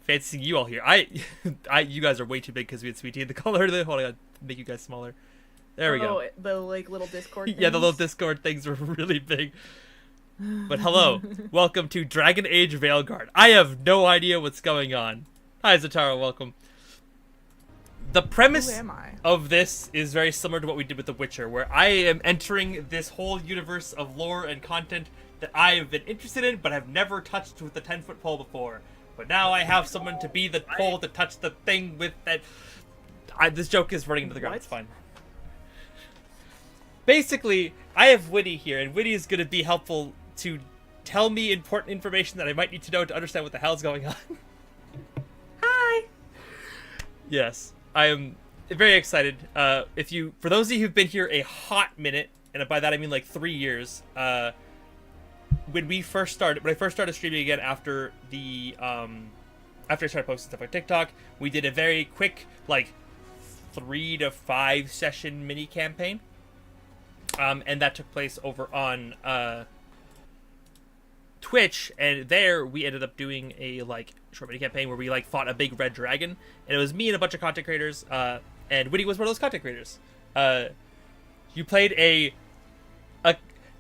fancy seeing you all here. You guys are way too big because we had Sweet Tea. The color of the hold on, make you guys smaller. There we go. The like little Discord things. Yeah, the little Discord things were really big. But hello, welcome to Dragon Age Veilguard. I have no idea what's going on. Hi, Zatara, welcome. The premise of this is very similar to what we did with The Witcher, where I am entering this whole universe of lore and content that I have been interested in, but have never touched with the 10-foot pole before. But now I have someone to be the pole to touch the thing with that. This joke is running into the ground. It's fine. Basically, I have Witty here, and Witty is going to be helpful to tell me important information that I might need to know to understand what the hell's going on. Hi. Yes, I am very excited. For those of you who've been here a hot minute, and by that I mean like 3 years, when I first started streaming again after I started posting stuff on TikTok, we did a very quick, like, 3 to 5 session mini campaign. And that took place over on Twitch, and there we ended up doing a like short mini campaign where we like fought a big red dragon, and it was me and a bunch of content creators, and Witty was one of those content creators. You played I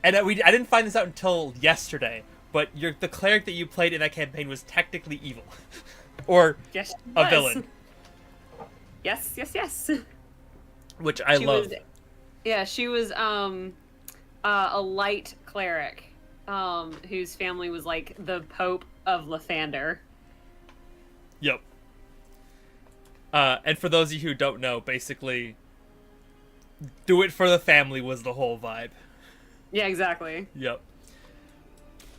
didn't find this out until yesterday, but the cleric that you played in that campaign was technically evil, or yes, a villain. Yes. Which I love. She was a light cleric, whose family was like the Pope of Lathander. Yep. And for those of you who don't know, basically, do it for the family was the whole vibe. Yeah, exactly. Yep.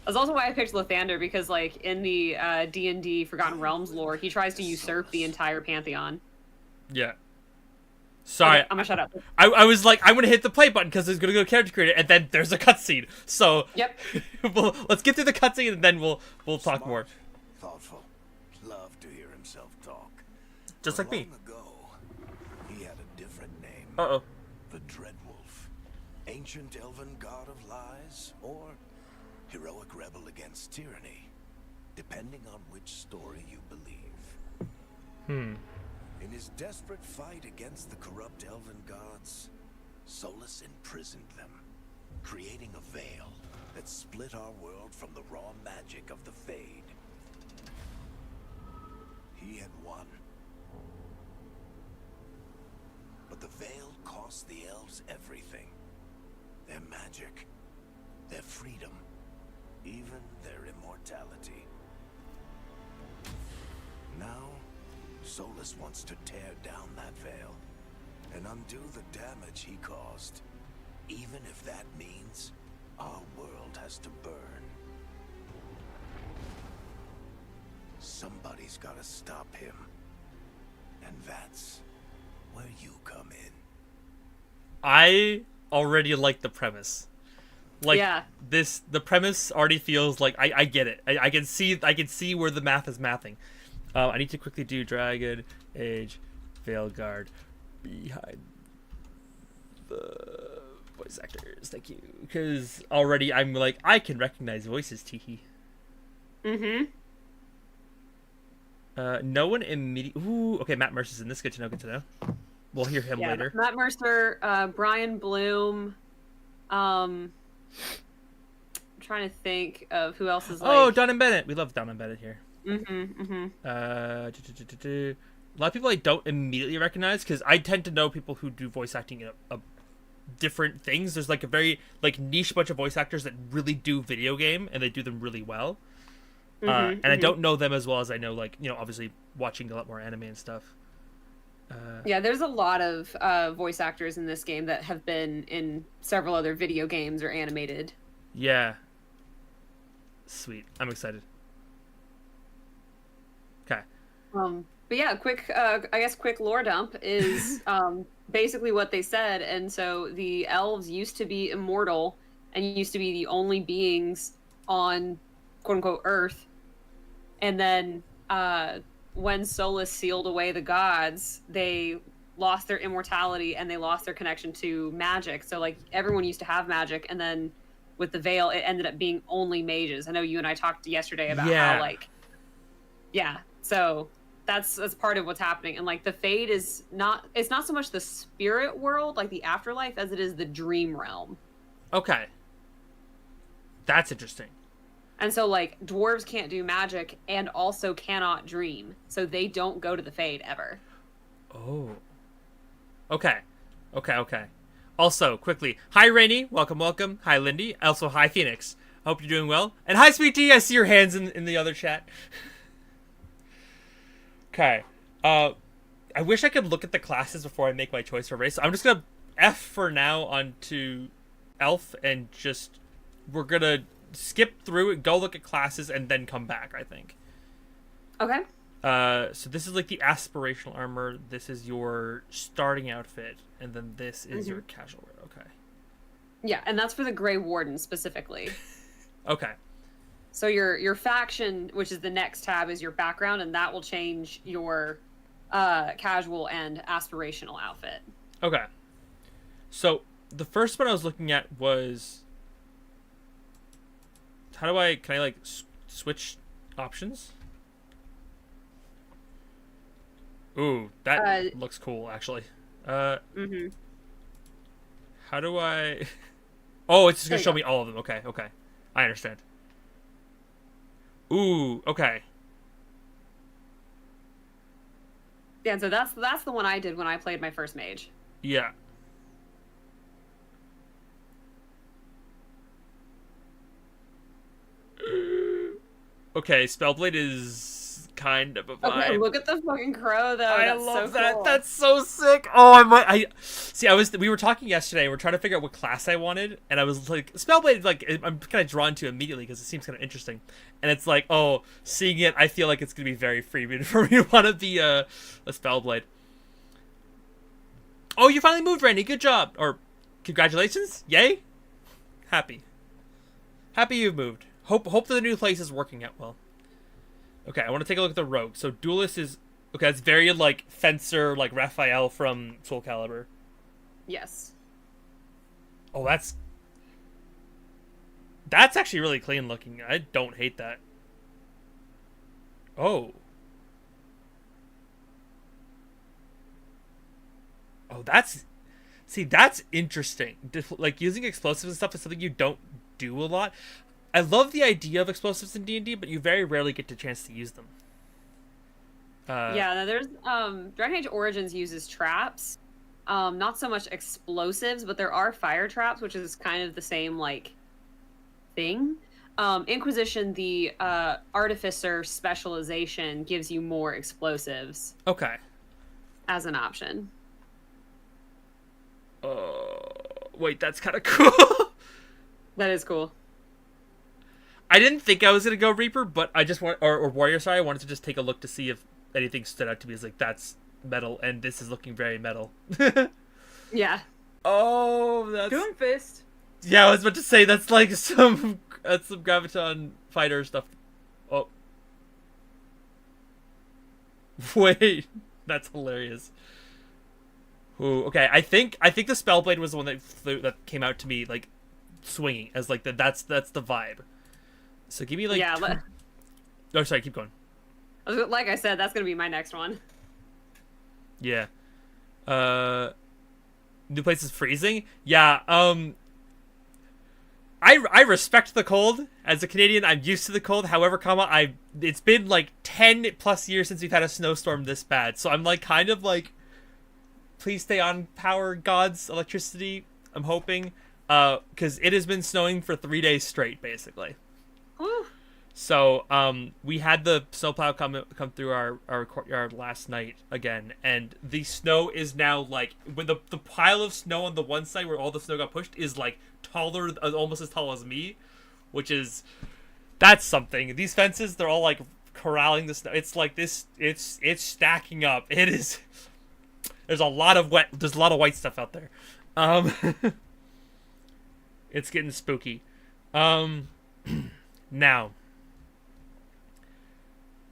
That's also why I picked Lathander, because like in the D&D Forgotten Realms lore, he tries to usurp the entire pantheon. Yeah. Sorry, okay, I'm gonna shut up. I was like, I'm gonna hit the play button because it's gonna go to character creator, and then there's a cutscene. So yep. Let's get through the cutscene, and then we'll talk more. Thoughtful, love to hear himself talk. Just like me. Long ago, he had a different name. Uh-oh. The Dreadwolf, ancient elven god of lies, or heroic rebel against tyranny, depending on which story you believe. In his desperate fight against the corrupt elven gods, Solus imprisoned them, creating a veil that split our world from the raw magic of the Fade. He had won. But the veil cost the elves everything. Their magic, their freedom, even their immortality. Now, Solus wants to tear down that veil and undo the damage he caused, even if that means our world has to burn. Somebody's gotta stop him, and that's where you come in. I already like the premise. Like, yeah. The premise already feels like I get it. I can see where the math is mathing. I need to quickly do Dragon Age Veilguard behind the voice actors. Thank you. Because already I'm like, I can recognize voices, teehee. No one immediately... Ooh, okay, Matt Mercer's in this. Good to know. We'll hear him later. Matt Mercer, Brian Bloom, I'm trying to think of who else is like... Oh, Don and Bennett. We love Don and Bennett here. A lot of people I don't immediately recognize, because I tend to know people who do voice acting in a different things. There's like a very like niche bunch of voice actors that really do video game, and they do them really well. And I don't know them as well as I know, like, you know, obviously watching a lot more anime and stuff. Yeah, there's a lot of voice actors in this game that have been in several other video games or animated. Yeah. Sweet. I'm excited. Okay. But yeah, quick lore dump is basically what they said. And so the elves used to be immortal and used to be the only beings on quote unquote Earth. And then when Solus sealed away the gods, they lost their immortality and they lost their connection to magic. So like everyone used to have magic, and then with the veil, it ended up being only mages. I know you and I talked yesterday about how like Yeah, so that's part of what's happening. And like the Fade is not, it's not so much the spirit world, like the afterlife, as it is the dream realm. Okay. That's interesting. And so like dwarves can't do magic and also cannot dream. So they don't go to the Fade ever. Oh. Okay. Okay. Also, quickly, hi Rainy, welcome. Hi Lindy, also hi Phoenix. Hope you're doing well. And hi Sweet Tea, I see your hands in the other chat. Okay. I wish I could look at the classes before I make my choice for race. So I'm just gonna F for now onto Elf and just we're gonna skip through it, go look at classes, and then come back, I think. Okay. So this is like the aspirational armor. This is your starting outfit, and then this is your casual wear. Okay. Yeah, and that's for the Grey Warden specifically. Okay. So your faction, which is the next tab, is your background, and that will change your casual and aspirational outfit. Okay. So the first one I was looking at was can I like switch options? Ooh, that looks cool actually. How do I Oh, it's just gonna show me all of them. Okay. I understand. Ooh, okay. Yeah, so that's the one I did when I played my first mage. Yeah. Okay, Spellblade is kind of a vibe. Okay, look at the fucking crow though. I That's love so that. cool. That's so sick. Oh, we were talking yesterday. We're trying to figure out what class I wanted, and I was like, Spellblade. Like, I'm kind of drawn to immediately because it seems kind of interesting. And it's like, oh, seeing it, I feel like it's gonna be very freebie for me to want to be a Spellblade. Oh, you finally moved, Randy. Good job. Or, congratulations. Yay. Happy you've moved. Hope the new place is working out well. Okay, I want to take a look at the rogue. So Duelist is okay. It's very like fencer, like Raphael from Soul Calibur. Yes. Oh, that's actually really clean looking. I don't hate that. Oh. Oh, that's interesting. Like using explosives and stuff is something you don't do a lot. I love the idea of explosives in D&D, but you very rarely get the chance to use them. Yeah, there's Dragon Age Origins uses traps. Not so much explosives, but there are fire traps, which is kind of the same like thing. Inquisition, the artificer specialization gives you more explosives. Okay. As an option. Wait, that's kind of cool. That is cool. I didn't think I was gonna go Reaper, but I just want or Warrior. Sorry, I wanted to just take a look to see if anything stood out to me. It's like that's metal, and this is looking very metal. Yeah. Oh, that's Doomfist. Yeah, I was about to say that's like some Graviton fighter stuff. Oh, wait, that's hilarious. Ooh, okay. I think the Spellblade was the one that came out to me like swinging as like that's the vibe. So give me like oh, sorry, keep going. Like I said, that's gonna be my next one. Yeah. New place is freezing. Yeah. I respect the cold. As a Canadian, I'm used to the cold. However, it's been like 10 plus years since we've had a snowstorm this bad. So I'm like kind of like, please stay on, power gods, electricity. I'm hoping, because it has been snowing for 3 days straight, basically. Whew. So we had the snowplow come through our courtyard last night again, and the snow is now like when the pile of snow on the one side where all the snow got pushed is like taller, almost as tall as me, that's something. These fences, they're all like corralling the snow. It's like this. It's stacking up. It is. There's a lot of white stuff out there. It's getting spooky. Now,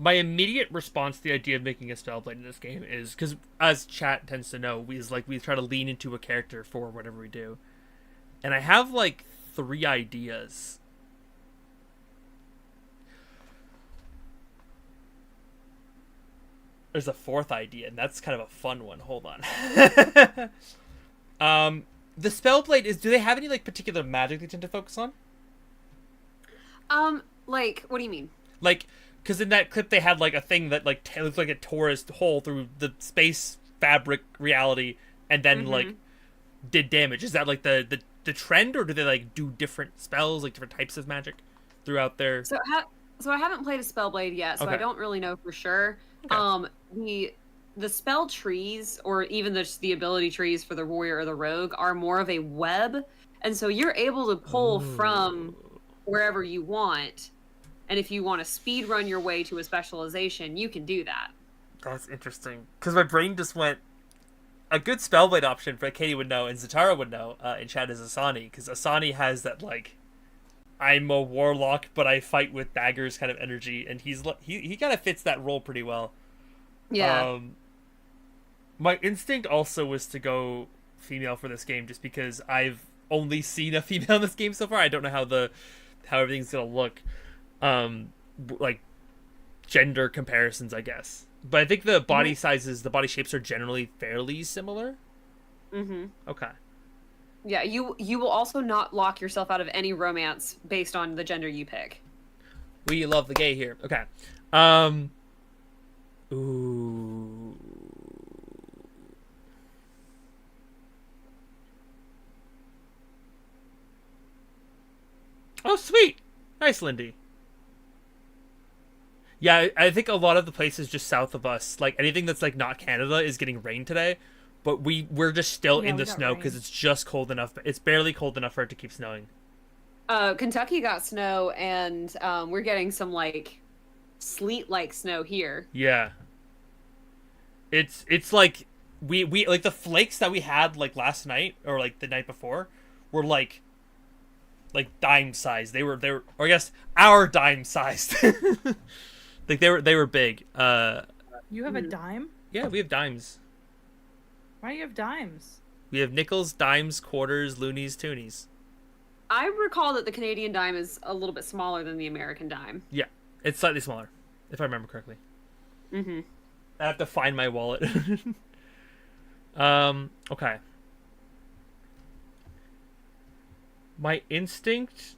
my immediate response to the idea of making a Spellblade in this game is, because as chat tends to know, we try to lean into a character for whatever we do. And I have like 3 ideas. there's a fourth idea, and that's kind of a fun one. Hold on. The Spellblade is. Do they have any like particular magic they tend to focus on? Like, what do you mean? Like, because in that clip they had like a thing that like looked like a torus hole through the space fabric reality, and then like did damage. Is that like the trend, or do they like do different spells, like different types of magic throughout their? So I haven't played a Spellblade yet, so I don't really know for sure. Okay. The spell trees, or even the ability trees for the warrior or the rogue, are more of a web, and so you're able to pull from wherever you want. And if you want to speed run your way to a specialization, you can do that. That's interesting, because my brain just went. A good Spellblade option for Katie would know and Zatara would know in chat is Asani, because Asani has that like, I'm a warlock but I fight with daggers kind of energy, and he kind of fits that role pretty well. Yeah. My instinct also was to go female for this game, just because I've only seen a female in this game so far. I don't know how everything's gonna look, like gender comparisons, I guess. But I think the body sizes, the body shapes are generally fairly similar. Okay. Yeah, you will also not lock yourself out of any romance based on the gender you pick. We love the gay here. Okay. Ooh. Oh, sweet. Nice, Lindy. Yeah, I think a lot of the places just south of us, like anything that's like not Canada, is getting rain today. But we're just still in the snow because it's just cold enough. It's barely cold enough for it to keep snowing. Kentucky got snow, and we're getting some like sleet-like snow here. Yeah. It's like we like the flakes that we had like last night or like the night before were like dime sized. They were or I guess our dime sized. Like they were big. You have a dime? Yeah, we have dimes. Why do you have dimes? We have nickels, dimes, quarters, loonies, toonies. I recall that the Canadian dime is a little bit smaller than the American dime. Yeah, it's slightly smaller, if I remember correctly. I have to find my wallet. Okay. My instinct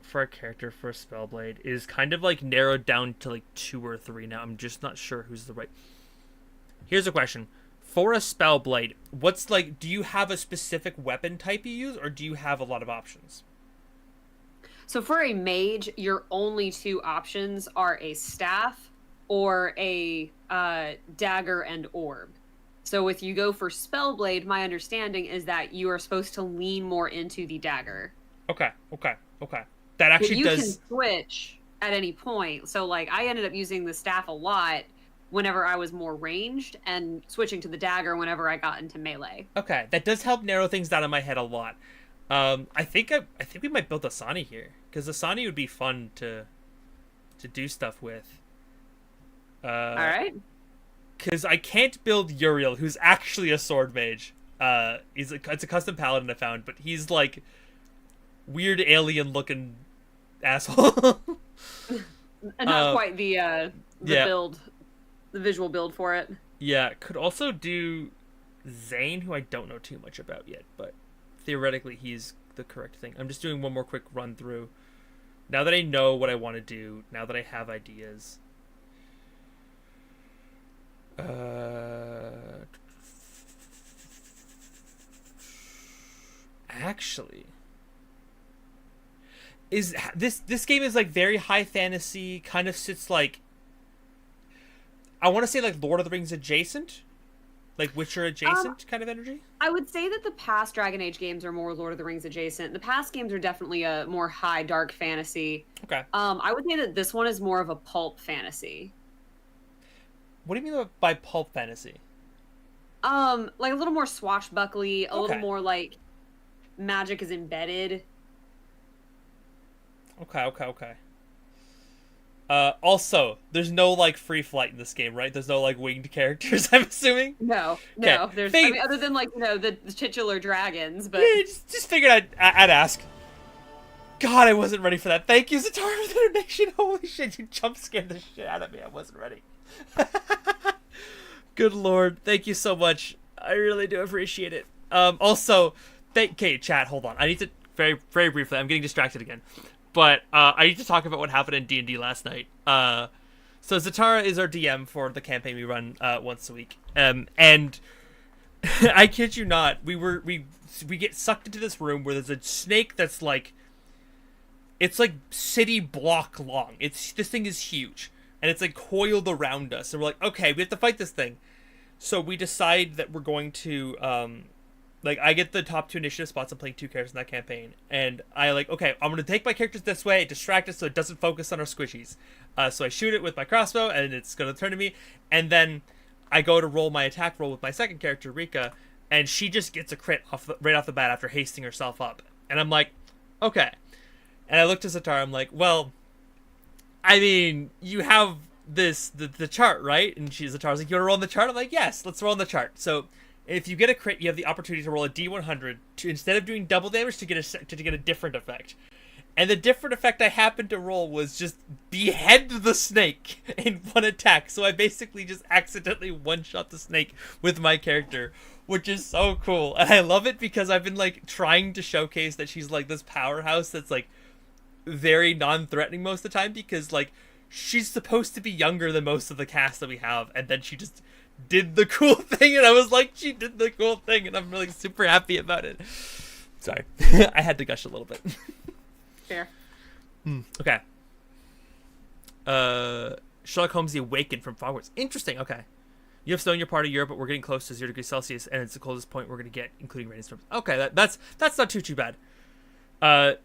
for a character for a Spellblade is kind of like narrowed down to like 2 or 3 now. I'm just not sure who's the right. Here's a question. For a Spellblade, what's like, do you have a specific weapon type you use, or do you have a lot of options? So for a mage, your only 2 options are a staff or a dagger and orb. So if you go for Spellblade, my understanding is that you are supposed to lean more into the dagger. Okay. That actually you does. You can switch at any point. So like I ended up using the staff a lot whenever I was more ranged, and switching to the dagger whenever I got into melee. Okay, that does help narrow things down in my head a lot. I think we might build Asani here, because Asani would be fun to do stuff with. All right. Because I can't build Uriel, who's actually a sword mage. It's a custom paladin I found, but he's like weird alien looking asshole. And not quite the build. The visual build for it. Yeah, could also do Zane, who I don't know too much about yet, but theoretically he's the correct thing. I'm just doing one more quick run through. Now that I know what I want to do, now that I have ideas. Actually, is this game is like very high fantasy, kind of sits like, I want to say like Lord of the Rings adjacent, like Witcher adjacent kind of energy. I would say that the past Dragon Age games are more Lord of the Rings adjacent. The past games are definitely a more high dark fantasy. Okay. I would say that this one is more of a pulp fantasy. What do you mean by pulp fantasy? Like a little more swashbuckly, a little more like magic is embedded. Okay. Also, there's no like free flight in this game, right? There's no like winged characters, I'm assuming. No. There's other than like the titular dragons, but yeah, just figured I'd ask. God, I wasn't ready for that. Thank you, Zatara, for the donation. Holy shit, you jump scared the shit out of me. I wasn't ready. Good Lord. Thank you so much. I really do appreciate it. Also, okay, chat, hold on. I need to, very, very briefly, I'm getting distracted again. But I need to talk about what happened in D&D last night. So Zatara is our DM for the campaign we run once a week. And I kid you not, we get sucked into this room where there's a snake that's like, it's like city block long. This thing is huge, and it's like coiled around us. And we're like, okay, we have to fight this thing. So we decide that we're going to, like, I get the top 2 initiative spots. I'm playing 2 characters in that campaign, and I like, okay, I'm gonna take my characters this way, distract it so it doesn't focus on our squishies. So I shoot it with my crossbow, and it's gonna turn to me, and then I go to roll my attack roll with my second character, Rika, and she just gets a crit right off the bat after hasting herself up. And I'm like, okay. And I looked at Zatara, I'm like, well, I mean, you have the chart, right? And Zatara's like, you wanna roll on the chart? I'm like, yes, let's roll on the chart. So if you get a crit, you have the opportunity to roll a D100 to, instead of doing double damage, to get a different effect. And the different effect I happened to roll was just behead the snake in one attack. So I basically just accidentally one-shot the snake with my character, which is so cool. And I love it because I've been like trying to showcase that she's like this powerhouse that's like very non-threatening most of the time, because like she's supposed to be younger than most of the cast that we have, and then she just did the cool thing, and I was like, she did the cool thing, and I'm really super happy about it. Sorry. I had to gush a little bit. Fair. Okay. Sherlock Holmes the Awakened from Fogwarts. Interesting. Okay. You have snow in your part of Europe, but we're getting close to 0 degrees Celsius, and it's the coldest point we're going to get, including rainstorms. Okay, that's not too bad. It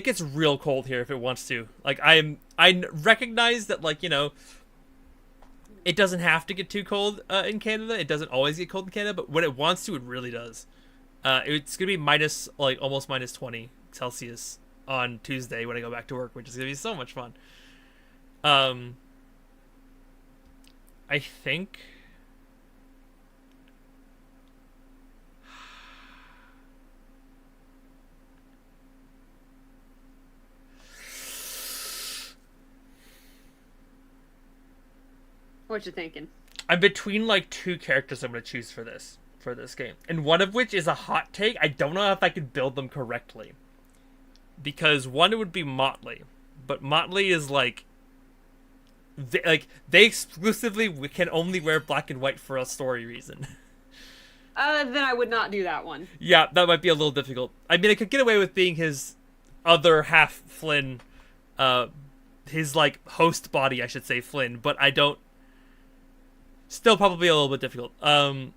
gets real cold here if it wants to. Like, I recognize that, like, you know, it doesn't have to get too cold in Canada. It doesn't always get cold in Canada, but when it wants to, it really does. It's gonna be almost minus 20 Celsius on Tuesday when I go back to work, which is gonna be so much fun. I think What you thinking? I'm between like 2 characters I'm gonna choose for this game, and one of which is a hot take. I don't know if I could build them correctly, because one would be Motley, but Motley is like they exclusively can only wear black and white for a story reason. Then I would not do that one. Yeah, that might be a little difficult. I mean, I could get away with being his other half Flynn, his like host body, I should say, Flynn, but I don't. Still probably a little bit difficult. God,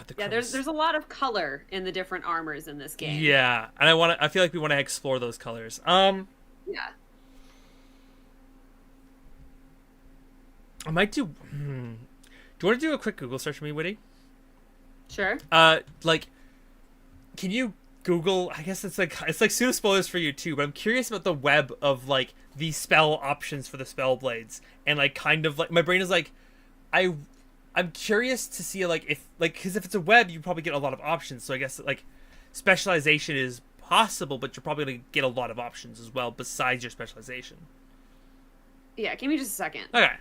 there's a lot of color in the different armors in this game. Yeah, and I feel like we want to explore those colors. Yeah. I might do. Do you want to do a quick Google search for me, Witty? Sure. Like, can you Google? I guess it's like pseudo spoilers for you too, but I'm curious about the web of like the spell options for the spell blades, and like kind of like my brain is like, I'm curious to see like if because if it's a web, you probably get a lot of options. So I guess like specialization is possible, but you're probably gonna get a lot of options as well besides your specialization. Yeah, give me just a second. Okay,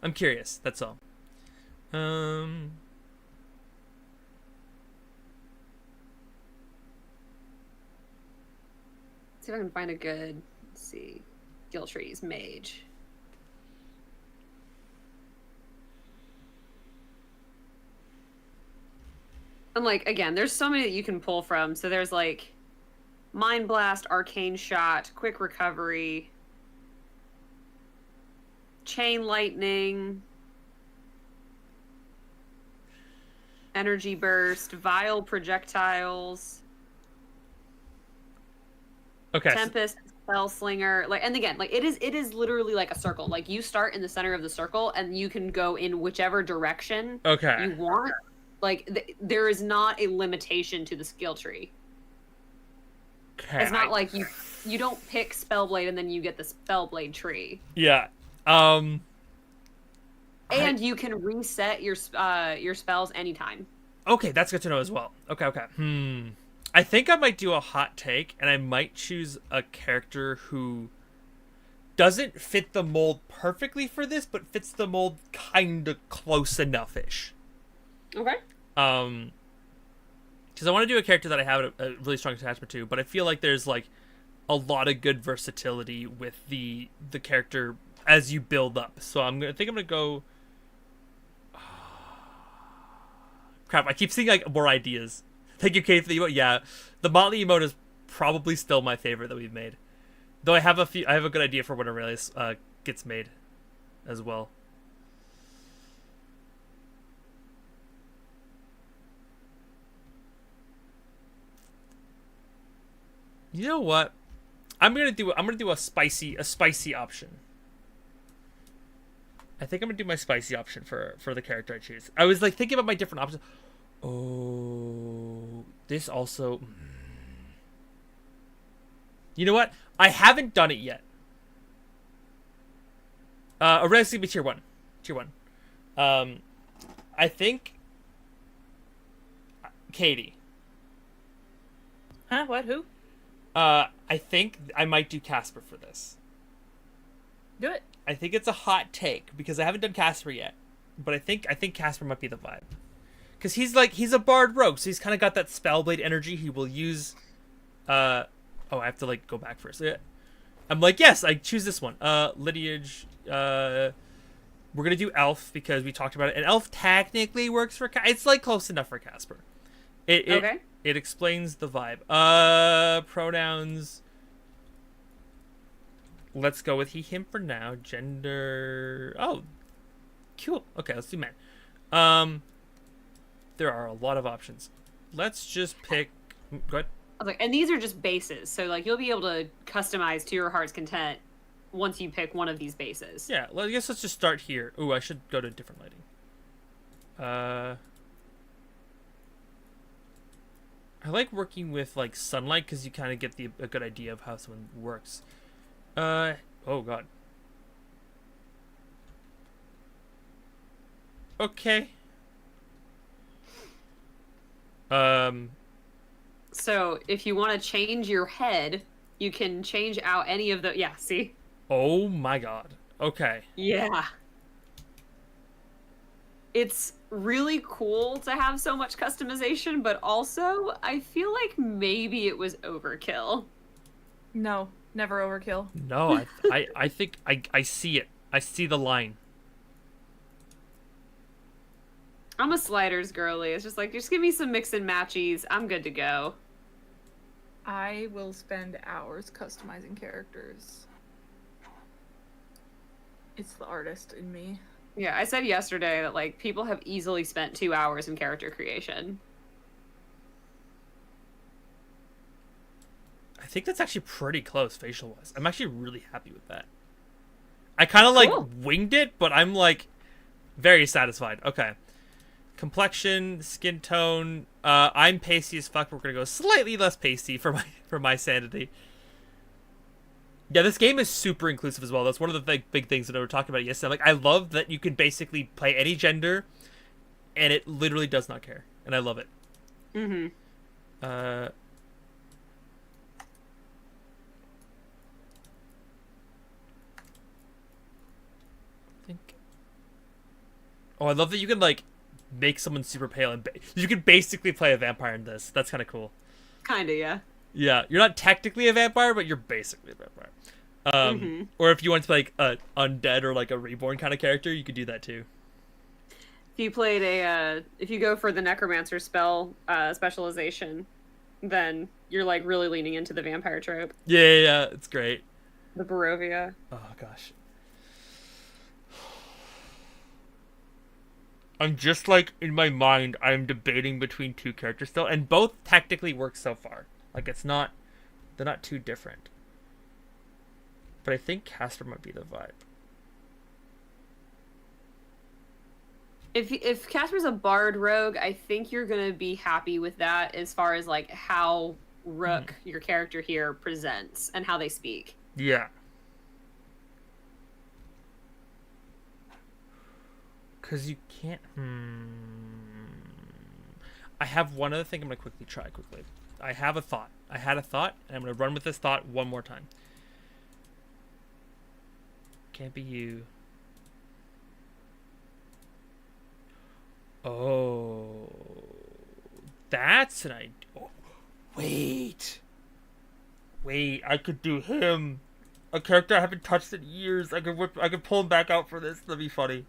I'm curious. That's all. See if I can find a good. Let's see, skill trees, mage. And like again, there's so many that you can pull from. So there's like Mind Blast, Arcane Shot, Quick Recovery, Chain Lightning, Energy Burst, Vile Projectiles, Okay. Tempest, Spellslinger. Like, and again, like it is literally like a circle. Like you start in the center of the circle, and you can go in whichever direction Okay. you want. Like there is not a limitation to the skill tree. Okay. It's not like you don't pick Spellblade and then you get the Spellblade tree. Yeah. And you can reset your spells anytime. Okay, that's good to know as well. Okay. I think I might do a hot take, and I might choose a character who doesn't fit the mold perfectly for this, but fits the mold kind of close enough-ish. Okay. Because I want to do a character that I have a really strong attachment to, but I feel like there's like a lot of good versatility with the character as you build up. So I'm gonna go. Crap! I keep seeing like more ideas. Thank you, Kate, for the emote. Yeah, the Motley emote is probably still my favorite that we've made. Though I have a good idea for when a release gets made, as well. You know what? I'm gonna do a spicy option. I think I'm gonna do my spicy option for the character I choose. I was like thinking about my different options. Oh, this also. You know what? I haven't done it yet. It's gonna be tier 1. Tier 1. I think Katie. Huh? What? Who? I think I might do Casper for this. Do it. I think it's a hot take because I haven't done Casper yet, but I think Casper might be the vibe. Because he's a bard rogue, so he's kind of got that spellblade energy. He will use. Oh, I have to like go back first. Yeah. I'm like, yes, I choose this one. Lineage. We're gonna do elf because we talked about it, and elf technically works for. It's like close enough for Casper. Okay. It explains the vibe. Pronouns. Let's go with he, him for now. Gender. Oh, cool. Okay, let's do men. There are a lot of options. Let's just pick. Go ahead. I was like, and these are just bases, so like you'll be able to customize to your heart's content once you pick one of these bases. Yeah, well, I guess let's just start here. Ooh, I should go to different lighting. I like working with like sunlight because you kind of get a good idea of how someone works. Oh god. Okay. So if you want to change your head, you can change out any of the. Yeah. See. Oh my god. Okay. Yeah. It's really cool to have so much customization, but also I feel like maybe it was overkill. No, never overkill. No, I think I see it. I see the line. I'm a sliders girly. It's just like, just give me some mix and matchies. I'm good to go. I will spend hours customizing characters. It's the artist in me. Yeah, I said yesterday that like people have easily spent 2 hours in character creation. I think that's actually pretty close facial wise. I'm actually really happy with that. I kind of like winged it, but I'm like very satisfied. Okay. Complexion, skin tone. I'm pasty as fuck. We're gonna go slightly less pasty for my sanity. Yeah, this game is super inclusive as well. That's one of the big things that I were talking about yesterday. Like, I love that you can basically play any gender, and it literally does not care, and I love it. Mm-hmm. I think. Oh, I love that you can like make someone super pale, and you can basically play a vampire in this. That's kind of cool. Kinda, yeah. Yeah, you're not technically a vampire, but you're basically a vampire. Or if you want to play like a undead or like a reborn kind of character, you could do that too. If you played if you go for the necromancer specialization, then you're like really leaning into the vampire trope. Yeah, it's great. The Barovia. Oh gosh. I'm just like in my mind, I'm debating between two characters still, and both technically work so far. Like they're not too different. But I think Casper might be the vibe. If Casper's a bard rogue, I think you're gonna be happy with that as far as like how Rook, your character here, presents and how they speak. Yeah. Because you can't. I have one other thing I'm gonna try quickly. I have a thought. I had a thought, and I'm gonna run with this thought one more time. Can't be you. Oh, that's an idea. Oh, wait, I could do him. A character I haven't touched in years. I could pull him back out for this. That'd be funny.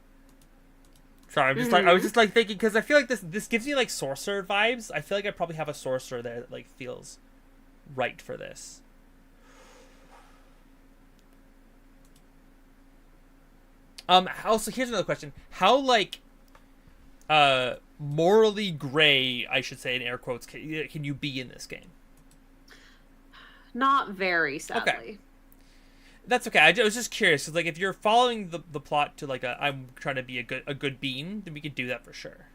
Sorry, I'm just like I was just like thinking because I feel like this gives me like sorcerer vibes. I feel like I probably have a sorcerer there that like feels right for this. Also, here's another question: how like morally gray, I should say in air quotes, can you be in this game? Not very, sadly. Okay. That's okay. I was just curious. Cause, like, if you're following the plot to like I'm trying to be a good being, then we could do that for sure.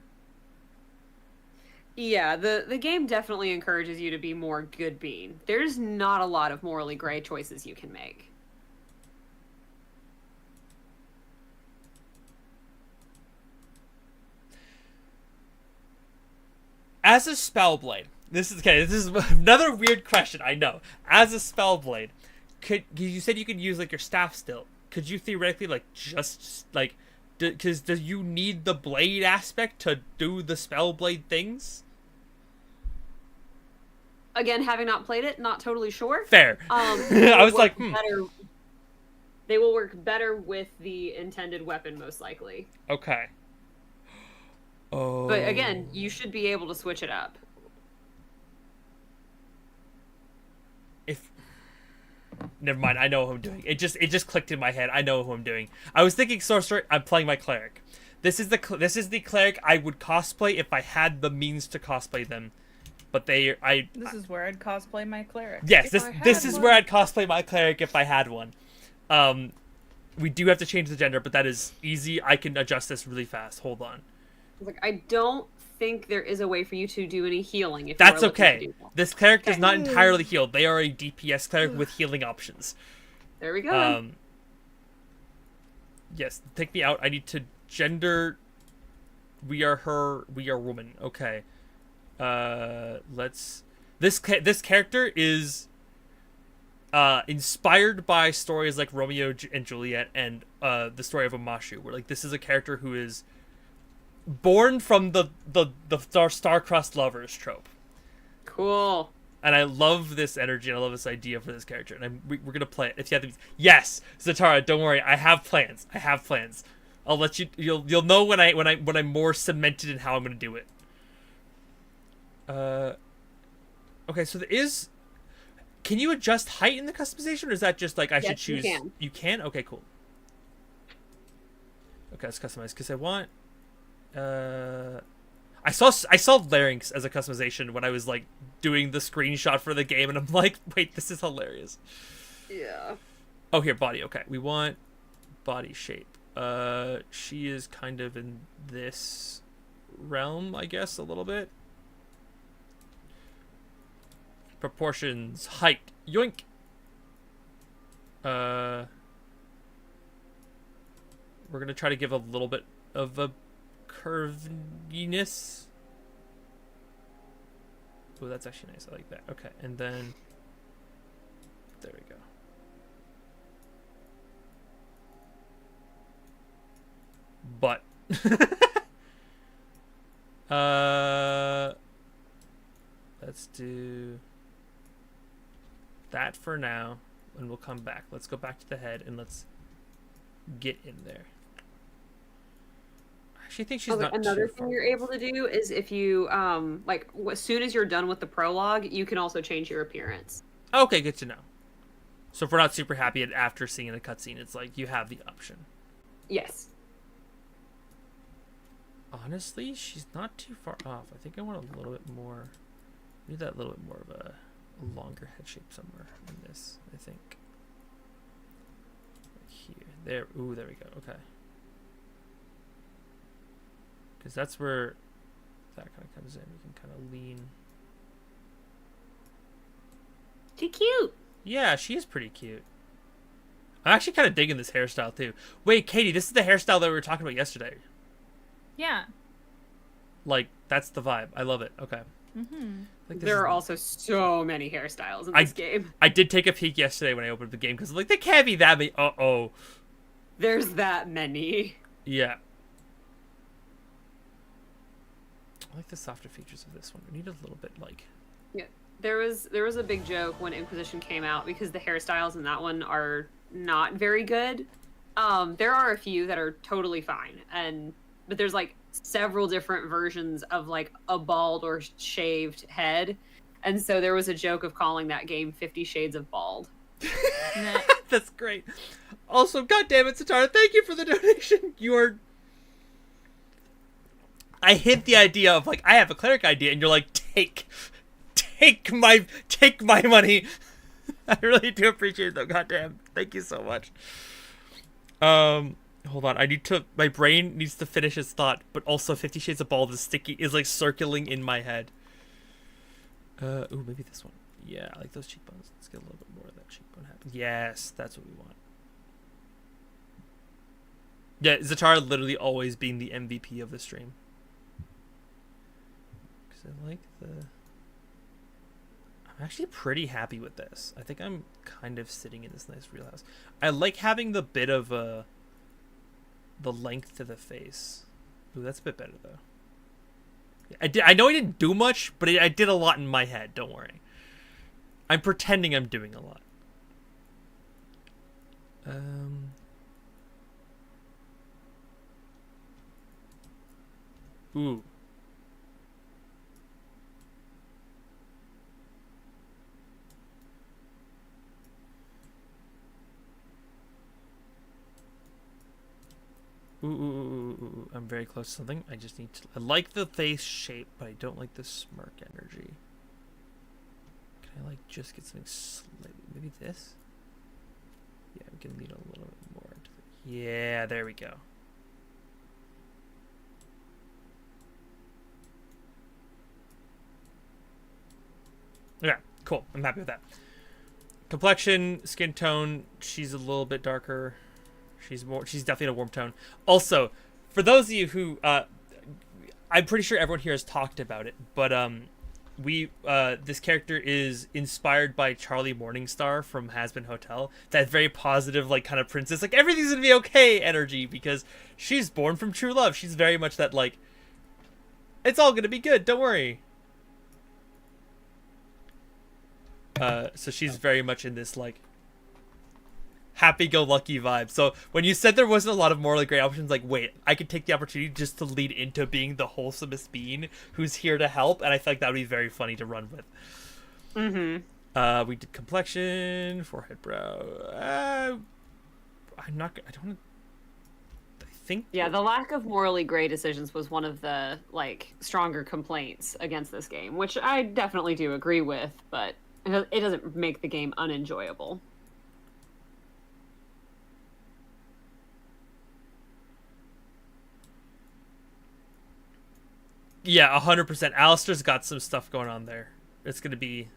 Yeah, the game definitely encourages you to be more good being. There's not a lot of morally gray choices you can make. As a Spellblade, this is another weird question. I know. As a Spellblade, you said you could use like your staff still? Could you theoretically like just like, because do you need the blade aspect to do the Spellblade things? Again, having not played it, not totally sure. Fair. I was like, They will work better with the intended weapon, most likely. Okay. Oh. But again, you should be able to switch it up. Never mind, I know who I'm doing. It just clicked in my head. I know who I'm doing. I was thinking sorcerer. I'm playing my cleric. This is the cleric I would cosplay if I had the means to cosplay them. But This is where I'd cosplay my cleric. Yes, this is where I'd cosplay my cleric if I had one. We do have to change the gender, but that is easy. I can adjust this really fast. Hold on. Like, I don't think there is a way for you to do any healing. If That's you are looking okay. to do that. This cleric is not entirely healed. They are a DPS cleric with healing options. There we go. Yes, take me out. I need to gender. We are her. We are woman. Okay. Let's. This character is inspired by stories like Romeo and Juliet and the story of Amashu, where like this is a character who is born from the star-crossed lovers trope. Cool. And I love this energy, and I love this idea for this character, and we're gonna play it. If you have to, yes, Zatara, don't worry, I have plans. I'll let you. You'll know when I'm more cemented in how I'm gonna do it. Okay, so there is. Can you adjust height in the customization, or is that just like I should choose? You can. You can. Okay, cool. Okay, let's customize because I want. I saw larynx as a customization when I was like doing the screenshot for the game, and I'm like, wait, this is hilarious. Yeah. Oh, here, body. Okay, we want body shape. She is kind of in this realm, I guess, a little bit. Proportions, height, yoink. We're gonna try to give a little bit of a curviness. Oh, that's actually nice. I like that. Okay, and then there we go. Butt. Let's do that for now, and we'll come back. Let's go back to the head and let's get in there. I actually think she's not another too thing far you're able to do is if you like as soon as you're done with the prologue, you can also change your appearance. Okay, good to know. So if we're not super happy after seeing the cutscene, it's like you have the option. Yes. Honestly, she's not too far off. I think I want a little bit more. Need that little bit more of a longer head shape somewhere in this. I think. Like here, there. Ooh, there we go. Okay. Because that's where that kind of comes in. We can kind of lean. Too cute. Yeah, she is pretty cute. I'm actually kind of digging this hairstyle too. Wait, Katie, this is the hairstyle that we were talking about yesterday. Yeah. Like, that's the vibe. I love it. Okay. Mm-hmm. Like, There are also so many hairstyles in this game. I did take a peek yesterday when I opened the game because like they can't be that many. Uh-oh. There's that many. Yeah. I like the softer features of this one. We need a little bit like... Yeah. There was a big joke when Inquisition came out because the hairstyles in that one are not very good. There are a few that are totally fine, but there's like several different versions of like a bald or shaved head, and so there was a joke of calling that game 50 Shades of Bald. That's great. Also, goddammit, Satara, thank you for the donation. You are... I hint the idea of like, I have a cleric idea, and you're like, take my money. I really do appreciate it though, goddamn. Thank you so much. Hold on, my brain needs to finish its thought, but also 50 Shades of Bald is like circling in my head. Ooh, maybe this one. Yeah, I like those cheekbones. Let's get a little bit more of that cheekbone happen. Yes, that's what we want. Yeah, Zatara literally always being the MVP of the stream. Because I like I'm actually pretty happy with this. I think I'm kind of sitting in this nice real house. I like having the bit of the length to the face. Ooh, that's a bit better though. I know I didn't do much, but I did a lot in my head. Don't worry. I'm pretending I'm doing a lot. Ooh. Ooh, I'm very close to something. I just need to... I like the face shape, but I don't like the smirk energy. Can I, like, just get something slightly... Maybe this? Yeah, we can lean a little bit more into the... Yeah, there we go. Yeah, cool. I'm happy with that. Complexion, skin tone, she's a little bit darker. She's definitely a warm tone. Also, for those of you who I'm pretty sure everyone here has talked about it, but this character is inspired by Charlie Morningstar from Has Been Hotel. That very positive, like, kind of princess, like, everything's gonna be okay energy, because she's born from true love. She's very much that, like, it's all gonna be good, don't worry. So she's very much in this, like, happy-go-lucky vibe. So when you said there wasn't a lot of morally gray options, like, wait, I could take the opportunity just to lead into being the wholesomest being who's here to help, and I feel like that would be very funny to run with. Mm-hmm. We did complexion, forehead, brow. I think... Yeah, the lack of morally gray decisions was one of the, like, stronger complaints against this game, which I definitely do agree with, but it doesn't make the game unenjoyable. Yeah, 100%. Alistair's got some stuff going on there. It's going to be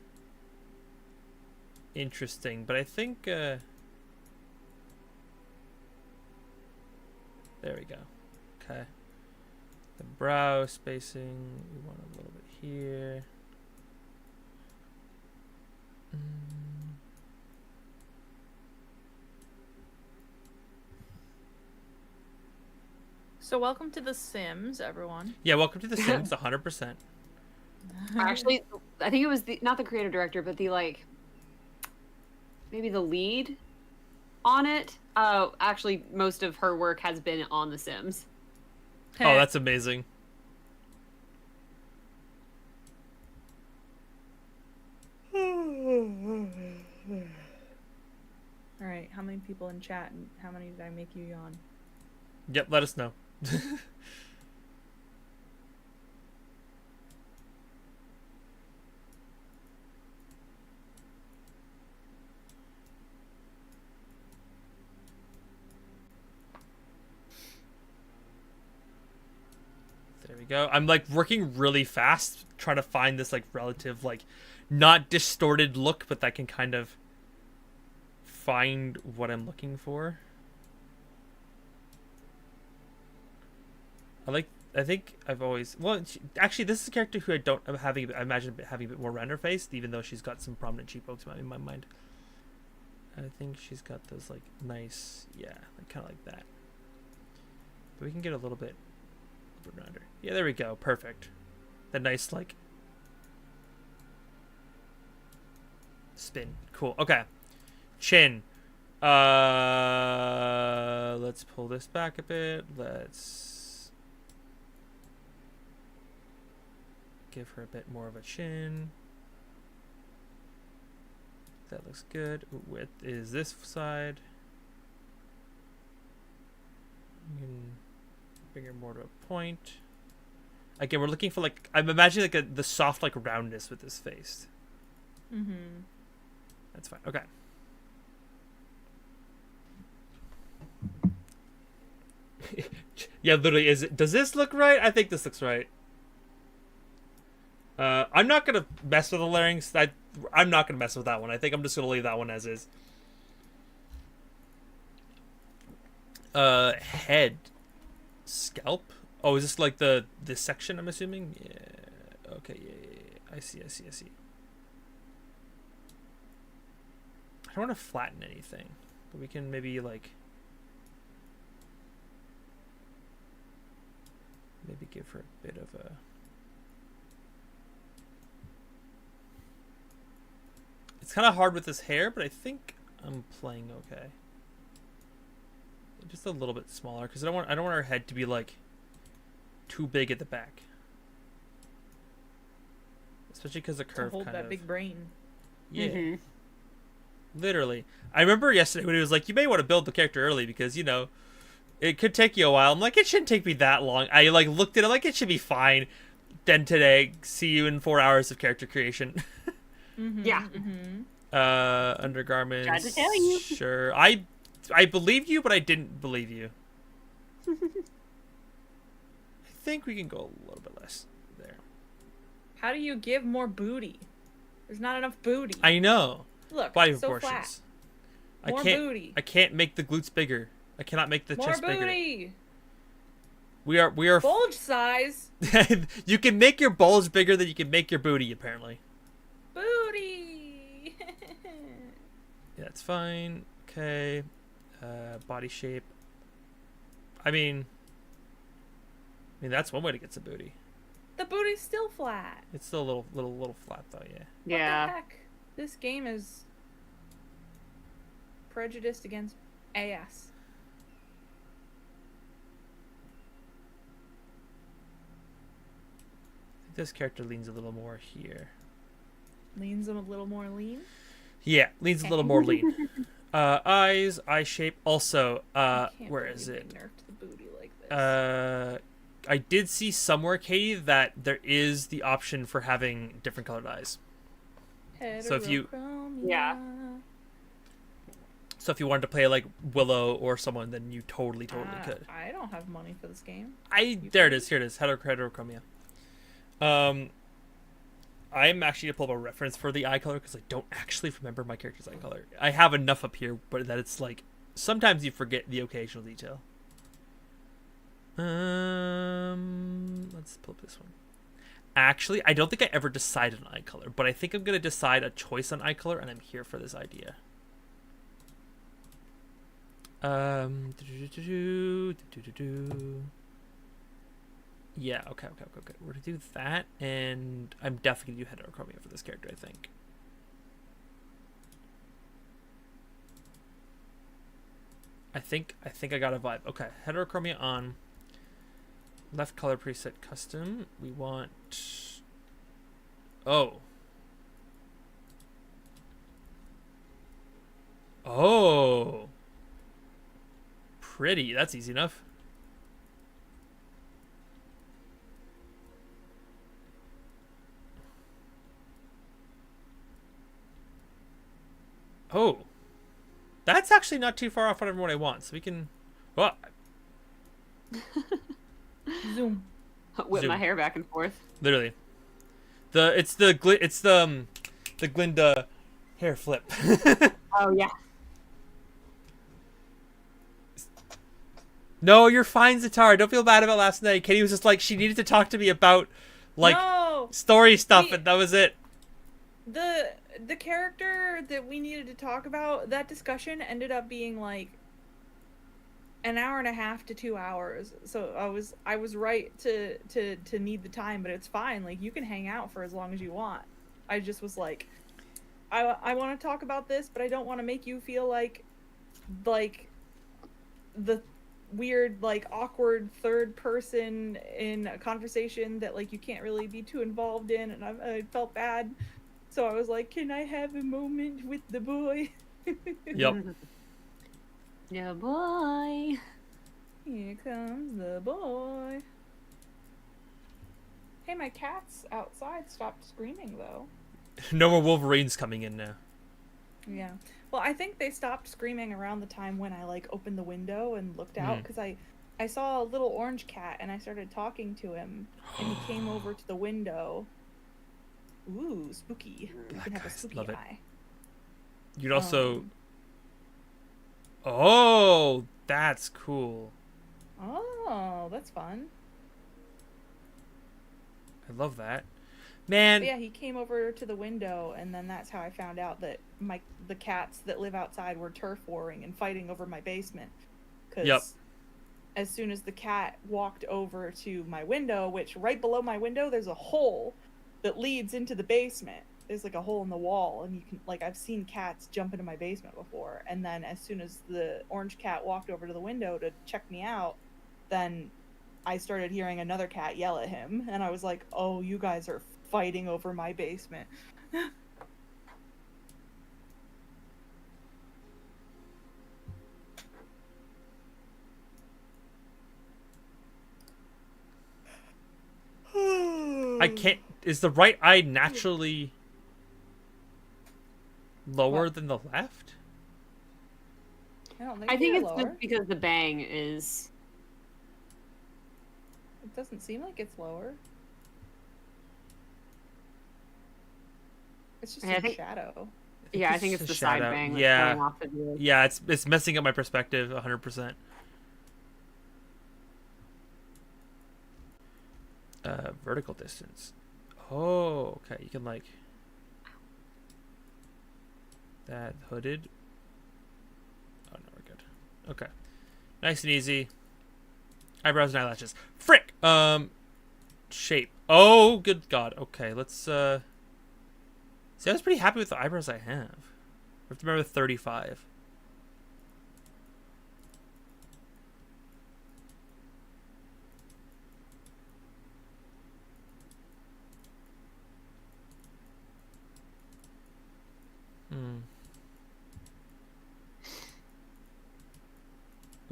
interesting, but I think... there we go. Okay. The brow spacing, we want a little bit here. So welcome to The Sims, everyone. Yeah, welcome to The Sims, 100%. Actually, I think it was not the creative director, but the, like, maybe the lead on it. Actually, most of her work has been on The Sims. Oh, that's amazing. All right, how many people in chat, and how many did I make you yawn? Yep, let us know. There we go. I'm, like, working really fast, trying to find this, like, relative, like, not distorted look, but that can kind of find what I'm looking for. I think I've always... Well, actually, this is a character who I imagine having a bit more rounder face, even though she's got some prominent cheekbones in my mind. I think she's got those like nice, yeah, like, kind of like that. But we can get a little bit around her. Yeah, there we go. Perfect. That nice like spin. Cool. Okay. Chin. Let's pull this back a bit. Let's give her a bit more of a chin. That looks good. Width is this side. You can bring her more to a point. Again, we're looking for like, I'm imagining like the soft like roundness with this face. Mm-hmm. That's fine. Okay. Yeah, literally, does this look right? I think this looks right. I'm not gonna mess with the larynx. I'm not gonna mess with that one. I think I'm just gonna leave that one as is. Head, scalp. Oh, is this like this section? I'm assuming. Yeah. Okay. Yeah. I see. I don't want to flatten anything, but we can maybe like. Maybe give her a bit of a. It's kind of hard with this hair, but I think I'm playing okay. Just a little bit smaller because I don't want her head to be like too big at the back, especially because the curve hold kind that of big brain. Yeah, Mm-hmm. literally. I remember yesterday when he was like, "You may want to build the character early because you know it could take you a while." I'm like, "It shouldn't take me that long." I like looked at it like it should be fine. Then today, see you in 4 hours of character creation. Mm-hmm, Yeah. Mm-hmm. Mm-hmm. Undergarments. Tried to tell you. Sure. I believed you, but I didn't believe you. I think we can go a little bit less there. How do you give more booty? There's not enough booty. I know. Look, Body so flat. proportions. More booty. I can't make the glutes bigger. I cannot make the More chest booty. bigger. We are Bulge size. You can make your bulge bigger than you can make your booty, apparently. Booty. Yeah, that's fine. Okay. Body shape. I mean, that's one way to get some booty. The booty's still flat. It's still a little flat though, yeah. Yeah. What the heck? This game is prejudiced against ass. I think this character leans a little more here. Leans them a little more lean. Yeah, leans a little more lean. Eyes, eye shape. Also, I can't where believe is they it? nerfed the booty like this. I did see somewhere, Katie, that there is the option for having different colored eyes. So if you- Yeah. So if you wanted to play like Willow or someone, then you totally could. I don't have money for this game. There it is. Here it is. Heterochromia. I'm actually gonna pull up a reference for the eye color because I don't actually remember my character's eye color. I have enough up here, but that it's like sometimes you forget the occasional detail. Let's pull up this one. Actually, I don't think I ever decided an eye color, but I think I'm gonna decide a choice on eye color, and I'm here for this idea. Yeah, okay. We're gonna do that, and I'm definitely gonna do heterochromia for this character, I think. I think I got a vibe. Okay, heterochromia on. Left color preset custom. We want. Oh. Oh. Pretty. That's easy enough. Oh. That's actually not too far off from what I want. So we can. Well. Zoom. Whip my Zoom. hair back and forth. Literally. It's the Glinda hair flip. Oh yeah. No, you're fine, Zatara. Don't feel bad about last night. Katie was just like, she needed to talk to me about, like, No! story stuff, and that was it. the character that we needed to talk about, that discussion ended up being like an hour and a half to 2 hours. So I was right to need the time, but it's fine. Like, you can hang out for as long as you want. I just was like, I want to talk about this, but I don't want to make you feel like the weird, like, awkward third person in a conversation that, like, you can't really be too involved in, and I felt bad. So I was like, can I have a moment with the boy? Yep. Yeah, boy. Here comes the boy. Hey, my cat's outside stopped screaming, though. No more Wolverines coming in now. Yeah. Well, I think they stopped screaming around the time when I, like, opened the window and looked out, because I saw a little orange cat, and I started talking to him, and he came over to the window. Ooh, spooky. You can have a guys, spooky love it. eye. You'd also... Oh, that's cool. Oh, that's fun. I love that. Man. But yeah, he came over to the window, and then that's how I found out that the cats that live outside were turf warring and fighting over my basement. Because as soon as the cat walked over to my window, which right below my window, there's a hole that leads into the basement. There's like a hole in the wall, and you can, like, I've seen cats jump into my basement before. And then as soon as the orange cat walked over to the window to check me out, then I started hearing another cat yell at him, and I was like, oh, you guys are fighting over my basement. I can't... Is the right eye naturally lower than the left? I don't think I think they're it's lower. just because the bang is. It doesn't seem like it's lower. It's just Yeah, I a think- shadow. Yeah, I think it's a the side shadow. bang that's Yeah. going off the view. Yeah, it's messing up my perspective 100%. Vertical distance. Oh, okay. You can, like, that hooded. Oh no, we're good. Okay, nice and easy. Eyebrows and eyelashes. Frick. Shape. Oh, good God. Okay, let's see. I was pretty happy with the eyebrows I have. I have to remember 35.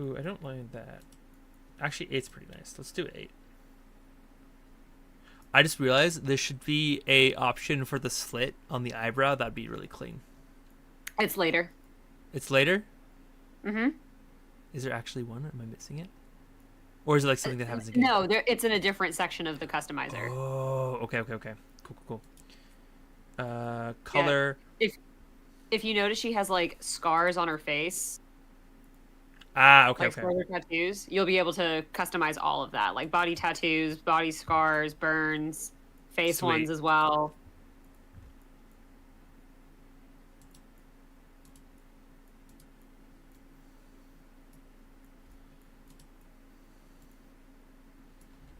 Ooh, I don't mind that. Actually, 8's pretty nice. Let's do 8. I just realized there should be a option for the slit on the eyebrow. That'd be really clean. It's later. It's later? Mm-hmm. Is there actually one? Am I missing it? Or is it like something that happens again? No, it's in a different section of the customizer. Oh, okay. Cool. Color. Yeah. If you notice, she has like scars on her face. Okay. Like further tattoos, you'll be able to customize all of that, like body tattoos, body scars, burns, face Sweet. ones as well.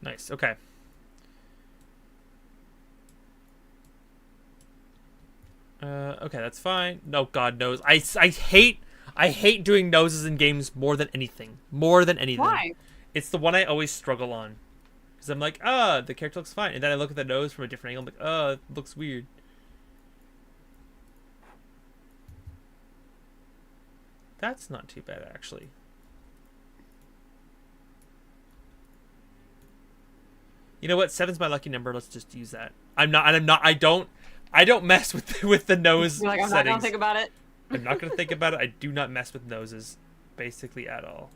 Nice. Okay. Okay, that's fine. No, God knows. I hate doing noses in games more than anything. Why? It's the one I always struggle on. Because I'm like, the character looks fine. And then I look at the nose from a different angle. I'm like, it looks weird. That's not too bad, actually. You know what? 7's my lucky number. Let's just use that. I don't mess with the nose You're like, I'm not settings. gonna think about it. I'm not gonna think about it. I do not mess with noses, basically at all.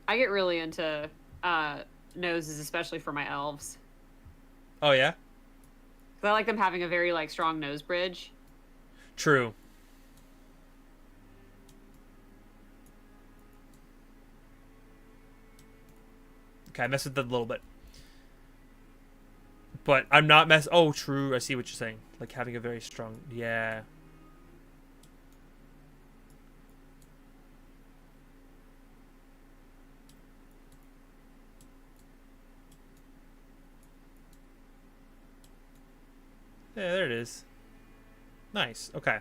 I get really into noses, especially for my elves. Oh yeah, 'Cause I like them having a very like strong nose bridge. true. Okay, I messed with that a little bit. But I'm not Oh, true. I see what you're saying. Like having a very strong. Yeah. Yeah, there it is. Nice. Okay.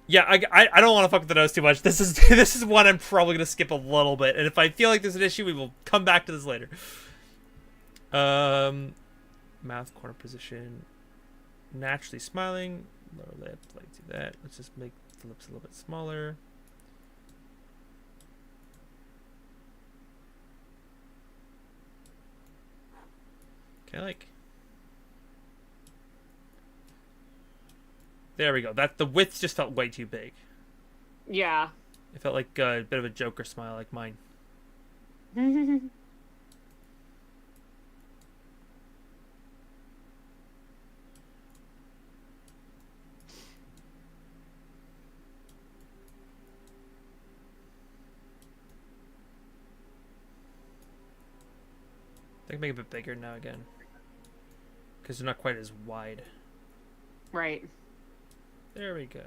Yeah, I don't want to fuck with the nose too much. This is one I'm probably gonna skip a little bit, and if I feel like there's an issue, we will come back to this later. Mouth corner position, naturally smiling, lower lip, like do that. Let's just make the lips a little bit smaller. Okay, like. There we go. That the width just felt way too big. Yeah. It felt like a bit of a Joker smile, like mine. They can make it a bit bigger now again, because they're not quite as wide. Right. There we go.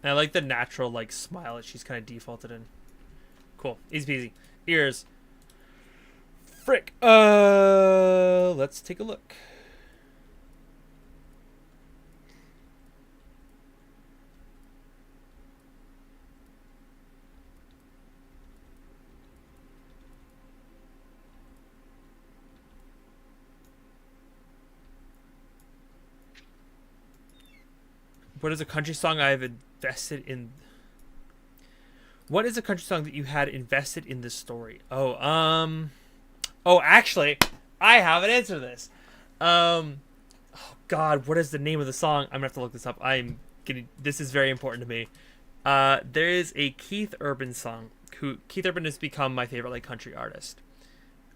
And I like the natural like smile that she's kind of defaulted in. Cool. Easy peasy. Ears. Frick. Let's take a look. What is a country song I have invested in? What is a country song that you had invested in this story? Oh, actually, I have an answer to this. Oh God, what is the name of the song? I'm gonna have to look this up. This is very important to me. There is a Keith Urban song. Keith Urban has become my favorite like country artist.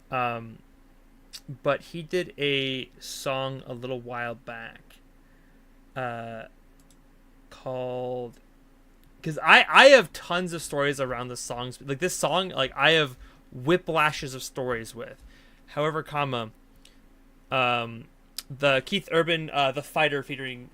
But he did a song a little while back. Called, because I have tons of stories around the songs, like this song, like I have whiplashes of stories with. However, the Keith Urban The Fighter featuring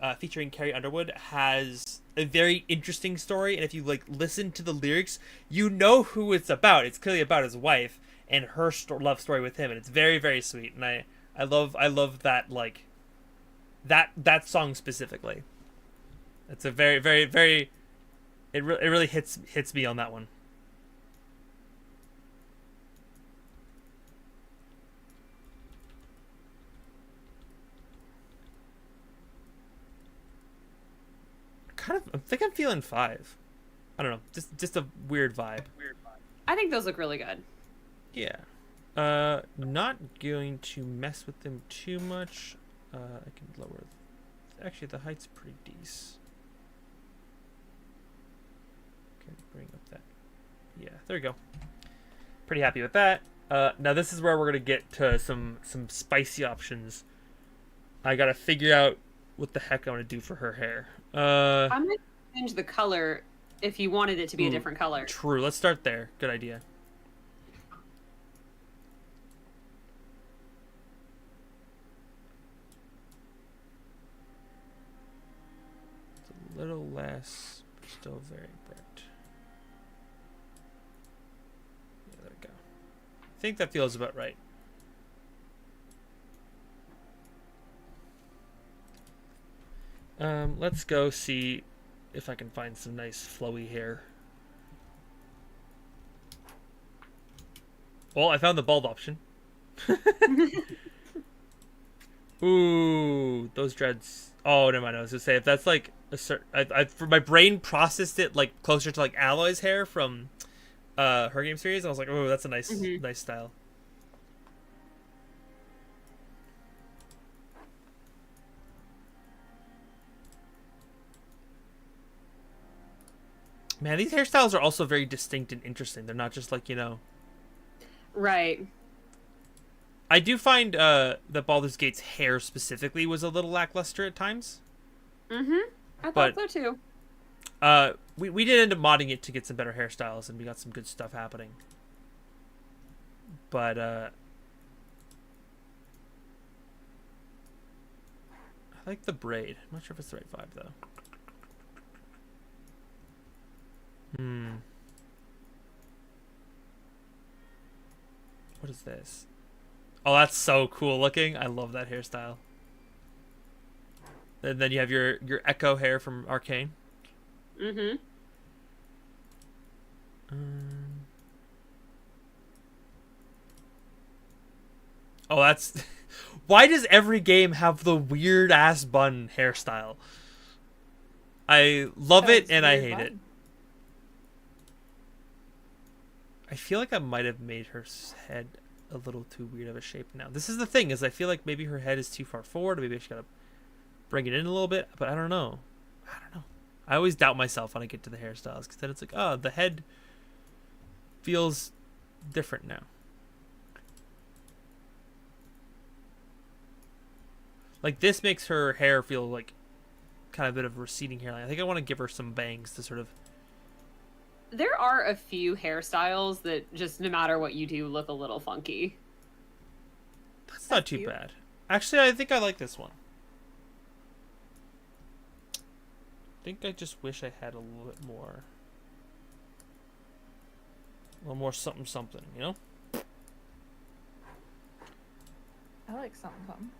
Carrie Underwood has a very interesting story, and if you like listen to the lyrics, you know who it's about. It's clearly about his wife and her love story with him, and it's very, very sweet, and I love that, like that song specifically. It's a very, very, very. It really hits me on that one. I think I'm feeling 5. I don't know, just a weird vibe. I think those look really good. Yeah. Not going to mess with them too much. I can lower. Actually, the height's pretty decent. Bring up that. Yeah, there we go. Pretty happy with that. Now this is where we're gonna get to some spicy options. I gotta figure out what the heck I'm gonna do for her hair. I'm gonna change the color if you wanted it to be a different color. True. Let's start there. Good idea. It's a little less, but still very bright. I think that feels about right. Let's go see if I can find some nice flowy hair. Well, I found the bald option. Ooh, those dreads. Oh, never mind. I was gonna say if that's like a certain. For my brain processed it like closer to like Alloy's hair from her game series. I was like, oh, that's a nice nice style. Man, these hairstyles are also very distinct and interesting. They're not just like, you know. Right. I do find that Baldur's Gate's hair specifically was a little lackluster at times. I thought so too. we did end up modding it to get some better hairstyles, and we got some good stuff happening. But I like the braid. I'm not sure if it's the right vibe though. What is this? Oh, that's so cool looking. I love that hairstyle. And then you have your Echo hair from Arcane. Mm-hmm. Oh, that's... Why does every game have the weird-ass bun hairstyle? I love it and I hate it. I feel like I might have made her head a little too weird of a shape now. This is the thing, is I feel like maybe her head is too far forward. Maybe I just gotta bring it in a little bit, but I don't know. I always doubt myself when I get to the hairstyles, because then it's like, oh, the head feels different now. Like, this makes her hair feel like kind of a bit of a receding hairline. I think I want to give her some bangs to sort of... There are a few hairstyles that just, no matter what you do, look a little funky. That's not too bad. Actually, I think I like this one. I think I just wish I had a little bit more... A little more something something, you know? I like something something.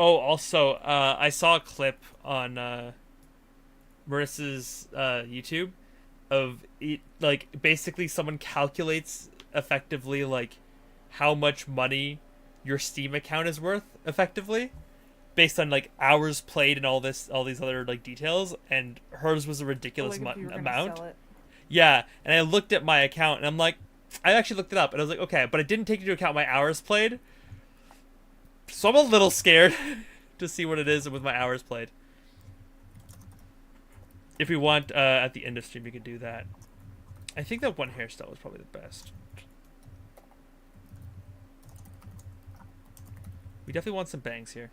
Oh, also, I saw a clip on Marissa's YouTube of it, like, basically someone calculates effectively like how much money your Steam account is worth effectively based on like hours played and all these other like details, and hers was a ridiculous amount. Yeah, and I looked at my account and I'm like, I actually looked it up and I was like, okay, but I didn't take into account my hours played. So I'm a little scared to see what it is with my hours played. If we want, at the end of stream, we could do that. I think that one hairstyle was probably the best. We definitely want some bangs here.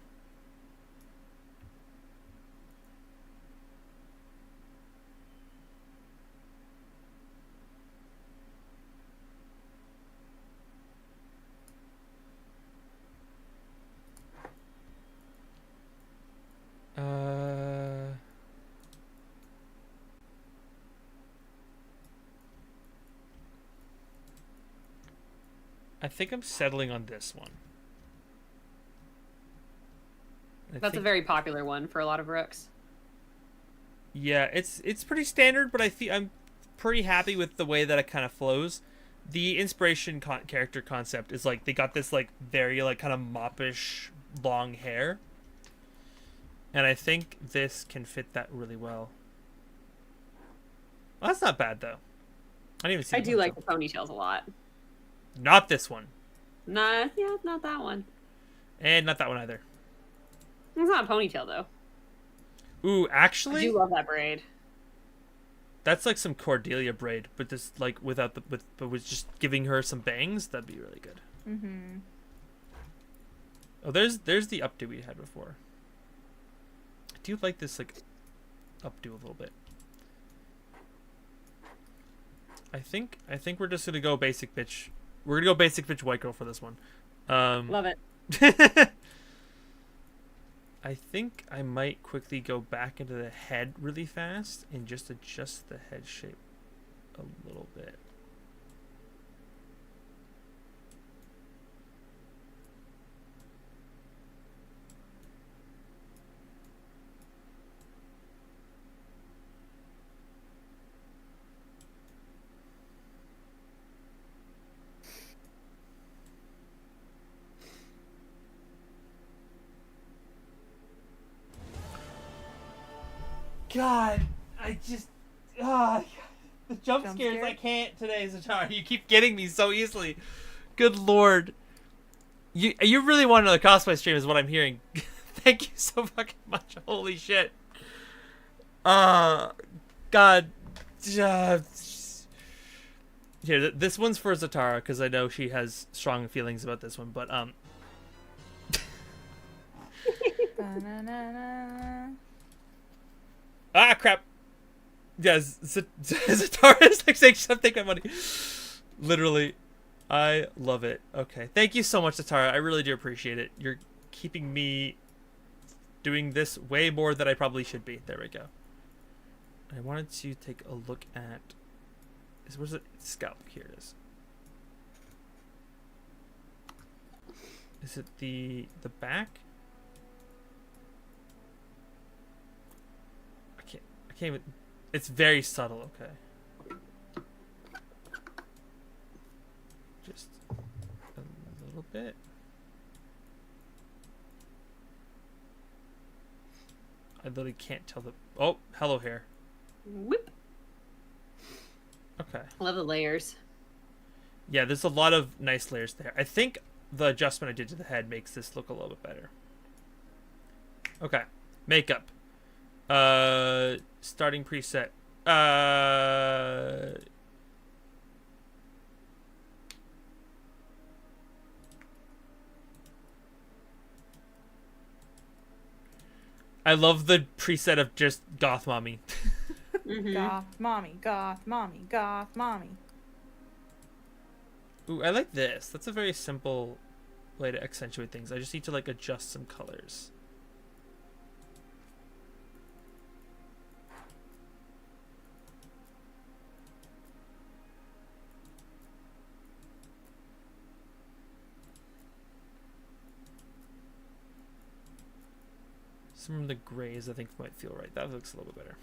I think I'm settling on this one. That's a very popular one for a lot of rooks. Yeah, it's pretty standard, but I'm pretty happy with the way that it kind of flows. The inspiration character concept is like they got this like very like kind of moppish long hair, and I think this can fit that really well. Well, that's not bad though. I didn't even see. I do like the ponytails a lot. Not this one. Nah, yeah, not that one. And not that one either. It's not a ponytail though. Ooh, actually, I do love that braid. That's like some Cordelia braid, but this like without the but with just giving her some bangs, that'd be really good. Mm-hmm. Oh, there's the updo we had before. I do like this like updo a little bit. I think we're just gonna go basic bitch. We're gonna go basic bitch white girl for this one. Love it. I think I might quickly go back into the head really fast and just adjust the head shape a little bit. God, I just the jump scares I can't today, Zatara. You keep getting me so easily. Good lord. You really want another cosplay stream is what I'm hearing. Thank you so fucking much. Holy shit. God. Here, this one's for Zatara because I know she has strong feelings about this one. But ah, crap. Yes, Zatara is like saying, "Shut, take my money." Literally, I love it. Okay, thank you so much, Zatara. I really do appreciate it. You're keeping me doing this way more than I probably should be. There we go. I wanted to take a look at. Where's it? Scalp. Here it is. Is it the back? I can't even. It's very subtle. Okay. Just a little bit. I literally can't tell the. Oh, hello hair. Whip. Okay. I love the layers. Yeah, there's a lot of nice layers there. I think the adjustment I did to the head makes this look a little bit better. Okay. Makeup. Starting preset. I love the preset of just goth mommy. Goth mommy, goth mommy, goth mommy. Ooh, I like this. That's a very simple way to accentuate things. I just need to like adjust some colors. Some of the grays I think might feel right. That looks a little bit better.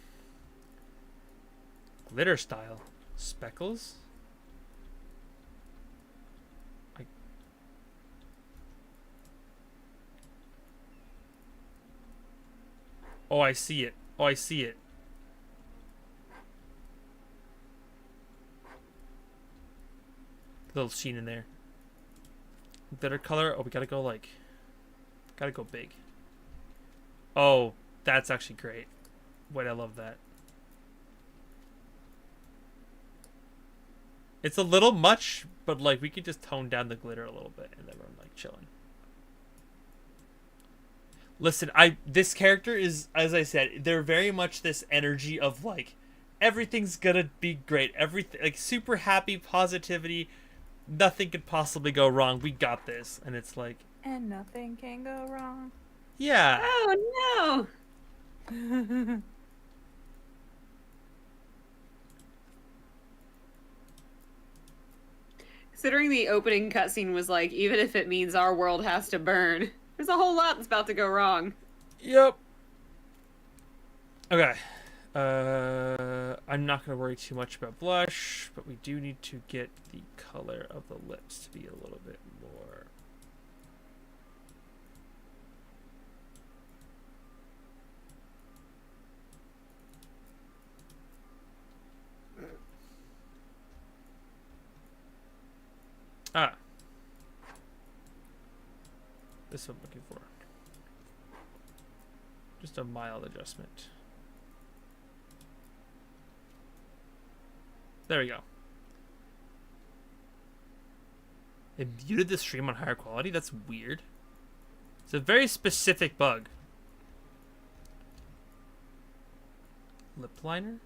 Glitter style. Speckles? Oh, I see it. Oh, I see it. Little sheen in there. Glitter color. Oh, we gotta go like... Gotta go big. Oh, that's actually great. Wait, I love that. It's a little much, but like we could just tone down the glitter a little bit and then we're like chilling. Listen, this character is, as I said, they're very much this energy of like everything's gonna be great. Everything like super happy positivity. Nothing could possibly go wrong. We got this. And it's like, and nothing can go wrong. Yeah. Oh no. Considering the opening cutscene was like, even if it means our world has to burn, there's a whole lot that's about to go wrong. Yep. Okay. I'm not going to worry too much about blush, but we do need to get the color of the lips to be a little bit more. Ah. This is what I'm looking for. Just a mild adjustment. There we go. It muted the stream on higher quality? That's weird. It's a very specific bug. Lip liner?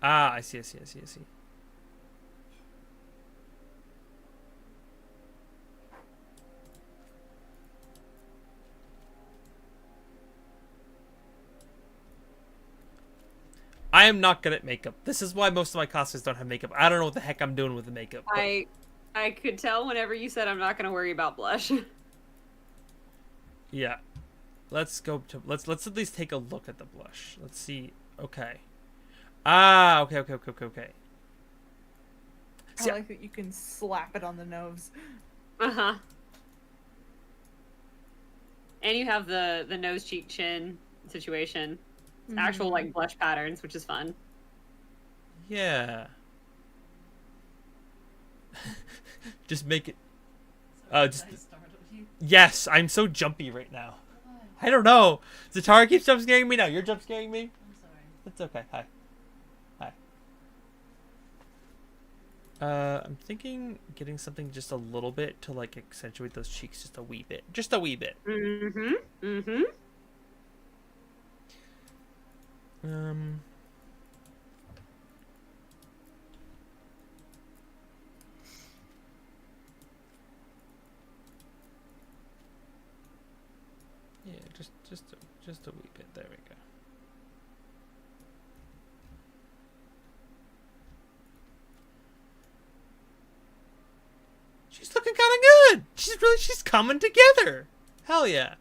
Ah, I see. I am not good at makeup. This is why most of my costumes don't have makeup. I don't know what the heck I'm doing with the makeup. I could tell whenever you said I'm not going to worry about blush. Yeah. Let's go to let's at least take a look at the blush. Let's see. Okay. Ah, okay. See, I like that you can slap it on the nose. Uh-huh. And you have the nose, cheek, chin situation. Actual like blush patterns, which is fun. Yeah. Just make it. Yes, I'm so jumpy right now. I don't know. Zatara keeps jump scaring me now. You're jump scaring me. I'm sorry. That's okay. Hi. I'm thinking getting something just a little bit to like accentuate those cheeks just a wee bit. Just a wee bit. Mm-hmm. Mm-hmm. Yeah, just a wee bit. There we go. She's looking kind of good. She's coming together. Hell yeah.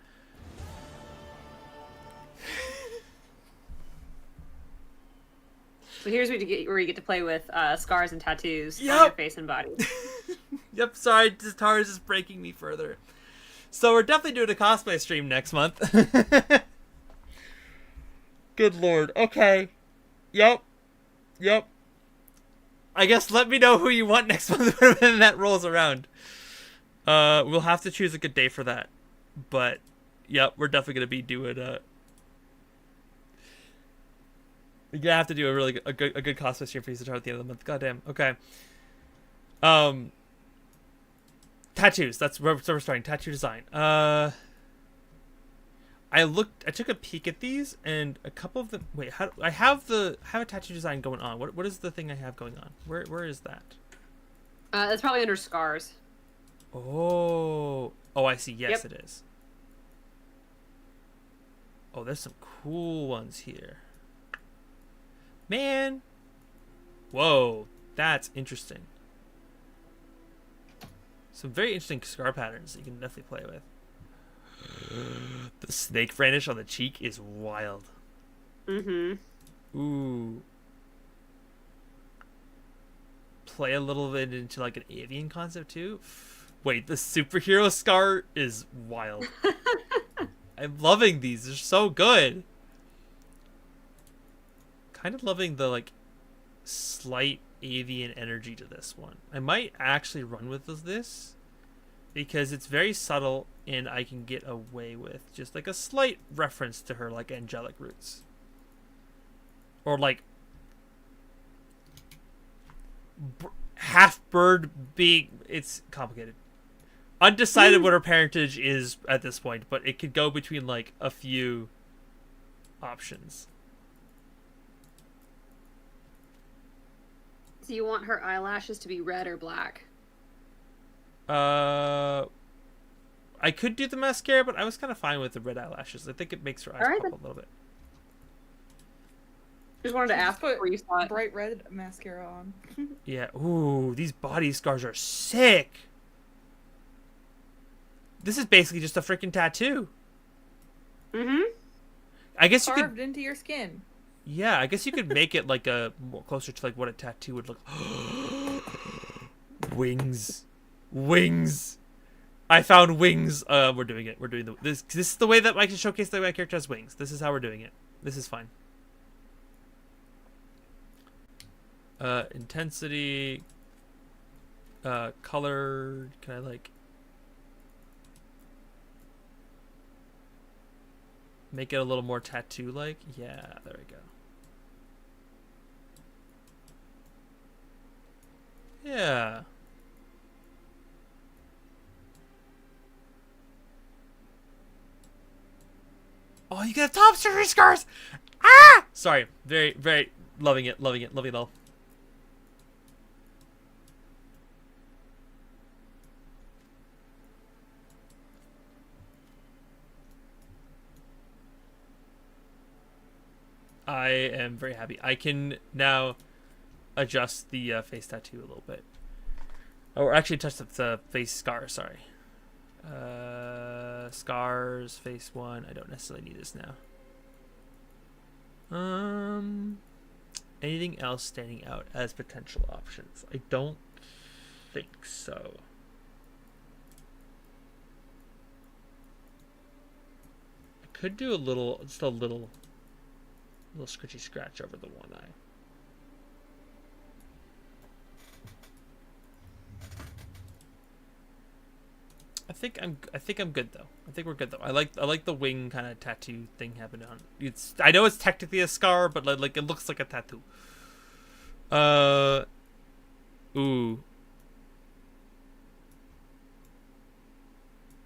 So here's where you get to play with scars and tattoos on Yep. your face and body. Yep, sorry, Tara's just breaking me further. So we're definitely doing a cosplay stream next month. Good lord. Okay. Yep. I guess let me know who you want next month when that rolls around. We'll have to choose a good day for that. But, yep, we're definitely going to be doing we're gonna have to do a good cosplay stream for you at the end of the month. Goddamn. Okay. Tattoos. That's where we're starting. Tattoo design. I took a peek at these, and a couple of them. Wait, I have a tattoo design going on. What is the thing I have going on? Where is that? That's probably under scars. Oh, I see. Yes, Yep. it is. Oh, there's some cool ones here. Man. Whoa, that's interesting. Some very interesting scar patterns that you can definitely play with. The snake brandish on the cheek is wild. Mm-hmm. Ooh. Play a little bit into like an avian concept too. Wait, the superhero scar is wild. I'm loving these. They're so good. Kind of loving the like slight avian energy to this one. I might actually run with this because it's very subtle and I can get away with just like a slight reference to her like angelic roots. Or like half bird being, it's complicated. Undecided what her parentage is at this point, but it could go between like a few options. Do you want her eyelashes to be red or black? I could do the mascara, but I was kind of fine with the red eyelashes. I think it makes her eyes Alright, pop then. a little bit. Just wanted to Just ask put before you saw it. bright red mascara on. Yeah. Ooh, these body scars are sick. This is basically just a freaking tattoo. Mm-hmm. I guess you Carved could. into your skin. Yeah, I guess you could make it like a more closer to like what a tattoo would look. Wings. I found wings. We're doing it. We're doing this. This is the way that I can showcase that my character has wings. This is how we're doing it. This is fine. Intensity. Color. Can I like make it a little more tattoo-like? Yeah, there we go. Yeah. Oh, you got top surgery scars! Ah! Sorry. Very, very loving it all. I am very happy. I can now adjust the face tattoo a little bit. Or actually touch the face scar, sorry. Scars, face 1. I don't necessarily need this now. Anything else standing out as potential options? I don't think so. I could do just a little scratchy scratch over the one eye. I think I'm good though. I think we're good though. I like the wing kind of tattoo thing happening on. I know it's technically a scar, but like it looks like a tattoo. Ooh.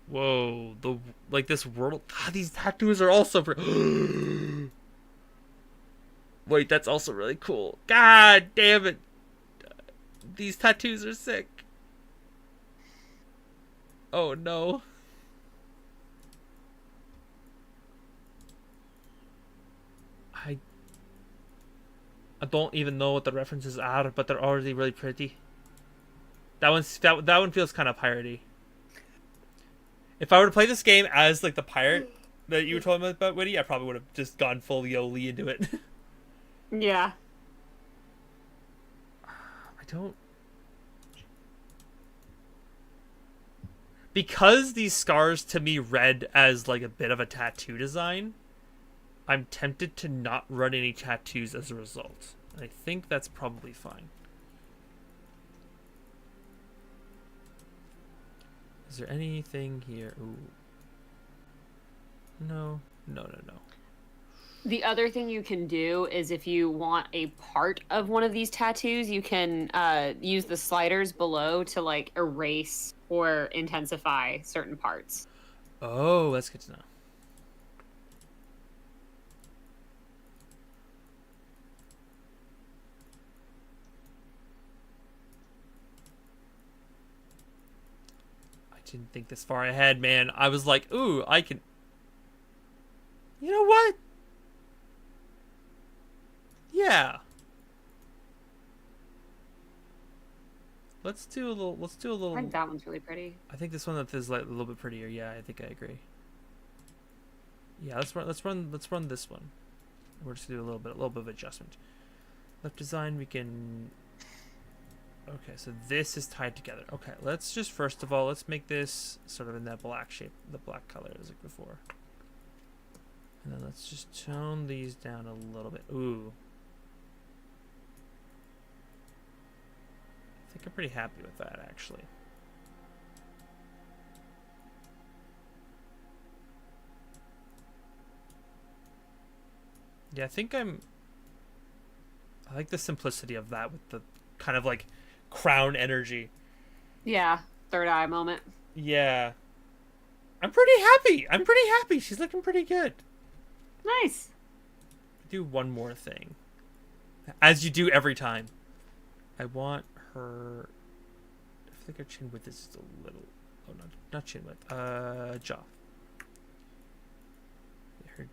Whoa, this world. God, these tattoos are also Wait, that's also really cool. God damn it. These tattoos are sick. Oh no. I don't even know what the references are, but they're already really pretty. That one feels kind of piratey. If I were to play this game as like the pirate that you were telling me about, Witty, I probably would have just gone full Yoli into it. Yeah. I don't... Because these scars to me read as like a bit of a tattoo design, I'm tempted to not run any tattoos as a result. And I think that's probably fine. Is there anything here? Ooh. No. The other thing you can do is if you want a part of one of these tattoos, you can use the sliders below to like erase or intensify certain parts. Oh, that's good to know. I didn't think this far ahead, man. I was like, ooh, I can... You know what? Yeah. Let's do a little. I think that one's really pretty. I think this one is like a little bit prettier. Yeah, I think I agree. Yeah, let's run this one. We're just gonna do a little bit of adjustment. Left design, we can... Okay, so this is tied together. Okay, let's just first of all, let's make this sort of in that black shape, the black color as like before. And then let's just tone these down a little bit. Ooh. I think I'm pretty happy with that, actually. Yeah, I like the simplicity of that with the kind of like crown energy. Yeah, third eye moment. Yeah. I'm pretty happy. She's looking pretty good. Nice. Do one more thing. As you do every time. I want her... I think her chin width is just a little... Oh, not chin width. Jaw. Her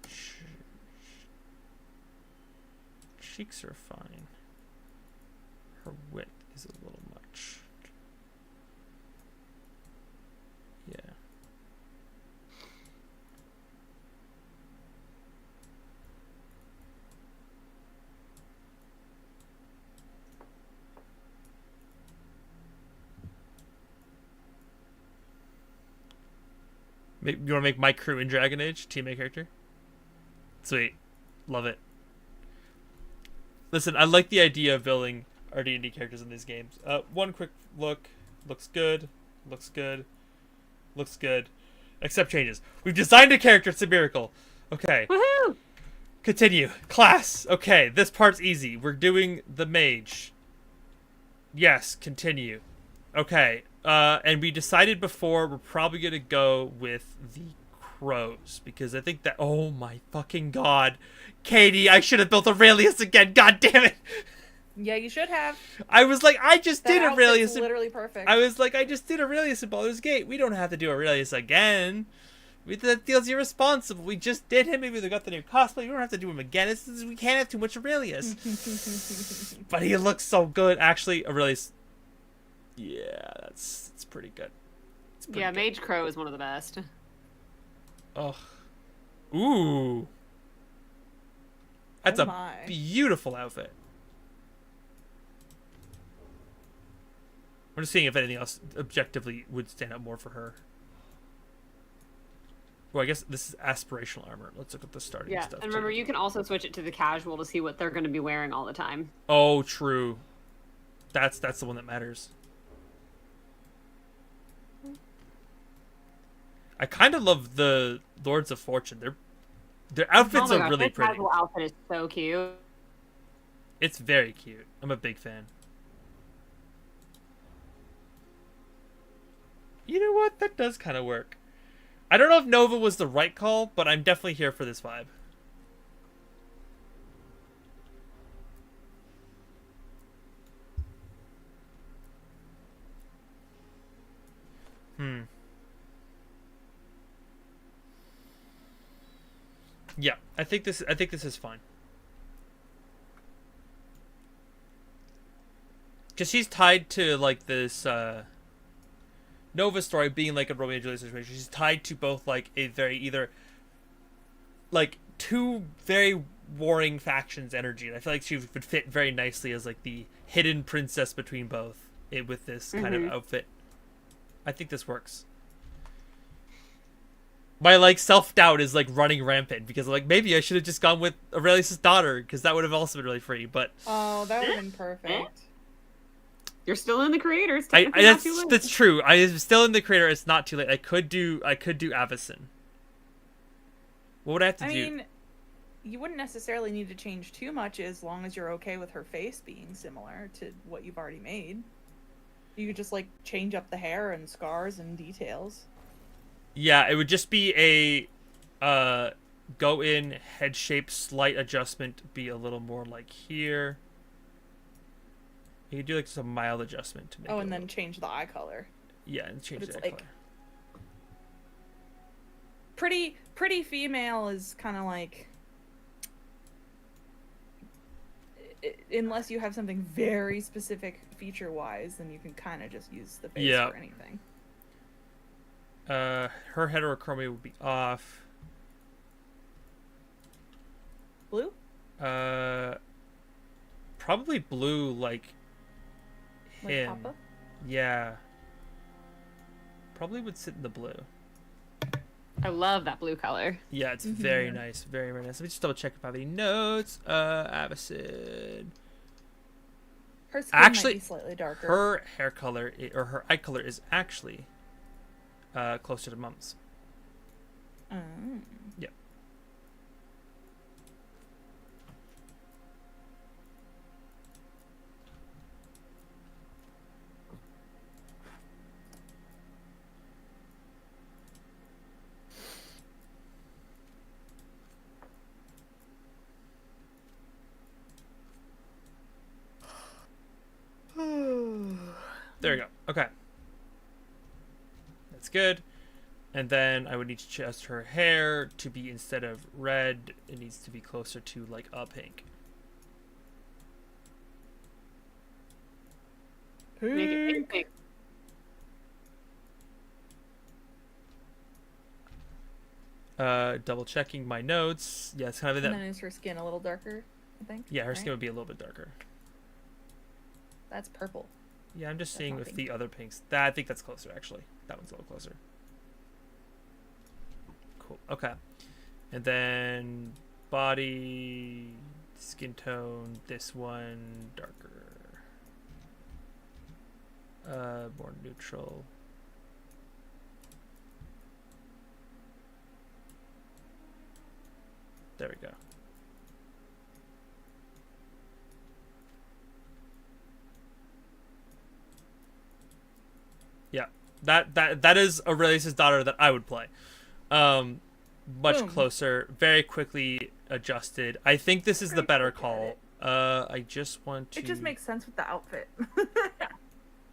cheeks are fine. Her width is a little much. Yeah. You want to make my crew in Dragon Age teammate character? Sweet. Love it. Listen, I like the idea of building our D&D characters in these games. One quick look. Looks good. Looks good. Looks good. Accept changes. We've designed a character. It's a miracle. Okay. Woohoo! Continue. Class. Okay, this part's easy. We're doing the mage. Yes, continue. Okay. And we decided before we're probably going to go with the crows. Because I think that... Oh my fucking god. Katie, I should have built Aurelius again. God damn it. Yeah, you should have. I was like, I just That did Aurelius. outfit's literally perfect. I was like, I just did Aurelius in Baldur's Gate. We don't have to do Aurelius again. That feels irresponsible. We just did him. Maybe they got the new cosplay. We don't have to do him again. We can't have too much Aurelius. But he looks so good. Actually, Aurelius... Yeah, it's pretty good. It's pretty good. Mage Crow is one of the best. Ugh. Ooh. That's a beautiful outfit. I'm just seeing if anything else objectively would stand out more for her. Well, I guess this is aspirational armor. Let's look at the starting stuff. And remember, you can also switch it to the casual to see what they're going to be wearing all the time. Oh, true. That's the one that matters. I kind of love the Lords of Fortune. Their outfits are really pretty. Casual outfit is so cute. It's very cute. I'm a big fan. what? That does kind of work. I don't know if Nova was the right call, but I'm definitely here for this vibe. Yeah, I think this is fine. Because she's tied to, like, this, Nova story being, like, a Romeo and Juliet situation. She's tied to both, like, a very, either, like, two very warring factions energy. And I feel like she would fit very nicely as, like, the hidden princess between both with this kind of outfit. I think this works. My, like, self-doubt is, like, running rampant because, like, maybe I should have just gone with Aurelius' daughter because that would have also been really free, but... Oh, that would have been perfect. You're still in the creator. It's technically not too late. That's true. I am still in the creator. It's not too late. I could do Avacyn. What would I have to do? I mean, you wouldn't necessarily need to change too much as long as you're okay with her face being similar to what you've already made. You could just, like, change up the hair and scars and details. Yeah, it would just be a go in, head shape, slight adjustment, be a little more like here. You could do like some mild adjustment to make it. Oh, and then change the eye color. Yeah, and change the eye color. Pretty female is kind of like, unless you have something very specific feature-wise, then you can kind of just use the face for anything. Her heterochromia would be off. Blue? Probably blue, like him. Like Papa? Yeah. Probably would sit in the blue. I love that blue color. Yeah, it's very nice. Very, very nice. Let me just double check if I have any notes. Avacyn. Her skin might be slightly darker. Her hair color, or her eye color is actually closer to Mum's. Yeah. There we go. Okay. That's good. And then I would need to adjust her hair to be, instead of red, it needs to be closer to like a pink. Make it pink. Double checking my notes. Yeah, it's kind of in that. And then is her skin a little darker, I think? Yeah, her skin would be a little bit darker. That's purple. Yeah, I'm just seeing with the other pinks. I think that's closer, actually. That one's a little closer. Cool. Okay. And then body, skin tone, this one darker. More neutral. There we go. Yeah, that is Aurelius' daughter that I would play. Much closer, very quickly adjusted. I think this is the better call. I just want to... It just makes sense with the outfit.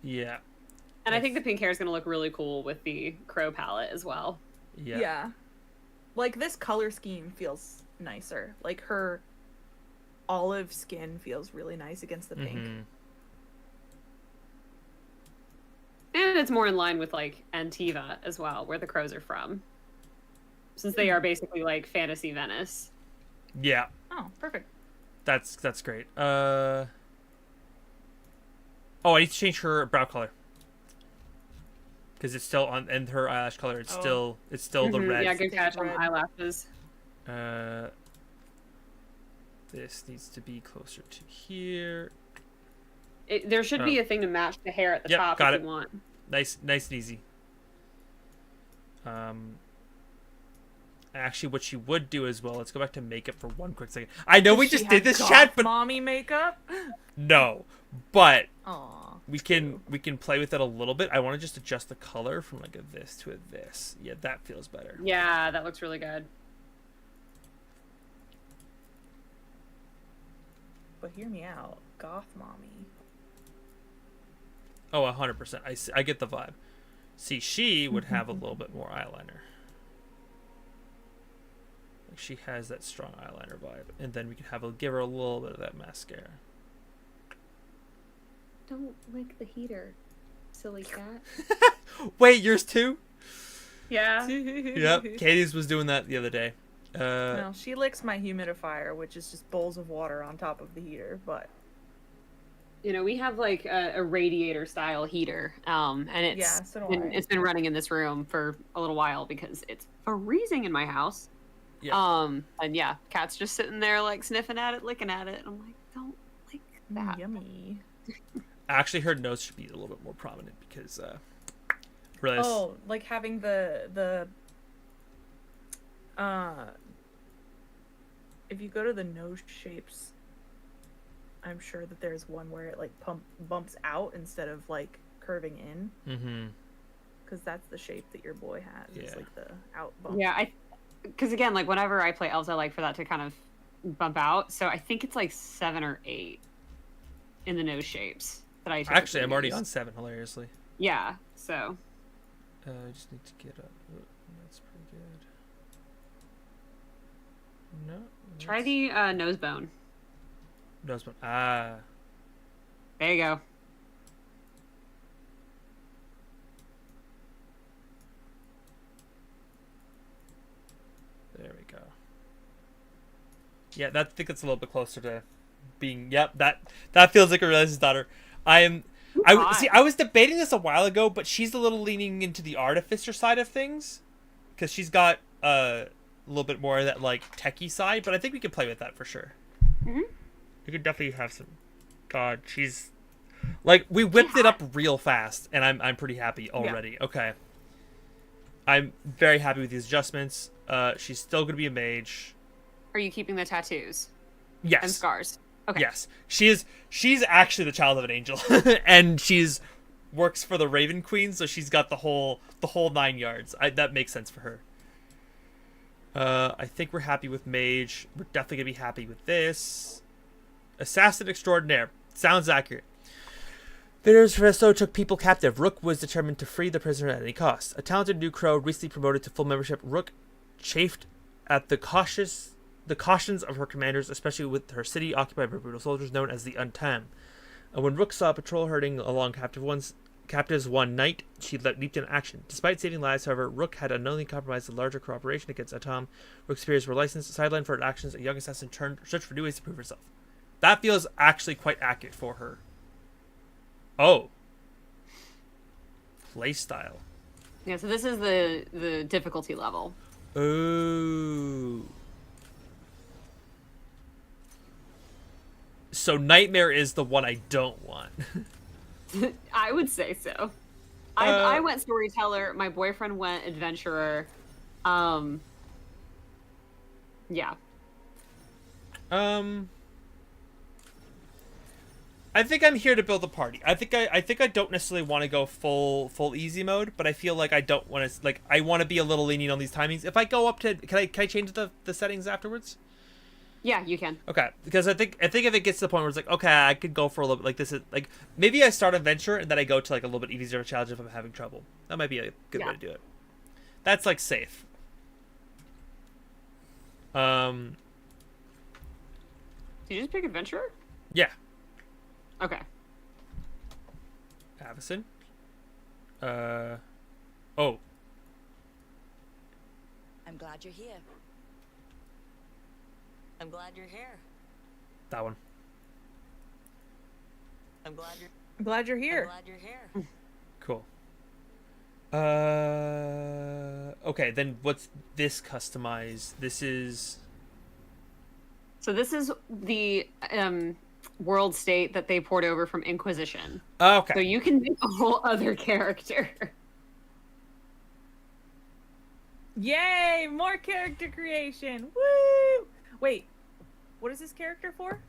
Yeah. And I think the pink hair is going to look really cool with the crow palette as well. Yeah. Like, this color scheme feels nicer. Like, her olive skin feels really nice against the pink. And it's more in line with, like, Antiva as well, where the crows are from. Since they are basically, like, fantasy Venice. Yeah. Oh, perfect. That's great. Oh, I need to change her brow color. Because it's still on, and her eyelash color, it's still the red. Yeah, good catch on the eyelashes. This needs to be closer to here. There should be a thing to match the hair at the top if you want. Nice and easy. Actually, what she would do as well, let's go back to makeup for one quick second. I know we just did this, chat, but... mommy makeup? No, but... Aww. we can play with it a little bit. I want to just adjust the color from like a this to a this. Yeah, that feels better. Yeah, that looks really good. But hear me out, goth mommy. Oh, 100%. I get the vibe. See, she would have a little bit more eyeliner. Like she has that strong eyeliner vibe, and then we can give her a little bit of that mascara. Don't lick the heater, silly cat. Wait, yours too? Yeah. Yep. Katie's was doing that the other day. Well, she licks my humidifier, which is just bowls of water on top of the heater, but You know, we have like a radiator style heater, and it's been running in this room for a little while because it's freezing in my house. Yeah. And yeah, cat's just sitting there like sniffing at it, licking at it. And I'm like, don't lick that. Yummy. I actually heard nose should be a little bit more prominent because really. Oh, like having the if you go to the nose shapes, I'm sure that there's one where it like bumps out instead of like curving in. Mm-hmm. Because that's the shape that your boy has. Yeah. It's like the out bump. Yeah, because again, like whenever I play elves, I like for that to kind of bump out. So I think it's like 7 or 8 in the nose shapes that I Actually, I'm already use. on 7, hilariously. Yeah, so. I just need to get up. That's pretty good. No. Try the nose bone. Nose bone. Ah. There you go. There we go. Yeah, I think that's a little bit closer to being. Yep, that feels like a realized daughter. I was debating this a while ago, but she's a little leaning into the artificer side of things, because she's got a little bit more of that like techie side. But I think we can play with that for sure. Mhm. We could definitely have some. God, she's like we whipped it up real fast, and I'm pretty happy already. Yeah. Okay. I'm very happy with these adjustments. She's still gonna be a mage. Are you keeping the tattoos? Yes. And scars. Okay. Yes, she's actually the child of an angel, and she's works for the Raven Queen, so she's got the whole 9 yards. That makes sense for her. I think we're happy with mage. We're definitely gonna be happy with this. Assassin extraordinaire sounds accurate. Bidders Resto took people captive. Rook was determined to free the prisoner at any cost. A talented new crow recently promoted to full membership. Rook chafed at the cautions of her commanders, especially with her city occupied by brutal soldiers known as the Untamed. When Rook saw a patrol herding along captives one night, she leaped into action. Despite saving lives, however, Rook had unknowingly compromised the larger cooperation against Atom. Rook's peers were licensed, sidelined for her actions. A young assassin searched for new ways to prove herself. That feels actually quite accurate for her. Oh. Playstyle. Yeah, so this is the difficulty level. Oh. So Nightmare is the one I don't want. I would say so. I went storyteller. My boyfriend went adventurer. Yeah. I think I'm here to build a party. I think I don't necessarily want to go full easy mode, but I feel like I don't want to I want to be a little lenient on these timings. If I go up to can I change the settings afterwards? Yeah, you can. Okay, because I think if it gets to the point where it's like, okay, I could go for a little bit like this is like maybe I start adventure and then I go to like a little bit easier challenge if I'm having trouble. That might be a good way to do it. That's like safe. Did you just pick adventurer? Yeah. Okay. Avison. Oh. I'm glad you're here. I'm glad you're here. That one. I'm glad you're here. I'm glad you're here. Cool. Okay, then what's this customized? This is... So this is the world state that they poured over from Inquisition. Okay. So you can make a whole other character. Yay! More character creation! Woo! Wait, what is this character for?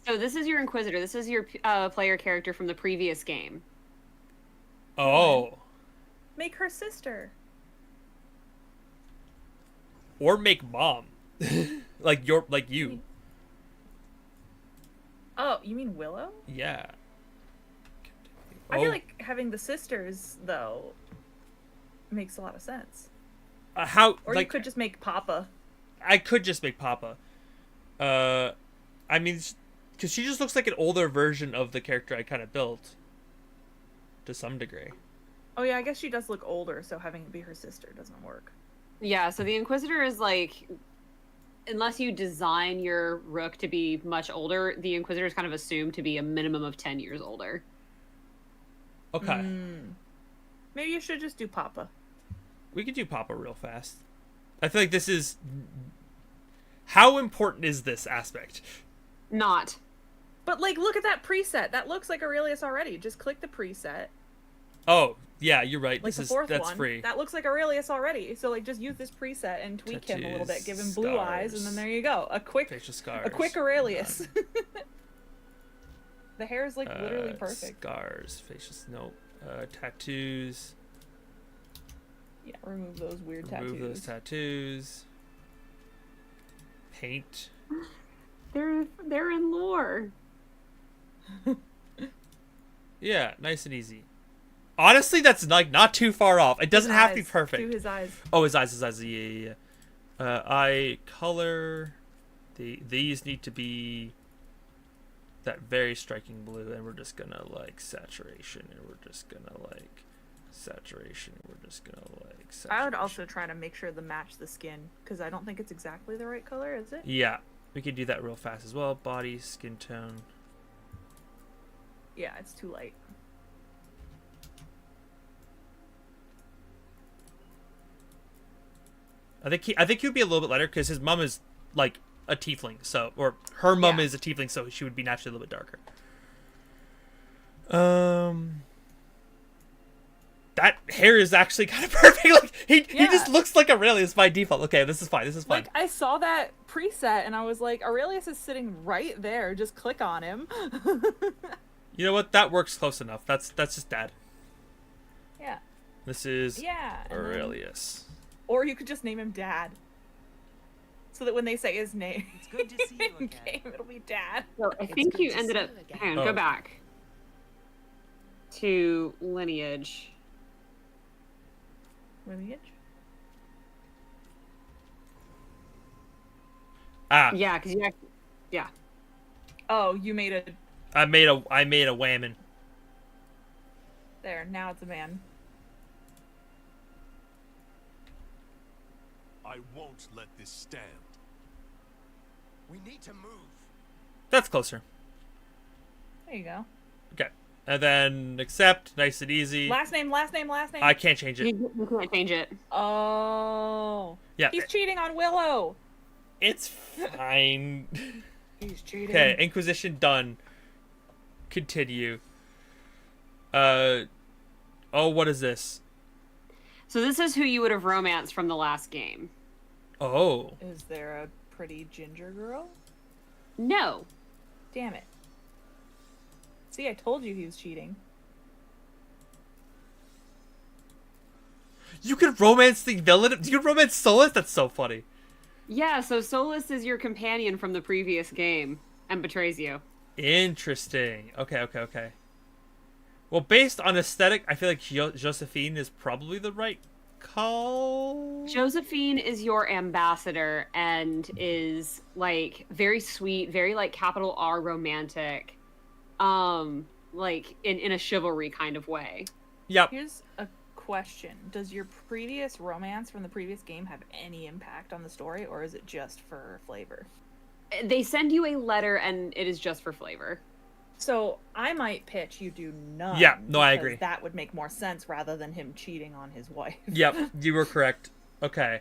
So this is your Inquisitor. This is your player character from the previous game. Oh. Make her sister. Or make mom. like you. Oh, you mean Willow? Yeah. I feel like having the sisters though makes a lot of sense. How? Or like, you could just make Papa. I could just make Papa. I mean, because she just looks like an older version of the character I kind of built. To some degree. Oh yeah, I guess she does look older, so having it be her sister doesn't work. Yeah, so the Inquisitor is like, unless you design your Rook to be much older, the Inquisitor is kind of assumed to be a minimum of 10 years older. Okay. Maybe you should just do Papa. We could do Papa real fast. I feel like this is... How important is this aspect? Not. But like, look at that preset. That looks like Aurelius already. Just click the preset. Oh, yeah, you're right. Like This the fourth that's one. free. That looks like Aurelius already. So like, just use this preset and tweak him a little bit. Give him blue eyes, and then there you go. A quick Aurelius. The hair is like literally perfect. Scars, facial tattoos. Yeah, remove those weird Remove tattoos. those tattoos. Paint. They're in lore. Yeah, nice and easy. Honestly, that's like not too far off. It doesn't have to be perfect. Do his eyes. Oh, his eyes. Yeah. Eye color. These need to be that very striking blue, and we're just gonna like saturation, and we're just gonna like saturation, and we're just gonna like saturation. I would also try to make sure to match the skin, because I don't think it's exactly the right color, is it? Yeah, we could do that real fast as well. Body, skin tone. Yeah, it's too light. I think he would be a little bit lighter because his mom is like a tiefling, so her mom is a tiefling, so she would be naturally a little bit darker. That hair is actually kind of perfect. Like he just looks like Aurelius by default. Okay, this is fine. Like, I saw that preset and I was like, Aurelius is sitting right there. Just click on him. You know what? That works close enough. That's just Dad. Yeah. This is Yeah. Aurelius. Or you could just name him Dad. So that when they say his name It's good to see you in again. game, it'll be Dad. So I think good you to ended see up. you again. Hang on, Oh. go back to lineage. Lineage? Ah, Yeah, because you. Yeah. Oh, you made a... I made a whammon. There, now it's a man. I won't let this stand. We need to move. That's closer. There you go. Okay, and then accept. Nice and easy. Last name. I can't change it. You can't change it. Oh. Yeah, He's cheating on Willow. it's fine. He's cheating. Okay, Inquisition done. Continue. Oh, what is this? So this is who you would have romanced from the last game. Oh. Is there a pretty ginger girl? No. Damn it. See, I told you he was cheating. You can romance the villain? You can romance Solus? That's so funny. Yeah, so Solus is your companion from the previous game and betrays you. Interesting. Okay. Well, based on aesthetic, I feel like Josephine is probably the right call. Josephine is your ambassador and is like very sweet, very like capital R romantic. Like in a chivalry kind of way. Yep. Here's a question. Does your previous romance from the previous game have any impact on the story, or is it just for flavor? They send you a letter and it is just for flavor. So I might pitch you do none. Yeah, no, I because agree. That would make more sense rather than him cheating on his wife. Yep, you were correct. Okay.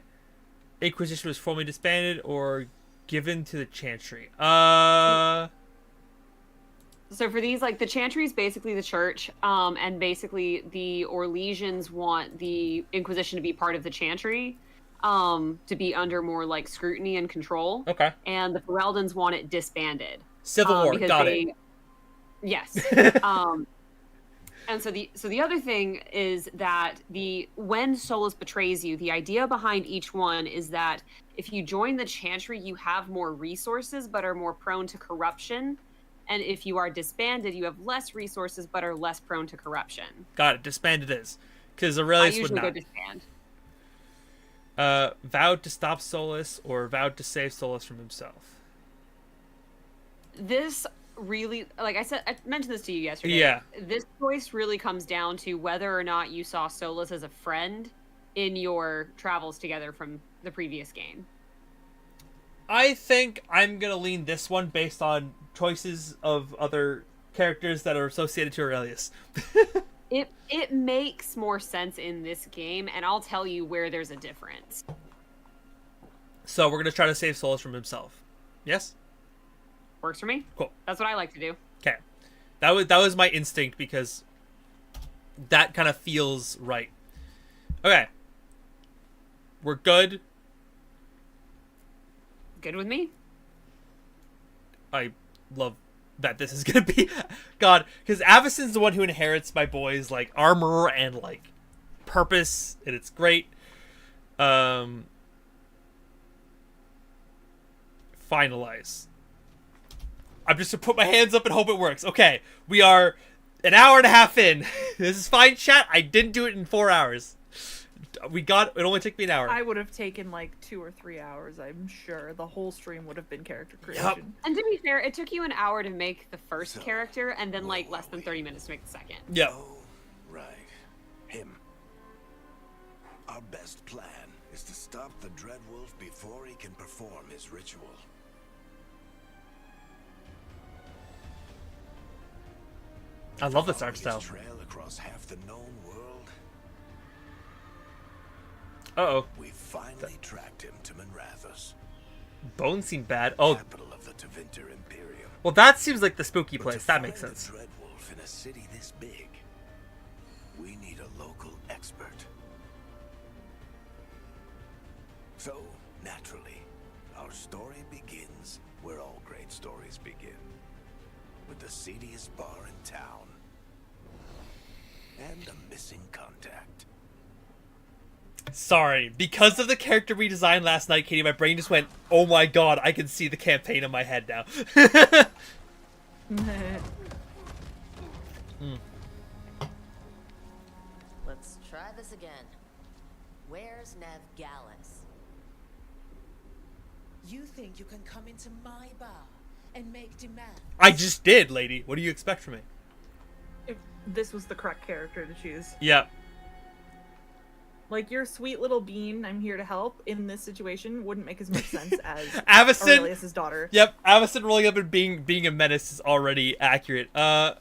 Inquisition was formally disbanded or given to the Chantry. So for these, like, the Chantry is basically the church, and basically the Orlesians want the Inquisition to be part of the Chantry, to be under more, like, scrutiny and control. Okay. And the Ferelden's want it disbanded. Civil War, because got it. Yes. And so the other thing is that when Solus betrays you, the idea behind each one is that if you join the Chantry, you have more resources but are more prone to corruption. And if you are disbanded, you have less resources but are less prone to corruption. Got it. Disbanded is. Because I Aurelius would usually go not. disband. Vowed to stop Solus or vowed to save Solus from himself. This really, like I said, I mentioned this to you yesterday. Yeah. This choice really comes down to whether or not you saw Solus as a friend in your travels together from the previous game. I think I'm going to lean this one based on choices of other characters that are associated to Aurelius. It makes more sense in this game, and I'll tell you where there's a difference. So we're going to try to save Solus from himself. Yes? Works for me. Cool. That's what I like to do. Okay. That was my instinct because that kind of feels right. Okay. We're good. Good with me. I love that this is gonna be God, because Avacyn's the one who inherits my boy's like armor and like purpose, and it's great. Finalize. I'm just gonna put my hands up and hope it works. Okay, we are an hour and a half in. This is fine, chat. I didn't do it in 4 hours. It only took me an hour. I would have taken like 2 or 3 hours, I'm sure. The whole stream would have been character creation. Yep. And to be fair, it took you an hour to make the first character, and then like less than 30 minutes to make the second. Yep. Oh, right. Him. Our best plan is to stop the Dreadwolf before he can perform his ritual. I love this art Follow his style. trail across half the known world. Uh-oh. We finally tracked him to Manrathus, Bones seem bad. Oh, capital of the Tevinter Imperium. well, that seems like the spooky But place. to That find makes sense. the Dreadwolf in a city this big, we need a local expert. So, naturally, our story begins where all great stories begin. With the seediest bar in town. And a missing contact. Sorry. Because of the character redesign last night, Katie, my brain just went, oh my god, I can see the campaign in my head now. Let's try this again. Where's Nev Gallus? You think you can come into my bar and make demands? I just did, lady. What do you expect from me? If this was the correct character to choose. Yep. Like, your sweet little bean, I'm here to help, in this situation wouldn't make as much sense as Avacyn. Aurelius's daughter. Yep. Avacyn rolling up and being a menace is already accurate. I'll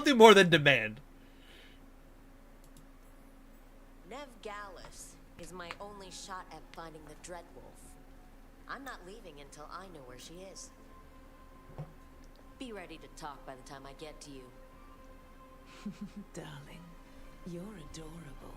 do more than demand. Nev Gallus is my only shot at finding the Dreadwolf. I'm not leaving until I know where she is. Be ready to talk by the time I get to you. Darling, you're adorable.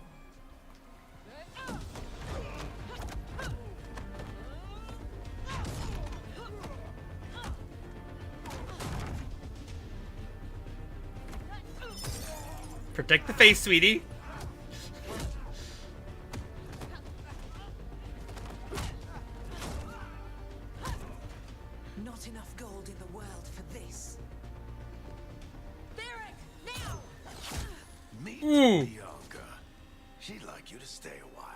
Protect the face, sweetie. Not enough gold in the world for this. Meet Ooh. Bianca. She'd like you to stay a while.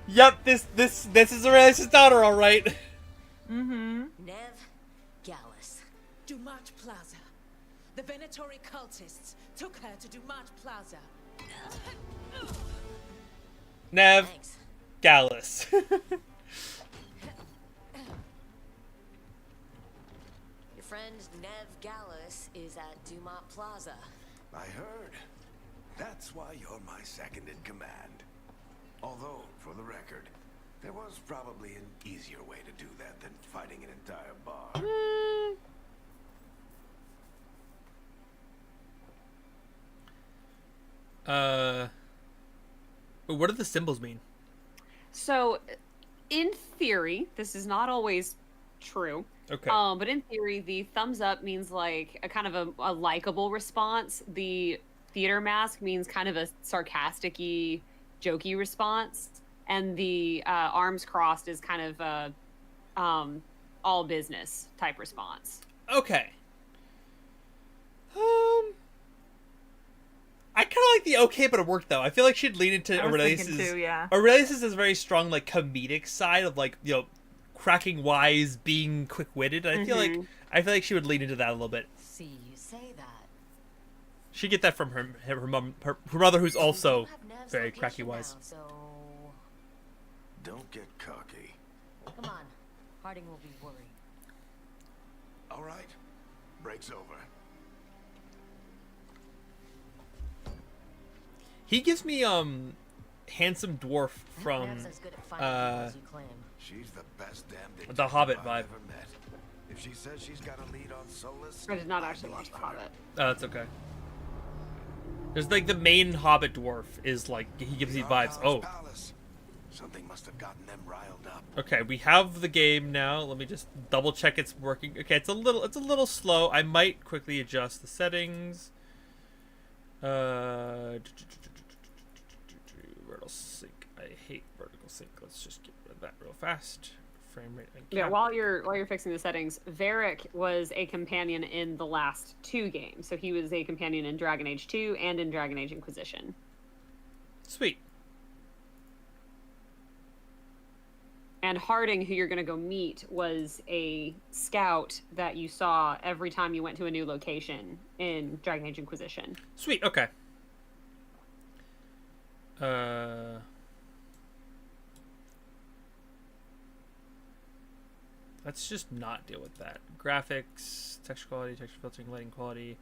Yep, this is Aurelius' daughter, all right. Mm-hmm. Nev Gallus. Dumat Plaza. The Venatori cultists took her to Dumat Plaza. Nev Thanks. Gallus. Your friend Nev Gallus is at Dumont Plaza. I heard. That's why you're my second in command. Although, for the record, there was probably an easier way to do that than fighting an entire bar. What do the symbols mean? So, in theory, this is not always true. Okay. But in theory, the thumbs up means like a kind of a likable response. The theater mask means kind of a sarcastic-y, jokey response. And the arms crossed is kind of a all business type response. Okay. I kind of like the okay, but it worked though. I feel like she'd lean into Aurelius's. Too, yeah. Aurelius's is very strong, like comedic side of like cracking wise, being quick witted. I feel like she would lean into that a little bit. See, you say that. She'd get that from her mother, who's also very cracky wise. So Don't get cocky. come on, Harding will be worried. All right, break's over. He gives me handsome dwarf from Nev's as good at finding people as you claim. She's the best damn detective The Hobbit I've vibe. ever met. If she says she's got a lead on Solus, I did not actually watch The Hobbit. Oh, that's okay. There's like the main Hobbit dwarf is like he gives me vibes. Oh, Palace. Something must have gotten them riled up. okay. We have the game now. Let me just double check it's working. Okay, it's a little slow. I might quickly adjust the settings. Vertical sync. I hate vertical sync. Let's just get rid of that real fast. Frame rate. And Yeah, cap. while you're fixing the settings, Varric was a companion in the last 2 games. So he was a companion in Dragon Age 2 and in Dragon Age Inquisition. Sweet. And Harding, who you're going to go meet, was a scout that you saw every time you went to a new location in Dragon Age Inquisition. Sweet. Okay. Let's just not deal with that. Graphics, texture quality, texture filtering, lighting quality.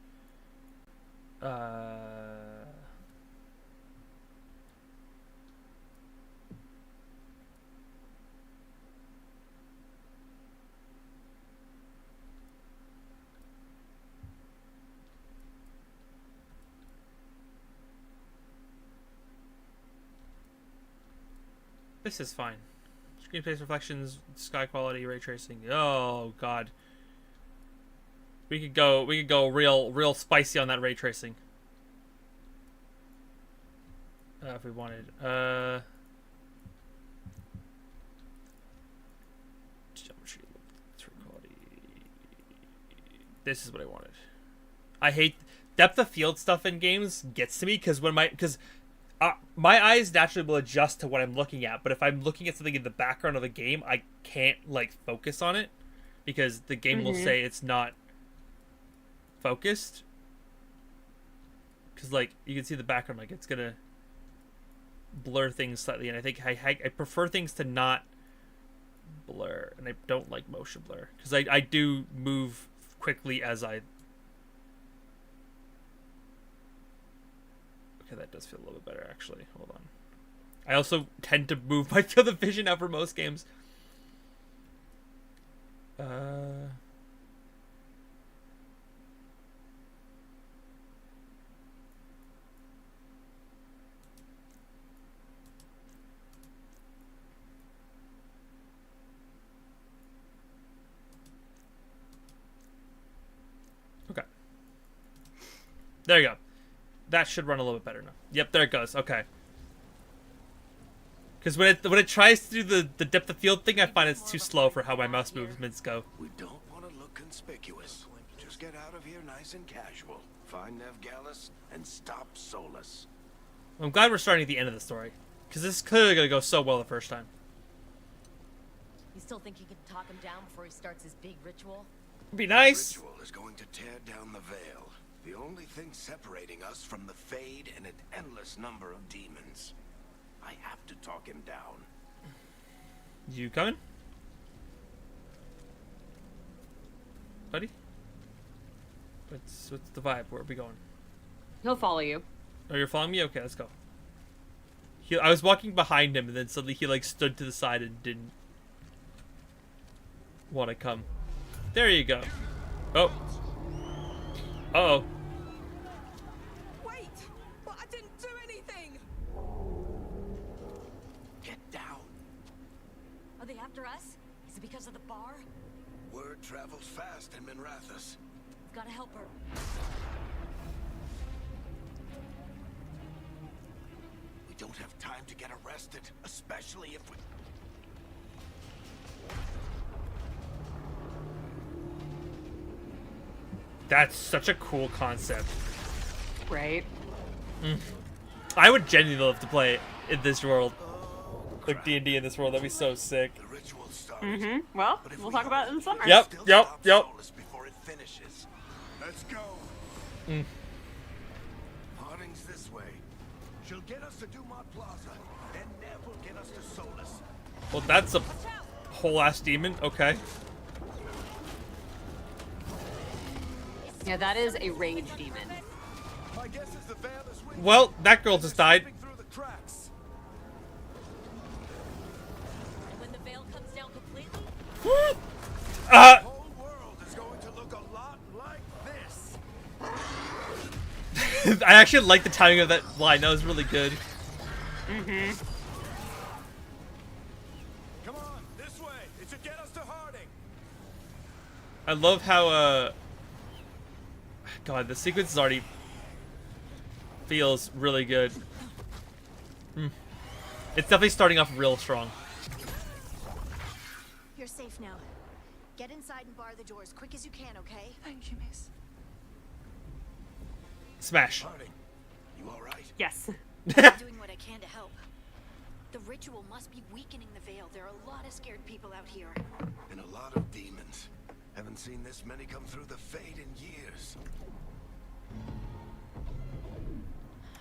This is fine. Screen space reflections, sky quality, ray tracing. Oh god. We could go real spicy on that ray tracing. If we wanted. Geometry, quality. This is what I wanted. I hate depth of field stuff in games gets to me because my eyes naturally will adjust to what I'm looking at, but if I'm looking at something in the background of the game, I can't like focus on it because the game will say it's not focused. Because like you can see the background, like it's gonna blur things slightly, and I think I prefer things to not blur, and I don't like motion blur because I do move quickly as I. Okay, that does feel a little bit better, actually. Hold on. I also tend to move my field of vision out for most games. Okay. There you go. That should run a little bit better now. Yep, there it goes. Okay. Because when it tries to do the depth of field thing, I find it's too slow for how my mouse movements go. We don't want to look conspicuous. Just get out of here nice and casual. Find Nev Gallus and stop Solus. I'm glad we're starting at the end of the story. Because this is clearly going to go so well the first time. You still think you can talk him down before he starts his big ritual? Be nice. The ritual is going to tear down the veil. The only thing separating us from the Fade and an endless number of demons. I have to talk him down. You coming? Buddy? What's the vibe? Where are we going? He'll follow you. Oh, you're following me? Okay, let's go. I was walking behind him, and then suddenly he like stood to the side and didn't want to come. There you go. Oh. Uh-oh. Wait! But I didn't do anything! because of the bar? Word travels fast in Minrathous. Gotta help her. We don't have time to get arrested, especially if we... That's such a cool concept. Right. I would genuinely love to play in this world. Like D&D in this world, that'd be so sick. The ritual started. Well, But if we'll we talk about it in hurry, the summer. Yep, still yep, stop yep. Solus before it finishes. Let's go. Harding's this way. She'll get us to Dumont Plaza, and Nev will get us to Solus. Well, that's a whole ass demon. Okay. Yeah, that is a rage demon. My guess is the veil is weak. Well, that girl just died. Slipping through the cracks. When the veil comes down completely, Uh, The whole world is going to look a lot like this. I actually like the timing of that line. That was really good. Come on, this way. It should get us to Harding. I love how, God, the sequence is already feels really good. It's definitely starting off real strong. You're safe now. Get inside and bar the door as quick as you can, okay? Thank you, miss. Smash. Harding, you all right? Yes. I'm doing what I can to help. The ritual must be weakening the veil. There are a lot of scared people out here. And a lot of demons. Haven't seen this many come through the Fade in years.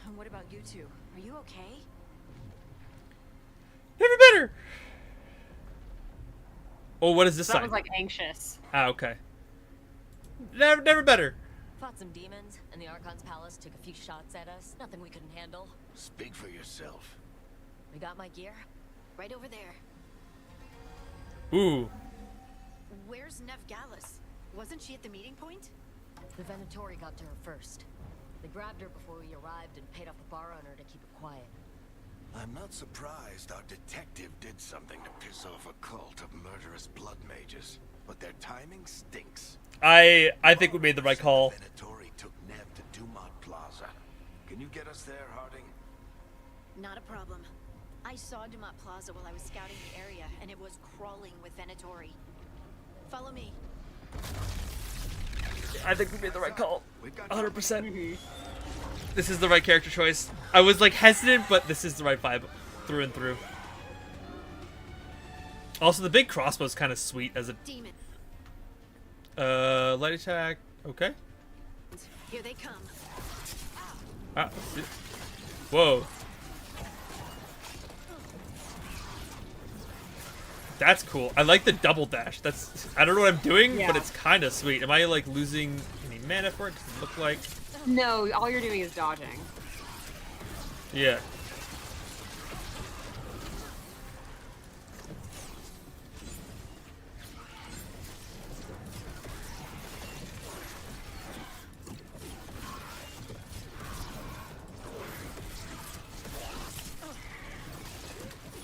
And what about you two? Are you okay? Never better. Oh, what is this That sign? was like anxious. Ah, okay. Never better. fought some demons, and the Archon's palace took a few shots at us. Nothing we couldn't handle. Speak for yourself. We got my gear. Right over there. Ooh. Where's Nev Gallus? Wasn't she at the meeting point? The Venatori got to her first. They grabbed her before we arrived and paid off the bar owner to keep it quiet. I'm not surprised our detective did something to piss off a cult of murderous blood mages, but their timing stinks. I think we made the right call. Venatori took Nev to Dumont Plaza. Can you get us there, Harding? Not a problem. I saw Dumont Plaza while I was scouting the area, and it was crawling with Venatori. Follow me. I think we made the right call. We've got 100%. This is the right character choice. I was like hesitant, but this is the right vibe through and through. Also, the big crossbow is kind of sweet as a Demon. light attack. Okay. Here they come. Ah, whoa. That's cool. I like the double dash. That's, I don't know what I'm doing, Yeah. but it's kind of sweet. Am I like losing any mana for it? Does it look like? No, all you're doing is dodging. Yeah.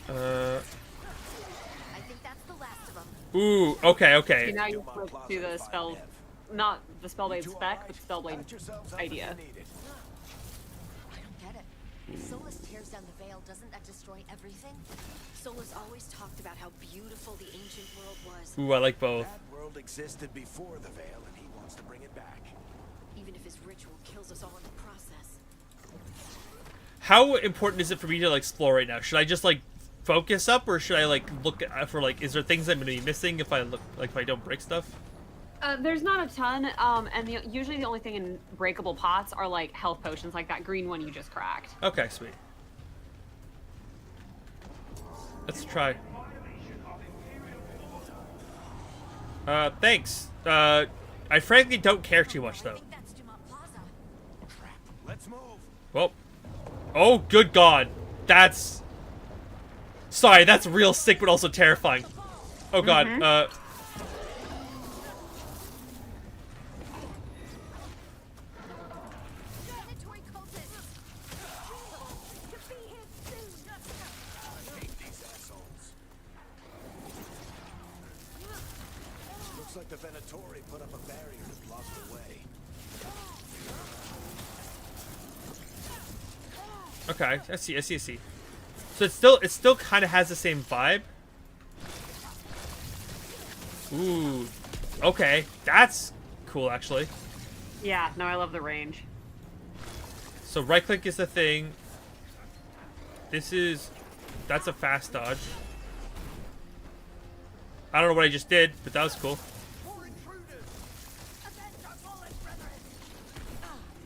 I think that's the last of them. Ooh, okay, Okay, okay. now you flip to the spell, not the spellblade spec, but spellblade idea. I don't get it. If Solus tears down the veil, doesn't that destroy everything? Solus always talked about how beautiful the ancient world was, Ooh, I like both. That world existed before the Veil, and he wants to bring it back. even if his ritual kills us all in the process. How important is it for me to like explore right now? Should I just like focus up, or should I like look for like, is there things I'm gonna be missing if I look, like if I don't break stuff? There's not a ton, and usually the only thing in breakable pots are like health potions, like that green one you just cracked. Okay, sweet. Let's try. Thanks. I frankly don't care too much I though. think that's Dumont Plaza. Let's move. Well, oh good God, that's. Sorry, that's real sick, but also terrifying. Oh God. Venatori cultists! To be here soon! I hate these assholes. Looks like the Venatori put up a barrier to block the way. Okay, I see. So it still kind of has the same vibe. Ooh, okay, that's cool actually. Yeah, no, I love the range. So right click is the thing. That's a fast dodge. I don't know what I just did, but that was cool.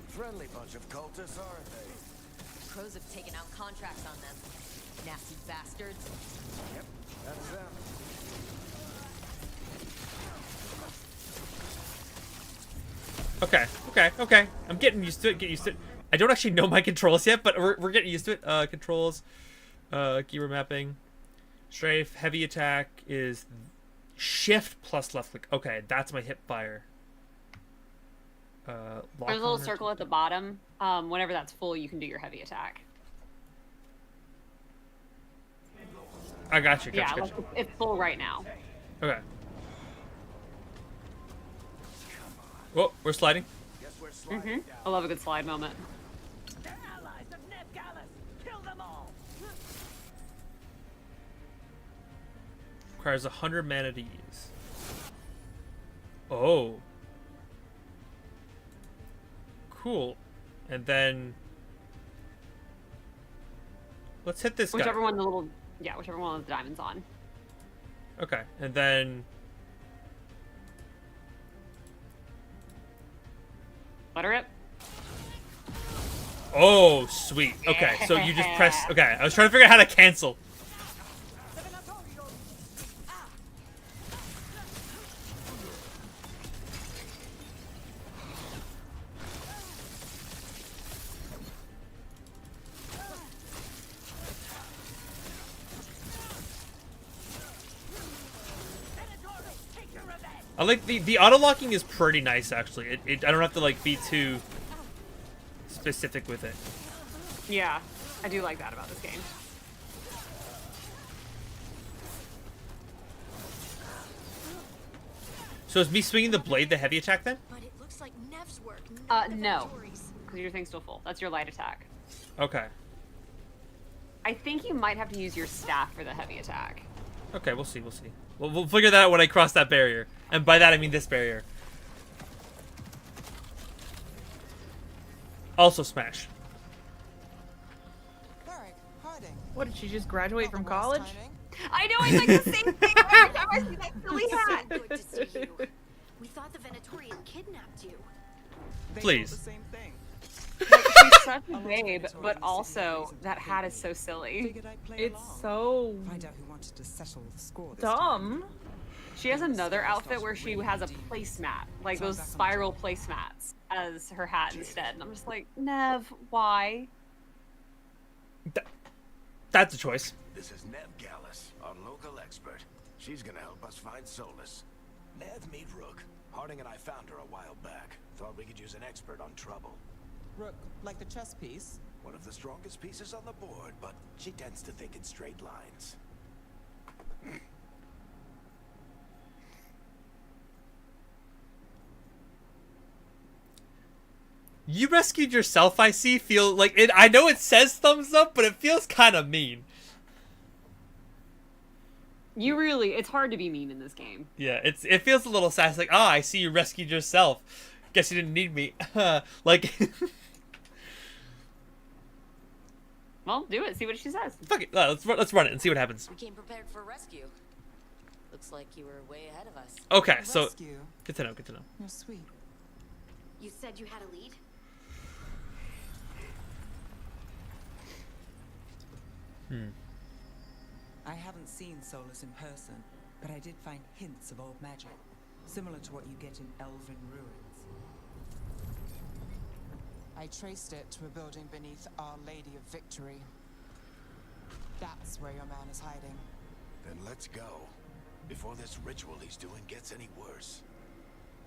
Friendly bunch of cultists, aren't they? Crows have taken out contracts on them. Nasty bastards. Yep, that's them. Okay. I'm getting used to it. I don't actually know my controls yet, but we're getting used to it. Controls, keyword mapping, strafe, heavy attack is shift plus left click. Okay, that's my hip fire. There's a little circle at the bottom. Whenever that's full, you can do your heavy attack. I got you. Yeah, like it's full right now. Okay. Whoa, we're sliding. I love a good slide moment. They're allies of Neb Gallus. Kill them all. Requires 100 mana to use. Oh. Cool. And then let's hit this Whichever guy. one whichever one with the diamonds on. Okay, and then Butter it. oh, sweet. Okay, so you just press. Okay, I was trying to figure out how to cancel. I like the auto locking is pretty nice actually. I don't have to like be too specific with it. Yeah, I do like that about this game. So is me swinging the blade the heavy attack then? But it looks like Nev's work. No, because your thing's still full. That's your light attack. Okay. I think you might have to use your staff for the heavy attack. Okay, we'll see. We'll figure that out when I cross that barrier. And by that, I mean this barrier. Also smash. What, did she just graduate from college? I know, it's like the same thing every time I see that silly hat. Good to see you. We thought the Venatori had kidnapped you. Please. Like, she's such a babe, but also that hat is so silly. It's so Find out who wanted to settle the score this dumb. She has another outfit where she has a placemat, like those spiral placemats, as her hat instead. And I'm just like, Nev, why? That's a choice. This is Neb Gallus, our local expert. She's gonna help us find Solus. Neb, meet Rook. Harding and I found her a while back. Thought we could use an expert on trouble. Rook, like the chess piece? One of the strongest pieces on the board, but she tends to think in straight lines. You rescued yourself, I see. Feel like it. I know it says thumbs up, but it feels kind of mean. It's hard to be mean in this game. Yeah, it feels a little sassy. Like, I see you rescued yourself. Guess you didn't need me. Like, Well, do it. See what she says. fuck it. Let's run it and see what happens. We came prepared for rescue. Looks like you were way ahead of us. Okay, so Rescue. good to know. Good to know. You're sweet. You said you had a lead? I haven't seen Solus in person, but I did find hints of old magic, similar to what you get in elven ruins. I traced it to a building beneath Our Lady of Victory. That's where your man is hiding. Then let's go. Before this ritual he's doing gets any worse.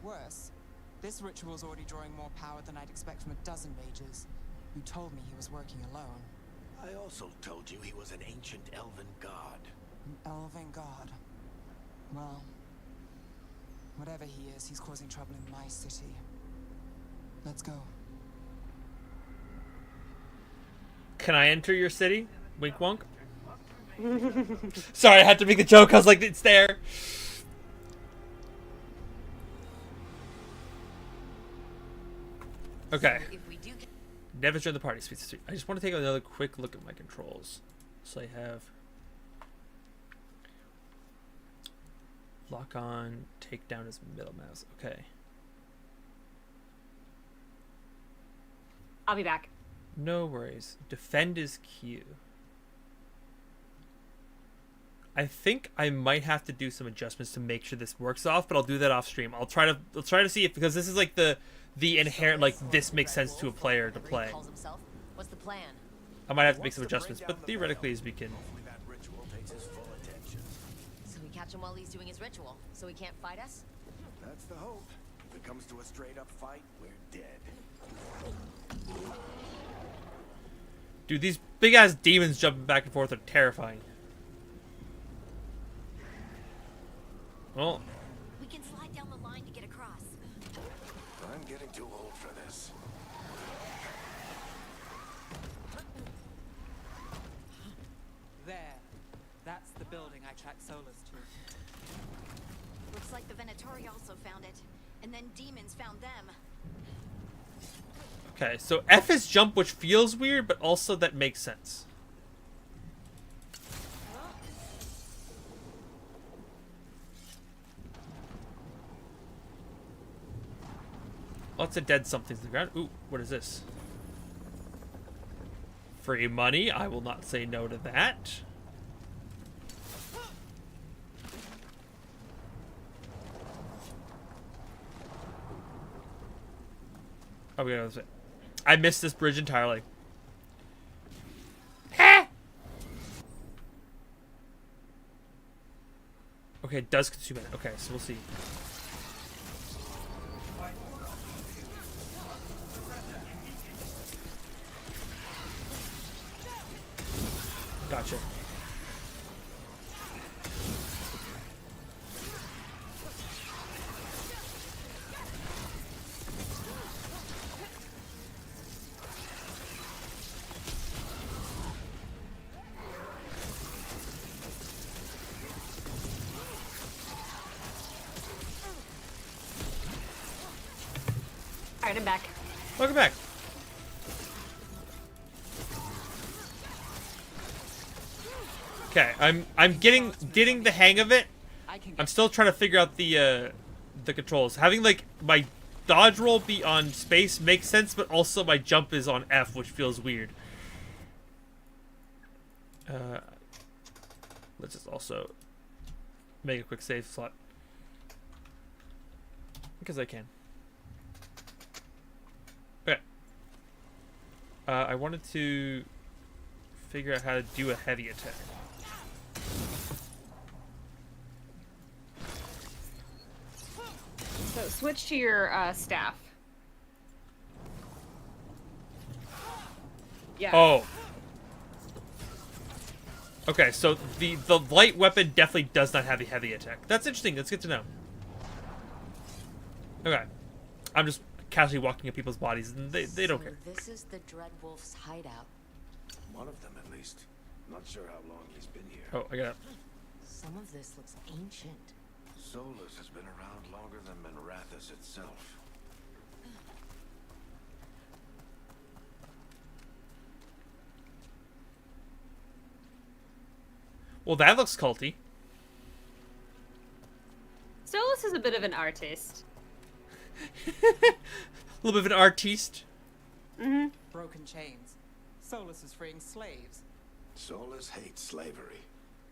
Worse, this ritual's already drawing more power than I'd expect from a dozen mages. You told me he was working alone. I also told you he was an ancient elven god. An elven god. Well, whatever Whoever he is, he's causing trouble in my city. Let's go. Can I enter your city? Wink wonk. Sorry, I had to make the joke. I was like, it's there. Okay. Never join the party. Sweet, sweet. I just want to take another quick look at my controls. So I have lock on, take down as middle mouse. Okay. I'll be back. No worries. Defend is Q. I think I might have to do some adjustments to make sure this works off, but I'll do that off stream. I'll try to see if, because this is like the inherent, like, this makes sense to a player to play. What's the plan? I might have to make some adjustments, but theoretically as we can. So we catch him while he's doing his ritual, so he can't fight us? That's the hope. If it comes to a straight-up fight, we're dead. Dude, these big-ass demons jumping back and forth are terrifying. Well, We can slide down the line to get across. I'm getting too old for this. There. That's the building I tracked Solus to. Looks like the Venatori also found it. And then demons found them. okay, so F is jump, which feels weird, but also that makes sense. Lots of dead somethings in the ground. Ooh, what is this? Free money. I will not say no to that. Oh, we gotta say, I missed this bridge entirely. Okay, it does consume it. Okay, so we'll see. Gotcha. Alright, I'm back. Welcome back. Okay, I'm getting the hang of it. I'm still trying to figure out the controls. Having like my dodge roll be on space makes sense, but also my jump is on F, which feels weird. Let's just also make a quick save slot because I can. Okay. I wanted to figure out how to do a heavy attack. So switch to your staff. Yeah. Oh. Okay, so the light weapon definitely does not have a heavy attack. That's interesting. That's good to know. Okay. I'm just casually walking at people's bodies, and they don't care. This is the Dreadwolf's hideout. One of them, at least. Not sure how long he's been here. Oh, I got it. Some of this looks ancient. Solus has been around longer than Manrathus itself. Well, that looks culty. Solus is a bit of an artist. A little bit of an artiste. Mm-hmm. Broken chains. Solus is freeing slaves. Solus hates slavery.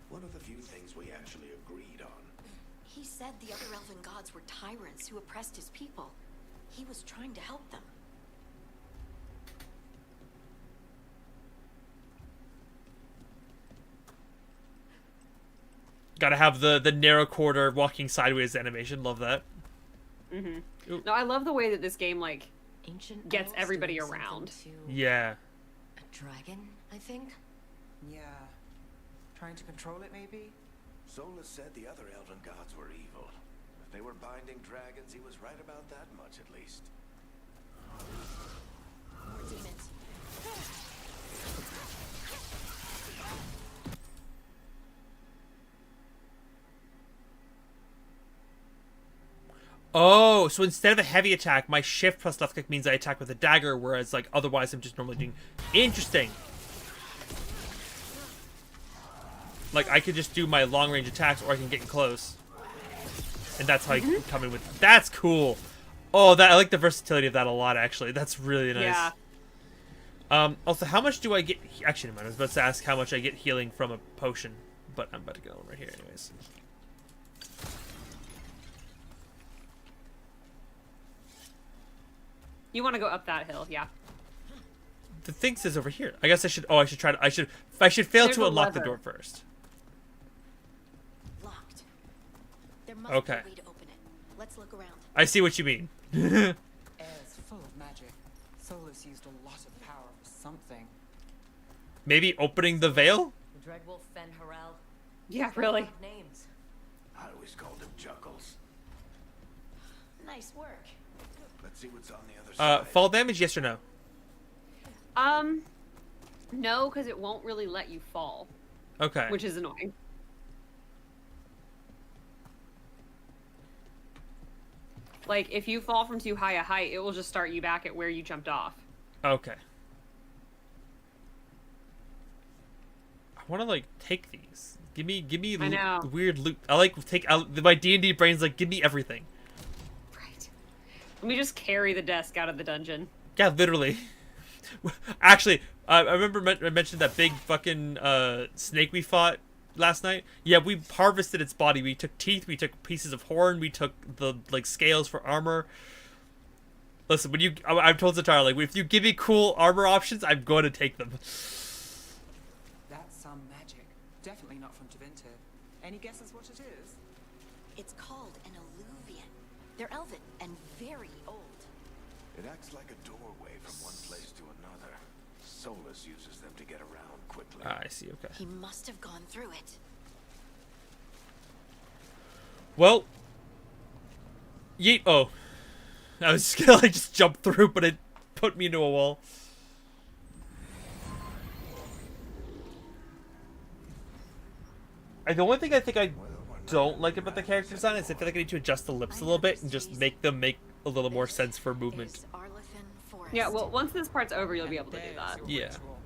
One of the few things we actually agreed on. He said the other elven gods were tyrants who oppressed his people. He was trying to help them. Gotta have the narrow corridor walking sideways animation. Love that. Mm-hmm. No, I love the way that this game, like, Ancient gets elves everybody doing something around. to Yeah. a dragon, I think. Yeah. Trying to control it, maybe? Solus said the other elven gods were evil. If they were binding dragons, he was right about that much at least. More demons. Oh, so instead of a heavy attack, my shift plus left click means I attack with a dagger, whereas like otherwise I'm just normally doing. Interesting. Like I could just do my long range attacks, or I can get close, and that's how I can come in with. That's cool. Oh, that I like the versatility of that a lot. Actually, that's really nice. Yeah. Also, how much do I get? Actually, I was about to ask how much I get healing from a potion, but I'm about to go right here anyways. You want to go up that hill, yeah. The thing says over here. I guess I should. Oh, I should try to. I should fail There's to a unlock the lever. door first. Locked. There must Okay. be a way to open it. Let's look around. I see what you mean. Air's full of magic. Solus used a lot of power for something. Maybe opening the veil. Dreadwolf Fen Harel. Yeah, really. Names. I always called him Juggles. Nice work. Let's see what's on the other side. Fall damage, yes or no? No, because it won't really let you fall, Okay. which is annoying. Like, if you fall from too high a height, it will just start you back at where you jumped off. Okay. I want to like take these. Give me I know. weird loot. I like take out my D&D brain's like give me everything. Right. Let me just carry the desk out of the dungeon. Yeah, literally. Actually, I remember I mentioned that big fucking snake we fought last night. Yeah, we harvested its body. We took teeth, we took pieces of horn, we took the like scales for armor. Listen, when I've told Zatara, like, if you give me cool armor options, I'm going to take them. That's some magic. Definitely not from Tevinter. Any guesses what it is? It's called an alluvian. They're elven and very old. It acts like a doorway from one place to another. Solus uses them to get around quickly. Ah, I see, okay. He must have gone through it. Well, yeet. Oh, I was just gonna like just jump through, but it put me into a wall. The only thing I think I don't like about the character design is I feel like I need to adjust the lips a little bit and just make them make a little more sense for movement. Is Arlethan Forest. Yeah, well, once this part's over, you'll be able to do There's that. your Yeah. ritual.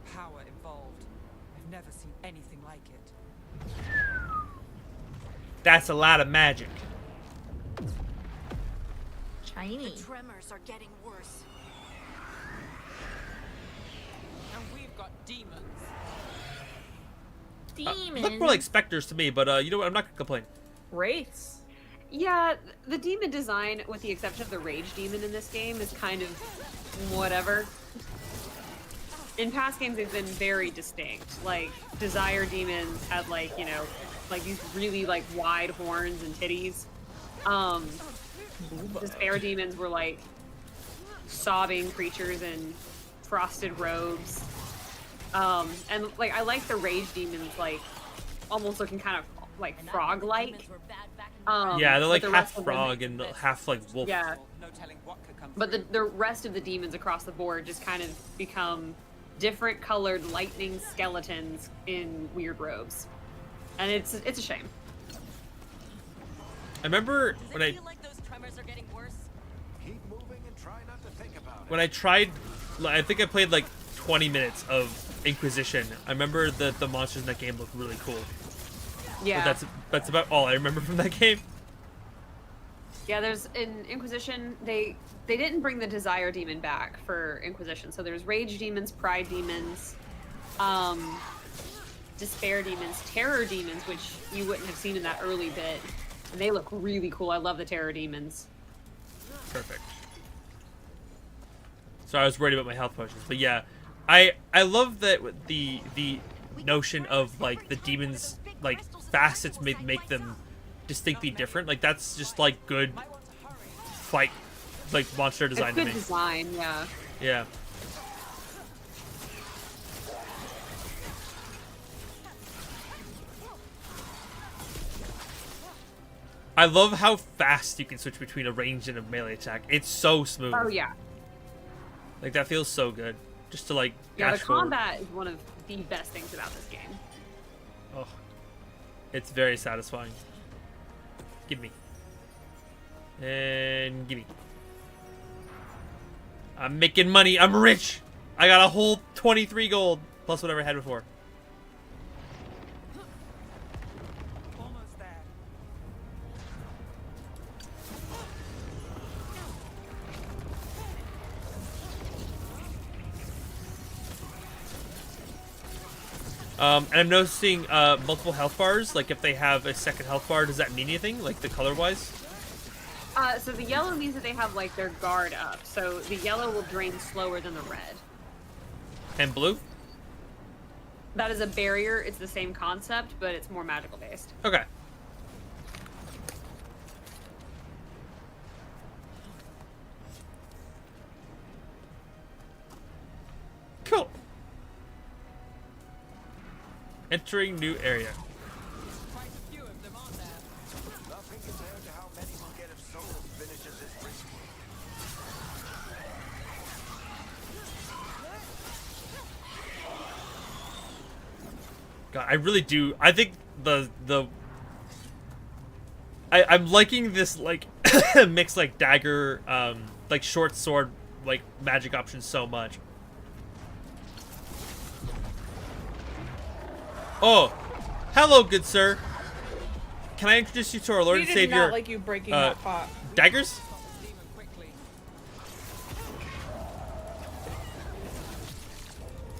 The power involved. I've never seen anything like it. That's a lot of magic. Shiny. The tremors are getting worse. And we've got demons. Demons. Look more like specters to me, but you know what? I'm not gonna complain. Wraiths. Yeah, the demon design, with the exception of the rage demon in this game, is kind of whatever. In past games, they've been very distinct. Like, desire demons had, like, you know, like these really, like, wide horns and titties. Despair demons were, like, sobbing creatures in frosted robes. And, like, I like the rage demons, like, almost looking kind of, like, frog-like. Yeah, they're but like the half rest of them- frog and half like wolf. Yeah, No telling what could come but through. the rest of the demons across the board just kind of become different colored lightning skeletons in weird robes. And it's a shame. I remember when I like those tremors are getting worse? Keep moving and try not to think about it. when I tried, I think I played like 20 minutes of Inquisition. I remember that the monsters in that game looked really cool. Yeah. But that's about all I remember from that game. Yeah, there's in Inquisition they didn't bring the desire demon back for Inquisition. So there's rage demons, pride demons, despair demons, terror demons, which you wouldn't have seen in that early bit. And they look really cool. I love the terror demons. Perfect. So I was worried about my health potions, but yeah, I love that the notion of like the demons like facets make them distinctly different. Like that's just like good fight like monster design It's to good me. design, yeah. Yeah. I love how fast you can switch between a ranged and a melee attack. It's so smooth. Oh yeah. Like, that feels so good. Just to, like, Yeah, the dash forward. combat is one of the best things about this game. Oh. It's very satisfying. Give me. And give me. I'm making money. I'm rich. I got a whole 23 gold. Plus whatever I had before. Almost there. And I'm noticing multiple health bars. Like, if they have a second health bar, does that mean anything? Like, the color-wise? So the yellow means that they have like their guard up. So the yellow will drain slower than the red. And blue? That is a barrier. It's the same concept, but it's more magical based. Okay. Cool. Entering new area. Quite a few of them, aren't there? Nothing compared to how many we'll get if Solus finishes his ritual. God, I really do. I think I'm liking this, like, mixed, like, dagger, like, short sword, like, magic options so much. Oh, hello, good sir. Can I introduce you to our Lord He and did Savior? not like you breaking that pot. Daggers? Stop the demon quickly.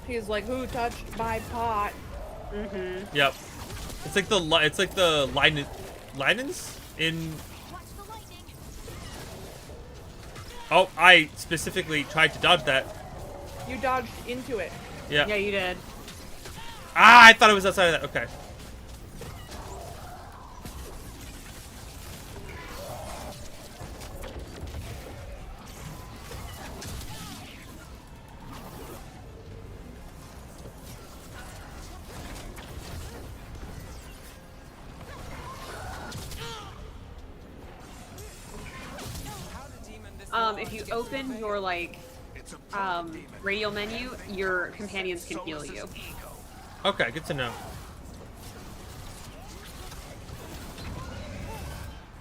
He's like, who touched my pot? Yep. It's like the linens in. Watch the lightning. Oh, I specifically tried to dodge that. You dodged into it. Yeah. Yeah, you did. Ah, I thought it was outside of that. Okay. How the demon this If you open your like It's a proper demon. radial menu, your companions can heal Solus's you. ego. Okay, good to know.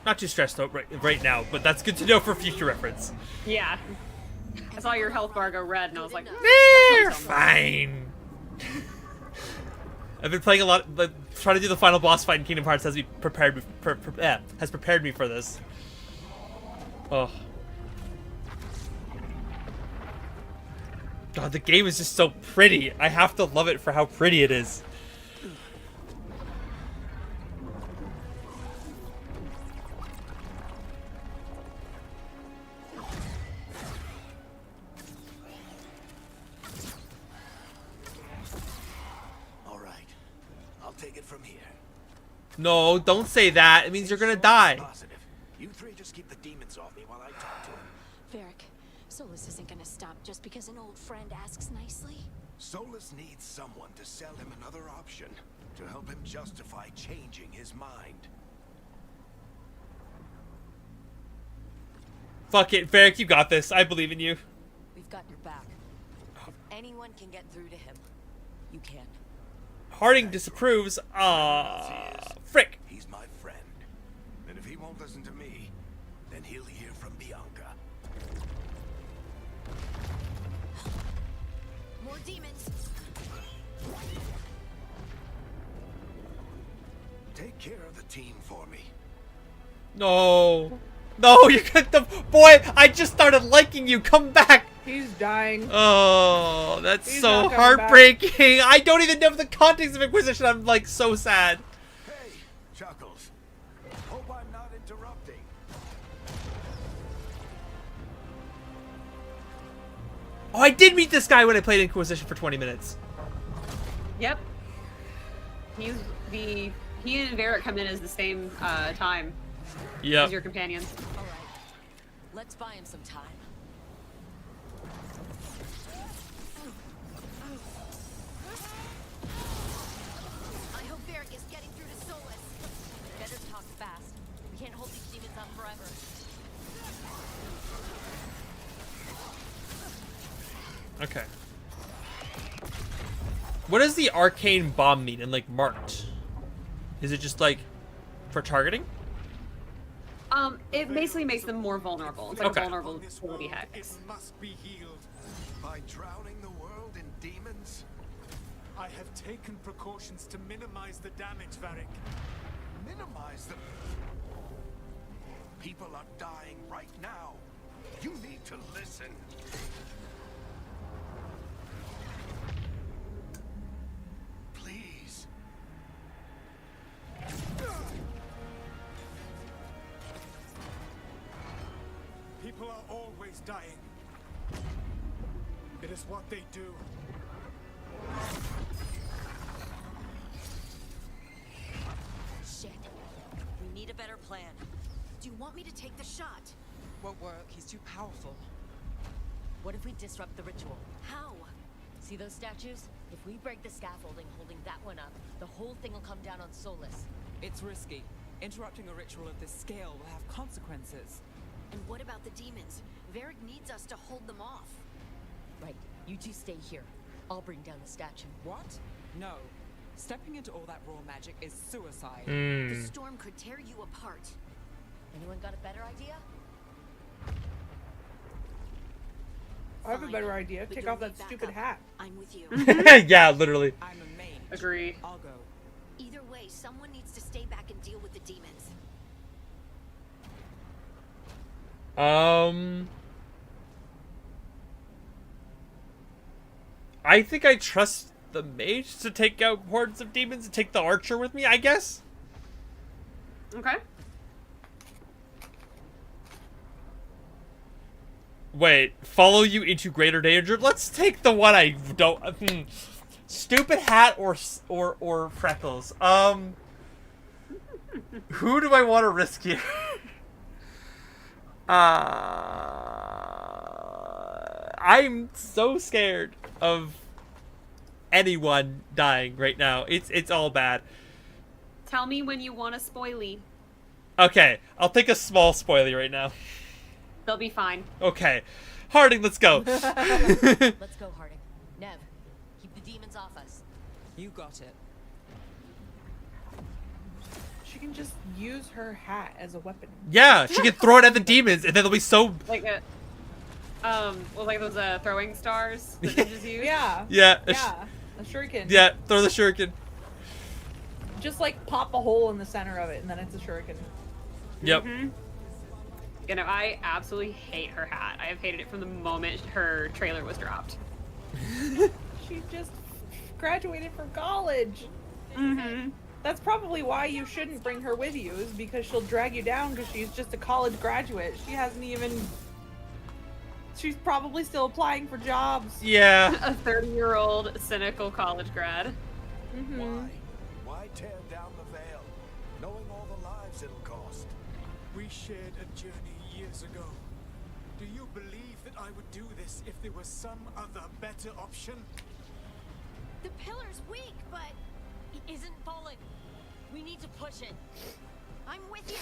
Not too stressed out right now, but that's good to know for future reference. Yeah. I saw your health bar go red, and I was like, They're fine. I've been playing a lot, but trying to do the final boss fight in Kingdom Hearts has prepared me for this. Oh. God, the game is just so pretty. I have to love it for how pretty it is. All right, I'll take it from here. No, don't say that. It means you're gonna die. Positive. You three just keep the demons off me while I talk to him. Varric, Solus isn't gonna stop just because an old friend asks nicely. Solus needs someone to sell him another option to help him justify changing his mind. Fuck it, Varric, you got this. I believe in you. We've got your back. If anyone can get through to him, you can. Harding disapproves. Frick. He's my friend. And if he won't listen to me, then he'll hear from Bianca. More demons. Take care of the team for me. No. No, you're gonna. Boy, I just started liking you. Come back. He's dying. Oh, that's He's so not coming back. heartbreaking. I don't even know the context of Inquisition. I'm like so sad. Hey, Chuckles. Hope I'm not interrupting. Oh, I did meet this guy when I played Inquisition for 20 minutes. yep. He and Varric come in as the same time Yep. as your companions. All right. Let's buy him some time. I hope Varric is getting through to Solus. Better talk fast. We can't hold this up forever. Okay. What does the arcane bomb mean in like marked? Is it just like for targeting? It basically makes them more vulnerable. It's like Okay. a vulnerable ability hex. It must be healed. By drowning the world in demons? I have taken precautions to minimize the damage, Varric. Minimize them. People are dying right now. You need to listen. Please. People are always dying. It is what they do. Shit. We need a better plan. Do you want me to take the shot? Won't work. He's too powerful. What if we disrupt the ritual? How? See those statues? If we break the scaffolding holding that one up, the whole thing will come down on Solus. It's risky. Interrupting a ritual of this scale will have consequences. And what about the demons? Varric needs us to hold them off. Right. You two stay here. I'll bring down the statue. What? No. Stepping into all that raw magic is suicide. The storm could tear you apart. Anyone got a better idea? I have a Fine, better idea. but Take you'll off that need stupid backup. hat. I'm with you. Yeah, literally. I'm a mage. Agree. I'll go. Either way, someone needs to stay back and deal with the demons. I think I trust the mage to take out hordes of demons and take the archer with me, I guess? Okay. Wait, follow you into greater danger? Let's take the one I don't... Stupid hat or freckles. Who do I want to risk here? I'm so scared of anyone dying right now. It's all bad. Tell me when you want a spoilie. Okay, I'll take a small spoiler right now. They'll be fine. Okay. Harding, let's go. Let's go, Harding. Nev, keep the demons off us. You got it. She can just use her hat as a weapon. Yeah, she can throw it at the demons and then they'll be so... Like a, well, like those throwing stars that ninjas use. Yeah. Yeah. Yeah. A shuriken. Yeah, throw the shuriken. Just like pop a hole in the center of it and then it's a shuriken. Yep. You know, I absolutely hate her hat. I have hated it from the moment her trailer was dropped. She just graduated from college. That's probably why you shouldn't bring her with you, is because she'll drag you down because she's just a college graduate. She hasn't even... She's probably still applying for jobs. Yeah. A 30-year-old cynical college grad. Why tear down the veil, knowing all the lives it'll cost? We shared a journey years ago. Do you believe that I would do this if there was some other better option? The pillar's weak, but It isn't falling. We need to push it. I'm with you.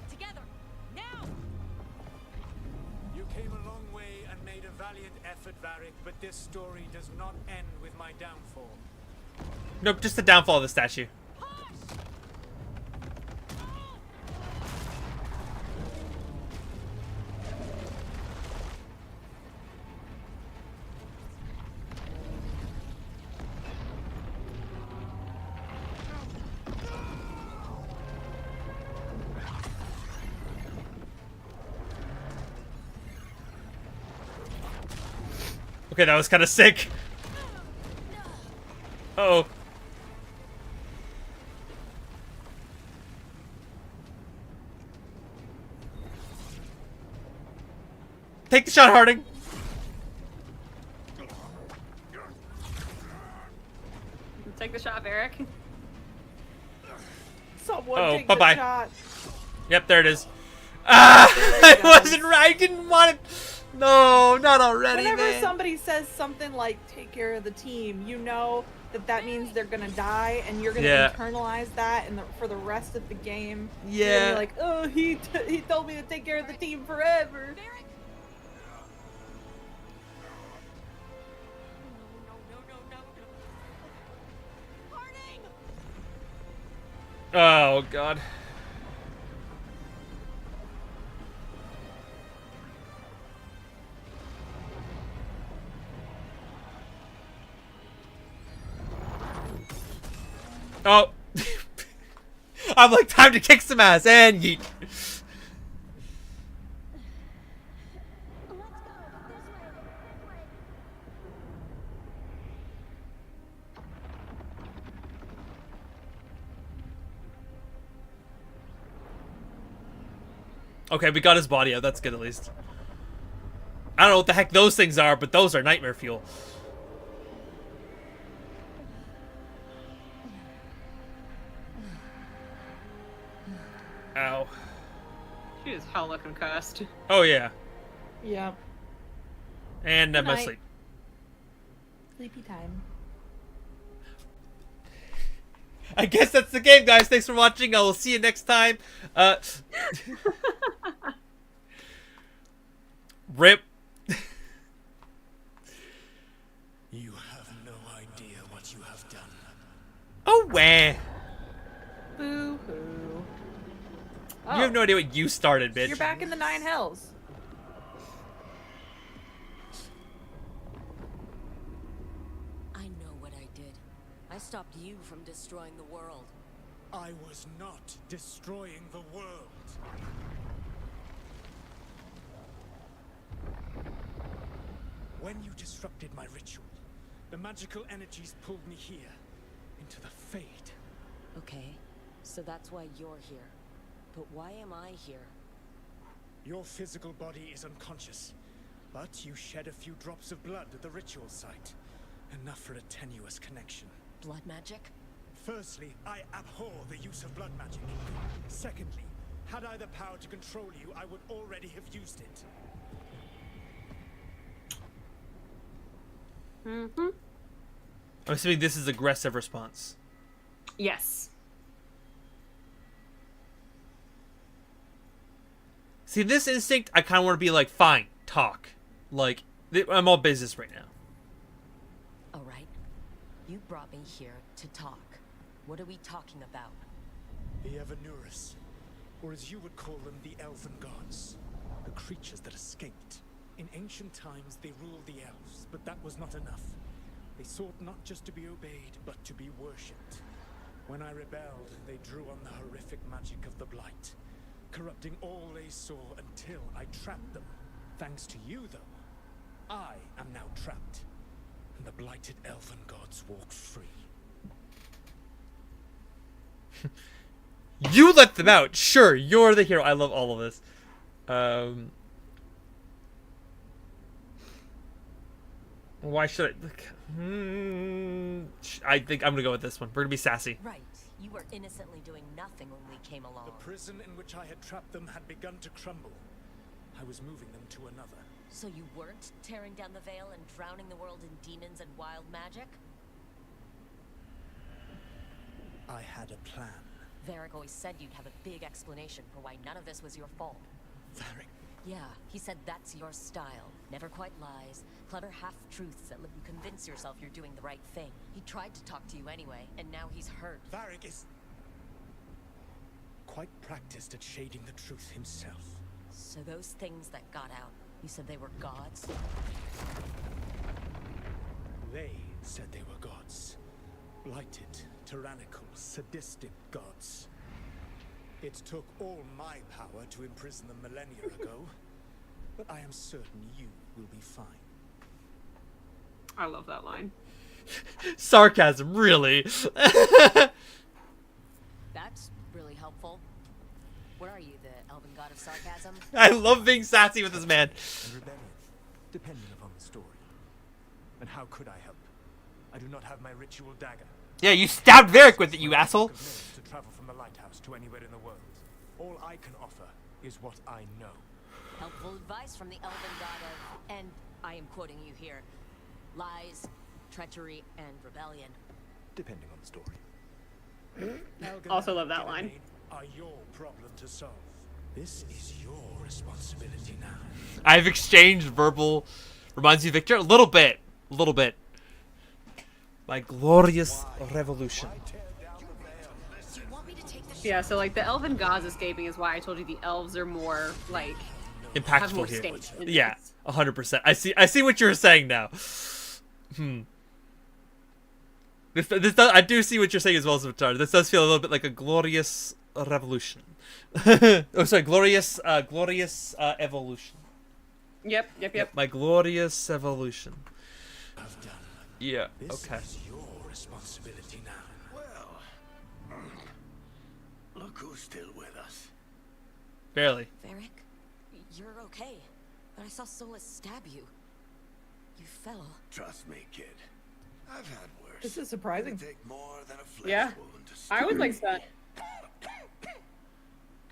Together. Now! You came a long way and made a valiant effort, Varric, but this story does not end with my downfall. Nope, just the downfall of the statue. Okay, that was kind of sick. Uh-oh. Take the shot, Harding. Take the shot, Varric. Someone Oh, take bye-bye. the shot. Yep, there it is. Ah, I wasn't right. I didn't want it. No, not already, Whenever man. somebody says something like, take care of the team, you know that means they're gonna die, and you're gonna internalize that for the rest of the game. Yeah. You're gonna be like, oh, he told me to take care of the team forever. Oh god. Oh. I'm like, time to kick some ass and yeet. Okay, we got his body out. That's good at least. I don't know what the heck those things are, but those are nightmare fuel. Ow. She is hella concussed. Oh, yeah. Yeah. And I'm Good night. asleep. Sleepy time. I guess that's the game, guys. Thanks for watching. I will see you next time. Rip. You have no idea what you have done. Oh, wah. Boo-hoo. You have no idea what you started, bitch. You're back in the 9 hells. I know what I did. I stopped you from destroying the world. I was not destroying the world. When you disrupted my ritual, the magical energies pulled me here, into the Fade. Okay, so that's why you're here. But why am I here? Your physical body is unconscious, but you shed a few drops of blood at the ritual site. Enough for a tenuous connection. Blood magic? Firstly, I abhor the use of blood magic. Secondly, had I the power to control you, I would already have used it. Mm-hmm. I'm assuming this is aggressive response. Yes. See, this instinct, I kind of want to be like, fine, talk. Like, I'm all business right now. All right. You brought me here to talk. What are we talking about? The Evanurus, or as you would call them, the Elven Gods. The creatures that escaped. In ancient times, they ruled the elves, but that was not enough. They sought not just to be obeyed, but to be worshipped. When I rebelled, they drew on the horrific magic of the Blight, corrupting all they saw until I trapped them. Thanks to you, though, I am now trapped, and the blighted Elven Gods walk free. You let them out. Sure, you're the hero. I love all of this. Why should I think I'm gonna go with this one. We're gonna be sassy. Right. You were innocently doing nothing when we came along. The prison in which I had trapped them had begun to crumble. I was moving them to another. So you weren't tearing down the veil and drowning the world in demons and wild magic? I had a plan. Varric always said you'd have a big explanation for why none of this was your fault. Varric? Yeah, he said that's your style. Never quite lies. Clever half-truths that let you convince yourself you're doing the right thing. He tried to talk to you anyway, and now he's hurt. Varric is quite practiced at shading the truth himself. So those things that got out, you said they were gods? They said they were gods. Blighted, tyrannical, sadistic gods. It took all my power to imprison them millennia ago, but I am certain you will be fine. I love that line. Sarcasm, really. That's really helpful. What are you, the elven god of sarcasm? I love being sassy with this man. And rebellion, depending upon the story. And how could I help? I do not have my ritual dagger. Yeah, you stabbed Varric with it, you asshole. To travel from the lighthouse to anywhere in the world. All I can offer is what I know. Helpful advice from the elven god of, and I am quoting you here, lies, treachery, and rebellion. depending on the story. Also love that line. Are your problem to solve. This is your responsibility now. I've exchanged verbal. Reminds you, Victor, a little bit. My glorious revolution. Yeah, so like the elven gods escaping is why I told you the elves are more like have Impactful more here. stakes in Yeah, this. 100%. I see what you're saying now. This does, I do see what you're saying as well, Zvitar. This does feel a little bit like a glorious revolution. Oh, sorry, glorious evolution. Yep. My glorious evolution. Yeah. This Okay. is your responsibility now. Well, look who's still with us. Barely. Varric, you're okay. But I saw Solus stab you. You fell. Trust me, kid. I've had worse. This is surprising. It'll take more than a flesh Yeah. wound to I was stir like me. stunned.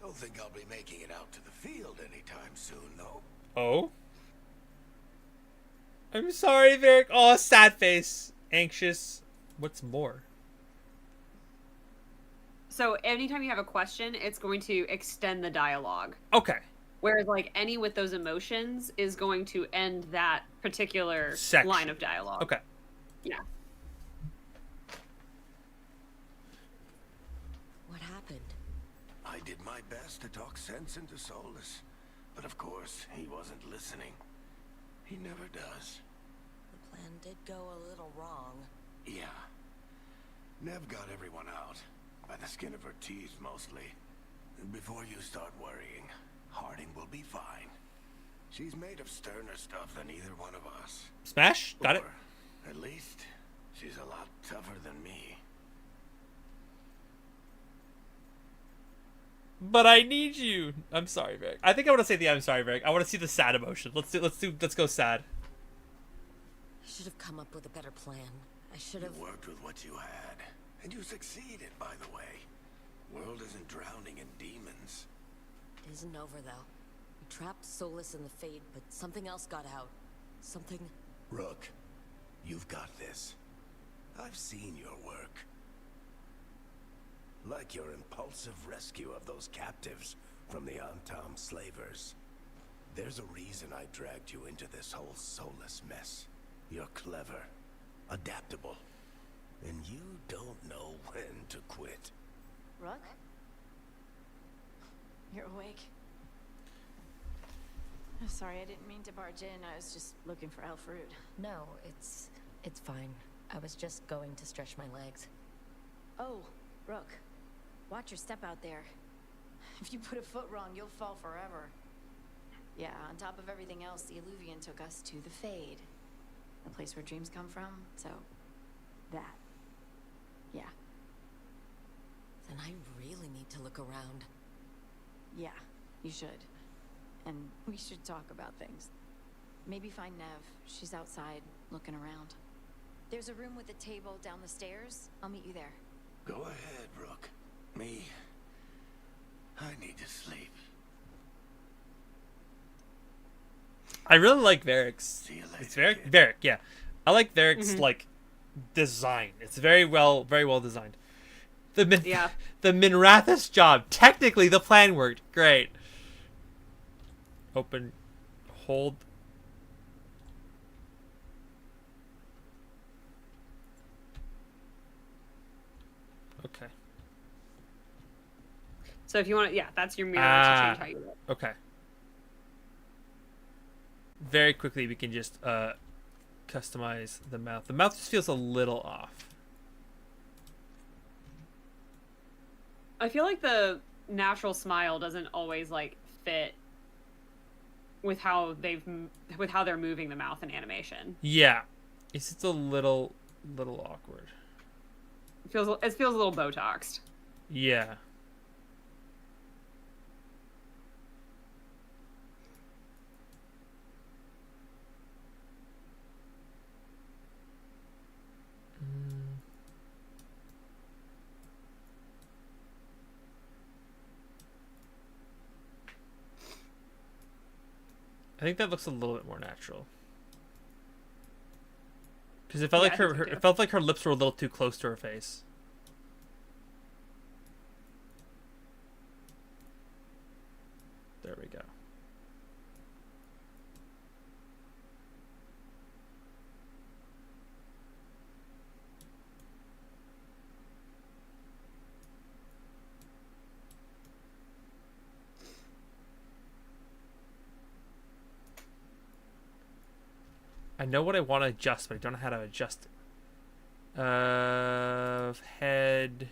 Don't think I'll be making it out to the field anytime soon, though. Oh? I'm sorry, Varric. Oh, sad face. Anxious. What's more? So anytime you have a question, it's going to extend the dialogue. Okay. Whereas like any with those emotions is going to end that particular Section. line of dialogue. Okay. Yeah. What happened? I did my best to talk sense into Solus, but of course, he wasn't listening. He never does. The plan did go a little wrong. Yeah. Nev got everyone out, by the skin of her teeth mostly. And before you start worrying, Harding will be fine. She's made of sterner stuff than either one of us. Smash. Got it. Or, at least, she's a lot tougher than me. But I need you. I'm sorry, Varric. I think I want to say the I'm sorry, Varric. I want to see the sad emotion. Let's go sad. I should have come up with a better plan. I should You have. worked with what you had, and you succeeded, by the way. World isn't drowning in demons. It isn't over though. We trapped Solus in the Fade, but something else got out. Something. Rook, you've got this. I've seen your work. Like your impulsive rescue of those captives from the Antam slavers. There's a reason I dragged you into this whole Solus mess. You're clever, adaptable, and you don't know when to quit. Rook? You're awake. Oh, sorry, I didn't mean to barge in. I was just looking for Alfred. No, it's fine. I was just going to stretch my legs. Oh, Rook. Watch your step out there. If you put a foot wrong, you'll fall forever. Yeah, on top of everything else, the Illuvian took us to the Fade. The place where dreams come from, so... that. Yeah. Then I really need to look around. Yeah, you should. And we should talk about things. Maybe find Nev. She's outside, looking around. There's a room with a table down the stairs. I'll meet you there. Go ahead, Rook. Me, I need to sleep. I really like Varric's. See you later, It's Varric. kid. Varric, yeah. I like Varric's like design. It's very well designed. The Minrathous job. Technically, the plan worked. Great. Open, hold. Okay. So if you want to, yeah, that's your mirror to change how you look. Okay. Very quickly, we can just customize the mouth. The mouth just feels a little off. I feel like the natural smile doesn't always like fit with how they're moving the mouth in animation. Yeah, it's just a little awkward. It feels a little Botoxed. Yeah. I think that looks a little bit more natural. Because it felt Yeah, like I think so, it too. felt like her lips were a little too close to her face. There we go. I know what I want to adjust, but I don't know how to adjust it. Head,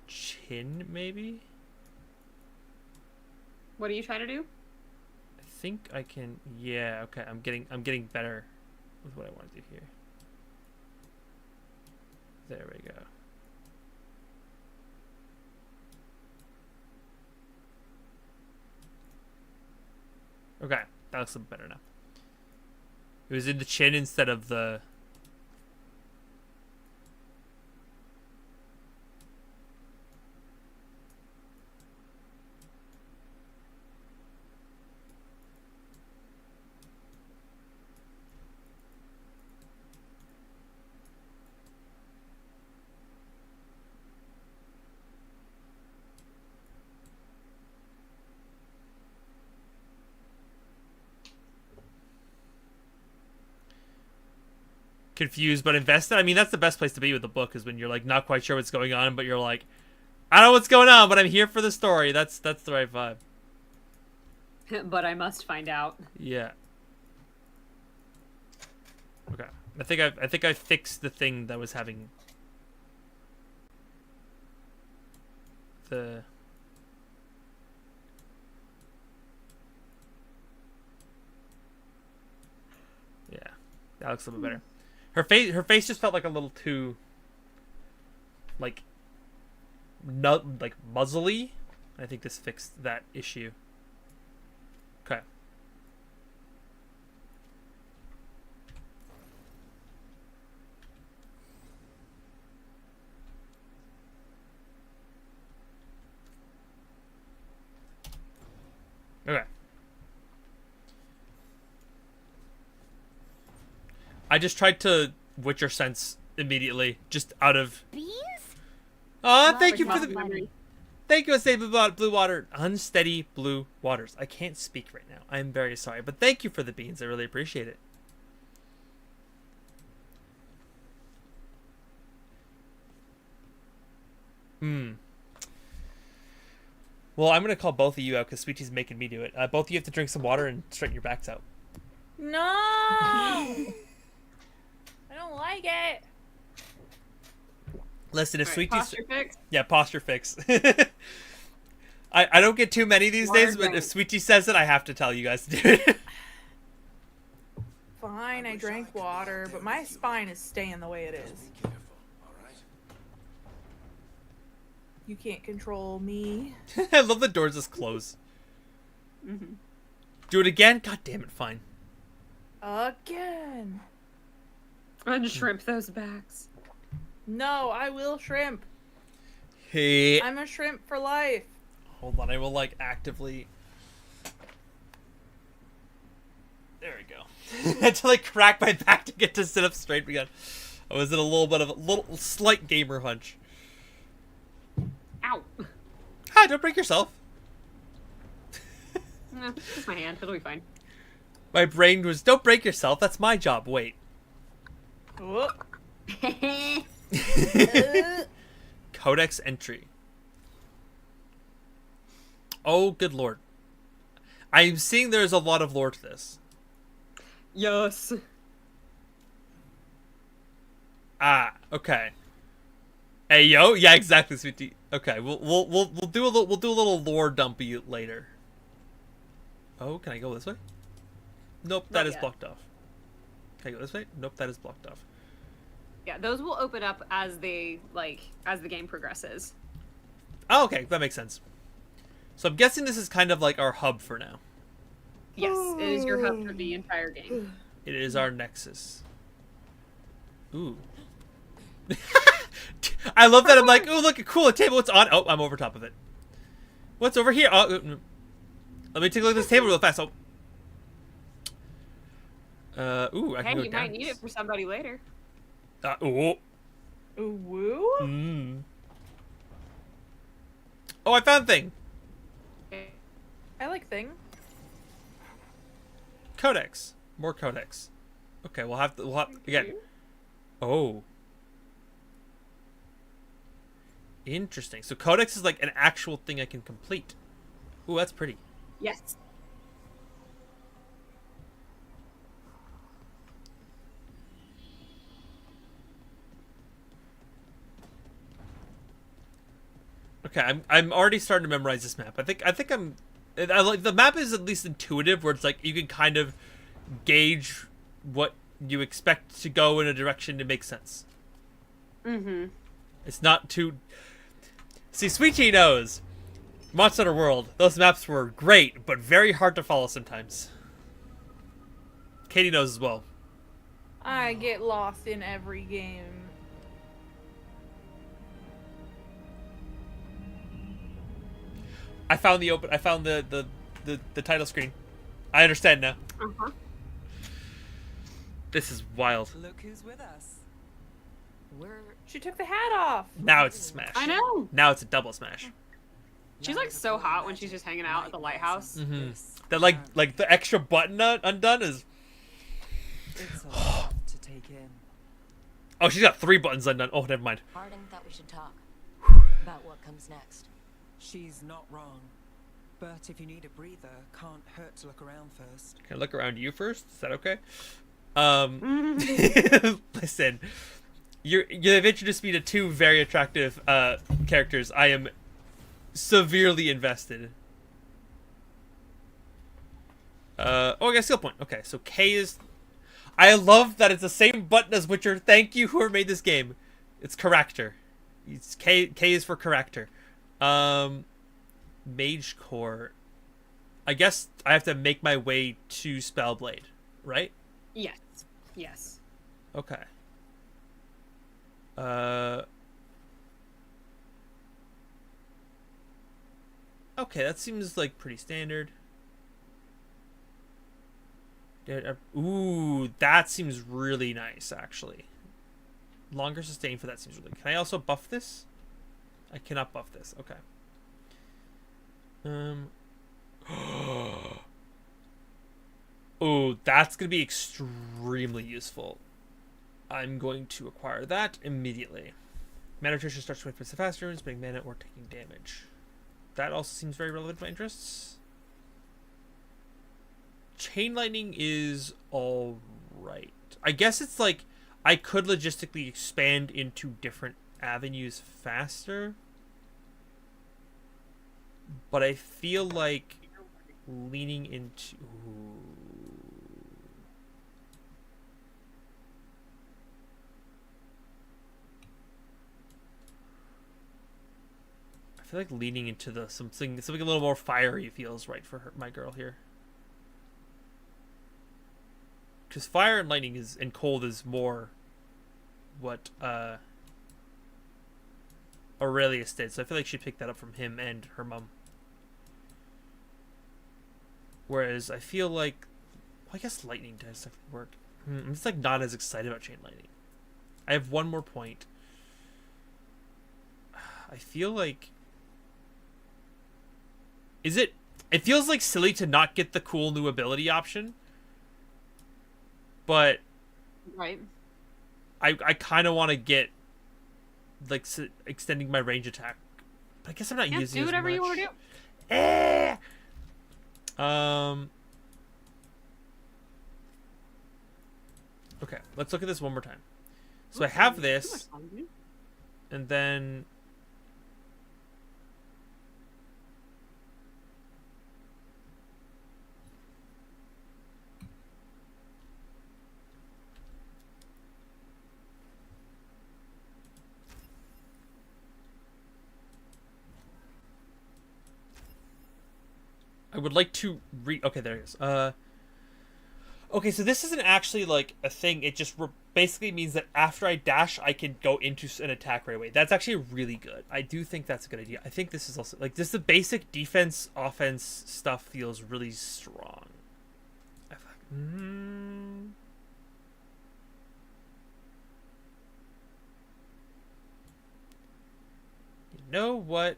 chin, maybe. What are you trying to do? I think I can. Yeah. Okay. I'm getting better with what I want to do here. There we go. Okay, that looks a bit better now. It was in the chin instead of the... confused but invested. I mean, that's the best place to be with the book, is when you're like not quite sure what's going on, but you're like, I don't know what's going on, but I'm here for the story. That's the right vibe. But I must find out. Yeah. Okay. I think I fixed the thing that was having the... Yeah, that looks a little bit better. Her face just felt like a little too, like, like muzzly. I think this fixed that issue. Okay. Okay. I just tried to Witcher sense immediately, just out of... Bees? Oh, thank you for Muscle the... memory. Thank you, Unsteady Blue Water. Unsteady Blue Waters. I can't speak right now. I'm very sorry, but thank you for the beans. I really appreciate it. Well, I'm going to call both of you out because Sweetie's making me do it. Both of you have to drink some water and straighten your backs out. No! I don't like it. Listen, if All right, Sweetie's... posture fix. Yeah, posture fix. I don't get too many these days, but if Sweetie says it, I have to tell you guys to do it. Fine, I drank water, but my spine is staying the way it is. Be careful, all right? You can't control me. I love the doors just close. Mm-hmm. Do it again? God damn it, fine. Again. Unshrimp those backs. No, I will shrimp. Hey. I'm a shrimp for life. Hold on, I will, like, actively... There we go. I had to, like, crack my back to get to sit up straight again. I was in a little bit of a slight gamer hunch. Ow. Hi, don't break yourself. No, just my hand. It'll be fine. My brain was, don't break yourself, that's my job, wait. Whoop. Codex entry. Oh, good lord. I'm seeing there's a lot of lore to this. Yes. Ah, okay. Hey, yo, yeah, exactly, Sweetie. Okay, we'll do a little lore dumpy later. Oh, can I go this way? Nope, that Not is yet. blocked off. Can I go this way? Nope, that is blocked off. Yeah, those will open up as they as the game progresses. Oh, okay, that makes sense. So I'm guessing this is kind of like our hub for now. Yes, it is your hub for the entire game. It is our nexus. Ooh. I love that. I'm like, ooh, look, cool, a table. What's on? Oh, I'm over top of it. What's over here? Oh, let me take a look at this table real fast. Oh. Ooh, I can Hey, go you down. might need it for somebody later. Oh. Ooh, woo? Mm. Oh, I found thing. I like thing. Codex. More codex. Okay, we'll have again. Oh. Interesting. So codex is like an actual thing I can complete. Ooh, that's pretty. Yes. Okay, I'm already starting to memorize this map. I think I like the map is at least intuitive, where it's like you can kind of gauge what you expect to go in a direction to make sense. Mm-hmm. It's not too. See, Sweet Tea knows. Monster Hunter World, those maps were great, but very hard to follow sometimes. Katie knows as well. I get lost in every game. I found the title screen. I understand now. Uh-huh. This is wild. Look who's with us. She took the hat off. Now it's a smash. I know. Now it's a double smash. She's like so hot when she's just hanging out at the lighthouse. Mm-hmm. That like the extra button undone is. It's a lot to take in. Oh, she's got 3 buttons undone. Oh, never mind. Harding thought we should talk about what comes next. She's not wrong. But if you need a breather, can't hurt to look around first. Can I look around you first? Is that okay? Listen, you've introduced me to 2 very attractive characters. I am severely invested. Oh, I got skill point. Okay, so K is. I love that it's the same button as Witcher. Thank you, whoever made this game. It's character. It's K. K is for character. Mage Core. I guess I have to make my way to Spellblade, right? Yes. Yes. Okay. Okay, that seems like pretty standard. Ooh, that seems really nice, actually. Longer sustain for that seems really. Can I also buff this? I cannot buff this. Okay. Oh, that's gonna be extremely useful. I'm going to acquire that immediately. Mana attrition starts 20% faster, spending mana or taking damage. That also seems very relevant to my interests. Chain lightning is alright. I guess it's like I could logistically expand into different avenues faster. But I feel like leaning into... I feel like leaning into the something a little more fiery feels right for her, my girl here. Because fire and lightning and cold is more what Aurelius did, so I feel like she picked that up from him and her mom. Whereas I feel like, well, I guess lightning does definitely work. I'm just like not as excited about chain lightning. I have one more point. I feel like, it feels like silly to not get the cool new ability option. But Right. I kind of want to get like extending my range attack. But I guess I'm not using do whatever as you much. want to do. Okay, let's look at this one more time. So I have this, Too much fun, dude. and then I would like to okay, there it is. Okay, so this isn't actually like a thing. It just basically means that after I dash, I can go into an attack right away. That's actually really good. I do think that's a good idea. I think this is also like just the basic defense, offense stuff feels really strong. know what?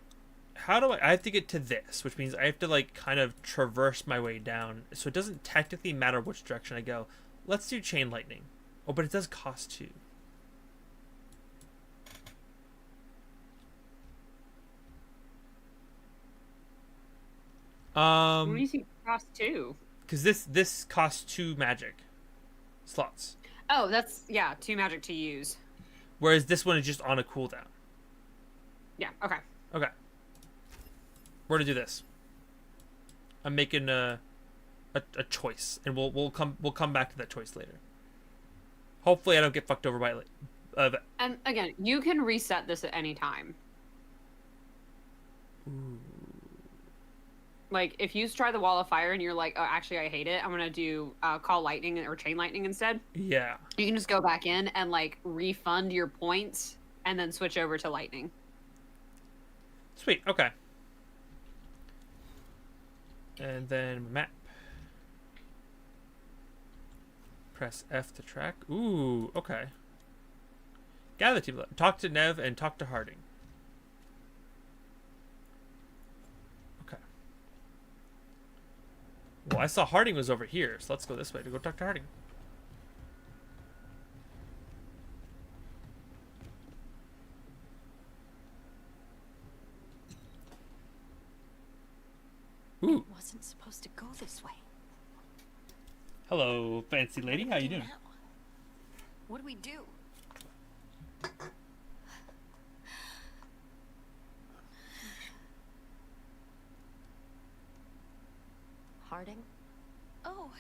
How do I have to get to this, which means I have to like kind of traverse my way down. So it doesn't technically matter which direction I go. Let's do chain lightning. Oh, but it does cost 2. What do you think cost 2? Because this costs 2 magic slots. Oh, that's 2 magic to use. Whereas this one is just on a cooldown. Yeah. Okay. Okay. We're gonna do this. I'm making a choice, and we'll come back to that choice later. Hopefully, I don't get fucked over by it. And again, you can reset this at any time. Ooh. Like, if you try the wall of fire and you're like, oh, actually, I hate it, I'm gonna do call lightning or chain lightning instead. Yeah. You can just go back in and like refund your points and then switch over to lightning. Sweet. Okay. And then map. Press F to track. Ooh, okay. Gather team. Talk to Nev and talk to Harding. Okay. Well, I saw Harding was over here, so let's go this way to go talk to Harding. Ooh. It wasn't supposed to go this way. Hello, fancy lady. How you doing? Now? What do we do? Harding? Oh,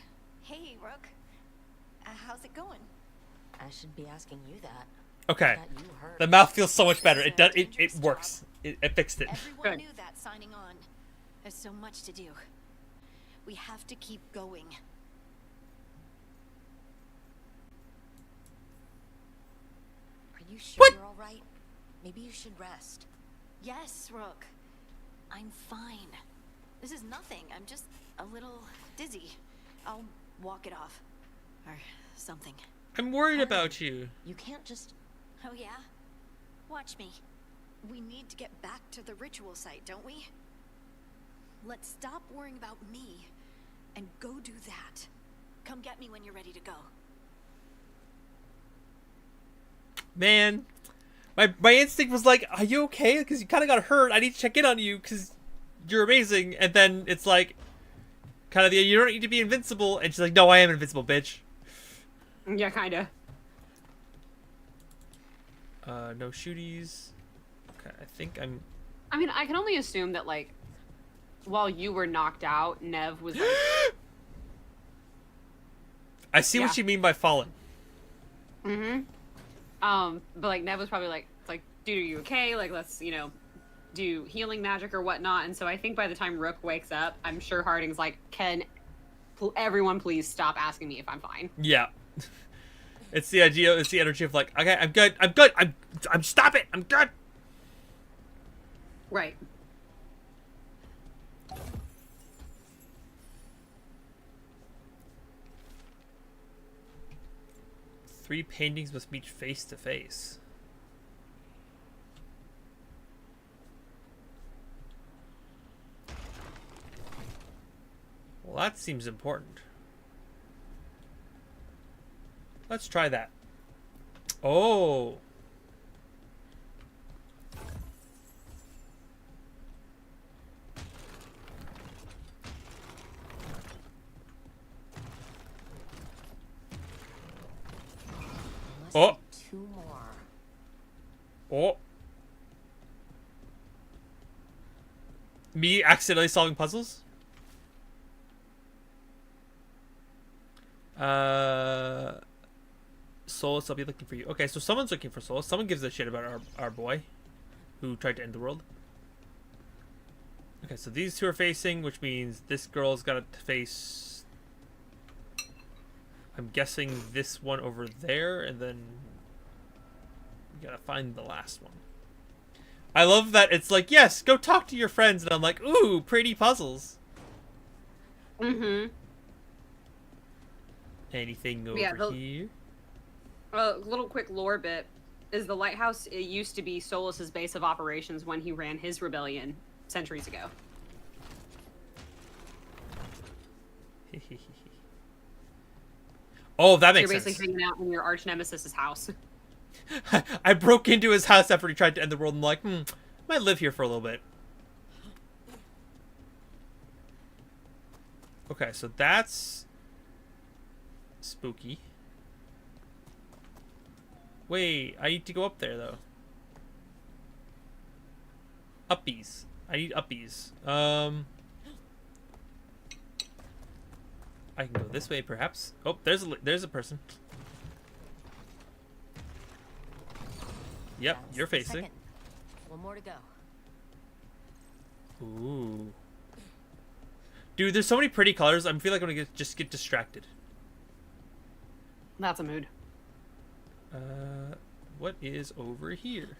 hey, Rook. How's it going? I should be asking you that. Okay. That you heard. The mouth feels so much better. It does. It works. It fixed it. Everyone Good. knew that signing on. There's so much to do. We have to keep going. Are you sure What? you're all right? Maybe you should rest. Yes, Rook. I'm fine. This is nothing. I'm just a little dizzy. I'll walk it off. Or something. I'm worried about you. You can't just... Oh, yeah? Watch me. We need to get back to the ritual site, don't we? Let's stop worrying about me and go do that. Come get me when you're ready to go. Man, my instinct was like, are you okay? Because you kind of got hurt. I need to check in on you because you're amazing. And then it's like, kind of you don't need to be invincible. And she's like, no, I am invincible, bitch. Yeah, kinda. No shooties. Okay, I think I'm... I mean, I can only assume that, like, while you were knocked out, Nev was like... I see what you mean by falling. Mm-hmm. But, like, Nev was probably like, dude, are you okay? Like, let's, do healing magic or whatnot. And so I think by the time Rook wakes up, I'm sure Harding's like, can everyone please stop asking me if I'm fine? Yeah. It's the idea, it's the energy of like, okay, I'm good, I'm stop it, I'm good. Right. Three paintings must meet face to face. Well, that seems important. Let's try that. Oh. Oh. 2 more. Oh. Me accidentally solving puzzles? Solus, I'll be looking for you. Okay, so someone's looking for Solus. Someone gives a shit about our boy who tried to end the world. Okay, so these two are facing, which means this girl's got to face... I'm guessing this one over there, and then we gotta find the last one. I love that it's like, yes, go talk to your friends, and I'm like, ooh, pretty puzzles. Mm-hmm. Anything over here? A little quick lore bit. is the lighthouse. It used to be Solus's base of operations when he ran his rebellion centuries ago. Oh, that So makes you're sense. basically hanging out in your arch nemesis's house. I broke into his house after he tried to end the world. I'm like, might live here for a little bit. Okay, so that's spooky. Wait, I need to go up there though. Uppies. I need uppies. I can go this way, perhaps. Oh, there's a person. Yep, you're facing. One more to go. Ooh. Dude, there's so many pretty colors. I feel like I'm gonna just get distracted. That's a mood. What is over here?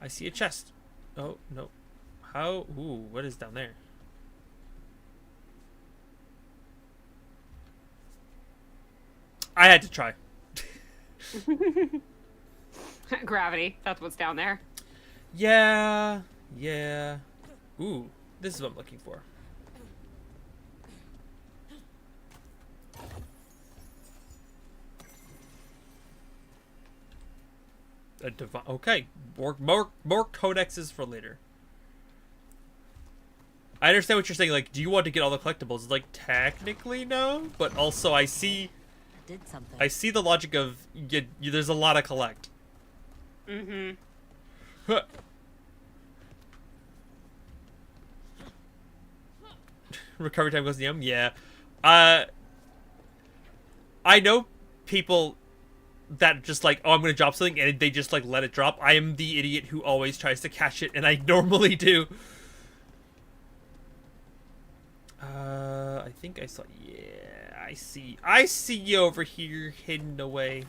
I see a chest. Oh, no. How? Ooh, what is down there? I had to try. Gravity. That's what's down there. Yeah. Yeah. Ooh, this is what I'm looking for. Okay, more codexes for later. I understand what you're saying. Like, do you want to get all the collectibles? Like, technically no, but also I see Did something. I see the logic of there's a lot to collect. Mm-hmm. Huh. Recovery time goes to the yeah. I know people that just like, oh, I'm gonna drop something and they just like let it drop. I am the idiot who always tries to catch it, and I normally do. I think I saw. Yeah, I see you over here hidden away.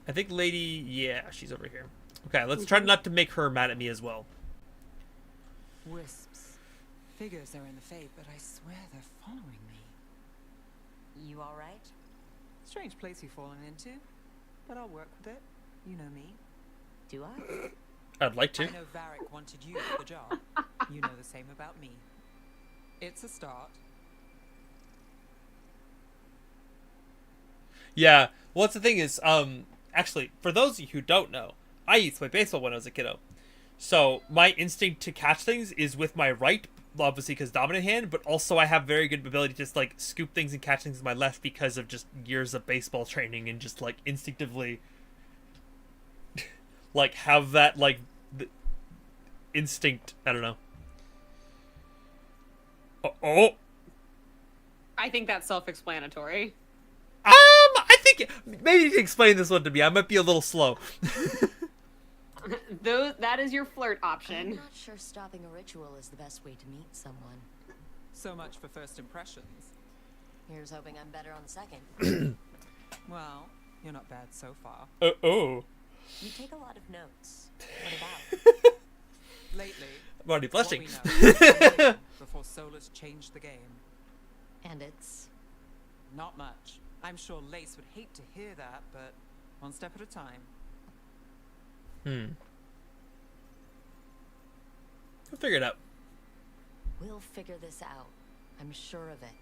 I think lady, yeah, she's over here. Okay, let's try not to make her mad at me as well. Wisps. Figures are in the Fade, but I swear they're following me. You all right? Strange place you've fallen into, but I'll work with it. You know me. Do I? I'd like to. I know Varric wanted you for the job. You know the same about me. It's a start. Yeah. Well, that's the thing is, actually, for those of you who don't know, I used to play baseball when I was a kiddo. So my instinct to catch things is with my right, obviously because dominant hand, but also I have very good ability to just like scoop things and catch things with my left because of just years of baseball training and just like instinctively like have that like instinct. I don't know. Oh. I think that's self-explanatory. I think maybe you can explain this one to me. I might be a little slow. That is your flirt option. I'm not sure stopping a ritual is the best way to meet someone. So much for first impressions. Here's hoping I'm better on the second. Well, you're not bad so far. Oh. You take a lot of notes. What about? Lately, I'm already blushing. what we know before Solus changed the game. And it's... Not much. I'm sure Lace would hate to hear that, but one step at a time. We'll figure it out. We'll figure this out. I'm sure of it.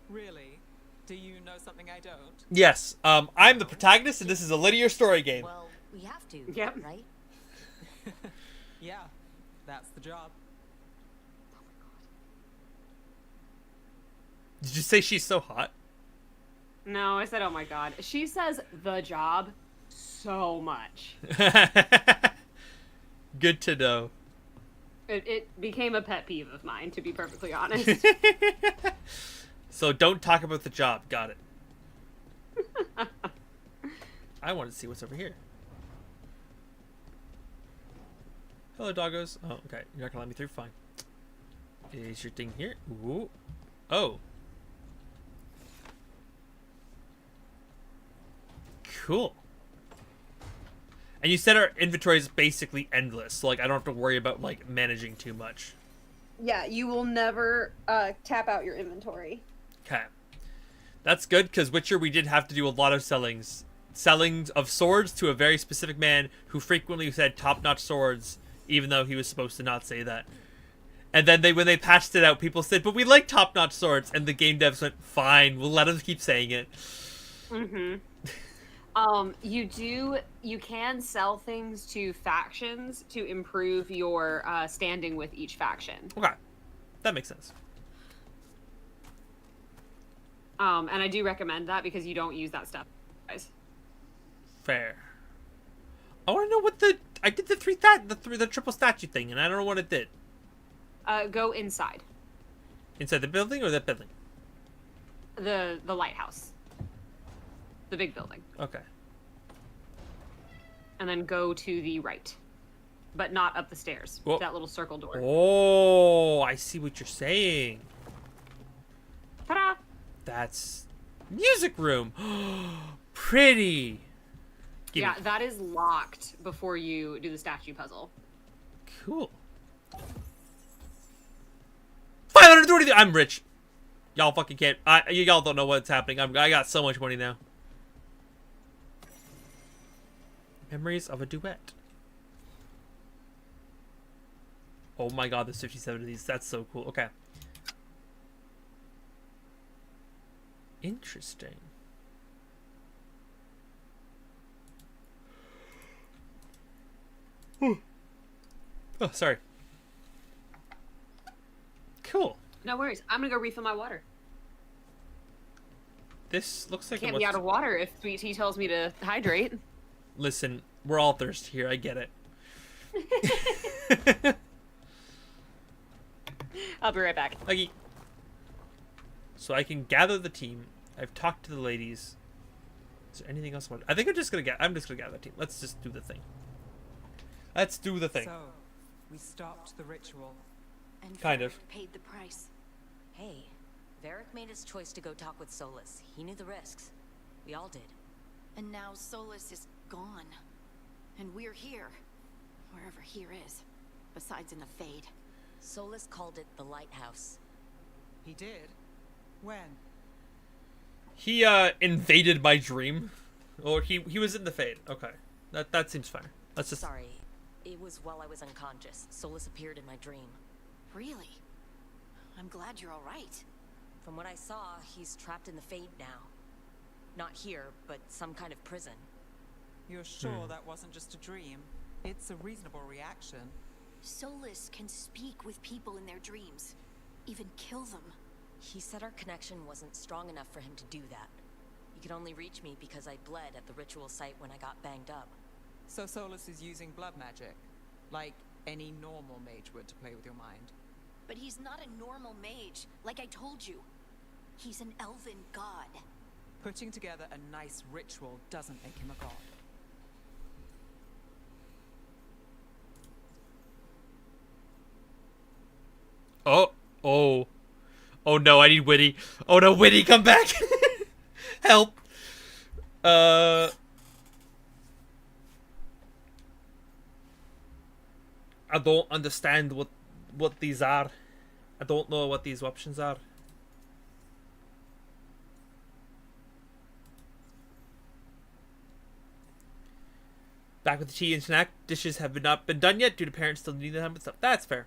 Really? Do you know something I don't? Yes. I'm the protagonist, and this is a linear story game. Well, we have to, Yep. right? Yeah, that's the job. Did you say she's so hot? No, I said, oh my god. She says the job so much. Good to know. It became a pet peeve of mine, to be perfectly honest. So don't talk about the job. Got it. I want to see what's over here. Hello, doggos. Oh, okay. You're not gonna let me through? Fine. Is your thing here? Ooh. Oh. Cool. And you said our inventory is basically endless, so like I don't have to worry about like managing too much. Yeah, you will never tap out your inventory. Okay. That's good, because Witcher, we did have to do a lot of sellings. Sellings of swords to a very specific man who frequently said top-notch swords, even though he was supposed to not say that. And then when they patched it out, people said, but we like top-notch swords, and the game devs went, fine, we'll let him keep saying it. Mm-hmm. You can sell things to factions to improve your standing with each faction. Okay. That makes sense. And I do recommend that because you don't use that stuff, guys. Fair. I want to know what I did the triple statue thing, and I don't know what it did. Go inside. Inside the building or that building? The lighthouse. The big building. Okay. And then go to the right. But not up the stairs. Whoa. That little circle door. Oh, I see what you're saying. Ta-da! That's music room. Pretty. Yeah, that is locked before you do the statue puzzle. Cool. 520. I'm rich. Y'all fucking can't. Y'all don't know what's happening. I got so much money now. Memories of a duet. Oh my god, there's 57 of these. That's so cool. Okay. Interesting. Oh, sorry. Cool. No worries. I'm gonna go refill my water. This looks like Can't be out of water if Sweet Tea tells me to hydrate. Listen, we're all thirsty here. I get it. I'll be right back. Okay. So I can gather the team. I've talked to the ladies. Is there anything else I want? I think I'm just gonna gather the team. Let's just do the thing. Let's do the thing. So, we stopped the ritual. And Kind of. Varric paid the price. Hey, Varric made his choice to go talk with Solus. He knew the risks. We all did. And now Solus is gone. And we're here. Wherever here is. Besides in the Fade. Solus called it the Lighthouse. He did? When? He invaded my dream. Or he was in the Fade. Okay. That seems fine. Let's just Sorry, it was while I was unconscious. Solus appeared in my dream. Really? I'm glad you're alright. From what I saw, he's trapped in the Fade now. Not here, but some kind of prison. You're sure that wasn't just a dream? It's a reasonable reaction. Solus can speak with people in their dreams. Even kill them. He said our connection wasn't strong enough for him to do that. He could only reach me because I bled at the ritual site when I got banged up. So Solus is using blood magic, like any normal mage would to play with your mind. But he's not a normal mage, like I told you. He's an elven god. Putting together a nice ritual doesn't make him a god. Oh no, I need Witty. Oh no, Witty, come back. Help. I don't understand what these are. I don't know what these options are. Back with the tea and snack. Dishes have not been done yet due to parents still needing them and stuff. That's fair.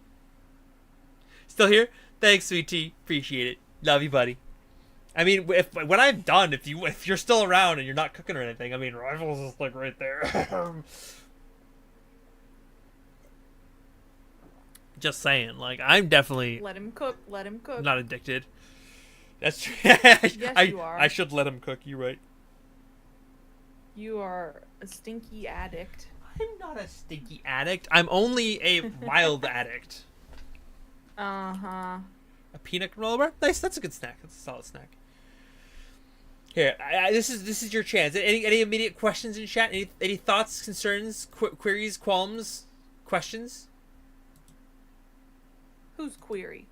Still here? Thanks, sweet tea. Appreciate it. Love you, buddy. I mean, when I'm done, if you're still around and you're not cooking or anything, I mean, Rivals is like right there. Just saying, like I'm definitely Let him cook. Let him cook. not addicted. That's true. Yes, you are. I should let him cook. You're right. You are a stinky addict. I'm not a stinky addict. I'm only a mild addict. Uh-huh. A peanut roller? Nice. That's a good snack. That's a solid snack. Here, this is your chance. Any immediate questions in chat? Any thoughts, concerns, queries, qualms, questions? Who's query?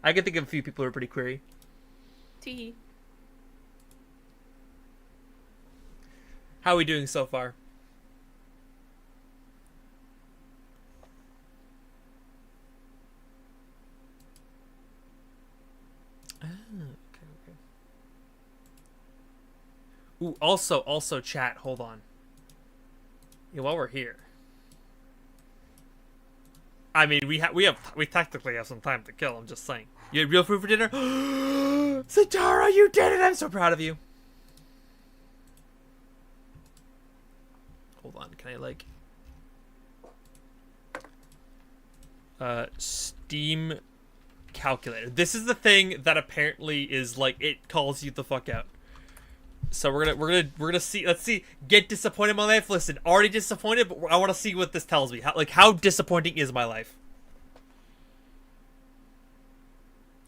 I can think of a few people who are pretty query. Tee. How are we doing so far? Ooh, also, chat. Hold on. Yeah, while we're here, I mean, we technically have some time to kill. I'm just saying. You had real food for dinner, Satara. You did it. I'm so proud of you. Hold on. Can I like? Steam calculator. This is the thing that apparently is like it calls you the fuck out. So we're gonna see. Let's see. Get disappointed in my life. Listen, already disappointed, but I want to see what this tells me. How disappointing is my life?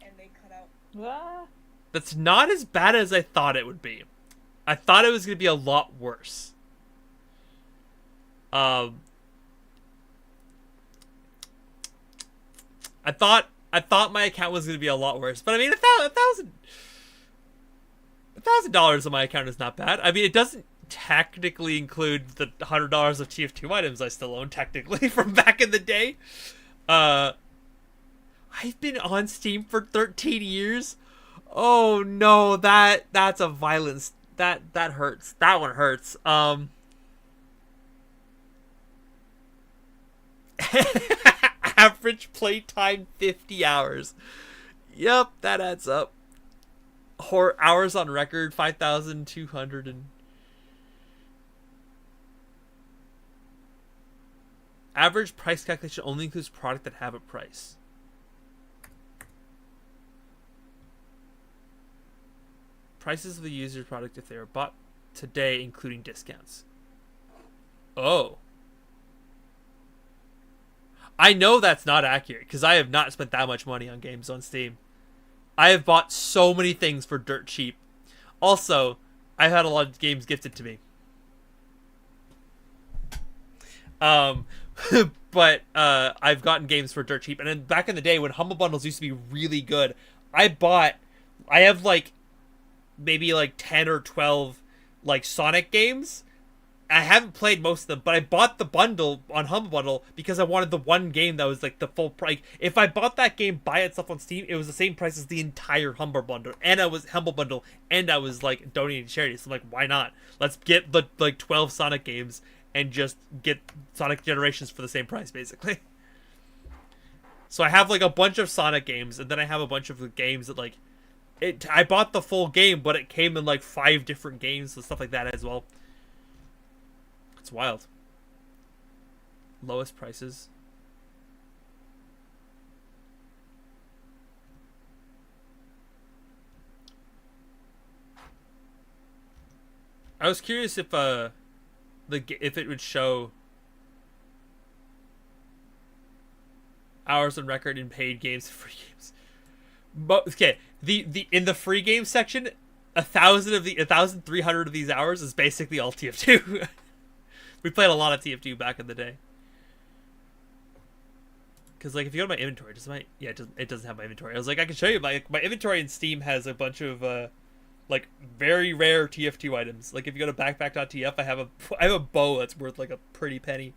And they cut out. That's not as bad as I thought it would be. I thought it was gonna be a lot worse. I thought my account was gonna be a lot worse, but I mean, $1,000 on my account is not bad. I mean, it doesn't technically include the $100 of TF2 items I still own, technically, from back in the day. I've been on Steam for 13 years. Oh no, that's a violence. That hurts. That one hurts. Average playtime 50 hours. Yep, that adds up. Hours on record 5,200 and average price calculation only includes product that have a price. Prices of the user's product if they are bought today, including discounts. Oh. I know that's not accurate because I have not spent that much money on games on Steam. I have bought so many things for dirt cheap. Also, I've had a lot of games gifted to me. But I've gotten games for dirt cheap. And then back in the day when Humble Bundles used to be really good, I have like maybe like 10 or 12 like Sonic games. I haven't played most of them, but I bought the bundle on Humble Bundle because I wanted the one game that was like the full price. If I bought that game by itself on Steam, it was the same price as the entire Humble Bundle, and I was like donating to charity. So I'm like, why not? Let's get the like 12 Sonic games and just get Sonic Generations for the same price, basically. So I have like a bunch of Sonic games, and then I have a bunch of games that like I bought the full game, but it came in like 5 different games and stuff like that as well. It's wild. Lowest prices. I was curious if if it would show hours on record in paid games and free games. But okay, the in the free game section, 1,300 of these hours is basically all TF2. We played a lot of TF2 back in the day. Because, like, if you go to my inventory, it doesn't have my inventory. I was like, I can show you. My inventory in Steam has a bunch of, like, very rare TF2 items. Like, if you go to backpack.tf, I have a bow that's worth, like, a pretty penny.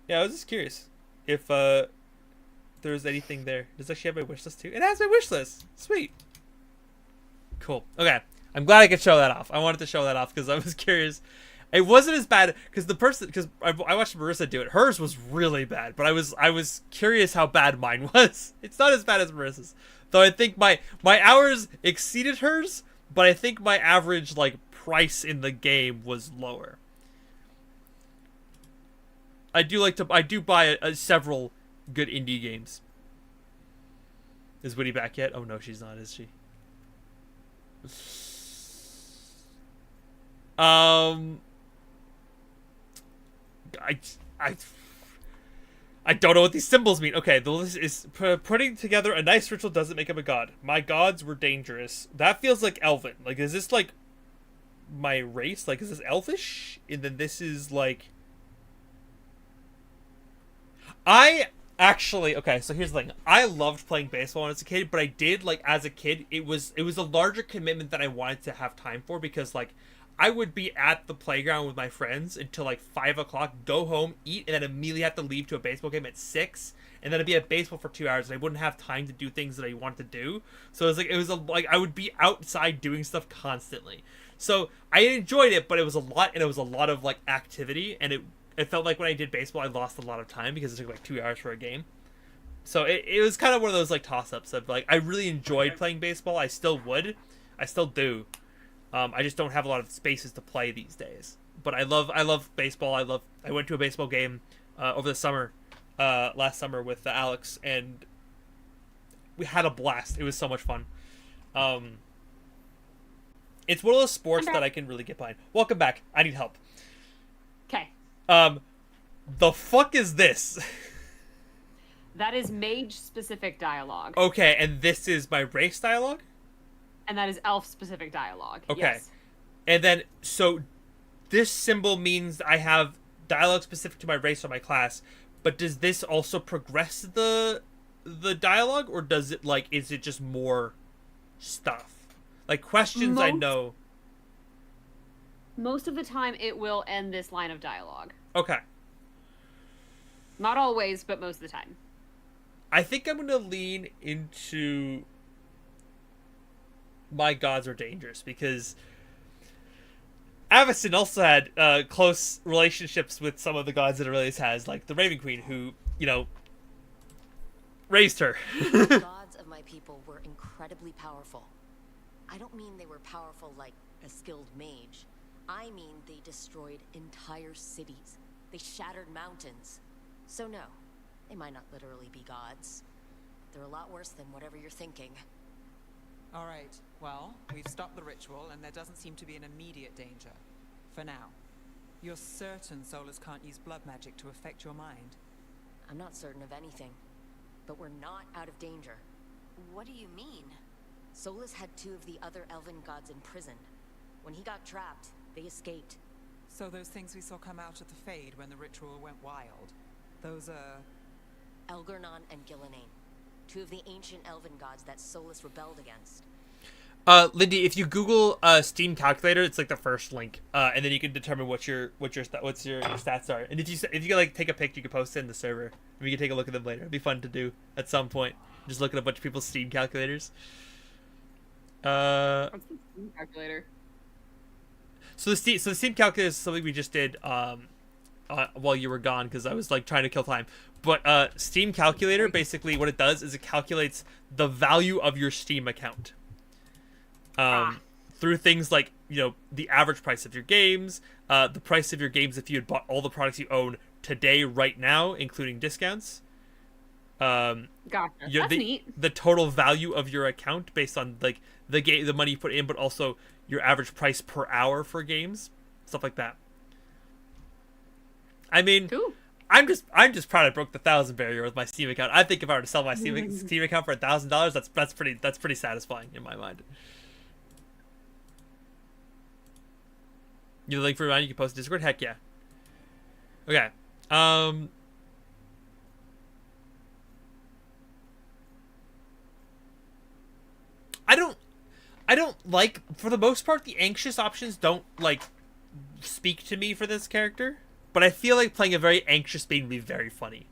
Yeah, I was just curious if, there's anything there. Does it actually have my wish list, too? It has my wish list. Sweet. Cool. Okay. I'm glad I could show that off. I wanted to show that off because I was curious. It wasn't as bad because I watched Marissa do it. Hers was really bad, but I was curious how bad mine was. It's not as bad as Marissa's, though. I think my hours exceeded hers, but I think my average like price in the game was lower. I do buy several good indie games. Is Witty back yet? Oh no, she's not. Is she? I don't know what these symbols mean. Okay, the list is putting together a nice ritual doesn't make him a god. My gods were dangerous. That feels like elven. Like, is this like my race? Like, is this elfish? And then this is like... Okay, so here's the thing. I loved playing baseball when I was a kid, but I did, like, as a kid, it was a larger commitment that I wanted to have time for because, like, I would be at the playground with my friends until like 5 o'clock, go home, eat, and then immediately have to leave to a baseball game at 6. And then I'd be at baseball for 2 hours, and I wouldn't have time to do things that I wanted to do. So like I would be outside doing stuff constantly. So I enjoyed it, but it was a lot, and it was a lot of like activity, and it felt like when I did baseball, I lost a lot of time because it took like 2 hours for a game. So it was kind of one of those like toss-ups of like I really enjoyed playing baseball. I still do. I just don't have a lot of spaces to play these days. But I love baseball. I went to a baseball game over the summer. Last summer with Alex, and we had a blast. It was so much fun. It's one of those sports that I can really get behind. Welcome back. I need help. Okay. The fuck is this? That is mage-specific dialogue. Okay, and this is my race dialogue? And that is elf-specific dialogue. Okay. Yes. And then, so, this symbol means I have dialogue specific to my race or my class, but does this also progress the dialogue, or does it, like, is it just more stuff? Like, questions I know. Most of the time, it will end this line of dialogue. Okay. Not always, but most of the time. I think I'm going to lean into my gods are dangerous, because Avacyn also had close relationships with some of the gods that Aurelius has, like the Raven Queen, who, you know, raised her. The gods of my people were incredibly powerful. I don't mean they were powerful like a skilled mage. I mean they destroyed entire cities. They shattered mountains. So no, they might not literally be gods. They're a lot worse than whatever you're thinking. All right, well, we've stopped the ritual, and there doesn't seem to be an immediate danger. For now. You're certain Solus can't use blood magic to affect your mind? I'm not certain of anything, but we're not out of danger. What do you mean? Solus had 2 of the other elven gods imprisoned. When he got trapped, they escaped. So those things we saw come out of the Fade when the ritual went wild, those are... Elgernon and Gillenane, 2 of the ancient elven gods that Solus rebelled against. Lindy, if you Google Steam Calculator, it's like the first link, and then you can determine what your stats are. And if you like take a pic, you can post it in the server, and we can take a look at them later. It'd be fun to do at some point. Just look at a bunch of people's Steam calculators. What's the Steam calculator? So the Steam calculator is something we just did while you were gone, because I was like trying to kill time. But Steam calculator, basically what it does is it calculates the value of your Steam account. Through things like, you know, the average price of your games, the price of your games if you had bought all the products you own today, right now, including discounts. Gotcha. That's neat. The total value of your account based on like the money you put in, but also your average price per hour for games, stuff like that. I mean, cool. I'm just proud I broke the 1,000 barrier with my Steam account. I think if I were to sell my Steam account for $1,000, that's pretty satisfying in my mind. You have a link for mine, you can post Discord? Heck yeah. Okay. I don't like, for the most part, the anxious options don't, like, speak to me for this character. But I feel like playing a very anxious being would be very funny.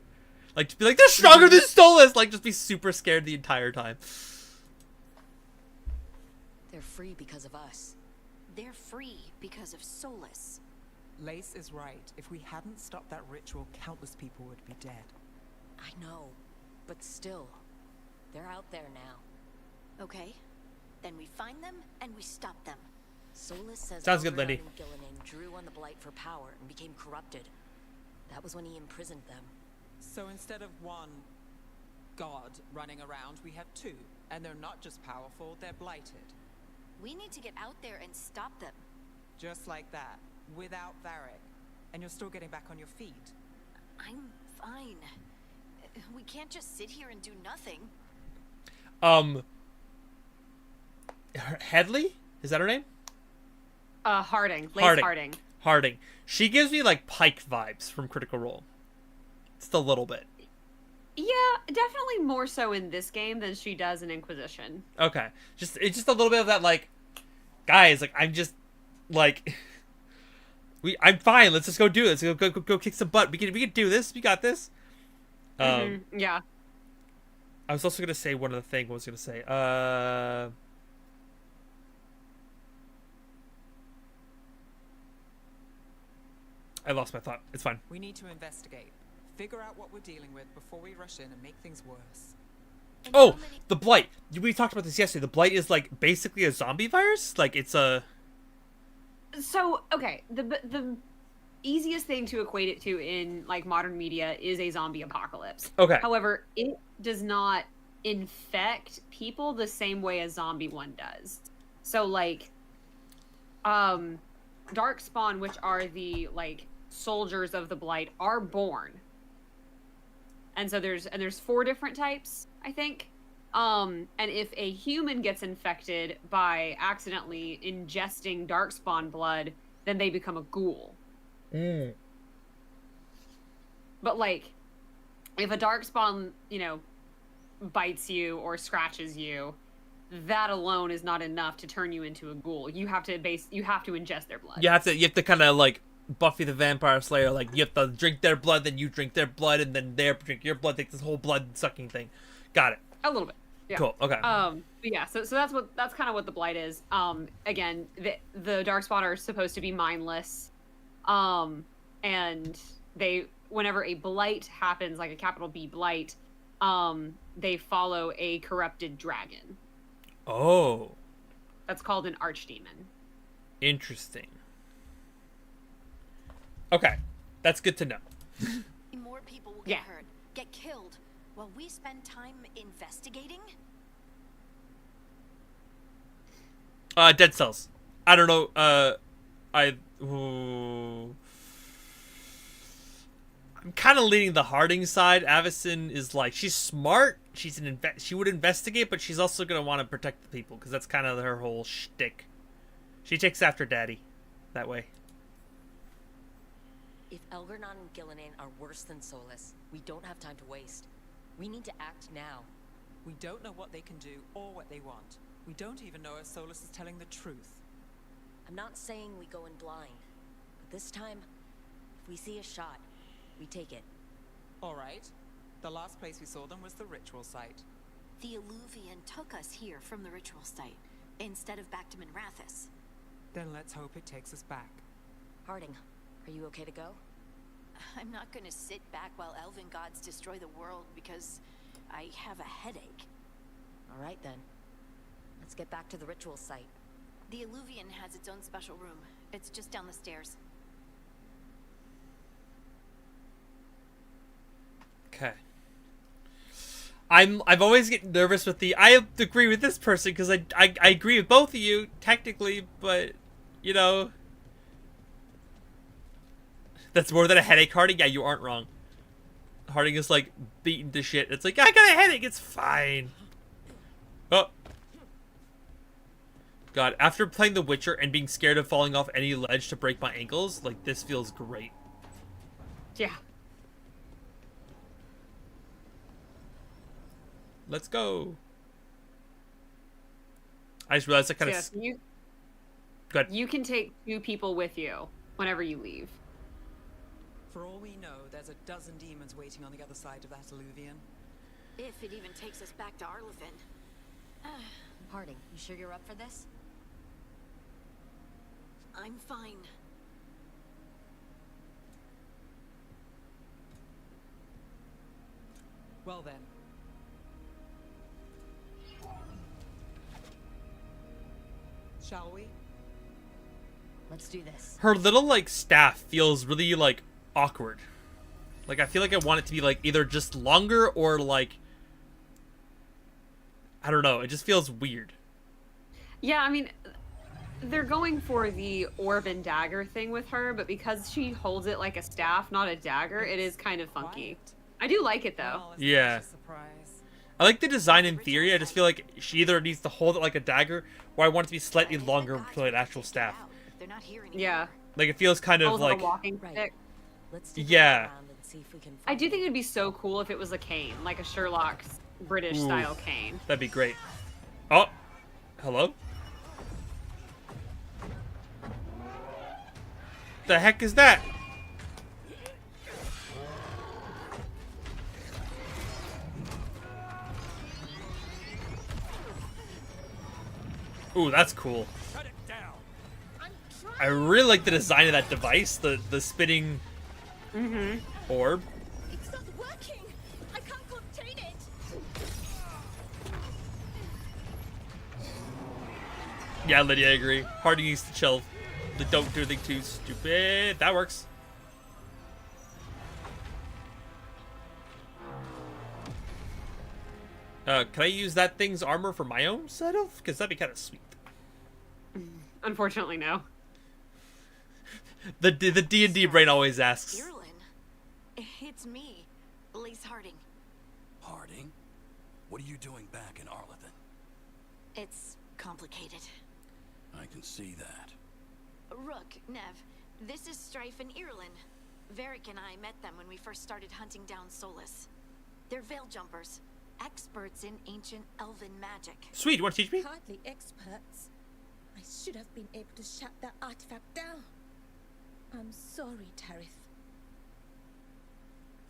Like, to be like, they're stronger than Solus! Like, just be super scared the entire time. They're free because of us. They're free because of Solus. Lace is right. If we hadn't stopped that ritual, countless people would be dead. I know, but still, they're out there now. Okay, then we find them and we stop them. Solus says Sounds good, Lindy. and Gillenane drew on the Blight for power and became corrupted. That was when he imprisoned them. So instead of one god running around, we have 2. And they're not just powerful, they're blighted. We need to get out there and stop them. Just like that, without Varric. And you're still getting back on your feet. I'm fine. We can't just sit here and do nothing. Headley? Is that her name? Harding. Lace Harding. Harding. She gives me like Pike vibes from Critical Role. Just a little bit. Yeah, definitely more so in this game than she does in Inquisition. Okay. It's just a little bit of that, like, guys, like, I'm just Like, I'm fine. Let's just go do this. Go kick some butt. We can do this. We got this. Yeah. I was also gonna say one other thing. What was I gonna say? I lost my thought. It's fine. We need to investigate. Figure out what we're dealing with before we rush in and make things worse. Oh, the blight. We talked about this yesterday. The blight is like basically a zombie virus. Like it's a. So okay, the easiest thing to equate it to in like modern media is a zombie apocalypse. Okay. However, it does not infect people the same way a zombie one does. So like, Darkspawn, which are the like soldiers of the blight, are born. And so there's 4 different types, I think. And if a human gets infected by accidentally ingesting Darkspawn blood, then they become a ghoul. But like, if a Darkspawn, bites you or scratches you, that alone is not enough to turn you into a ghoul. You have to ingest their blood. You have to kind of like Buffy the Vampire Slayer, like you have to drink their blood, then you drink their blood, and then they drink your blood. Take this whole blood sucking thing. Got it. A little bit. Yeah. Cool. Okay. But yeah. So that's kind of what the blight is. Again, the Darkspawn are supposed to be mindless. And whenever a blight happens, like a capital B blight, they follow a corrupted dragon. Oh. That's called an archdemon. Interesting. Okay, that's good to know. More people will get hurt, get killed, while we spend time investigating? Dead cells. I don't know, I'm kind of leaning the Harding side. Avacyn is like, she's smart, she would investigate, but she's also going to want to protect the people, because that's kind of her whole shtick. She takes after Daddy, that way. If Elgar'nan and Gillinan are worse than Solus, we don't have time to waste. We need to act now. We don't know what they can do or what they want. We don't even know if Solus is telling the truth. I'm not saying we go in blind, but this time, if we see a shot, we take it. All right. The last place we saw them was the ritual site. The Illuvian took us here from the ritual site, instead of back to Minrathous. Then let's hope it takes us back. Harding, are you okay to go? I'm not gonna sit back while elven gods destroy the world because I have a headache. All right then. Let's get back to the ritual site. The Illuvian has its own special room. It's just down the stairs. Okay. I'm always getting nervous with I agree with this person because I agree with both of you technically, but that's more than a headache, Harding. Yeah, you aren't wrong. Harding is like beaten to shit. It's like, I got a headache, it's fine. Oh. God, after playing The Witcher and being scared of falling off any ledge to break my ankles, like this feels great. Yeah. Let's go. I just realized I kind of... Good. You can take 2 people with you whenever you leave. For all we know, there's a dozen demons waiting on the other side of that Illuvian. If it even takes us back to Arlevin. Harding, you sure you're up for this? I'm fine. Well then. Shall we? Let's do this. Her little, like, staff feels really, like, awkward. Like, I feel like I want it to be, like, either just longer or, like... I don't know. It just feels weird. Yeah, I mean, they're going for the orb and dagger thing with her, but because she holds it like a staff, not a dagger, it is kind of funky. I do like it, though. Well, yeah. I like the design in theory. I just feel like she either needs to hold it like a dagger, or I want it to be slightly longer for an actual staff. They're not here anymore. Yeah. Like, it feels kind of like... a walking Right. stick. Let's Yeah. around and see if we can I find do think it'd be so cool if it was a cane, like a Sherlock's British-style cane. That'd be great. Oh! Hello? The heck is that? Ooh, that's cool. I really like the design of that device, the spinning orb. It's not working. I can't contain it. Yeah, Lydia, I agree. Harding needs to chill. Don't do anything too stupid. That works. Can I use that thing's armor for my own set of? Because that'd be kind of sweet. Unfortunately, no. The D&D brain always asks. Irlin, it's me, Elise Harding. Harding? What are you doing back in Arlington? It's complicated. I can see that. Rook, Nev, this is Strife and Irlin. Varric and I met them when we first started hunting down Solus. They're veil jumpers, experts in ancient elven magic. Sweet, you want to teach me? Hardly experts. I should have been able to shut that artifact down. I'm sorry, Tarith.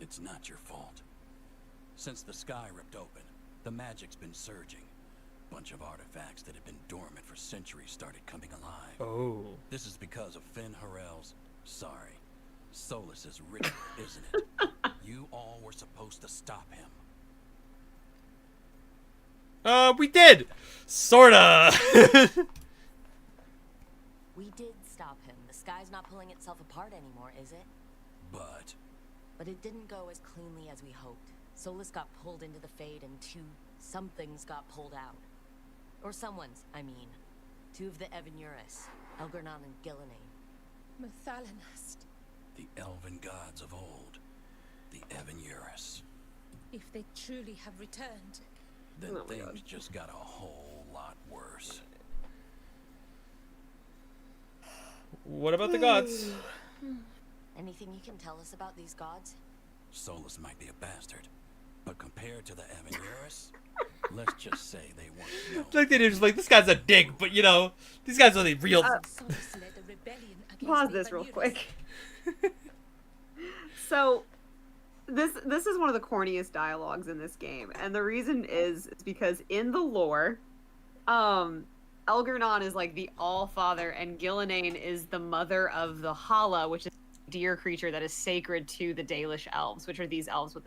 It's not your fault. Since the sky ripped open, the magic's been surging. Bunch of artifacts that had been dormant for centuries started coming alive. Oh. This is because of Finn Harrell's, sorry, Solus's ritual, isn't it? You all were supposed to stop him. We did! Sorta! We did stop him. The sky's not pulling itself apart anymore, is it? But it didn't go as cleanly as we hoped. Solus got pulled into the Fade and somethings got pulled out. Or someone's, I mean. Two of the Evanuris, Elgernon and Gillenane. Mathalanast. the elven gods of old, the Evanuris. If they truly have returned, Then things just got a whole lot worse. What about the gods? Anything you can tell us about these gods? Solus might be a bastard, but compared to the Evanuris, let's just say they weren't known. Like they just like, this guy's a dick, but you know, these guys are the real. Solus led a rebellion against Pause the this real Evanuris. quick. So, this is one of the corniest dialogues in this game, and the reason is because in the lore, Elgernon is like the All-Father, and Gillenane is the mother of the Hala, which is a deer creature that is sacred to the Dalish elves, which are these elves with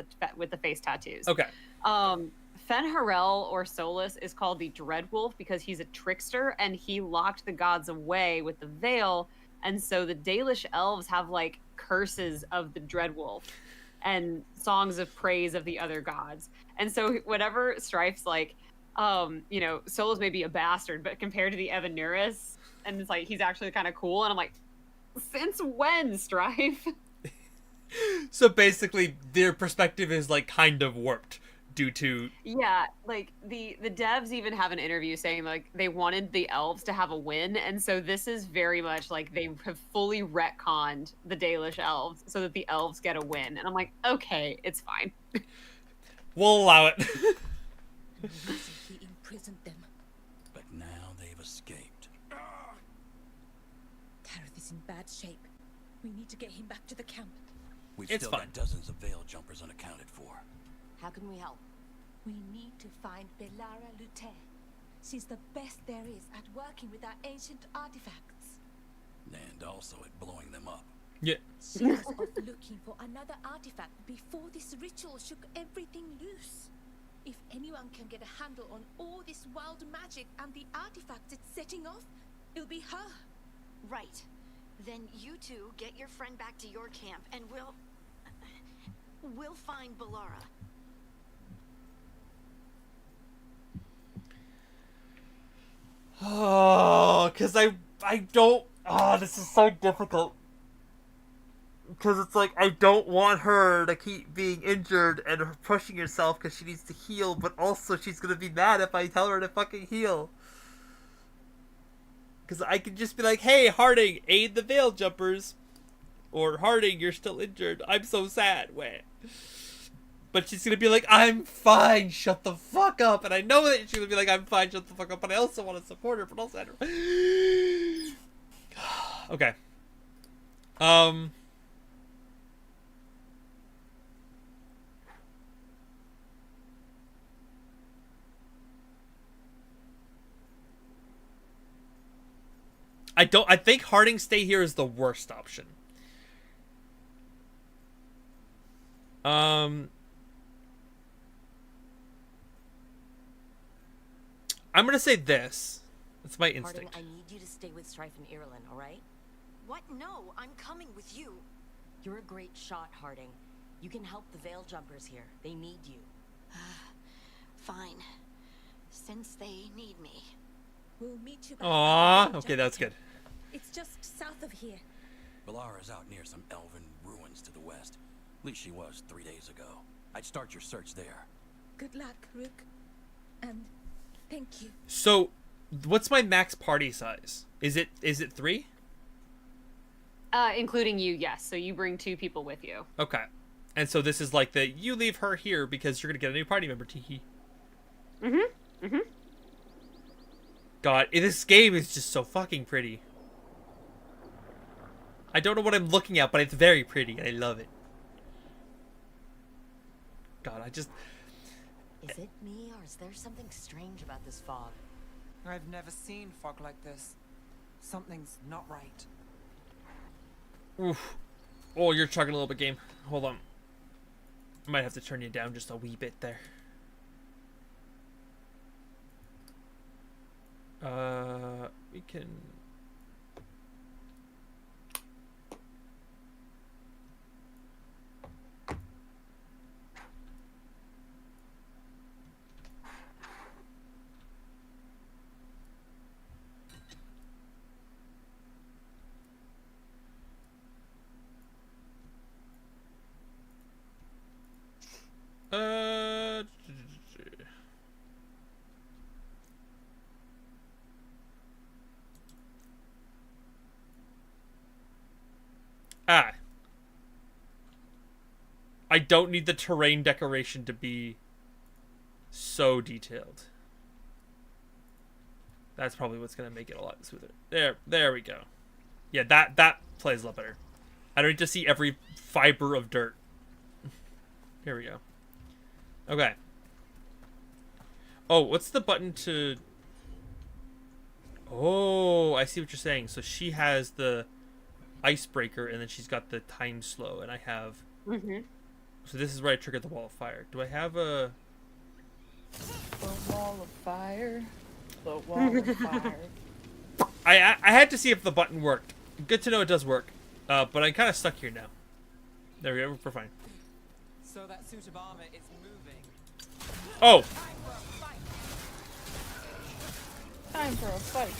the face tattoos. Okay. Fenharel, or Solus, is called the Dreadwolf because he's a trickster, and he locked the gods away with the veil, and so the Dalish elves have like curses of the Dreadwolf and songs of praise of the other gods. And so whenever Strife's like, you know, Solus may be a bastard, but compared to the Evanuris, and it's like he's actually kind of cool, and I'm like, since when, Strife? So basically, their perspective is like kind of warped due to. Yeah, like the devs even have an interview saying like they wanted the elves to have a win, and so this is very much like they have fully retconned the Dalish elves so that the elves get a win. And I'm like, okay, it's fine. We'll allow it. He imprisoned them. But now they've escaped. Tareth is in bad shape. We need to get him back to the camp. We've It's still fine. got dozens of veil jumpers unaccounted for. How can we help? We need to find Belara Lute. She's the best there is at working with our ancient artifacts. And also at blowing them up. Yeah. She was off looking for another artifact before this ritual shook everything loose. If anyone can get a handle on all this wild magic and the artifacts it's setting off, it'll be her. Right. Then you two get your friend back to your camp, and we'll find Belara. Oh, because I don't. Oh, this is so difficult. Because it's like, I don't want her to keep being injured and her pushing herself because she needs to heal, but also she's going to be mad if I tell her to fucking heal. Because I could just be like, hey, Harding, aid the veil jumpers. Or, Harding, you're still injured. I'm so sad. Wait. But she's going to be like, I'm fine, shut the fuck up. And I know that she's going to be like, I'm fine, shut the fuck up. But I also want to support her, but also I don't... Okay. Um. I think Harding stay here is the worst option. I'm gonna say this. It's my instinct. Harding, I need you to stay with Strife and Ireland, alright? What? No, I'm coming with you. You're a great shot, Harding. You can help the Veil Jumpers here. They need you. Fine. Since they need me. We'll meet you. Aww. Okay, that's good. It's just south of here. Balara's out near some elven ruins to the west. At least she was 3 days ago. I'd start your search there. Good luck, Rook. And thank you. So, what's my max party size? Is it 3? Including you, yes. So you bring 2 people with you. Okay. And so this is like the you leave her here because you're gonna get a new party member. Teehee. God, this game is just so fucking pretty. I don't know what I'm looking at, but it's very pretty, and I love it. God, I just... Is it me, or is there something strange about this fog? I've never seen fog like this. Something's not right. Oof. Oh, you're chugging a little bit, game. Hold on. I might have to turn you down just a wee bit there. We can... I don't need the terrain decoration to be so detailed. That's probably what's gonna make it a lot smoother. There we go. Yeah, that plays a lot better. I don't need to see every fiber of dirt. Here we go. Okay. Oh, what's the button to... Oh, I see what you're saying. So she has the icebreaker, and then she's got the time slow, and I have... So this is where I triggered the wall of fire. Do I have a... The wall of fire. The wall of fire. I had to see if the button worked. Good to know it does work. But I'm kind of stuck here now. There we go. We're fine. So that suit of armor is moving. Oh! Time for a fight.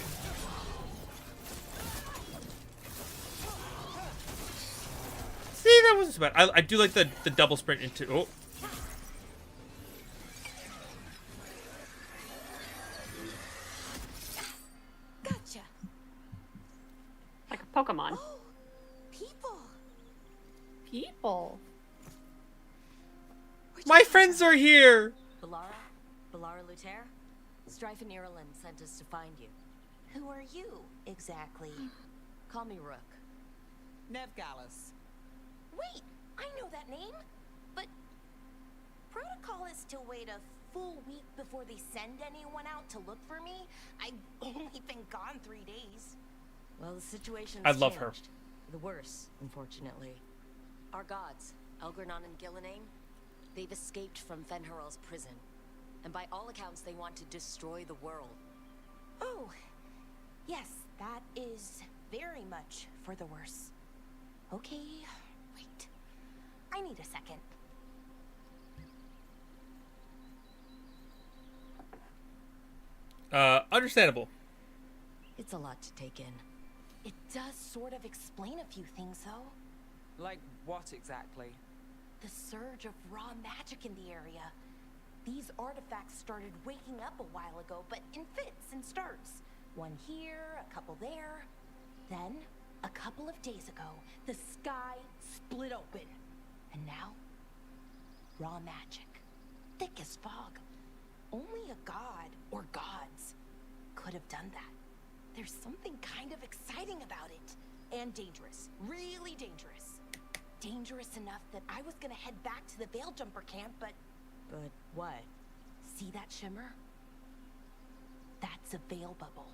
See, that wasn't so bad. I do like the double sprint into... Oh. Gotcha. Like a Pokemon. Oh, people. People. My friends are here! Balara Luther? Strife and Ireland sent us to find you. Who are you, exactly? Call me Rook. Nev Gallus. Wait, I know that name. But protocol is to wait a full week before they send anyone out to look for me. I've only been gone 3 days. Well, the situation's I love her. changed. The worse, unfortunately. Our gods, Elgranon and Gillenane, they've escaped from Fenharal's prison. And by all accounts, they want to destroy the world. Oh, yes, that is very much for the worse. Okay, wait. I need a second. Understandable. It's a lot to take in. It does sort of explain a few things, though. Like what exactly? The surge of raw magic in the area. These artifacts started waking up a while ago, but in fits and starts. One here, a couple there. Then, a couple of days ago, the sky split open. And now, raw magic. Thick as fog. Only a god, or gods, could have done that. There's something kind of exciting about it. And dangerous. Really dangerous. Dangerous enough that I was gonna head back to the Veil Jumper camp, but... But what? See that shimmer? That's a veil bubble.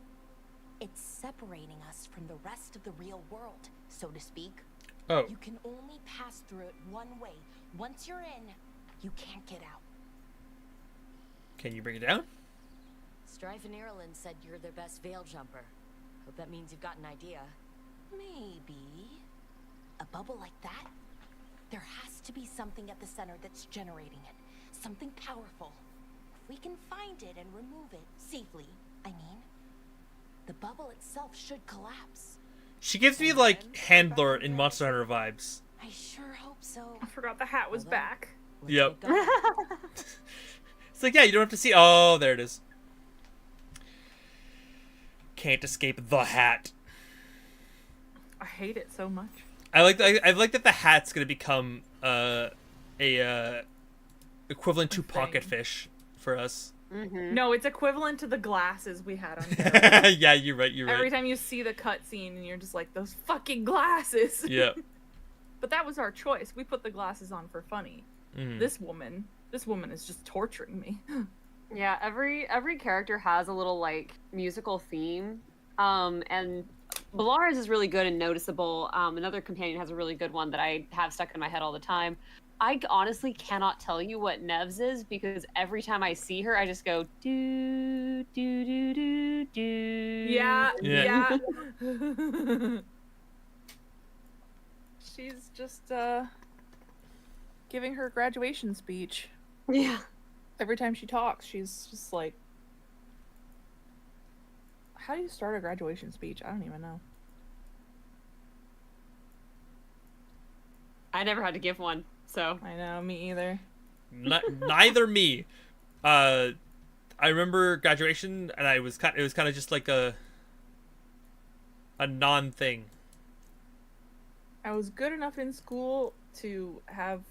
It's separating us from the rest of the real world, so to speak. Oh. You can only pass through it one way. Once you're in, you can't get out. Can you bring it down? Strife and Ireland said you're their best veil jumper. Hope that means you've got an idea. Maybe. A bubble like that? There has to be something at the center that's generating it. Something powerful. If we can find it and remove it safely, I mean, the bubble itself should collapse. She gives me like Handler in Monster Hunter vibes. I sure hope so. I forgot the hat was back. Yep. It's like, yeah, you don't have to see. Oh, there it is. Can't escape the hat. I hate it so much. I like that the hat's gonna become equivalent to pocket fish for us. Mm-hmm. No, it's equivalent to the glasses we had on. Yeah, you're right. Every time you see the cutscene, and you're just like, those fucking glasses. Yeah. But that was our choice. We put the glasses on for funny. Mm. This woman is just torturing me. Yeah, every character has a little like musical theme, and Balaris is really good and noticeable. Another companion has a really good one that I have stuck in my head all the time. I honestly cannot tell you what Nev's is because every time I see her, I just go do do do do do. Yeah. She's just giving her graduation speech. Yeah. Every time she talks, she's just like, how do you start a graduation speech? I don't even know. I never had to give one, so. I know, me either. Neither me. I remember graduation, and it was kind of just like a non-thing. I was good enough in school to have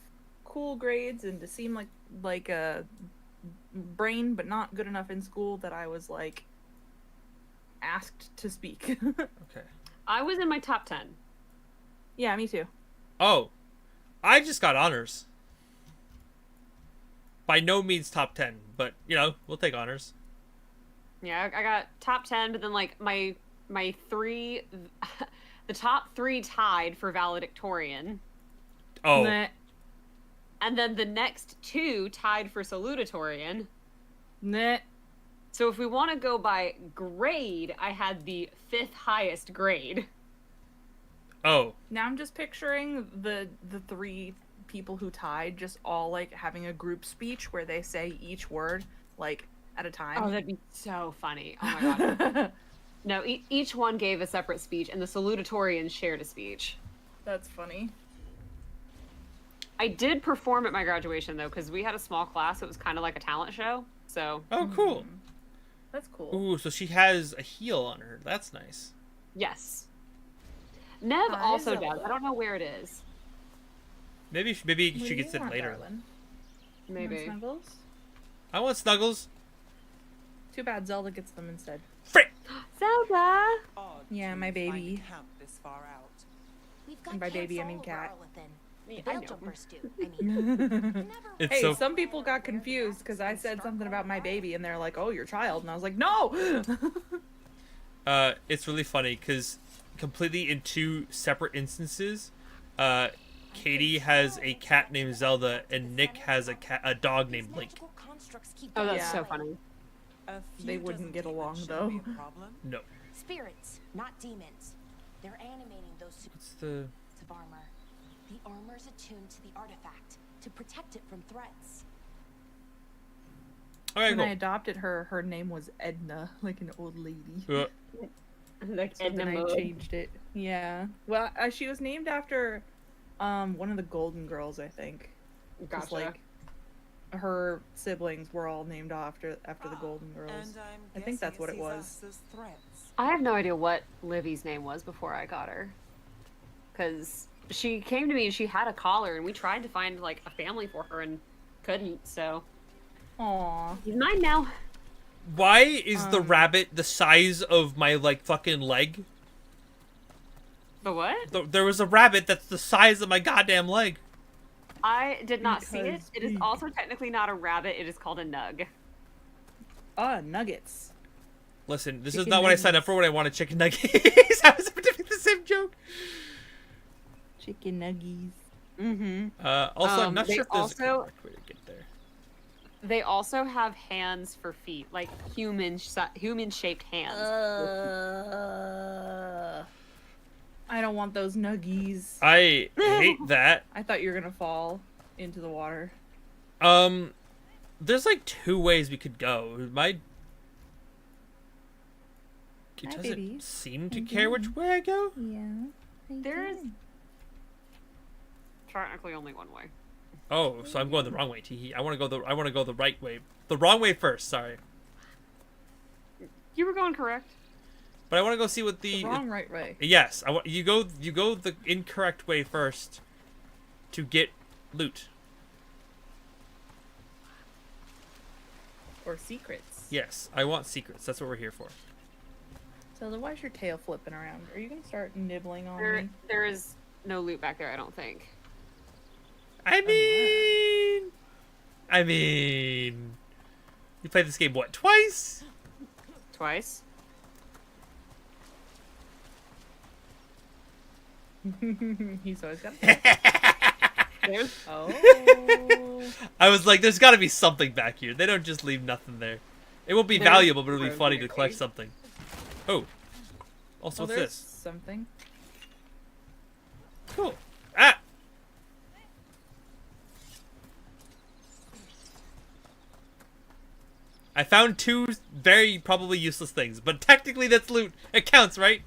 cool grades and to seem like a brain, but not good enough in school that I was like asked to speak. Okay. I was in my top 10. Yeah, me too. Oh, I just got honors. By no means top 10, but we'll take honors. Yeah, I got top 10, but then like my three, the top 3 tied for valedictorian. Oh. Nah. And then the next 2 tied for salutatorian. Nah. So if we want to go by grade, I had the 5th highest grade. Oh. Now I'm just picturing the 3 people who tied just all like having a group speech where they say each word like at a time. Oh, that'd be so funny. Oh my god. No, each one gave a separate speech, and the salutatorians shared a speech. That's funny. I did perform at my graduation, though, because we had a small class. It was kind of like a talent show, so... Oh, cool. That's cool. Ooh, so she has a heel on her. That's nice. Yes. Nev also does. I don't know where it is. Maybe she gets it later. Darling? Maybe. Snuggles? I want Snuggles. Too bad Zelda gets them instead. Frick! Zelda! Yeah, my baby. Camp this far out. We've got And by baby, I camps mean all cat. over Arlithin. Yeah, The I Veil know. Jumpers do. I mean, It's Hey, so some people got confused because I said something about my baby and they're like, oh, your child. And I was like, no! it's really funny because completely in 2 separate instances, Katie has a cat named Zelda and Nick has a dog named Link. magical constructs keep Oh, that's Yeah. so funny. A few They wouldn't dozen get demons along, shouldn't be though. a problem. No. spirits, not demons. They're animating those suits What's the... of armor. The armor's attuned to the artifact to protect it from threats. Okay, When I cool. adopted her, her name was Edna, like an old lady. Like So then I changed it. Yeah. Well, she was named after one of the Golden Girls, I think. Gotcha. Like her siblings were all named after the Golden Girls. And I think that's what it sees was. us as threats. I have no idea what Livy's name was before I got her. Because she came to me and she had a collar, and we tried to find, like, a family for her and couldn't, so... Aww. He's mine now. Why is the rabbit the size of my, like, fucking leg? The what? There was a rabbit that's the size of my goddamn leg. I did not see it. Because It is also technically not a rabbit. It is called a nug. Nuggets. Listen, this is Chicken not what I nuggets. signed up for when I wanted chicken nuggets. I was about to make the same joke. Chicken nuggies. Mm-hmm. Also, I'm not they sure if there's also- a correct way to get there. They also have hands for feet, like human-shaped hands. I don't want those nuggies. I hate that. I thought you were gonna fall into the water. There's like 2 ways we could go. It Hi, doesn't baby. seem to How care you which way I go. Yeah. There's technically only one way. Oh, so I'm going the wrong way, Teehee. I want to go the right way. The wrong way first, sorry. You were going correct. But I want to go see what The wrong right way. Yes, I want you go the incorrect way first to get loot. Or secrets. Yes, I want secrets. That's what we're here for. So then why is your tail flipping around? Are you gonna start nibbling on me? There is no loot back there, I don't think. I mean, you played this game what, twice? Twice. He's always got. There's Oh. I was like, there's got to be something back here. They don't just leave nothing there. It won't be There's valuable, but it'll be funny to rosemary. collect something. Oh. Also, Oh, what's there's this? something. Cool. Ah! I found 2 very probably useless things, but technically that's loot. It counts, right?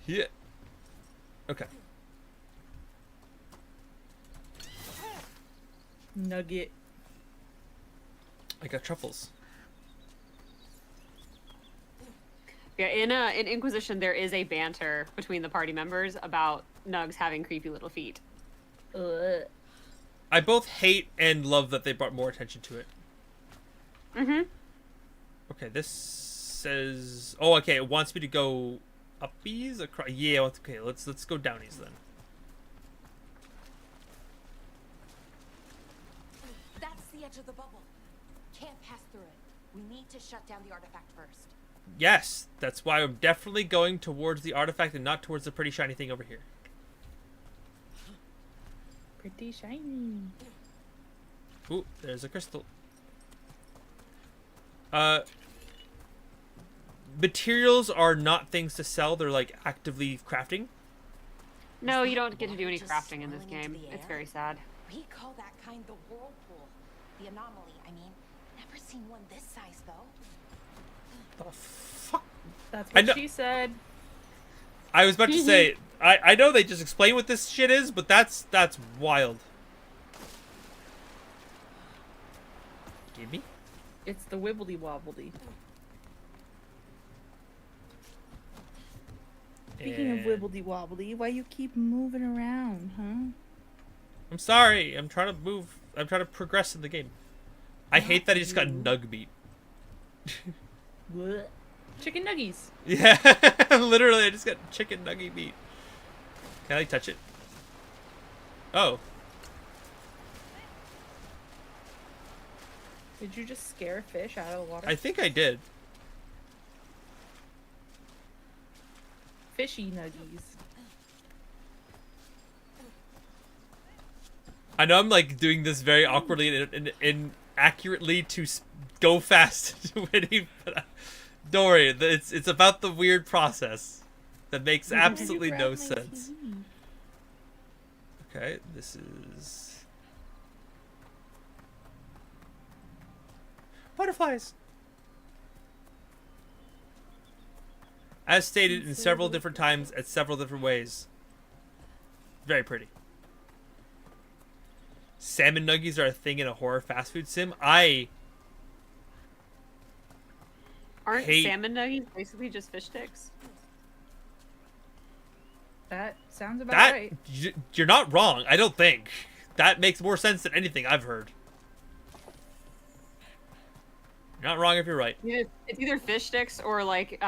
Yeah. Okay. Nugget. I got truffles. Yeah, in Inquisition there is a banter between the party members about nugs having creepy little feet. Ugh. I both hate and love that they brought more attention to it. Mm-hmm. Okay, this says... Oh, okay, it wants me to go uppies? Across... Yeah, okay, let's go downies then. That's the edge of the bubble. Can't pass through it. We need to shut down the artifact first. Yes, that's why I'm definitely going towards the artifact and not towards the pretty shiny thing over here. Pretty shiny. Ooh, there's a crystal. Materials are not things to sell. They're like actively crafting. No, you don't get to do any Just crafting in this swirling into game. the It's air? very sad. We call that kind the whirlpool. The anomaly, I mean. Never seen one this size, though. The fuck? That's I what know- she said. I was about to say, I know they just explain what this shit is, but that's wild. Gimme? It's the wibbly wobbly. Speaking of And- wibbly wobbly, why you keep moving around, huh? I'm sorry. I'm trying to move. I'm trying to progress in the game. I hate that I just got nug meat. What? Chicken nuggies. Yeah, literally, I just got chicken nugget meat. Can I touch it? Oh. Did you just scare a fish out of the water? I think I did. Fishy nuggies. I know I'm like doing this very awkwardly and accurately to go fast to Witty, but don't worry. It's about the weird process that makes absolutely no sense. Okay, this is butterflies. As stated in several different times at several different ways. Very pretty. Salmon nuggies are a thing in a horror fast food sim. Aren't hate- salmon nuggies basically just fish sticks? That sounds about That right. you're not wrong. I don't think that makes more sense than anything I've heard. You're not wrong if you're right. Yeah, it's either fish sticks or like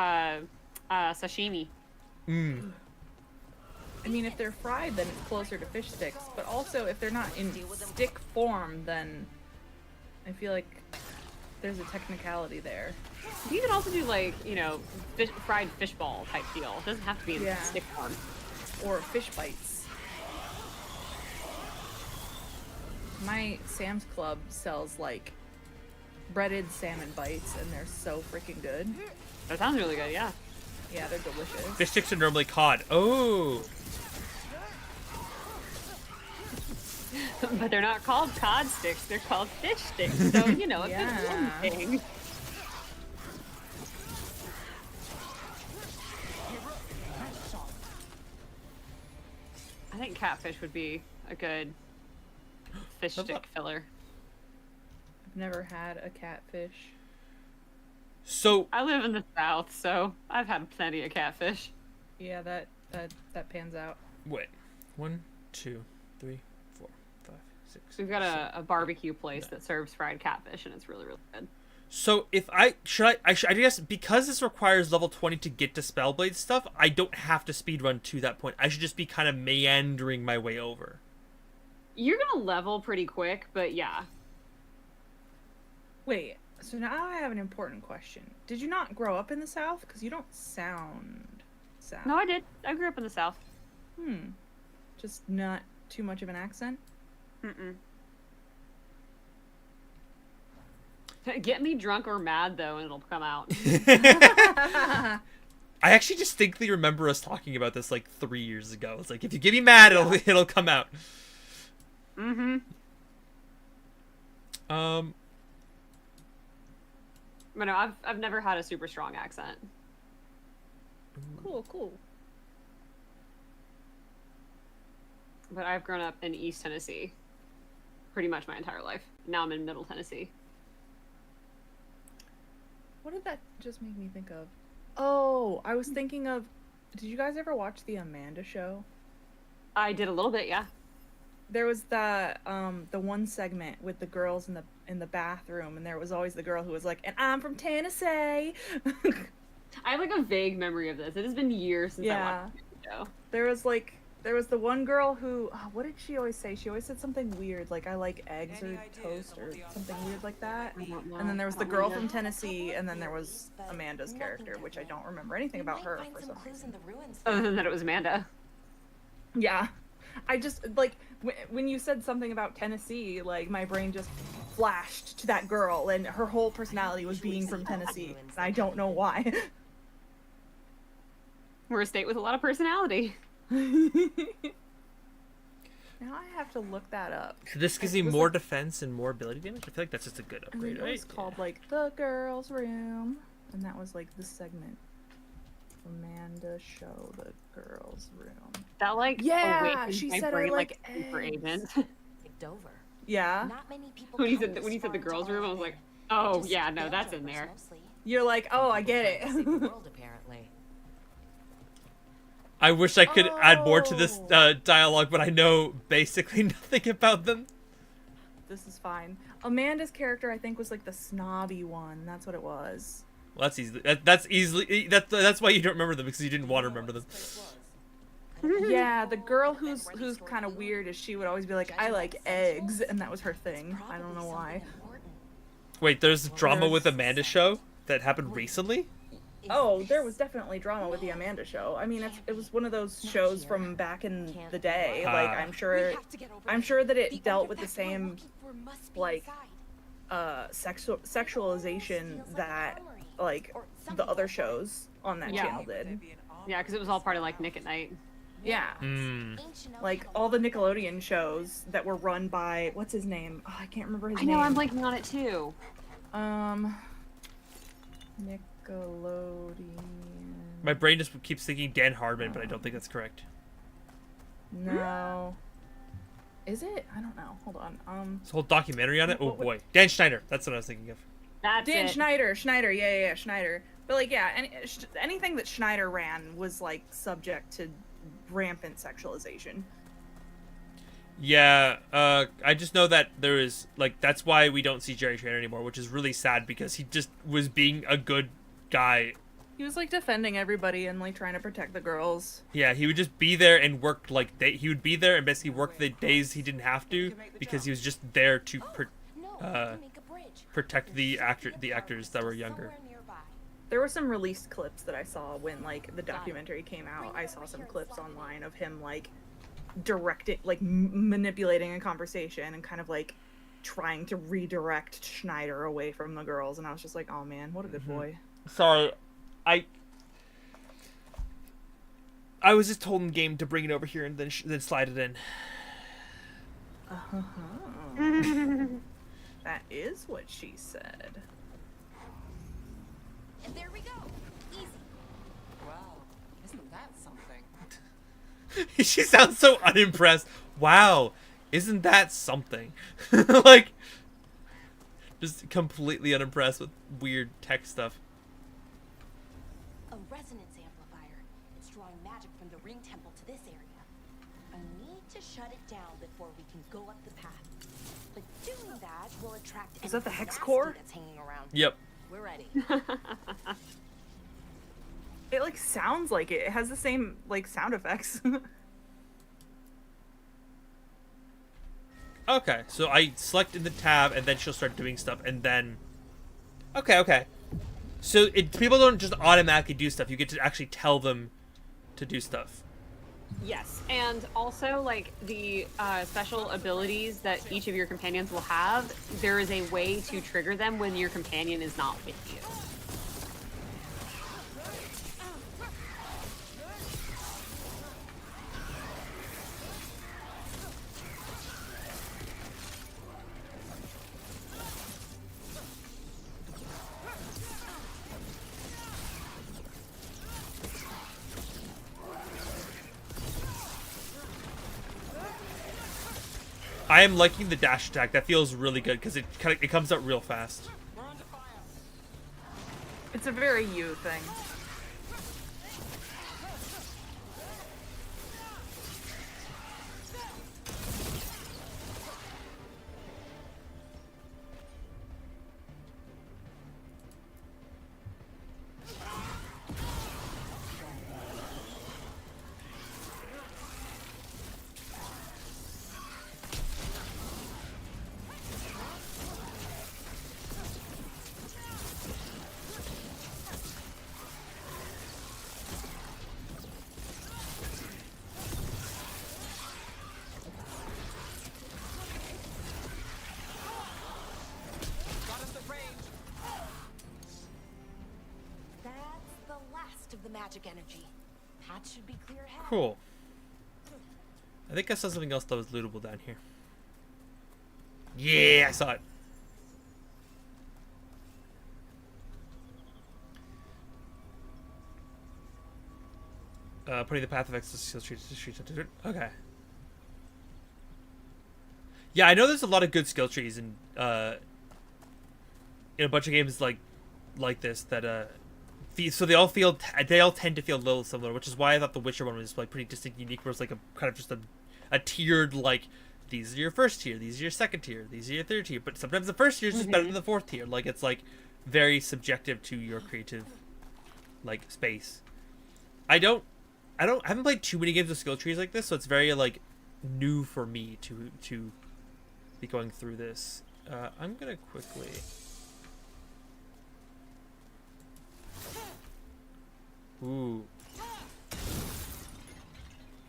sashimi. Mm. I mean, if they're fried, then it's closer to fish sticks. But also, if they're not in stick form, then I feel like there's a technicality there. You can also do like, you know, fried fish ball type deal. It doesn't have to be in stick form. Or fish bites. My Sam's Club sells like breaded salmon bites, and they're so freaking good. That sounds really good, yeah. Yeah, they're delicious. Fish sticks are normally cod. Oh. But they're not called cod sticks, they're called fish sticks. So, you know, it's one thing. I think catfish would be a good fish stick filler. I've never had a catfish. So I live in the South, so I've had plenty of catfish. Yeah, that pans out. Wait. 1, 2, 3, 4, 5, 6. We've got a barbecue place that serves fried catfish, and it's really, really good. So if I guess because this requires level 20 to get to Spellblade stuff, I don't have to speedrun to that point. I should just be kind of meandering my way over. You're gonna level pretty quick, but yeah. Wait, so now I have an important question. Did you not grow up in the South? Because you don't sound South. No, I did. I grew up in the South. Just not too much of an accent? Mm-mm. Get me drunk or mad, though, and it'll come out. I actually distinctly remember us talking about this like 3 years ago. It's like, if you get me mad, it'll come out. Mm-hmm. But no, I've never had a super strong accent. Cool. But I've grown up in East Tennessee pretty much my entire life. Now I'm in Middle Tennessee. What did that just make me think of? Oh, I was thinking of... Did you guys ever watch the Amanda Show? I did a little bit, yeah. There was the one segment with the girls in the bathroom, and there was always the girl who was like, "And I'm from Tennessee." I have like a vague memory of this. It has been years since I watched the show. There was the one girl who, what did she always say? She always said something weird, like, "I like eggs or toast," or something weird like that. I don't know. And then there was the girl from Tennessee, and then there was Amanda's character, which I don't remember anything about her for some reason. Other than that it was Amanda. Yeah. I just, like, when you said something about Tennessee, like, my brain just flashed to that girl, and her whole personality was being from Tennessee, and I don't know why. We're a state with a lot of personality. Now I have to look that up. So this gives you more defense and more ability damage? I feel like that's just a good upgrade, right? It was called, like, The Girls' Room, and that was, like, the segment. Amanda Show, The Girls' Room. That, like, yeah, she said I like super agent. Dover. Yeah. Not many people when you said the girls' room, I was like, oh yeah, no, that's in there. You're like, oh, I get it. World, apparently. I wish I could add more to this dialogue, but I know basically nothing about them. This is fine. Amanda's character, I think, was like the snobby one. That's what it was. Well, that's easily that's why you don't remember them, because you didn't want to remember them. Yeah, the girl who's kind of weird is she would always be like, "I like eggs," and that was her thing. I don't know why. Wait, there's drama with Amanda Show that happened recently? Oh, there was definitely drama with the Amanda Show. I mean, it was one of those shows from back in the day. Like, I'm sure that it dealt with the same, like, sexualization that, like, the other shows on that channel did. Yeah, because it was all part of, like, Nick at Night. Yeah. Like, all the Nickelodeon shows that were run by, what's his name? Oh, I can't remember his name. I know, I'm blanking on it too. Nickelodeon. My brain just keeps thinking Dan Harmon, but I don't think that's correct. No. Is it? I don't know. Hold on. This whole documentary on it? Oh boy. Dan Schneider. That's what I was thinking of. Dan Schneider. Schneider. Yeah, Schneider. But, like, yeah, anything that Schneider ran was, like, subject to rampant sexualization. Yeah, I just know that there is, like, that's why we don't see Jerry Trainer anymore, which is really sad because he just was being a good guy. He was like defending everybody and like trying to protect the girls. Yeah, he would just be there and work like he would be there and basically work the days he didn't have to because he was just there to protect the actors that were younger. There were some released clips that I saw when like the documentary came out. I saw some clips online of him like directing, like manipulating a conversation and kind of like trying to redirect Schneider away from the girls, and I was just like, oh man, what a good boy. Sorry, I was just told in game to bring it over here and then slide it in. That is what she said. And there we go. Easy. Wow, isn't that something? She sounds so unimpressed. Wow, isn't that something? Like, just completely unimpressed with weird tech stuff. A resonance amplifier. It's drawing magic from the ring temple to this area. I need to shut it down before we can go up the path. But doing that will attract. Is that the hex core? That's hanging around. Yep. We're ready. It like sounds like it. It has the same like sound effects. Okay, so I select in the tab and then she'll start doing stuff and then... Okay. So people don't just automatically do stuff. You get to actually tell them to do stuff. Yes, and also like the special abilities that each of your companions will have, there is a way to trigger them when your companion is not with you. I am liking the dash attack. That feels really good because it comes out real fast. It's a very you thing. Of the magic energy. Path should be clear ahead. Cool. I think I saw something else that was lootable down here. Yeah, I saw it. Putting the path effects to skill trees. Okay. Yeah, I know there's a lot of good skill trees in a bunch of games like this that so they all tend to feel a little similar, which is why I thought the Witcher one was like pretty distinct, unique. Where it's like a kind of just a tiered, like, these are your first tier, these are your second tier, these are your third tier. But sometimes the first tier is just better than the fourth tier. Like, it's like very subjective to your creative like space. I haven't played too many games with skill trees like this, so it's very like new for me to be going through this. I'm gonna quickly. Ooh.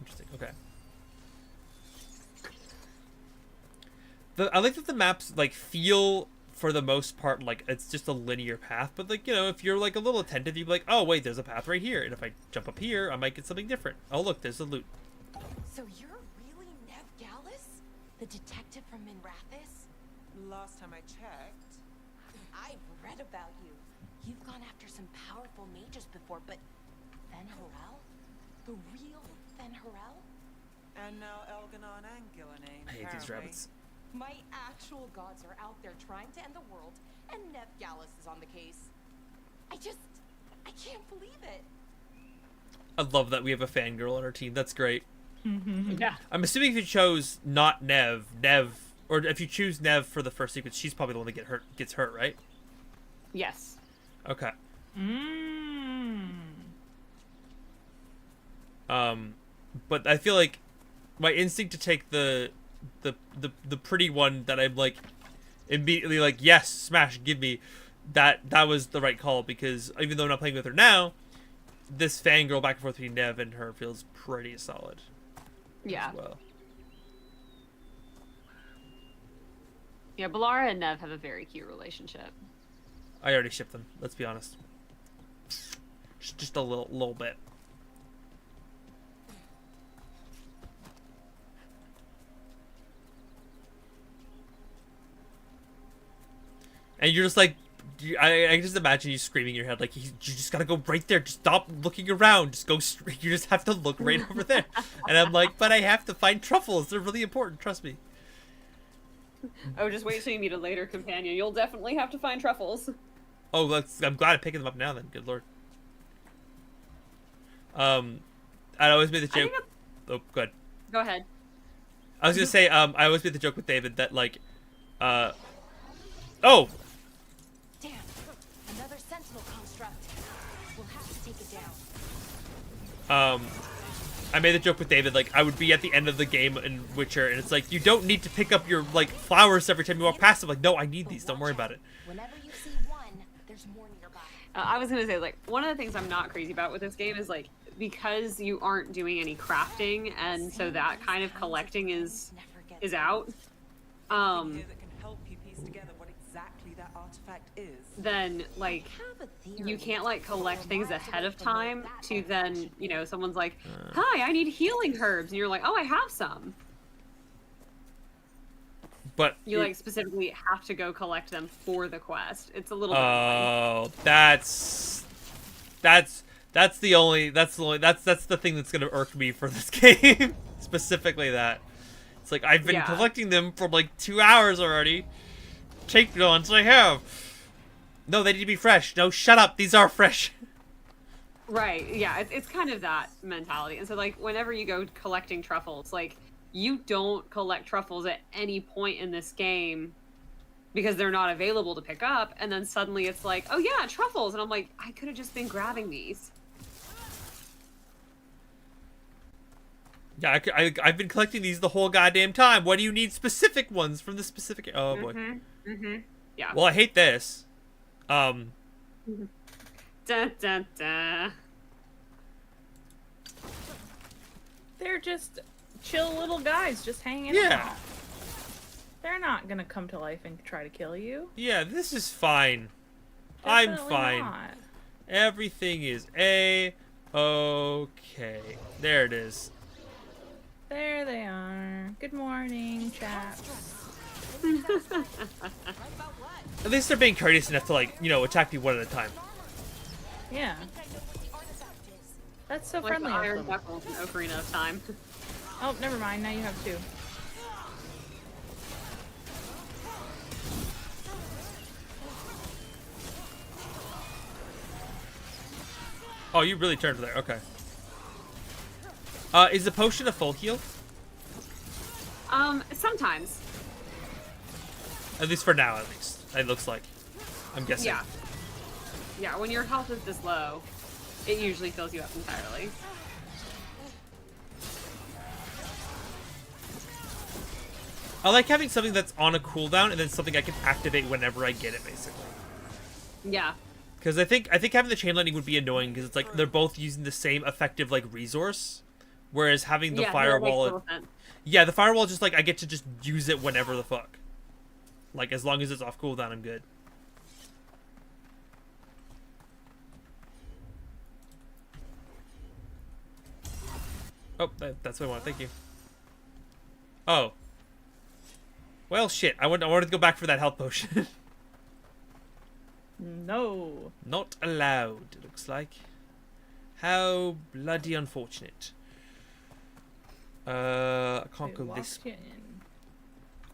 Interesting. Okay. I like that the maps like feel for the most part like it's just a linear path, but like, you know, if you're like a little attentive, you'd be like, oh wait, there's a path right here, and if I jump up here, I might get something different. Oh look, there's a loot. So you're really Nev Gallus, the detective from Minrathis? Last time I checked. I've read about you. You've gone after some powerful mages before, but Fen'Harel? The real Fen'Harel? And now Elganon and Gillenane. I hate these rabbits. My actual gods are out there trying to end the world, and Nev Gallus is on the case. I can't believe it. I love that we have a fangirl on our team. That's great. Yeah. I'm assuming if you chose not Nev, or if you choose Nev for the first sequence, she's probably the one that gets hurt, right? Yes. Okay. But I feel like my instinct to take the pretty one that I'm like immediately like, yes, smash, give me, that was the right call, because even though I'm not playing with her now, this fangirl back and forth between Nev and her feels pretty solid. Yeah. As well. Yeah, Balara and Nev have a very cute relationship. I already shipped them, let's be honest. Just a little bit. And you're just like, I can just imagine you screaming in your head, like, you just gotta go right there. Just stop looking around. Just go straight. You just have to look right over there. And I'm like, but I have to find truffles. They're really important. Trust me. Oh, just wait till you meet a later companion. You'll definitely have to find truffles. Oh, I'm glad I'm picking them up now then. Good lord. I always made the joke. Oh, good. Go ahead. I was gonna say, I always made the joke with David that, like, oh! Damn, another sentinel construct. We'll have to take it down. I made the joke with David, like, I would be at the end of the game in Witcher, and it's like, you don't need to pick up your, like, flowers every time you walk past them. Like, no, I need these. Don't worry about it. Whenever you see one, there's more nearby. I was gonna say, like, one of the things I'm not crazy about with this game is, like, because you aren't doing any crafting, and so that kind of collecting is out. That can help you piece together what exactly that artifact is. Then, like, you can't, like, collect things ahead of time to then, you know, someone's like, hi, I need healing herbs, and you're like, oh, I have some. But you, like, specifically have to go collect them for the quest. It's a little bit oh, that's the thing that's gonna irk me for this game. Specifically that. It's like, I've been collecting them for like 2 hours already. Take the ones I have. No, they need to be fresh. No, shut up. These are fresh. Right, yeah, it's kind of that mentality. And so, like, whenever you go collecting truffles, like, you don't collect truffles at any point in this game because they're not available to pick up, and then suddenly it's like, oh yeah, truffles, and I'm like, I could have just been grabbing these. Yeah, I've been collecting these the whole goddamn time. Why do you need specific ones from the specific... Oh, boy. Yeah. Well, I hate this. Dun, dun, dun. They're just chill little guys just hanging out. They're not gonna come to life and try to kill you. Yeah, this is fine. Definitely I'm fine. not. Everything is A-okay. There it is. There they are. Good morning, chaps. At least they're being courteous enough to, like, you know, attack me one at a time. Yeah. That's so Like friendly. the of Iron them. Knuckles in Ocarina of Time. Oh, never mind. Now you have two. Oh, you really turned for there. Okay. Is the potion a full heal? Sometimes. At least for now, at least. It looks like. I'm guessing. Yeah. Yeah, when your health is this low, it usually fills you up entirely. I like having something that's on a cooldown and then something I can activate whenever I get it, basically. Yeah. Because I think having the chain lightning would be annoying because it's like they're both using the same effective like resource, whereas having the firewall, yeah, the firewall just like I get to just use it whenever the fuck. Like as long as it's off cooldown, I'm good. Oh, that's what I want. Thank you. Oh. Well, shit. I wanted to go back for that health potion. No. Not allowed, it looks like. How bloody unfortunate. I can't go this way.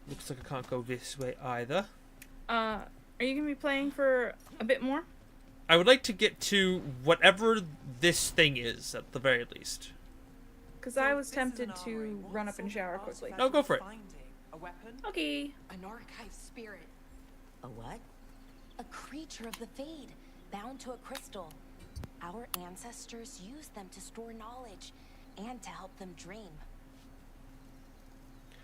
Looks like I can't go this way either. Are you gonna be playing for a bit more? I would like to get to whatever this thing is, at the very least. Because I was tempted to run up and shower quickly. No, go for it. A weapon? Okay. An archive spirit. A what? A creature of the Fade, bound to a crystal. Our ancestors used them to store knowledge and to help them dream.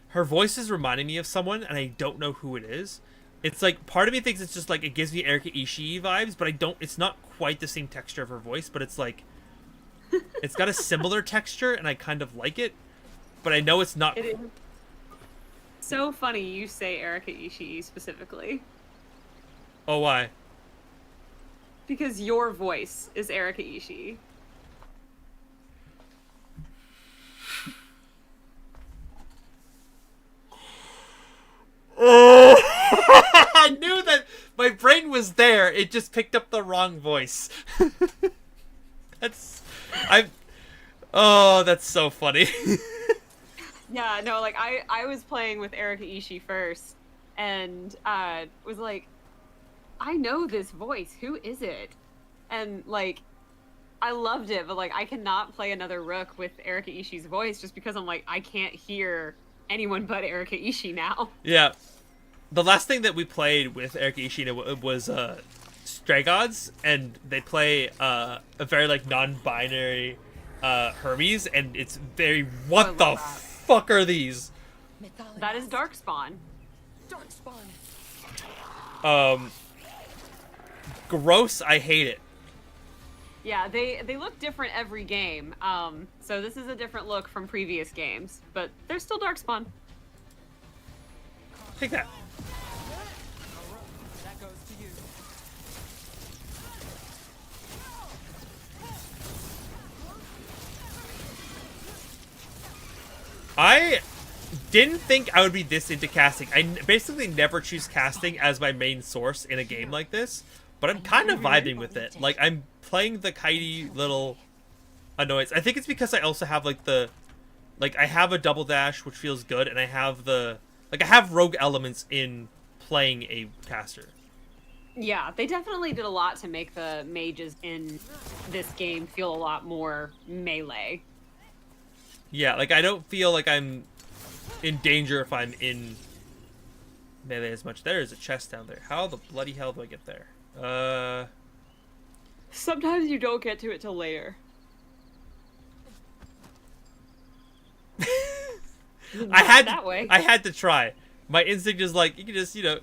Her voice is reminding me of someone, and I don't know who it is. It's like, part of me thinks it's just like, it gives me Erika Ishii vibes, but it's not quite the same texture of her voice, but it's like, it's got a similar texture, and I kind of like it, but I know it's not. It is so funny you say Erika Ishii specifically. Oh, why? Because your voice is Erika Ishii. I knew that my brain was there. It just picked up the wrong voice. That's so funny. Yeah, no, like I was playing with Erika Ishii first, and was like, I know this voice. Who is it? And like, I loved it, but like, I cannot play another Rook with Erika Ishii's voice just because I'm like, I can't hear anyone but Erika Ishii now. Yeah. The last thing that we played with Erika Ishii was Stray Gods, and they play a very like non-binary Hermes, and it's very, what the fuck are these? That is Darkspawn. Gross. I hate it. Yeah, they look different every game. So this is a different look from previous games, but they're still Darkspawn. Take that. That goes to you. I didn't think I would be this into casting. I basically never choose casting as my main source in a game like this, but I'm kind of vibing with it. Like, I'm playing the kitey little annoyance. I think it's because I also have like I have a double dash, which feels good, and I have I have rogue elements in playing a caster. Yeah, they definitely did a lot to make the mages in this game feel a lot more melee. Yeah, like, I don't feel like I'm in danger if I'm in melee as much. There is a chest down there. How the bloody hell do I get there? Sometimes you don't get to it till later. I had to try. My instinct is like, you can just, if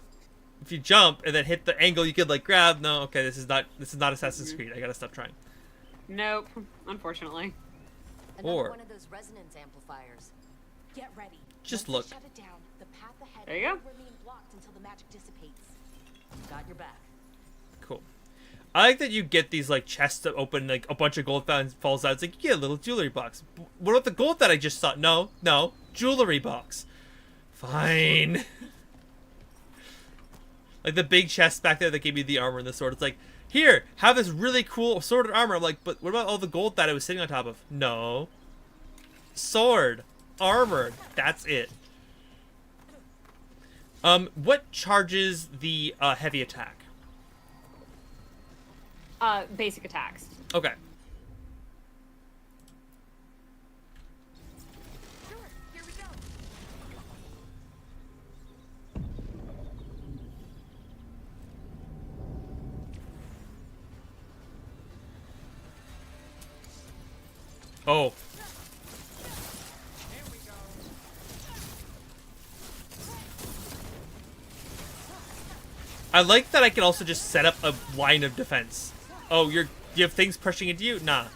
you jump and then hit the angle, you could like grab. No, okay, this is not Assassin's Creed. I gotta stop trying. Nope, unfortunately. Another one of those resonance amplifiers. Get ready. Just Once look. you shut it down, the path ahead There you go. will remain blocked until the magic dissipates. Got your back. Cool. I like that you get these like chests that open, like a bunch of gold falls out. It's like, you get a little jewelry box. What about the gold that I just saw? No, jewelry box. Fine. Like the big chest back there that gave me the armor and the sword. It's like, here, have this really cool sword and armor. I'm like, but what about all the gold that I was sitting on top of? No. Sword. Armor. That's it. What charges the heavy attack? Basic attacks. Okay. Here we go. Oh. I like that I can also just set up a line of defense. Oh, you have things pushing into you? Nah.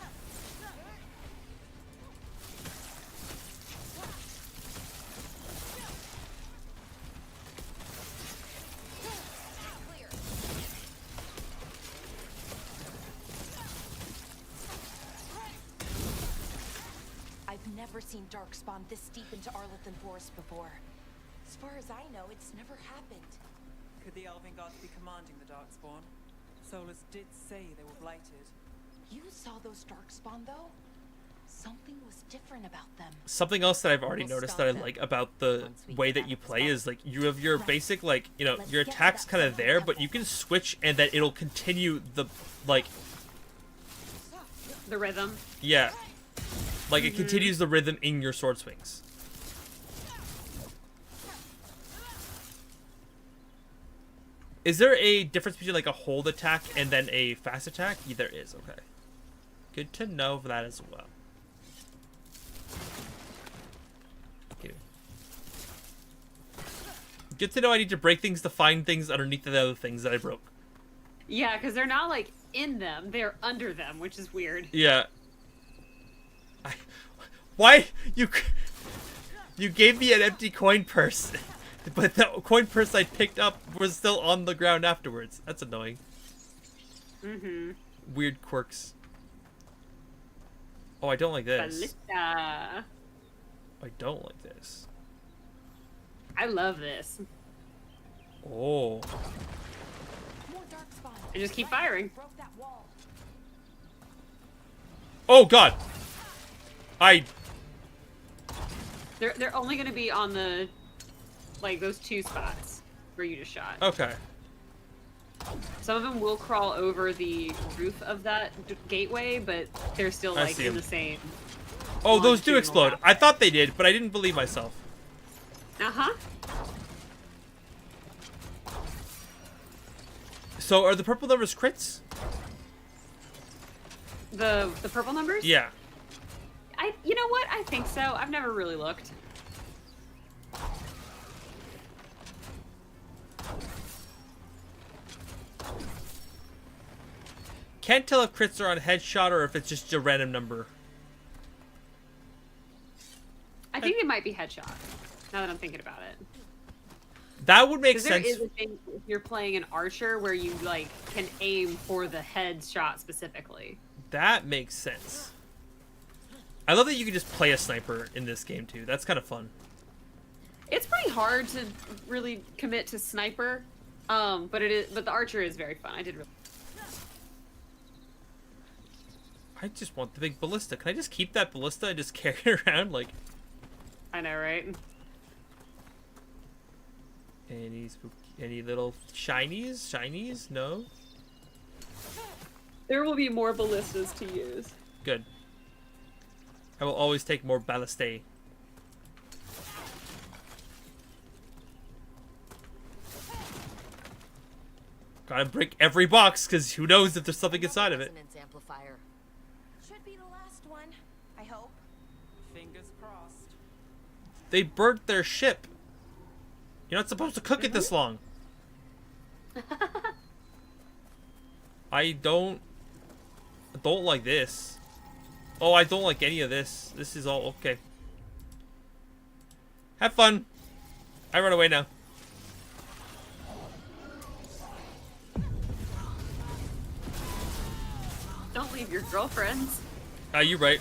I've never seen Darkspawn this deep into Arlethan Forest before. As far as I know, it's never happened. Could the Elven Gods be commanding the Darkspawn? Solus did say they were blighted. You saw those Darkspawn, though? Something was different about them. Something else that I've already We'll noticed stop that I them like about the once we way get that out you of the play spot. is like you have your Right. basic like, your Let's get to attack's that kind of final there, but temple. you can switch and that it'll continue the like The rhythm. yeah. Like, it continues the rhythm in your sword swings. Is there a difference between, like, a hold attack and then a fast attack? Yeah, there is, okay. Good to know that as well. Okay. Good to know I need to break things to find things underneath the other things that I broke. Yeah, because they're not, like, in them. They're under them, which is weird. Yeah. Why? You gave me an empty coin purse. But the coin purse I picked up was still on the ground afterwards. That's annoying. Weird quirks. Oh, I don't like this. Ballista. I don't like this. I love this. Oh. And just keep firing. Oh god. They're only gonna be on the, like, those 2 spots where you just shot. Okay. Some of them will crawl over the roof of that gateway, but they're still, like, in the same. Oh, those do explode. map. I thought they did, but I didn't believe myself. So, are the purple numbers crits? The purple numbers? Yeah. You know what? I think so. I've never really looked. Can't tell if crits are on headshot or if it's just a random number. I think it might be headshot, now that I'm thinking about it. That would make 'Cause sense. There is a thing if you're playing an archer where you, like, can aim for the head shot specifically. That makes sense. I love that you can just play a sniper in this game too. That's kind of fun. It's pretty hard to really commit to sniper, but the archer is very fun. I did really. I just want the big ballista. Can I just keep that ballista and just carry it around like? I know, right? Any little shinies? Shinies? No. There will be more ballistas to use. Good. I will always take more ballistae. Gotta break every box, because who knows if there's something inside of it. Amplifier. Should be the last one, I hope. Fingers crossed. They burnt their ship. You're not supposed to cook it this long. I don't like this. Oh, I don't like any of this. This is all okay. Have fun. I run away now. Don't leave your girlfriends. You're right.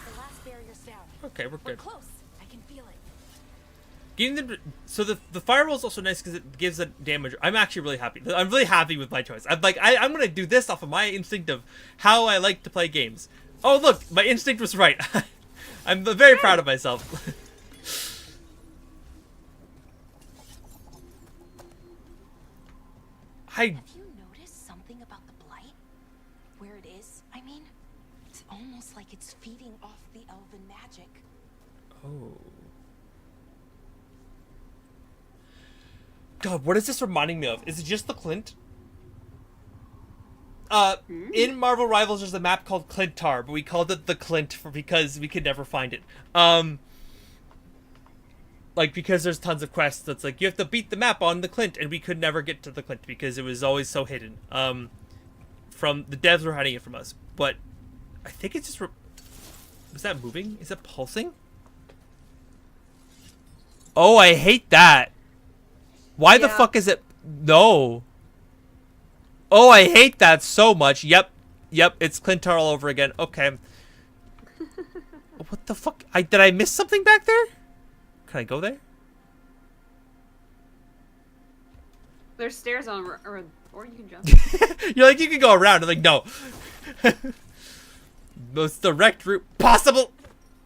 The last barrier's down. Okay, we're good. Close. I can feel it. Getting them so the fireball is also nice because it gives a damage. I'm actually really happy. I'm really happy with my choice. I'm gonna do this off of my instinct of how I like to play games. Oh look, my instinct was right. I'm very proud of myself. Have you noticed something about the blight? Where it is, I mean? It's almost like it's feeding off the elven magic. Oh. God, what is this reminding me of? Is it just the Clint? In Marvel Rivals, there's a map called Clintar, but we called it the Clint because we could never find it. Like, because there's tons of quests that's like, you have to beat the map on the Clint, and we could never get to the Clint because it was always so hidden. From the devs were hiding it from us. But I think it's just... is that moving? Is it pulsing? Oh, I hate that. Why the fuck is it... No. Oh, I hate that so much. Yep, it's Clintar all over again. Okay. What the fuck? Did I miss something back there? Can I go there? There's stairs on, or you can jump. You're like, you can go around. I'm like, no. Most direct route possible.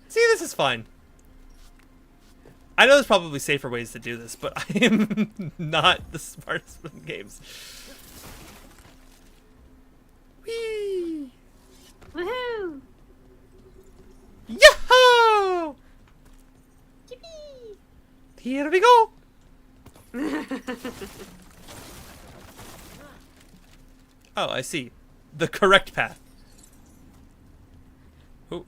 See, this is fine. I know there's probably safer ways to do this, but I am not the smartest in games. Whee! Woohoo! Yahoo! Yippee! Here we go. Oh, I see. The correct path. Oh.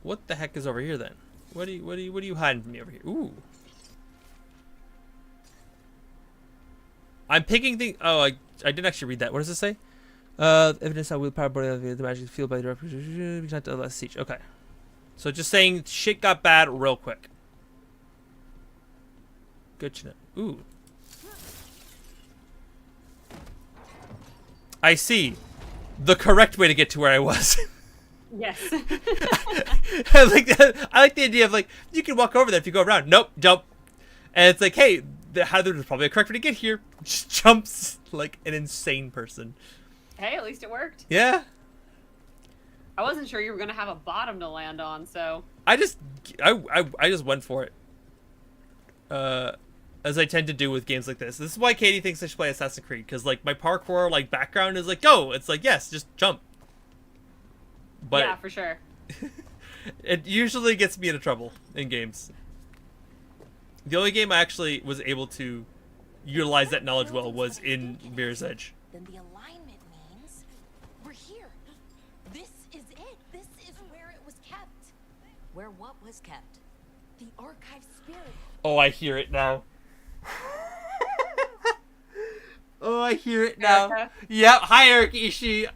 What the heck is over here then? What are you hiding from me over here? Ooh. I'm picking things. Oh, I didn't actually read that. What does it say? Evidence how willpower body the magic field by the representation. Not less siege. Okay. So just saying shit got bad real quick. Good to know. Ooh. I see. The correct way to get to where I was. Yes. I like the idea of like you can walk over there if you go around. Nope, jump. And it's like, hey, there's probably a correct way to get here. Just jumps like an insane person. Hey, at least it worked. Yeah. I wasn't sure you were gonna have a bottom to land on, so. I just went for it. As I tend to do with games like this. This is why Katie thinks I should play Assassin's Creed, because like my parkour like background is like go. It's like yes, just jump. But yeah, for sure. It usually gets me into trouble in games. The only game I actually was able to utilize that knowledge well was in Mirror's Edge. Then the alignment means we're here. This is it. This is where it was kept. Where what was kept? The archive spirit. Oh, I hear it now. Oh, I hear it now. Erica? Yep. Hi, Eric Ishii.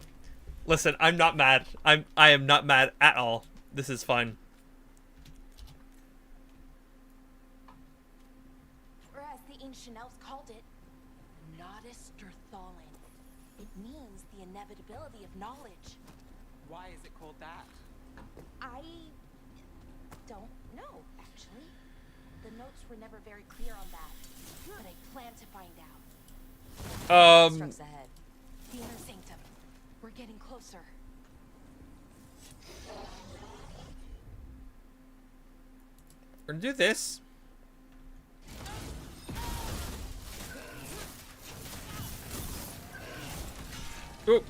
Listen, I'm not mad. I am not mad at all. This is fun. Or as the ancient elves called it, Nodus Thorthalin. It means the inevitability of knowledge. Why is it called that? I don't know, actually. The notes were never very clear on that, but I plan to find out. Strokes ahead. The inner sanctum. We're getting closer. We're gonna do this. Ooh.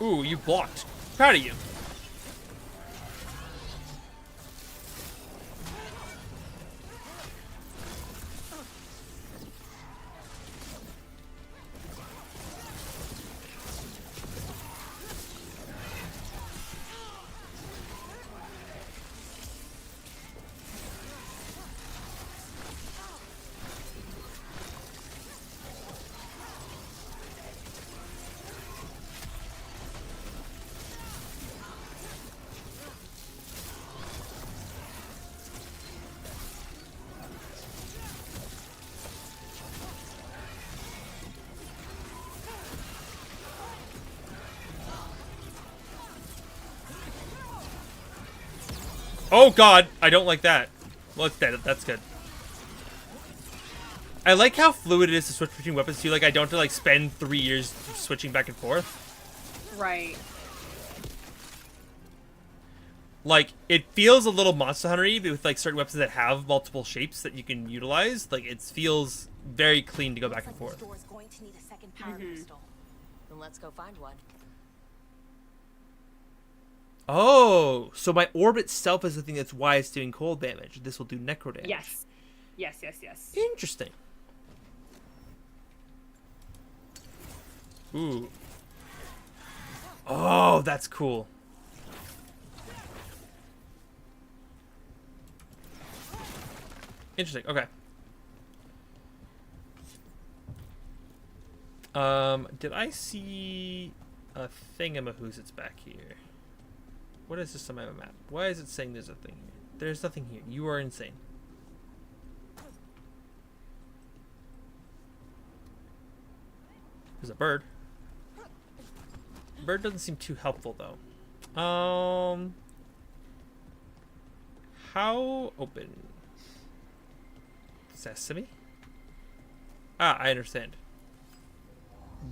Ooh, you blocked. Proud of you. Oh god, I don't like that. Well, it's dead. That's good. I like how fluid it is to switch between weapons too. Like, I don't have to like spend 3 years switching back and forth. Right. Like, it feels a little Monster Hunter-y with like certain weapons that have multiple shapes that you can utilize. Like, it feels very clean to go back and forth. This door is going to need a second power crystal. Then let's go find one. Oh, so my orb itself is the thing that's why it's doing cold damage. This will do necro damage. Yes. Yes, yes, yes. Interesting. Ooh. Oh, that's cool. Interesting. Okay. Did I see a thingamahoo's that's back here? What is this on my map? Why is it saying there's a thing here? There's nothing here. You are insane. There's a bird. Bird doesn't seem too helpful though. How open? Sesame? Ah, I understand.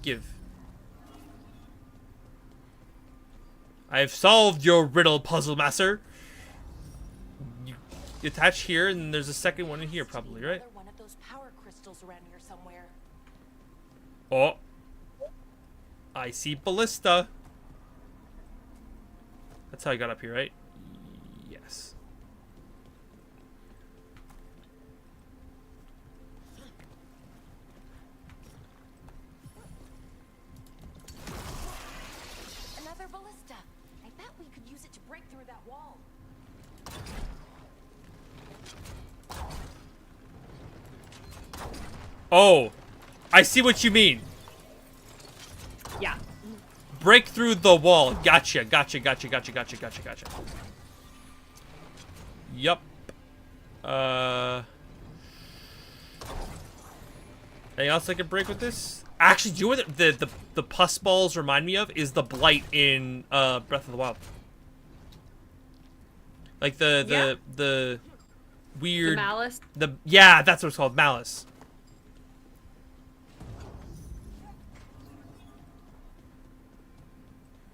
Give. I've solved your riddle, puzzle master. You attach here, and there's a second one in here, probably, right? One of those power crystals around here somewhere. Oh. I see ballista. That's how I got up here, right? Yes. Another ballista. I bet we could use it to break through that wall. Oh. I see what you mean. Yeah. Break through the wall. Gotcha. Yup. Anything else I can break with this? Actually, do you know what the pus balls remind me of? Is the blight in Breath of the Wild. Like the weird... The malice? Yeah, that's what it's called. Malice.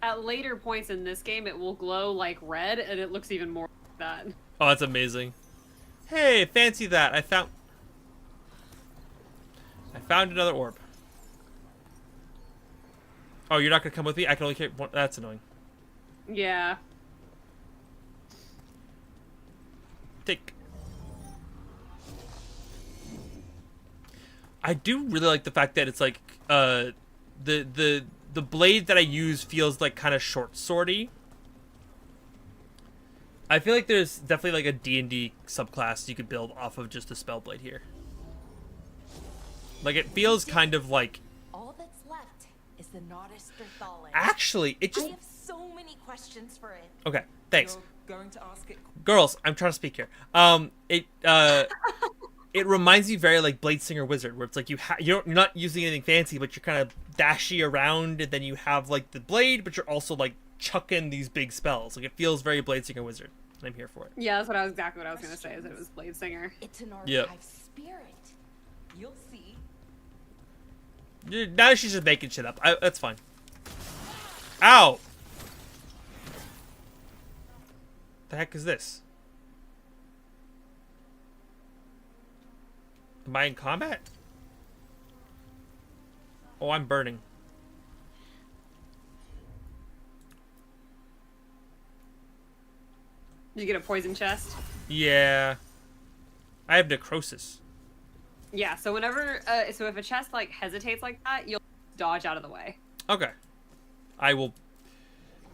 At later points in this game, it will glow like red, and it looks even more like that. Oh, that's amazing. Hey, fancy that. I found another orb. Oh, you're not gonna come with me? I can only carry one. That's annoying. Yeah. Take. I do really like the fact that it's like the blade that I use feels like kind of short swordy. I feel like there's definitely like a D&D subclass you could build off of just a spell blade here. Like it feels kind of like. All that's left is the Nodus Thorthalin. Actually, it just. I have so many questions for it. Okay, thanks. You're going to ask it. Girls, I'm trying to speak here. It reminds me very like Blade Singer Wizard, where it's like you're not using anything fancy, but you're kind of dashy around, and then you have like the blade, but you're also like chucking these big spells. Like it feels very Blade Singer Wizard, and I'm here for it. Yeah, that's exactly what I was gonna say. Is that it was Blade Singer. It's an archive spirit. You'll see. Now she's just making shit up. That's fine. Ow! The heck is this? Am I in combat? Oh, I'm burning. Did you get a poison chest? Yeah. I have necrosis. Yeah, so whenever, so if a chest, like, hesitates like that, you'll dodge out of the way. Okay. I will...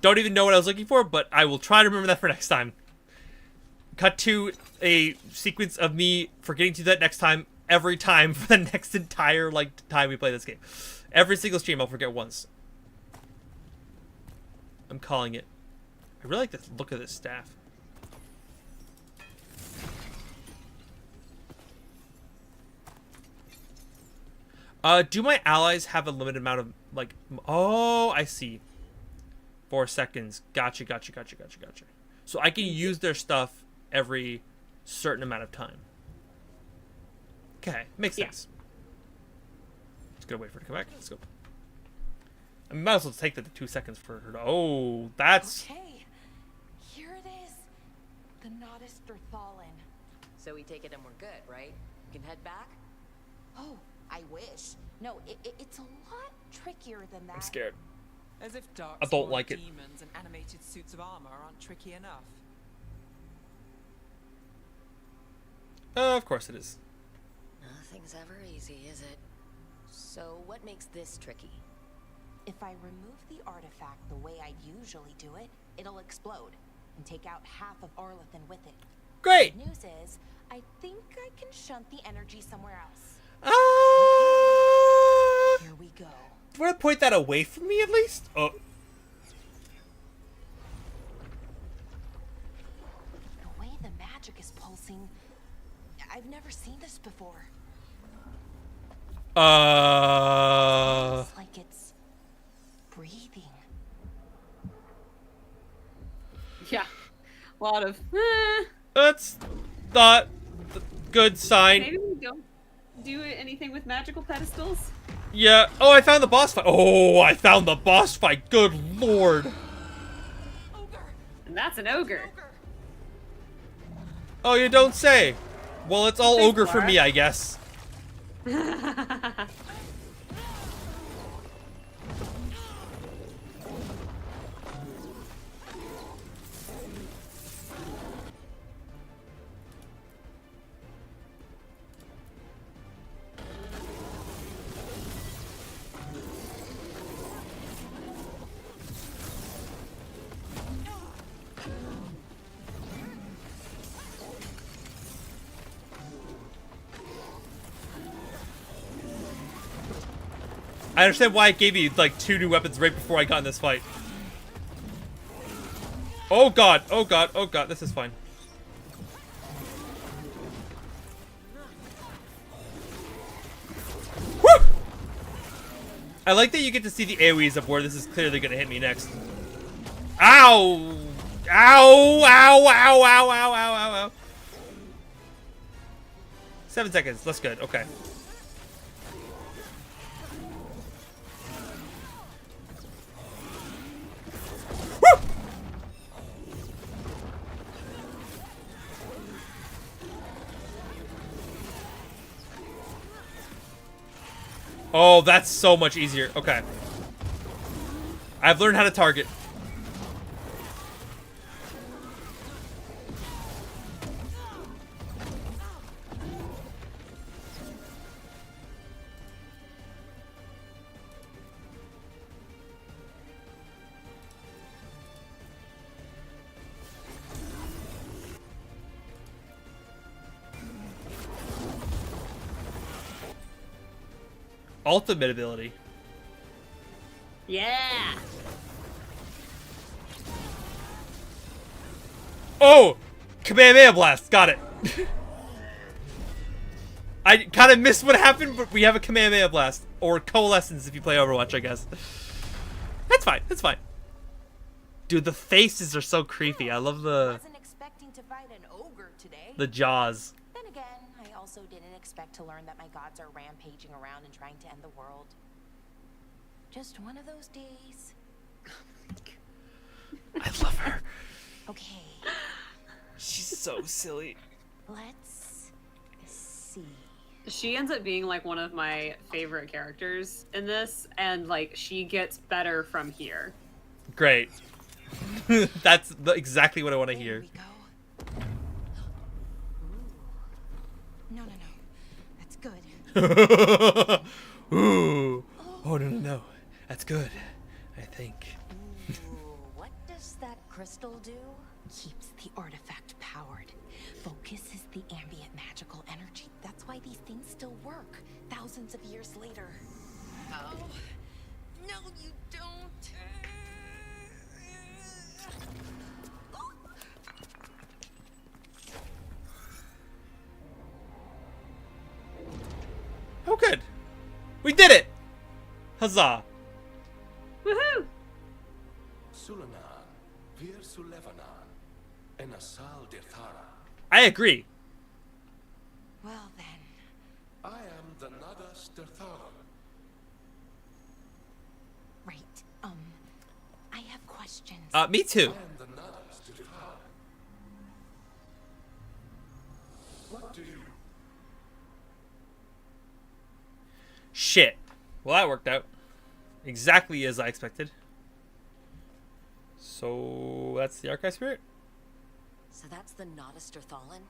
Don't even know what I was looking for, but I will try to remember that for next time. Cut to a sequence of me forgetting to do that next time, every time for the next entire, like, time we play this game. Every single stream I'll forget once. I'm calling it. I really like the look of this staff. Do my allies have a limited amount of, like... Oh, I see. 4 seconds. Gotcha. So I can use their stuff every certain amount of time. Okay, makes sense. Just gonna wait for her to come back. Let's go. I might as well take the 2 seconds for her to... Oh, that's... Okay. Here it is. The Nodus Thorthalin. So we take it and we're good, right? We can head back? Oh, I wish. No, it's a lot trickier than that. I'm scared. As if dark I don't like it. demons and animated suits of armor aren't tricky enough. Of course it is. Nothing's ever easy, is it? So what makes this tricky? If I remove the artifact the way I usually do it, it'll explode and take out half of Arlathan with it. Great! The news is, I think I can shunt the energy somewhere else. Here we go. Do you want to point that away from me at least? Oh. The way the magic is pulsing, I've never seen this before. It's like it's breathing. Yeah. A lot of... That's not a good sign. Maybe we don't do anything with magical pedestals? Yeah. Oh, I found the boss fight. Oh, I found the boss fight. Good lord. And that's an ogre. Oh, you don't say. Well, it's all Thanks, ogre for Laura. me, I guess. I understand why it gave me, like, 2 new weapons right before I got in this fight. Oh god, oh god, oh god, this is fine. Woo! I like that you get to see the AoEs of where this is clearly gonna hit me next. Ow! Ow! Ow! Ow! Ow! Ow! Ow! Ow! Ow! 7 seconds, that's good, okay. Oh, that's so much easier. Okay. I've learned how to target. Ultimate ability. Yeah. Oh! Kamehameha Blast. Got it. I kind of missed what happened, but we have a Kamehameha Blast. Or Coalescence if you play Overwatch, I guess. That's fine. That's fine. Dude, the faces are so creepy. I love the... Wasn't expecting to fight an ogre today. the jaws. Then again, I also didn't expect to learn that my gods are rampaging around and trying to end the world. Just one of those days. I love her. Okay, She's so silly. let's see. She ends up being like one of my favorite characters in this, and like she gets better from here. Great. That's exactly what I want to There hear. we go. Ooh. No, no, no. That's good. Ooh. Oh, no, no, no. That's good. I think. Ooh, what does that crystal do? Keeps the artifact powered. Focuses the ambient magical energy. That's why these things still work thousands of years later. Oh, no, you don't. Oh, good. We did it! Huzzah. Woohoo! Sulanan, Vir Sulevanan, and Asal Dirthara. I agree. Well then, I am the Nadas Dirthara. right. I have questions. Me I too. am the Nadas Dirthara. What do you? Shit. Well, that worked out. Exactly as I expected. So, that's the Archive Spirit? So that's the Nodester Thalin?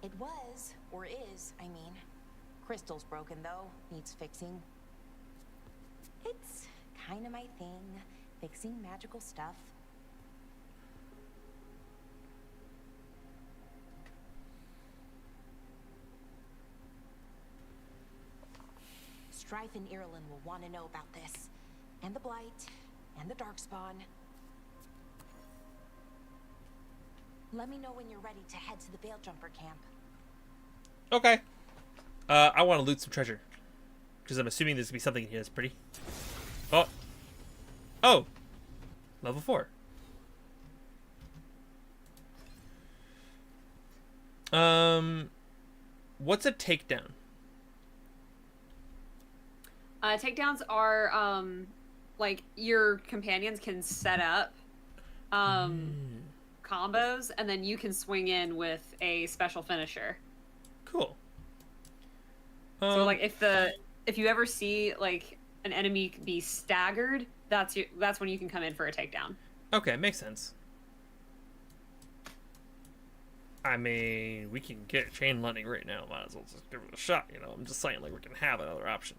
It was, or is, I mean. Crystal's broken though, needs fixing. It's kinda my thing, fixing magical stuff. Strife and Irulan will want to know about this. And the Blight, and the Darkspawn. Let me know when you're ready to head to the Veil Jumper camp. Okay. I want to loot some treasure. Because I'm assuming there's going to be something in here that's pretty. Oh. Oh. Level 4. What's a takedown? Takedowns are like your companions can set up combos, and then you can swing in with a special finisher. Cool. So like if you ever see like an enemy be staggered, that's when you can come in for a takedown. Okay, makes sense. I mean, we can get chain lightning right now. Might as well just give it a shot, you know. I'm just saying, like, we can have another option.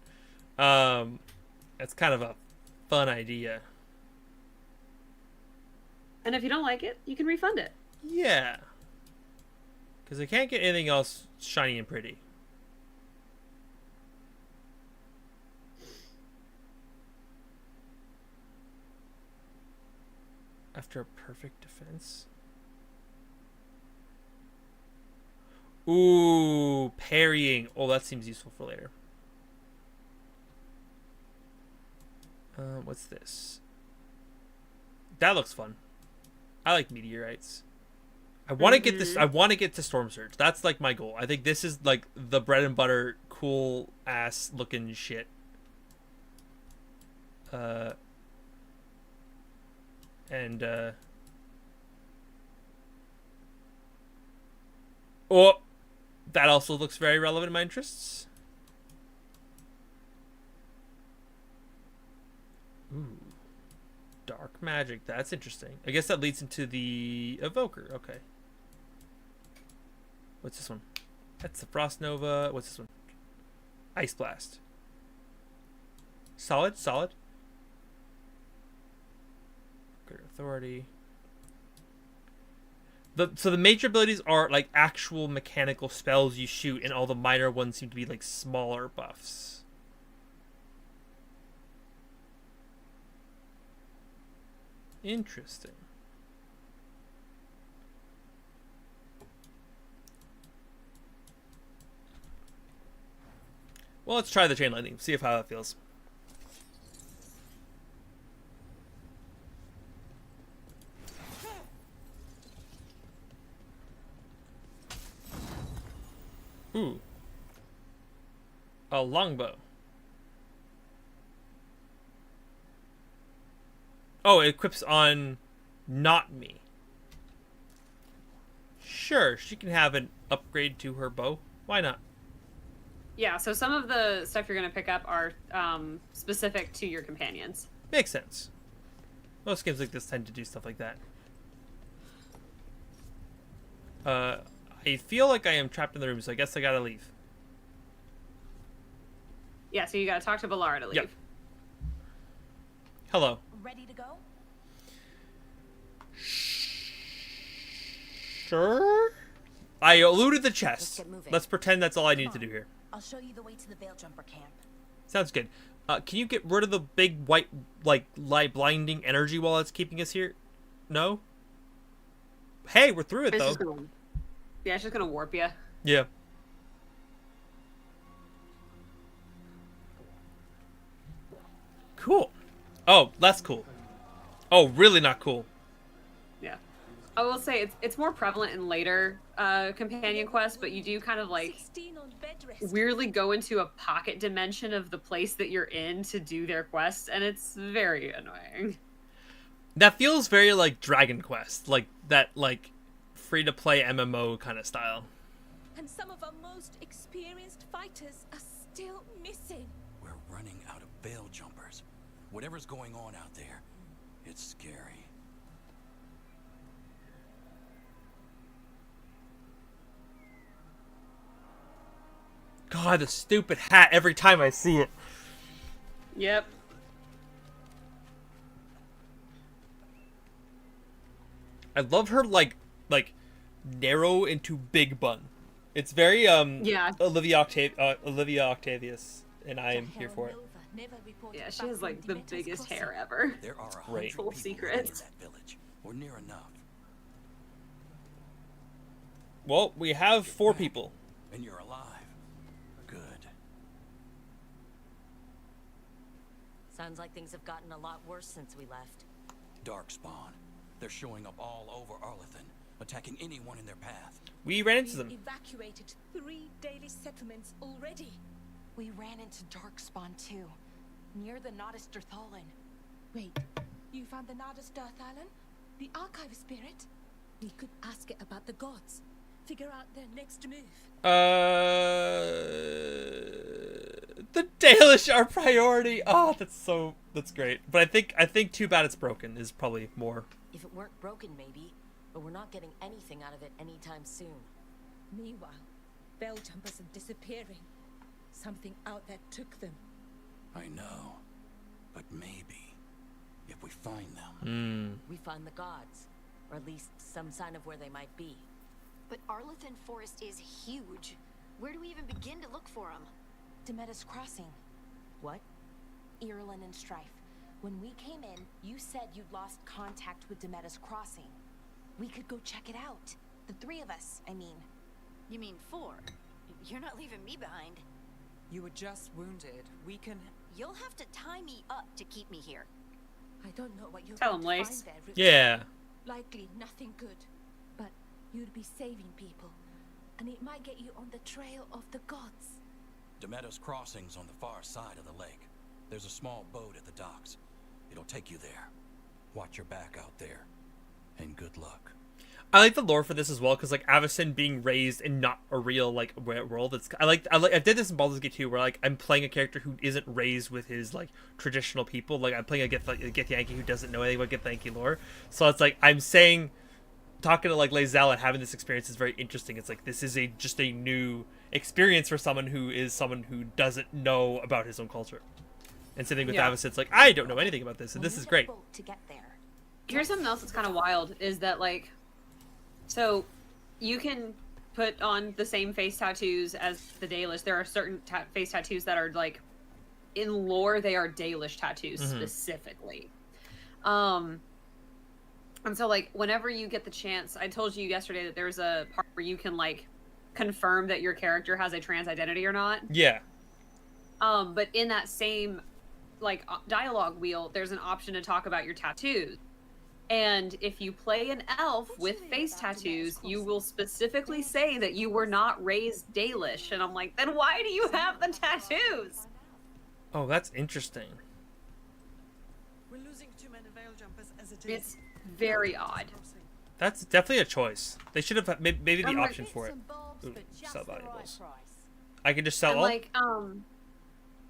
It's kind of a fun idea. And if you don't like it, you can refund it. Yeah. Because I can't get anything else shiny and pretty. After a perfect defense. Ooh, parrying. Oh, that seems useful for later. What's this? That looks fun. I like meteorites. I want to get this. I want to get to Storm Surge. That's like my goal. I think this is like the bread and butter, cool ass looking shit. Oh, that also looks very relevant in my interests. Ooh. Dark magic. That's interesting. I guess that leads into the Evoker. Okay. What's this one? That's the Frost Nova. What's this one? Ice Blast. Solid, solid. Greater Authority. So the major abilities are like actual mechanical spells you shoot, and all the minor ones seem to be like smaller buffs. Interesting. Well, let's try the chain lightning. See how that feels. Ooh. A longbow. Oh, it equips on not me. Sure, she can have an upgrade to her bow. Why not? Yeah, so some of the stuff you're going to pick up are specific to your companions. Makes sense. Most games like this tend to do stuff like that. I feel like I am trapped in the room, so I guess I gotta leave. Yeah, so you gotta talk to Valara to leave. Yep. Hello. Ready to go? Sure? I eluded the chest. Let's pretend that's all I need to do here. I'll show you the way to the Veil Jumper camp. Sounds good. Can you get rid of the big white, like, light blinding energy while it's keeping us here? No? Hey, we're through it, though. Yeah, it's just gonna warp you. Yeah. Cool. Oh, that's cool. Oh, really not cool. Yeah. I will say it's more prevalent in later companion quests, but you do kind of like weirdly go into a pocket dimension of the place that you're in to do their quests, and it's very annoying. That feels very like Dragon Quest, like that like free-to-play MMO kind of style. And some of our most experienced fighters are still missing. We're running out of Veil Jumpers. Whatever's going on out there, it's scary. God, the stupid hat every time I see it. Yep. I love her like narrow into big bun. It's very yeah. Olivia Octavius, and I am here for it. Yeah, she has like the biggest hair ever. There are Right. Full secrets. That village, or near enough. Well, we have 4 people. And you're alive. Good. Sounds like things have gotten a lot worse since we left. Darkspawn. They're showing up all over Arlethan, attacking anyone in their path. We ran into them. We've evacuated 3 daily settlements already. We ran into Darkspawn too, near the Nodis Dirthalin. Wait, you found the Nardis Darthalan? the archive spirit. We could ask it about the gods. Figure out their next move. The Dalish are priority. Oh, that's great. But I think too bad it's broken is probably more. If it weren't broken, maybe, but we're not getting anything out of it anytime soon. Meanwhile, bell jumpers are disappearing. Something out there took them. I know, but maybe if we find them, We find the gods, or at least some sign of where they might be. But Arlethan Forest is huge. Where do we even begin to look for them? Demeda's Crossing. What? Irulan and Strife. When we came in, you said you'd lost contact with Demeda's Crossing. We could go check it out. The three of us, I mean. You mean 4? You're not leaving me behind. You were just wounded. We can... You'll have to tie me up to keep me here. I don't know what you're Tell going him, to Lace. find there, Richard. Yeah. Likely nothing good. But you'd be saving people. And it might get you on the trail of the gods. Demeda's Crossing's on the far side of the lake. There's a small boat at the docks. It'll take you there. Watch your back out there. And good luck. I like the lore for this as well, because like Avacyn being raised in not a real like world. It's I did this in Baldur's Gate 2, where like I'm playing a character who isn't raised with his like traditional people. Like I'm playing a Githyanki who doesn't know anything about Githyanki lore. So it's like I'm saying, talking to like Lae'zel and having this experience is very interesting. It's like this is just a new experience for someone who doesn't know about his own culture. And same thing with Avacyn. It's like I don't know anything about this, and this is great. To get there. Here's something else that's kind of wild, is that, like, so you can put on the same face tattoos as the Dalish. There are certain face tattoos that are, like, in lore, they are Dalish tattoos specifically. And so, like, whenever you get the chance, I told you yesterday that there's a part where you can, like, confirm that your character has a trans identity or not. Yeah. But in that same, like, dialogue wheel, there's an option to talk about your tattoos. And if you play an elf with face tattoos, you will specifically say that you were not raised Dalish. And I'm like, then why do you have the tattoos? Oh, that's interesting. We're losing too many veil jumpers as it is. It's very odd. That's definitely a choice. They should have maybe the I'm like- option for it. Ooh, sell valuables. price. I can just sell I'm all. like,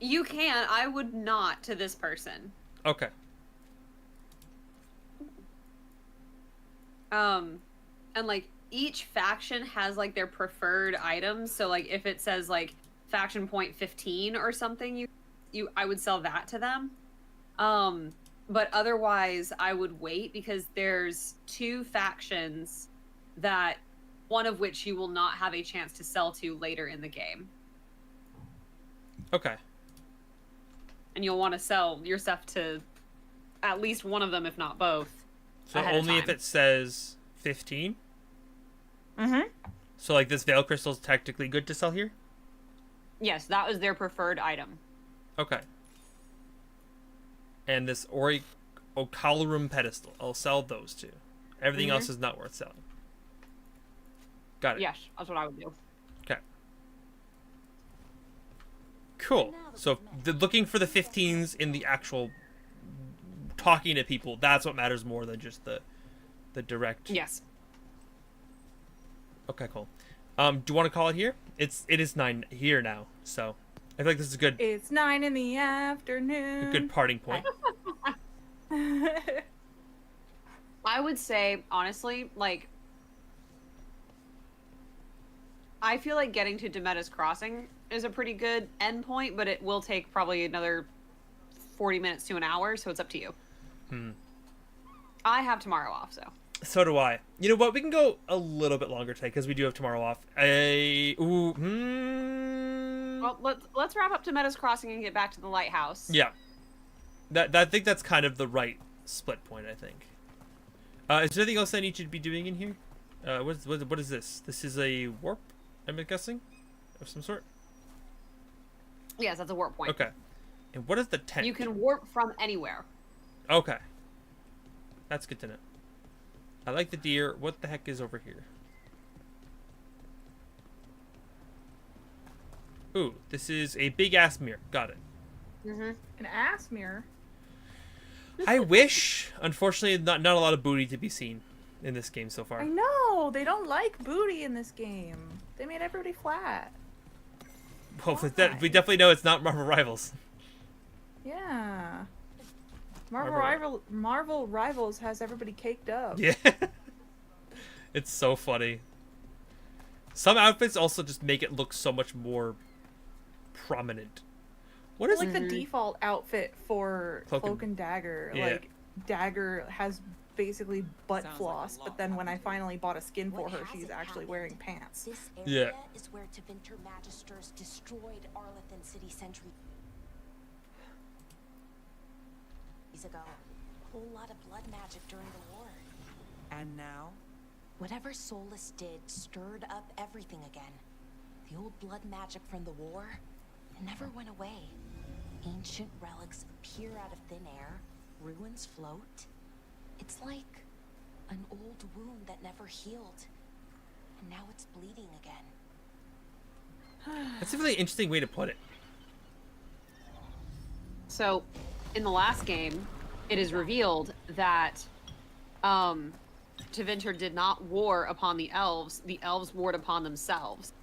you can. I would not to this person. Okay. And like each faction has like their preferred items. So like if it says like faction point 15 or something, I would sell that to them. But otherwise I would wait, because there's 2 factions that one of which you will not have a chance to sell to later in the game. Okay. And you'll want to sell your stuff to at least one of them, if not both. So ahead of only if time. it says 15? Mm-hmm. So like this Veil Crystal is technically good to sell here? Yes, that was their preferred item. Okay. And this Ocalarum Pedestal. I'll sell those 2. Everything else is not worth selling. Got it. Yes, that's what I would do. Okay. Cool. So looking for the 15s in the actual talking to people, that's what matters more than just the direct. Yes. Okay, cool. Do you want to call it here? It is 9 here now, so I feel like this is a good It's 9 in the afternoon. a good parting point. I would say, honestly, like, I feel like getting to Demeda's Crossing is a pretty good endpoint, but it will take probably another 40 minutes to an hour, so it's up to you. I have tomorrow off, so. So do I. You know what? We can go a little bit longer today because we do have tomorrow off. Well, let's wrap up Demeda's Crossing and get back to the lighthouse. Yeah. I think that's kind of the right split point, I think. Is there anything else I need to be doing in here? What is this? This is a warp, I'm guessing? Of some sort? Yes, that's a warp point. Okay. And what is the tent? You can warp from anywhere. Okay. That's good to know. I like the deer. What the heck is over here? Ooh, this is a big ass mirror. Got it. An ass mirror. I wish. Unfortunately, not a lot of booty to be seen in this game so far. I know they don't like booty in this game. They made everybody flat. Well, we definitely know it's not Marvel Rivals. Yeah. Marvel Rivals has everybody caked up. Yeah. It's so funny. Some outfits also just make it look so much more prominent. What is like the default outfit for Cloak and Dagger? Yeah. Like Dagger has basically butt floss, but then when I finally bought a skin for her, she's actually wearing pants. This area is where Tevinter Magisters destroyed Arlethan City centuries ago. A whole lot of blood magic during the war. And now? Whatever Solus did stirred up everything again. The old blood magic from the war, it never went away. Ancient relics appear out of thin air, ruins float. It's like an old wound that never healed, and now it's bleeding again. That's a really interesting way to put it. So, in the last game, it is revealed that Tevinter did not war upon the elves warred upon themselves.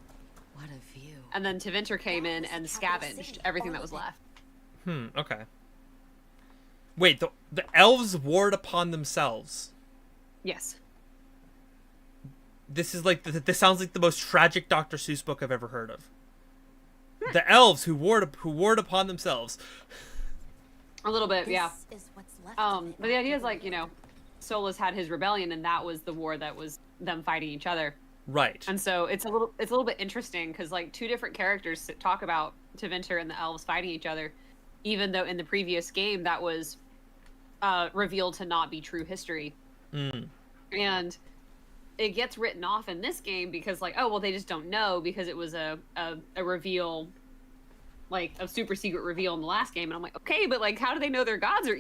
What a view. And then Tevinter came in and scavenged everything that was left. Okay. Wait, the elves warred upon themselves. Yes. This is like this sounds like the most tragic Dr. Seuss book I've ever heard of. The elves who warred upon themselves. A little bit, yeah. Is what's left But the idea is like, you know, Solus had his rebellion, and that was the war that was them fighting each other. Right. And so it's a little bit interesting because like two different characters talk about Tevinter and the elves fighting each other, even though in the previous game that was revealed to not be true history. And it gets written off in this game because like, oh well, they just don't know because it was a reveal, like a super secret reveal in the last game. And I'm like, okay, but like, how do they know their gods are?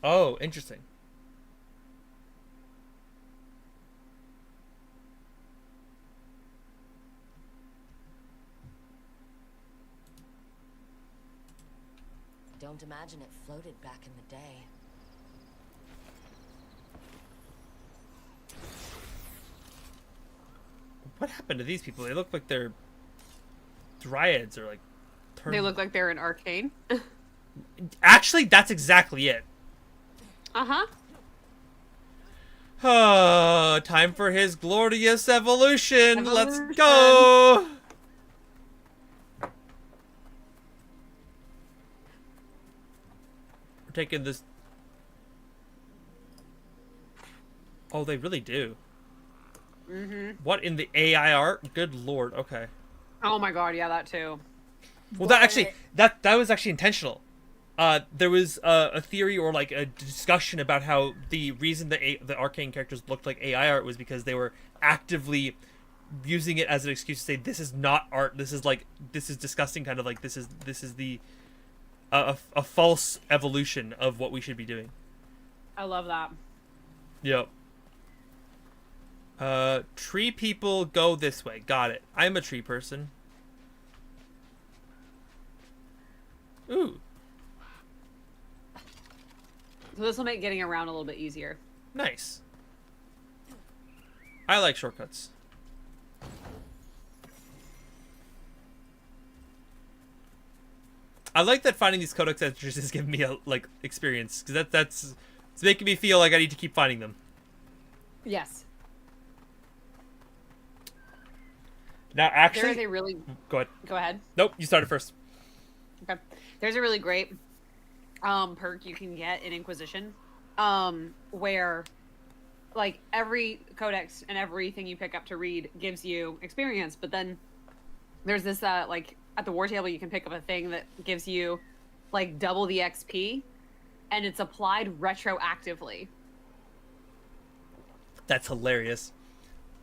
Oh, interesting. Don't imagine it floated back in the day. What happened to these people? They look like they're dryads or like... They look like they're in Arcane. Actually, that's exactly it. Uh-huh. Time for his glorious evolution. Let's go. We're taking this. Oh, they really do. What in the AI art? Good lord. Okay. Oh my god, yeah, that too. Well, that was actually intentional. There was a theory or like a discussion about how the reason the Arcane characters looked like AI art was because they were actively using it as an excuse to say this is not art. This is disgusting. Kind of like this is the a false evolution of what we should be doing. I love that. Yep. Tree people go this way. Got it. I'm a tree person. Ooh. So this will make getting around a little bit easier. Nice. I like shortcuts. I like that finding these codex entries is giving me a experience because that's it's making me feel like I need to keep finding them. Yes. Now, actually, there is a really go ahead. Nope, you started first. Okay. There's a really great perk you can get in Inquisition, where like every codex and everything you pick up to read gives you experience, but then there's this like at the war table you can pick up a thing that gives you like double the XP, and it's applied retroactively. That's hilarious.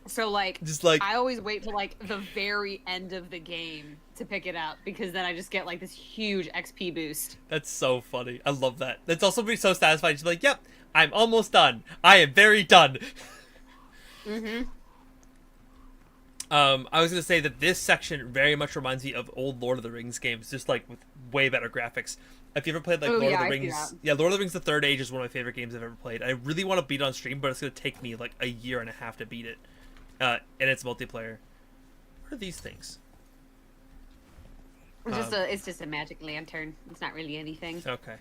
So like, just like I always wait till like the very end of the game to pick it up because then I just get like this huge XP boost. That's so funny. I love that. That's also be so satisfying. Just like, yep, I'm almost done. I am very done. I was gonna say that this section very much reminds me of old Lord of the Rings games, just like with way better graphics. If you ever played like Oh, Lord yeah, of the I see Rings, that. yeah, Lord of the Rings: The Third Age is one of my favorite games I've ever played. I really want to beat it on stream, but it's gonna take me like a year and a half to beat it, and it's multiplayer. What are these things? It's just a magic lantern. It's not really anything. Okay.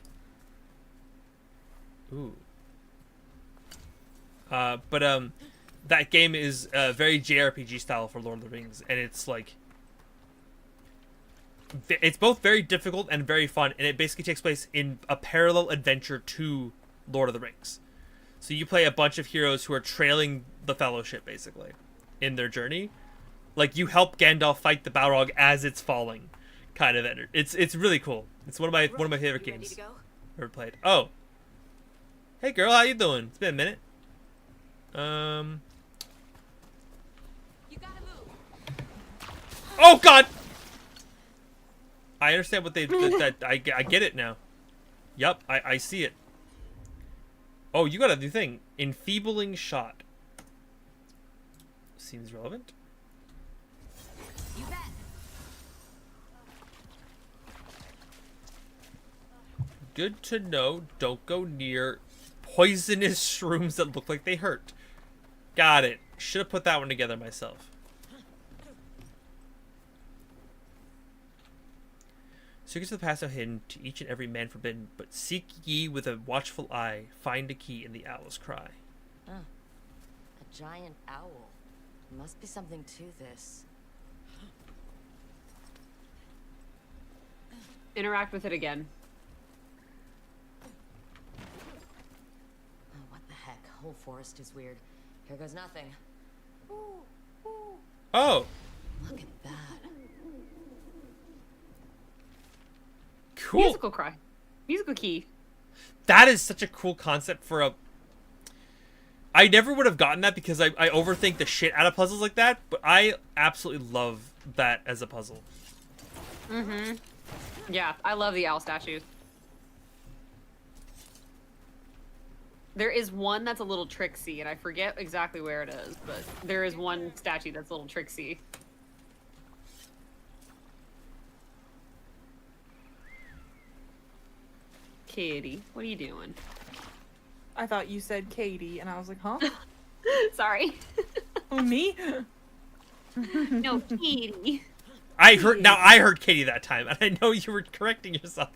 Ooh. But that game is very JRPG style for Lord of the Rings, and it's like it's both very difficult and very fun, and it basically takes place in a parallel adventure to Lord of the Rings. So you play a bunch of heroes who are trailing the Fellowship basically in their journey. Like you help Gandalf fight the Balrog as it's falling, kind of. It's really cool. It's one of my favorite games I've ever played. Oh, hey girl, how you doing? It's been a minute. You gotta move. Oh God! I understand what they that I get it now. Yup, I see it. Oh, you got a new thing. Enfeebling shot. Seems relevant. You bet. Good to know. Don't go near poisonous shrooms that look like they hurt. Got it. Should have put that one together myself. Secrets of the past are hidden to each and every man forbidden, but seek ye with a watchful eye, find a key in the owl's cry. Huh. A giant owl. There must be something to this. Interact with it again. Oh, what the heck? Whole forest is weird. Here goes nothing. Oh! Look at that. Cool. Musical cry. Musical key. That is such a cool concept for a... I never would have gotten that because I overthink the shit out of puzzles like that, but I absolutely love that as a puzzle. Mm-hmm. Yeah, I love the owl statues. There is one that's a little tricksy, and I forget exactly where it is, but there is one statue that's a little tricksy. Kitty, what are you doing? I thought you said Katie, and I was like, huh? Sorry. Oh, me? No, Kitty. I heard Katie that time, and I know you were correcting yourself.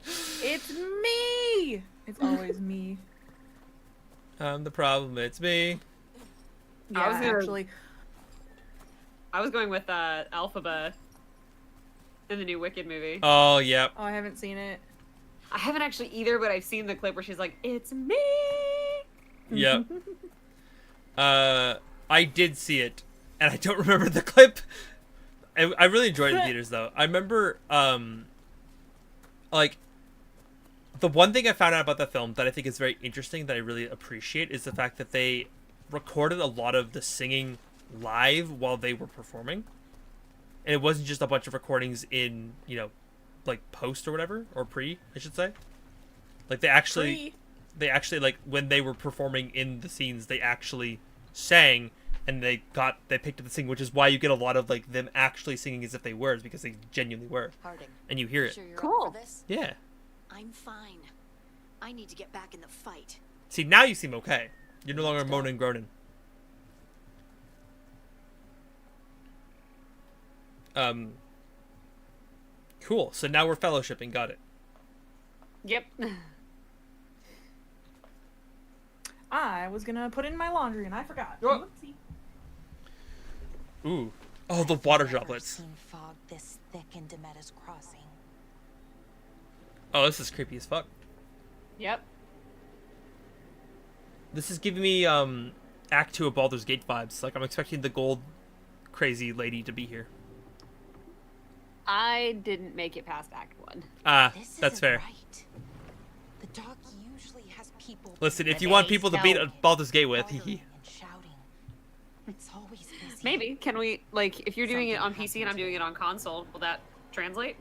It's me! It's always me. The problem, it's me. Yeah, actually. I was going with Alphaba in the new Wicked movie. Oh, yep. Oh, I haven't seen it. I haven't actually either, but I've seen the clip where she's like, "It's me." Yep. I did see it, and I don't remember the clip. I really enjoyed it in theaters, though. I remember, like, the one thing I found out about the film that I think is very interesting that I really appreciate is the fact that they recorded a lot of the singing live while they were performing. And it wasn't just a bunch of recordings in, like, post or whatever, or pre, I should say. Like, they actually, like, when they were performing in the scenes, they actually sang, and they picked up the singing, which is why you get a lot of, like, them actually singing as if they were, because they genuinely were. Harding, and you hear it. sure you're Cool. up for this? Yeah. I'm fine. I need to get back in the fight. See, now you seem okay. You're no longer moaning and groaning. Cool. So now we're fellowshipping. Got it. Yep. I was gonna put in my laundry and I forgot. Oh. Whoopsie. Ooh. Oh, the water Never droplets. seen fog this thick in Demeter's Crossing. Oh, this is creepy as fuck. Yep. This is giving me Act 2 of Baldur's Gate vibes. Like, I'm expecting the gold crazy lady to be here. I didn't make it past Act 1. This That's isn't fair. Right. The dark usually has people. Listen, if you want people to beat Baldur's Gate with, and shouting. It's always busy. Maybe. Can we, like, if you're doing it on PC and I'm doing it on console, will that translate?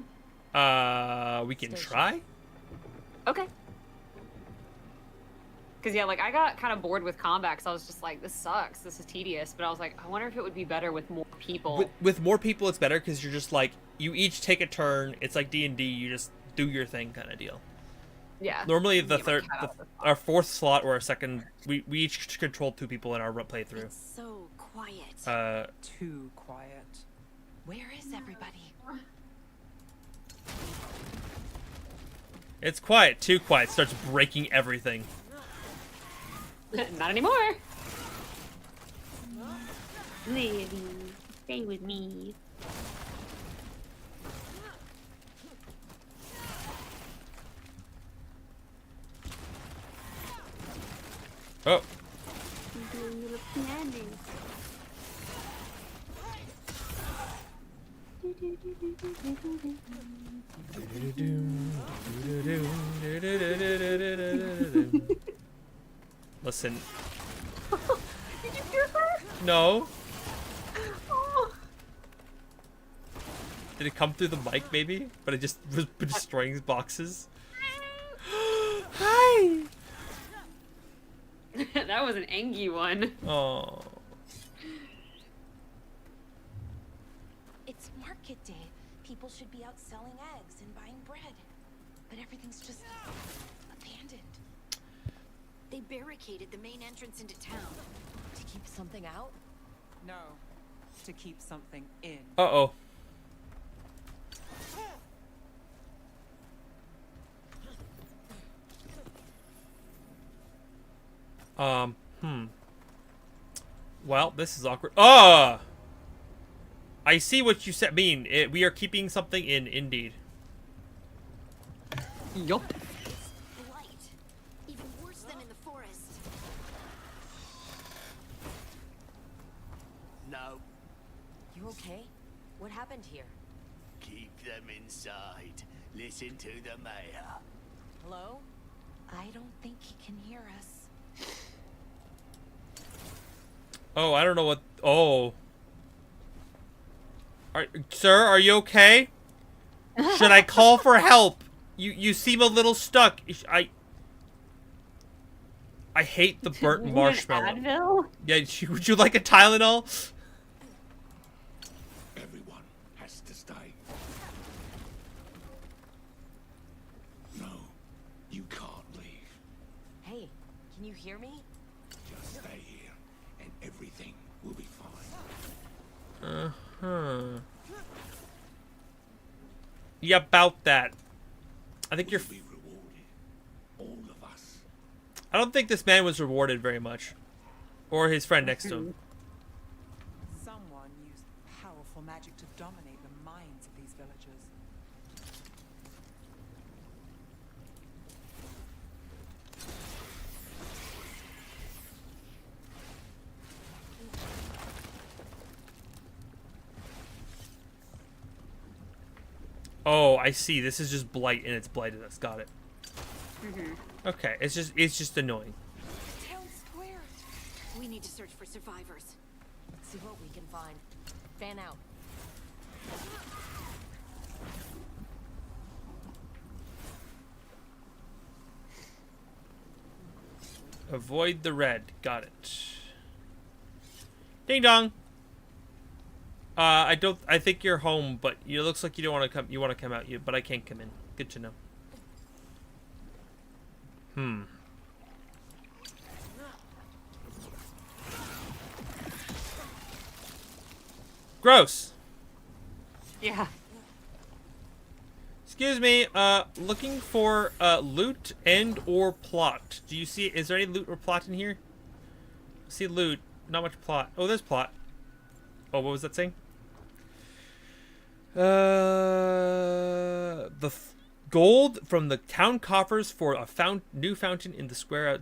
we can try? Okay. Because, yeah, like, I got kind of bored with combat because I was just like, this sucks. This is tedious. But I was like, I wonder if it would be better with more people. With more people, it's better because you're just like, you each take a turn. It's like D&D. You just do your thing kind of deal. Yeah. Normally the Get my third, cat out of the our fourth slot or our second, we each control 2 people in our playthrough. It's so quiet. Too quiet. Where is everybody? It's quiet, too quiet. Starts breaking everything. Not anymore. Lily, stay with me. Oh. You're doing little planning. Listen. Did you hear her? No. Oh. Did it come through the mic maybe? But it just was destroying boxes. Hi. That was an angry one. Oh. It's market day. People should be out selling eggs and buying bread. But everything's just abandoned. They barricaded the main entrance into town. To keep something out? No, to keep something in. Uh-oh. Well, this is awkward. Ah! I see what you said. We are keeping something in, indeed. Yup. Blight. Even worse than in the forest. No, You okay? What happened here? keep them inside. Listen to the mayor. Hello? I don't think he can hear us. Oh, I don't know what... Oh. Sir, are you okay? Should I call for help? You seem a little stuck. I hate the burnt marshmallow. Advil? Yeah, would you like a Tylenol? Everyone has to stay. No, you can't leave. Hey, can you hear me? Just stay here, and everything will be fine. Uh-huh. Yeah, about that. I think you're... We'll be rewarded. All of us. I don't think this man was rewarded very much. Or his friend next to him. Someone used powerful magic to dominate the minds of these villagers. Oh, I see. This is just blight and it's blighted us. Got it. Okay, it's just annoying. Town square. We need to search for survivors. Let's see what we can find. Fan out. Avoid the red. Got it. Ding dong. I think you're home, but it looks like you don't want to come. You want to come out, but I can't come in. Good to know. Gross. Yeah. Excuse me. Looking for loot and or plot. Do you see? Is there any loot or plot in here? I see loot. Not much plot. Oh, there's plot. Oh, what was that saying? Gold from the town coffers for a new fountain in the square.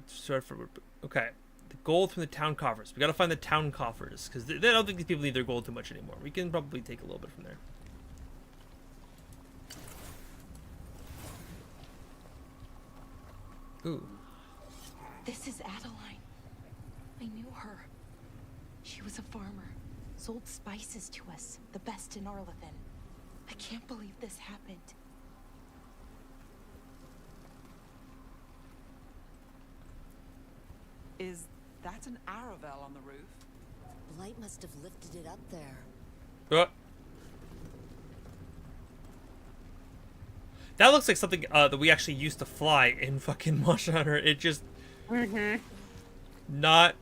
Okay, the gold from the town coffers. We gotta find the town coffers because they don't think these people need their gold too much anymore. We can probably take a little bit from there. Ooh. This is Adeline. I knew her. She was a farmer. Sold spices to us, the best in Arlathan. I can't believe this happened. Is that an Aravel on the roof? Blight must have lifted it up there. That looks like something that we actually used to fly in fucking Monster Hunter. It just... Not...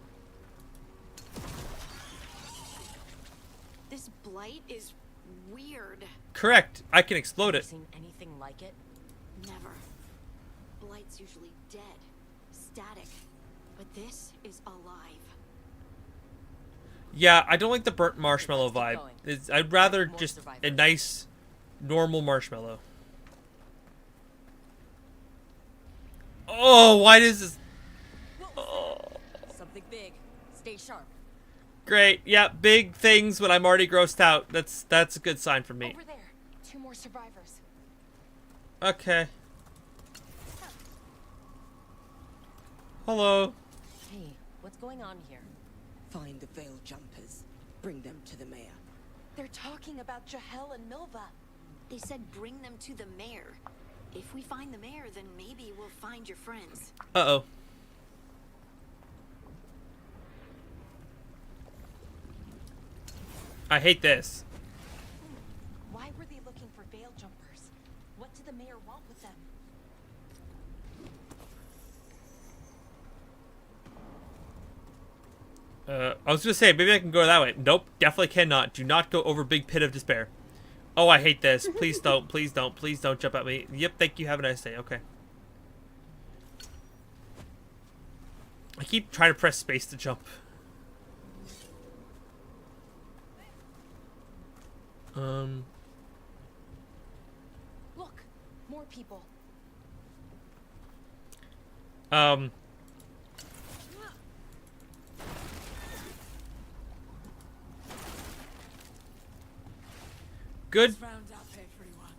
This blight is weird. Correct. I can explode it. Seen anything like it? Never. Blight's usually dead, static, but this is alive. Yeah, I don't like the burnt marshmallow Let's keep vibe. going. I'd rather More just a survivors. nice, normal marshmallow. Oh, why does this... Oh. Something big. Stay sharp. Great. Yeah, big things when I'm already grossed out. That's a good sign for me. Over there, 2 more survivors. Okay. Hello. Hey, what's going on here? Find the Veil Jumpers. Bring them to the mayor. They're talking about Jahel and Milva. They said bring them to the mayor. If we find the mayor, then maybe we'll find your friends. Uh-oh. I hate this. Why were they looking for Veil Jumpers? What did the mayor want with them? I was gonna say, maybe I can go that way. Nope, definitely cannot. Do not go over Big Pit of Despair. Oh, I hate this. Please don't, please don't, please don't jump at me. Yep, thank you, have a nice day. Okay. I keep trying to press space to jump. Look, more people. Good. Round up, everyone.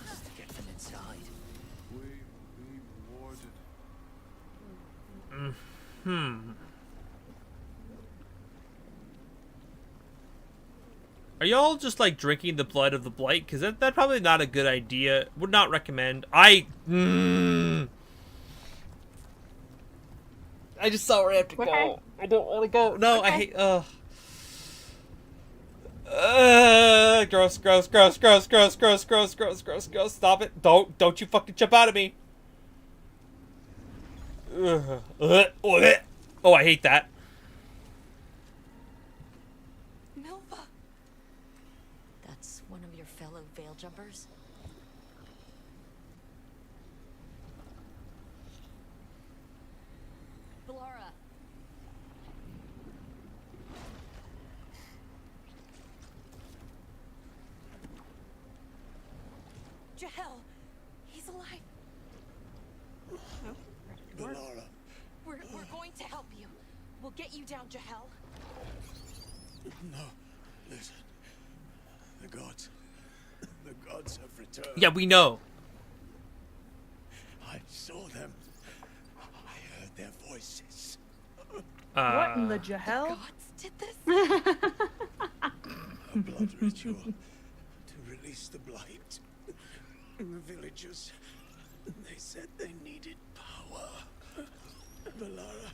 Must get them inside. We be rewarded. Are y'all just like drinking the blood of the blight? Because that's probably not a good idea. Would not recommend. I just saw where I have to go. I don't want to go. No, I hate. Gross, gross, gross, gross, gross, gross, gross, gross, gross, gross. Stop it! Don't you fucking jump out of me! Oh, I hate that. Milva. That's one of your fellow Veil Jumpers? Laura. Jahel. He's alive. Laura. We're going to help you. We'll get you down, Jahel. No. Listen. The gods have returned. Yeah, we know. I saw them. I heard their voices. What in the Jahel? Gods did this? A blood ritual to release the blight. The villagers, they said they needed power. Valara,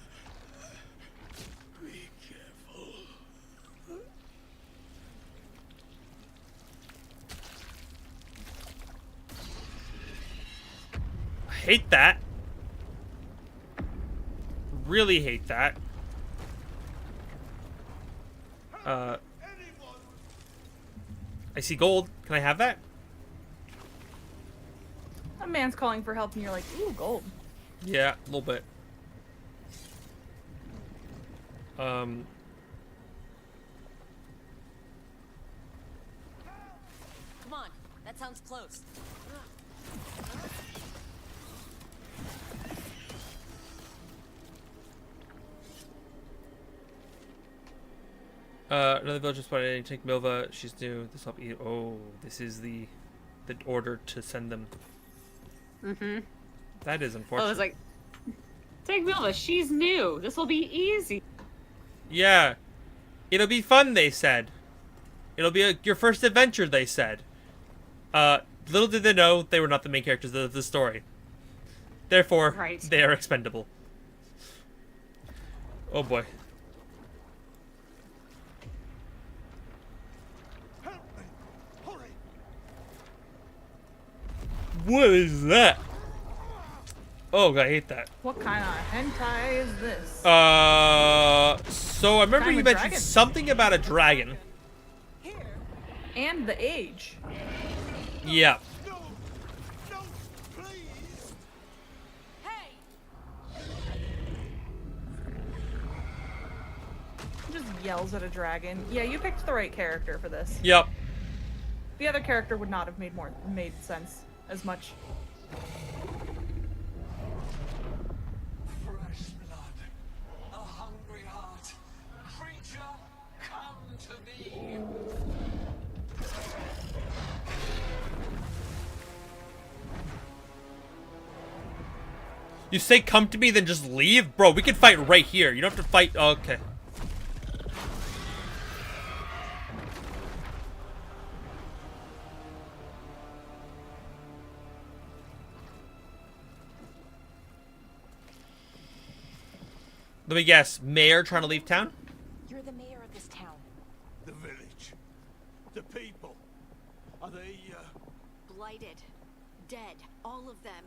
be careful. I hate that. Really hate that. I see gold. Can I have that? A man's calling for help and you're like, ooh, gold. Yeah, a little bit. Come on, that sounds close. Another villager spotted. Take Milva. She's new. This will be. Oh, this is the order to send them. That is unfortunate. Oh, it's like, take Milva. She's new. This will be easy. Yeah, it'll be fun. They said. It'll be your first adventure. They said. Little did they know they were not the main characters of the story. Therefore, Right. they are expendable. Oh boy. What is that? Oh, I hate that. What kind of hentai is this? So I remember Kind you of mentioned dragon. something about a dragon. And the age. Yeah. Just yells at a dragon. Yeah, you picked the right character for this. Yep. The other character would not have made sense as much. Fresh blood, a hungry heart. Creature, come to me. You say come to me, then just leave? Bro, we can fight right here. You don't have to fight. Oh, okay. Let me guess. Mayor trying to leave town? You're the mayor of this town. The village. The people. Are they, Blighted. Dead. All of them.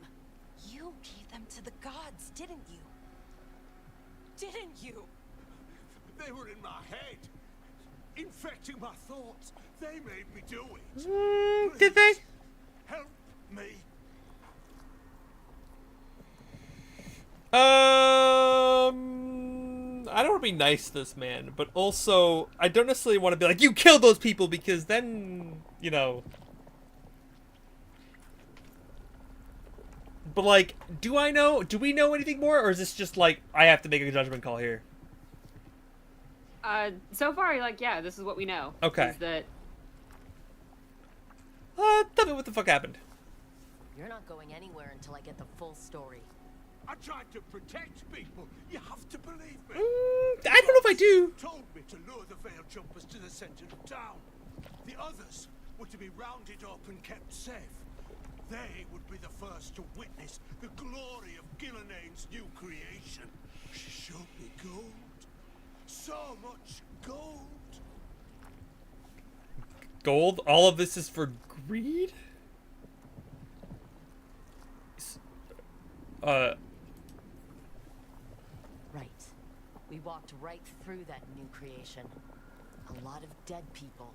You gave them to the gods, didn't you? Didn't you? They were in my head. Infecting my thoughts. They made me do it. Did they? Help me. I don't want to be nice to this man, but also I don't necessarily want to be like, you killed those people, because then, you know. But like, do we know anything more, or is this just like, I have to make a judgment call here? So far, like, yeah, this is what we know. Okay. Is that Tell me what the fuck happened. You're not going anywhere until I get the full story. I tried to protect people. You have to believe me. I don't know if I do. Told me to lure the veil jumpers to the center of town. The others were to be rounded up and kept safe. They would be the first to witness the glory of Gillenane's new creation. She showed me gold. So much gold. Gold? All of this is for greed? Right. We walked right through that new creation. A lot of dead people.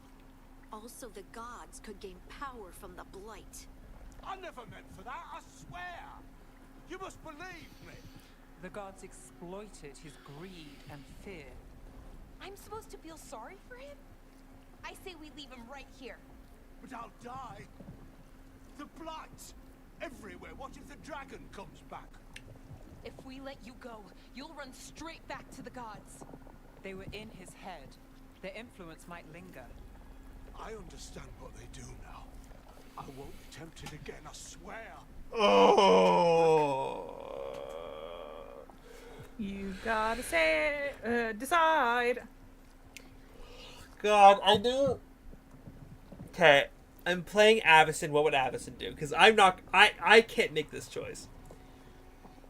Also, the gods could gain power from the blight. I never meant for that, I swear. You must believe me. The gods exploited his greed and fear. I'm supposed to feel sorry for him? I say we leave him right here. But I'll die. The blight. Everywhere. What if the dragon comes back? If we let you go, you'll run straight back to the gods. They were in his head. Their influence might linger. I understand what they do now. I won't be tempted again, I swear. Oh. You gotta say, decide. God, I know. Okay, I'm playing Avacyn. What would Avacyn do? Because I'm not. I can't make this choice.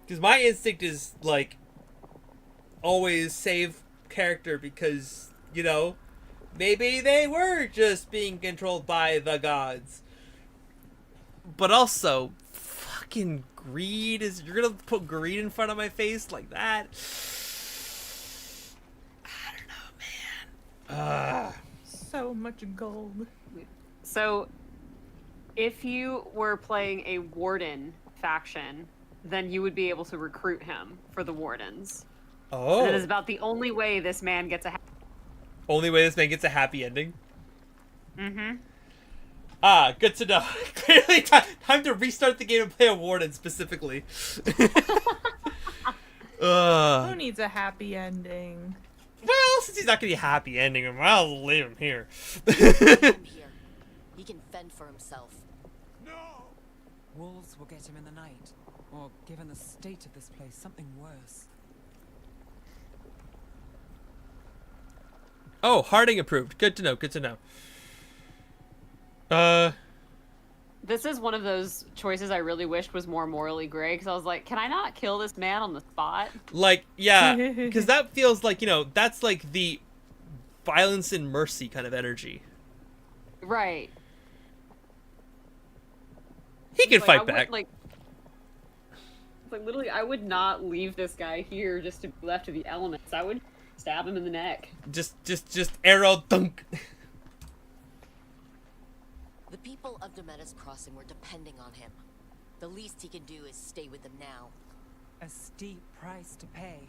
Because my instinct is like always save character, because you know maybe they were just being controlled by the gods. But also, fucking greed is. You're gonna put greed in front of my face like that? I don't know, man. So much gold. so. If you were playing a warden faction, then you would be able to recruit him for the wardens. Oh. That is about the only way this man gets a. Only way this man gets a happy ending? Mm-hmm. Ah, good to know. Clearly, time to restart the game and play a warden specifically. Who needs a happy ending? Well, since he's not getting a happy ending, I'll leave him here. He can fend for himself. No! Wolves will get him in the night. Or, given the state of this place, something worse. Oh, Harding approved. Good to know, good to know. This is one of those choices I really wished was more morally gray, because I was like, can I not kill this man on the spot? Like, yeah, because that feels like, you know, that's like the violence and mercy kind of energy. Right. He can Like, fight I would, back. like literally, I would not leave this guy here just to be left to the elements. I would stab him in the neck. Just arrow dunk. The people of Demetta's Crossing were depending on him. The least he can do is stay with them now. A steep price to pay,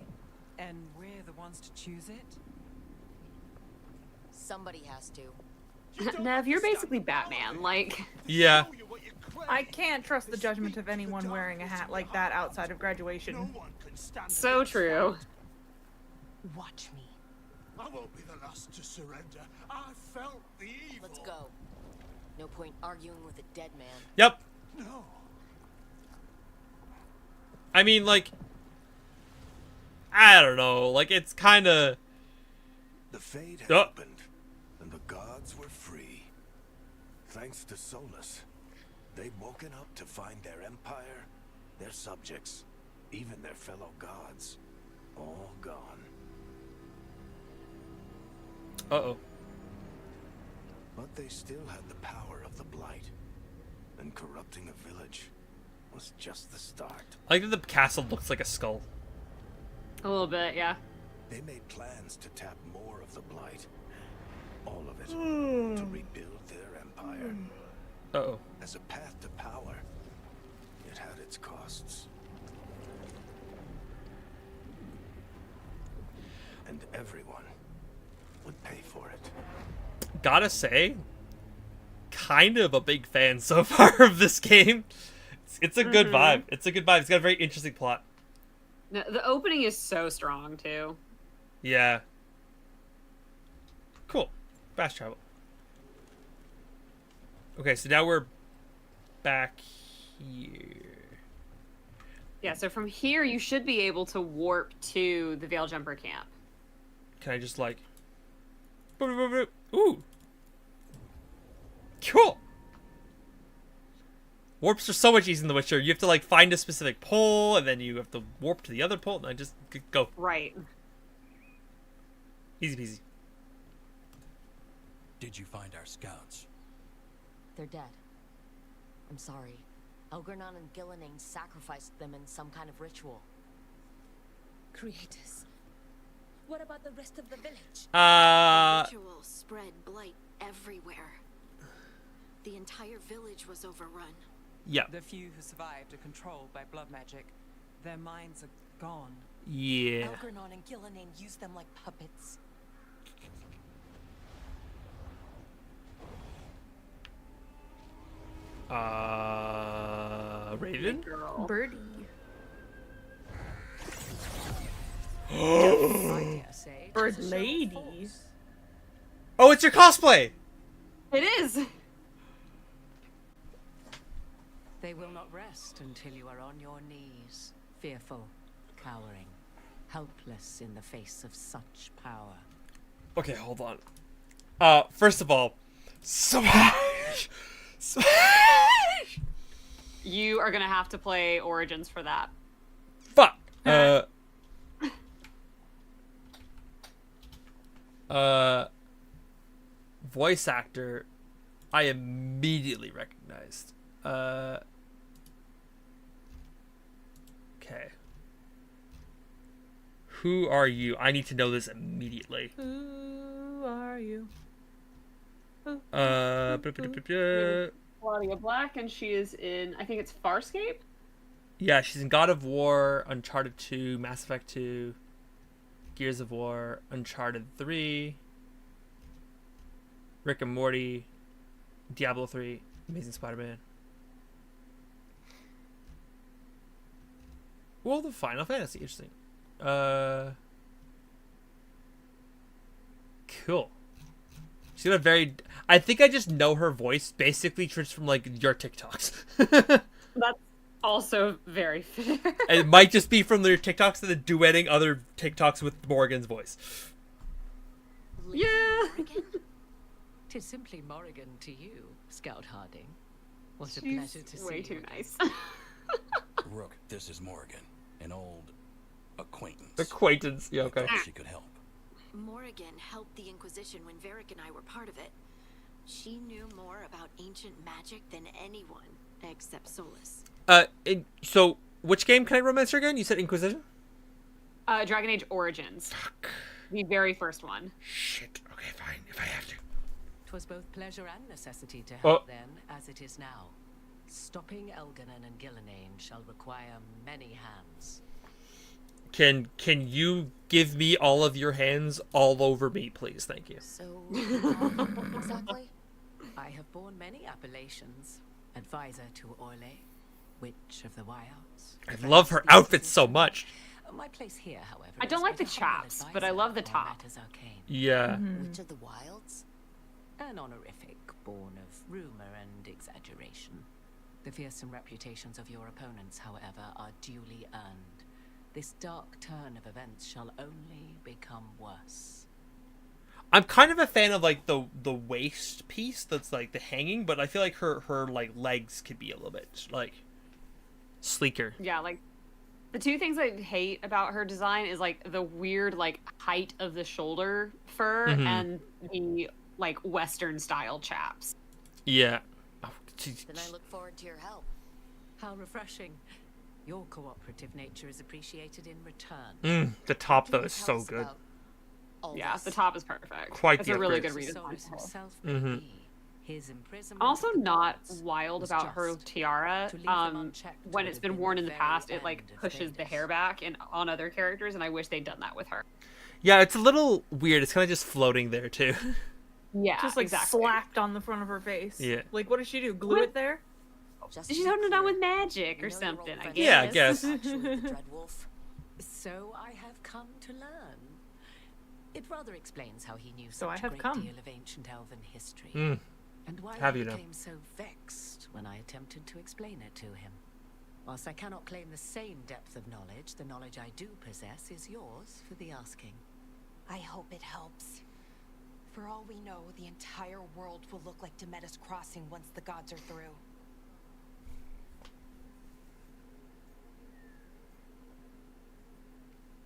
and we're the ones to choose it? Somebody has to. Nev, you're basically Batman. Like, Yeah. I can't trust the judgment of anyone wearing a hat like that outside of graduation. so true. Watch me. I won't be the last to surrender. I felt the evil. Let's go. No point arguing with a dead man. Yep. No. I mean, like, I don't know. Like, it's kind of. The Fade had opened, and the gods were free. Thanks to Solus, they'd woken up to find their empire, their subjects, even their fellow gods, all gone. Uh-oh. But they still had the power of the Blight, and corrupting a village was just the start. I like that the castle looks like a skull. A little bit, yeah. They made plans to tap more of the Blight, all of it, to rebuild their empire. Uh-oh. As a path to power, it had its costs. And everyone would pay for it. Gotta say, kind of a big fan so far of this game. It's a good vibe. It's a good vibe. It's got a very interesting plot. No, the opening is so strong too. Yeah. Cool. Fast travel. Okay, so now we're back here. Yeah, so from here you should be able to warp to the Veil Jumper camp. Can I just like... Ooh. Cool. Warps are so much easier in The Witcher. You have to like find a specific pole, and then you have to warp to the other pole, and I just go. Right. Easy peasy. Did you find our scouts? They're dead. I'm sorry. Elgernon and Gillenane sacrificed them in some kind of ritual. Creators. What about the rest of the village? The ritual spread blight everywhere. The entire village was overrun. Yeah. The few who survived are controlled by blood magic. Their minds are gone. Yeah. Elgernon and Gillenane used them like puppets. Raven? Birdie. Bird lady. Oh, it's your cosplay! It is! They will not rest until you are on your knees, fearful, cowering, helpless in the face of such power. Okay, hold on. First of all, Smash! Smash! You are gonna have to play Origins for that. Fuck! Voice actor, I immediately recognized. Okay. Who are you? I need to know this immediately. Who are you? Claudia Black, and she is in, I think it's Farscape? Yeah, she's in God of War, Uncharted 2, Mass Effect 2, Gears of War, Uncharted 3, Rick and Morty, Diablo 3, Amazing Spider-Man. Well, the Final Fantasy, interesting. Cool. She's got a very... I think I just know her voice basically just from, like, your TikToks. That's also very fair. It might just be from their TikToks that are duetting other TikToks with Morgan's voice. Yeah. Tis simply Morrigan to you, Scout Harding. What a She's pleasure to see way you too again. nice. Rook, this is Morrigan, an old acquaintance. Acquaintance, yeah, okay. She could help. Morrigan helped the Inquisition when Varric and I were part of it. She knew more about ancient magic than anyone, except Solus. So which game can I romance her again? You said Inquisition? Dragon Age Origins. Fuck. The very first one. Shit. Okay, fine. If I have to. 'Twas both pleasure and necessity to help then, as it is now. Stopping Elganon and Gillenane shall require many hands. Can you give me all of your hands all over me, please? Thank you. So, exactly? I have borne many appellations. Advisor to Orle, Witch of the Wilds. I love her outfit so much. My place here, however, I don't like the chaps, but I love the top. Yeah. Witch of the Wilds? An honorific born of rumor and exaggeration. The fearsome reputations of your opponents, however, are duly earned. This dark turn of events shall only become worse. I'm kind of a fan of like the waist piece that's like the hanging, but I feel like her like legs could be a little bit like sleeker. Yeah, like the two things I hate about her design is like the weird like height of the shoulder fur and the like Western style chaps. Yeah. Oh, then I look forward to your help. How refreshing. Your cooperative nature is appreciated in return. The top though is so good. Yeah, the top is perfect. Quite it's the a really upgrade. good redesign. His imprisonment. I'm also not wild about her tiara. When it's been worn in the past, it like pushes the hair back and on other characters, and I wish they'd done that with her. Yeah, it's a little weird. It's kind of just floating there too. Yeah, just like exactly. slapped on the front of her face. Yeah. Like, what does she do? Glue it there? She's holding it on with magic or something, I guess. Yeah, I guess. So I have come to learn. It rather explains how he knew So such I have a great come. deal of ancient elven history. And why Have he you now? became so vexed when I attempted to explain it to him. Whilst I cannot claim the same depth of knowledge, the knowledge I do possess is yours for the asking. I hope it helps. For all we know, the entire world will look like Demetus Crossing once the gods are through.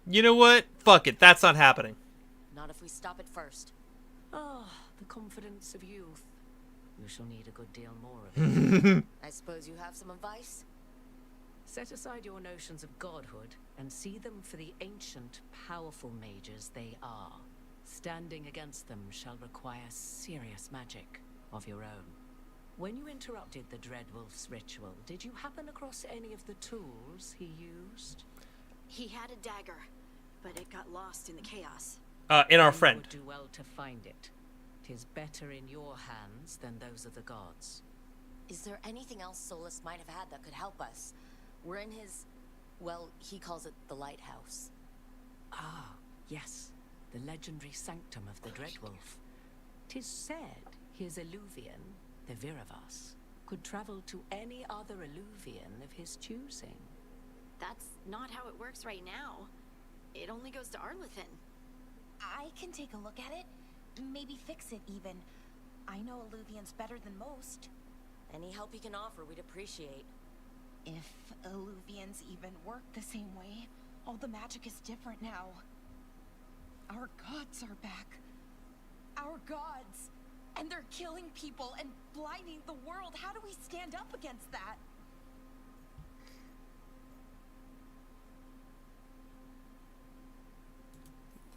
You know what? Fuck it. That's not happening. Not if we stop it first. Ah, the confidence of youth. You shall need a good deal more of it. I suppose you have some advice? Set aside your notions of godhood and see them for the ancient, powerful mages they are. Standing against them shall require serious magic of your own. When you interrupted the Dreadwolf's ritual, did you happen across any of the tools he used? He had a dagger, but it got lost in the chaos. In our friend. You would do well to find it. 'Tis better in your hands than those of the gods. Is there anything else Solus might have had that could help us? We're in his... well, he calls it the lighthouse. Ah, yes. The legendary sanctum of the Dreadwolf. 'Tis said his Illuvian, the Viravas, could travel to any other Illuvian of his choosing. That's not how it works right now. It only goes to Arlethan. I can take a look at it. Maybe fix it, even. I know Illuvians better than most. Any help you can offer, we'd appreciate. If Illuvians even work the same way, all the magic is different now. Our gods are back. Our gods! And they're killing people and blinding the world. How do we stand up against that?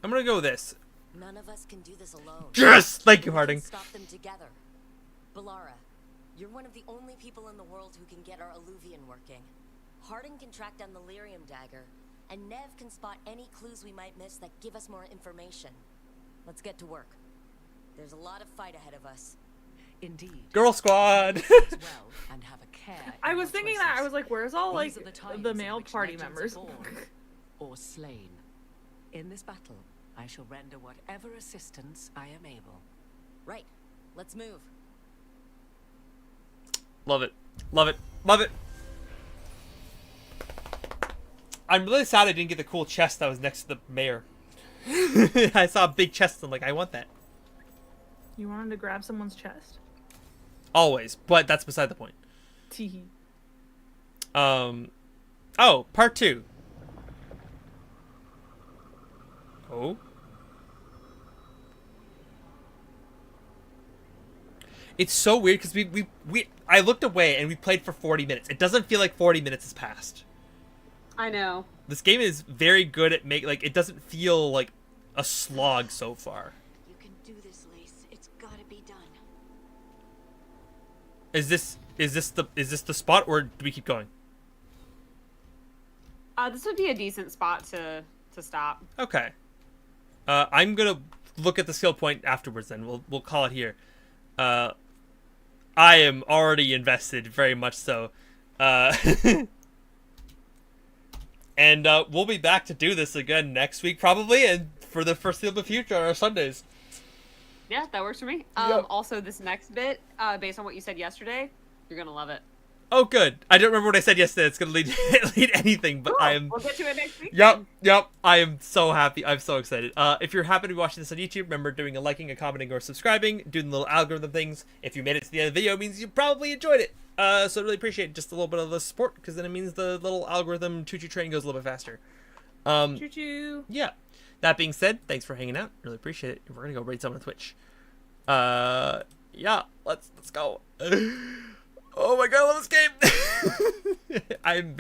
I'm gonna go with this. None of us can do this alone. Yes! Thank you, Harding. Stop them together. Balara, you're one of the only people in the world who can get our Illuvian working. Harding can track down the Lyrium dagger, and Nev can spot any clues we might miss that give us more information. Let's get to work. There's a lot of fight ahead of us. Indeed. Girl squad! And have a care I was thinking that. I was like, where's all, like, These are times the in male which party legends members? are born or slain. In this battle, I shall render whatever assistance I am able. Right. Let's move. Love it. Love it. Love it. I'm really sad I didn't get the cool chest that was next to the mayor. I saw a big chest and I'm like, I want that. You wanted to grab someone's chest? Always, but that's beside the point. Tee. Oh, part 2. Oh. It's so weird because I looked away and we played for 40 minutes. It doesn't feel like 40 minutes has passed. I know. This game is very good at it doesn't feel like a slog so far. You can do this, Lace. It's gotta be done. Is this the spot, or do we keep going? This would be a decent spot to stop. Okay. I'm gonna look at the skill point afterwards. Then we'll call it here. I am already invested, very much so. And we'll be back to do this again next week, probably, and for the foreseeable future on our Sundays. Yeah, that works for me. Yep. Also, this next bit, based on what you said yesterday, you're gonna love it. Oh, good. I don't remember what I said yesterday. It's gonna lead anything, but Cool. I am. We'll get to it next week. Yep. I am so happy. I'm so excited. If you're happy to be watching this on YouTube, remember doing a liking, a commenting, or subscribing. Doing the little algorithm things. If you made it to the end of the video, it means you probably enjoyed it. So I really appreciate just a little bit of the support, because then it means the little algorithm choo-choo train goes a little bit faster. Choo-choo. Yeah. That being said, thanks for hanging out. Really appreciate it. We're gonna go raid someone on Twitch. Yeah. Let's go. Oh my god, I love this game. I'm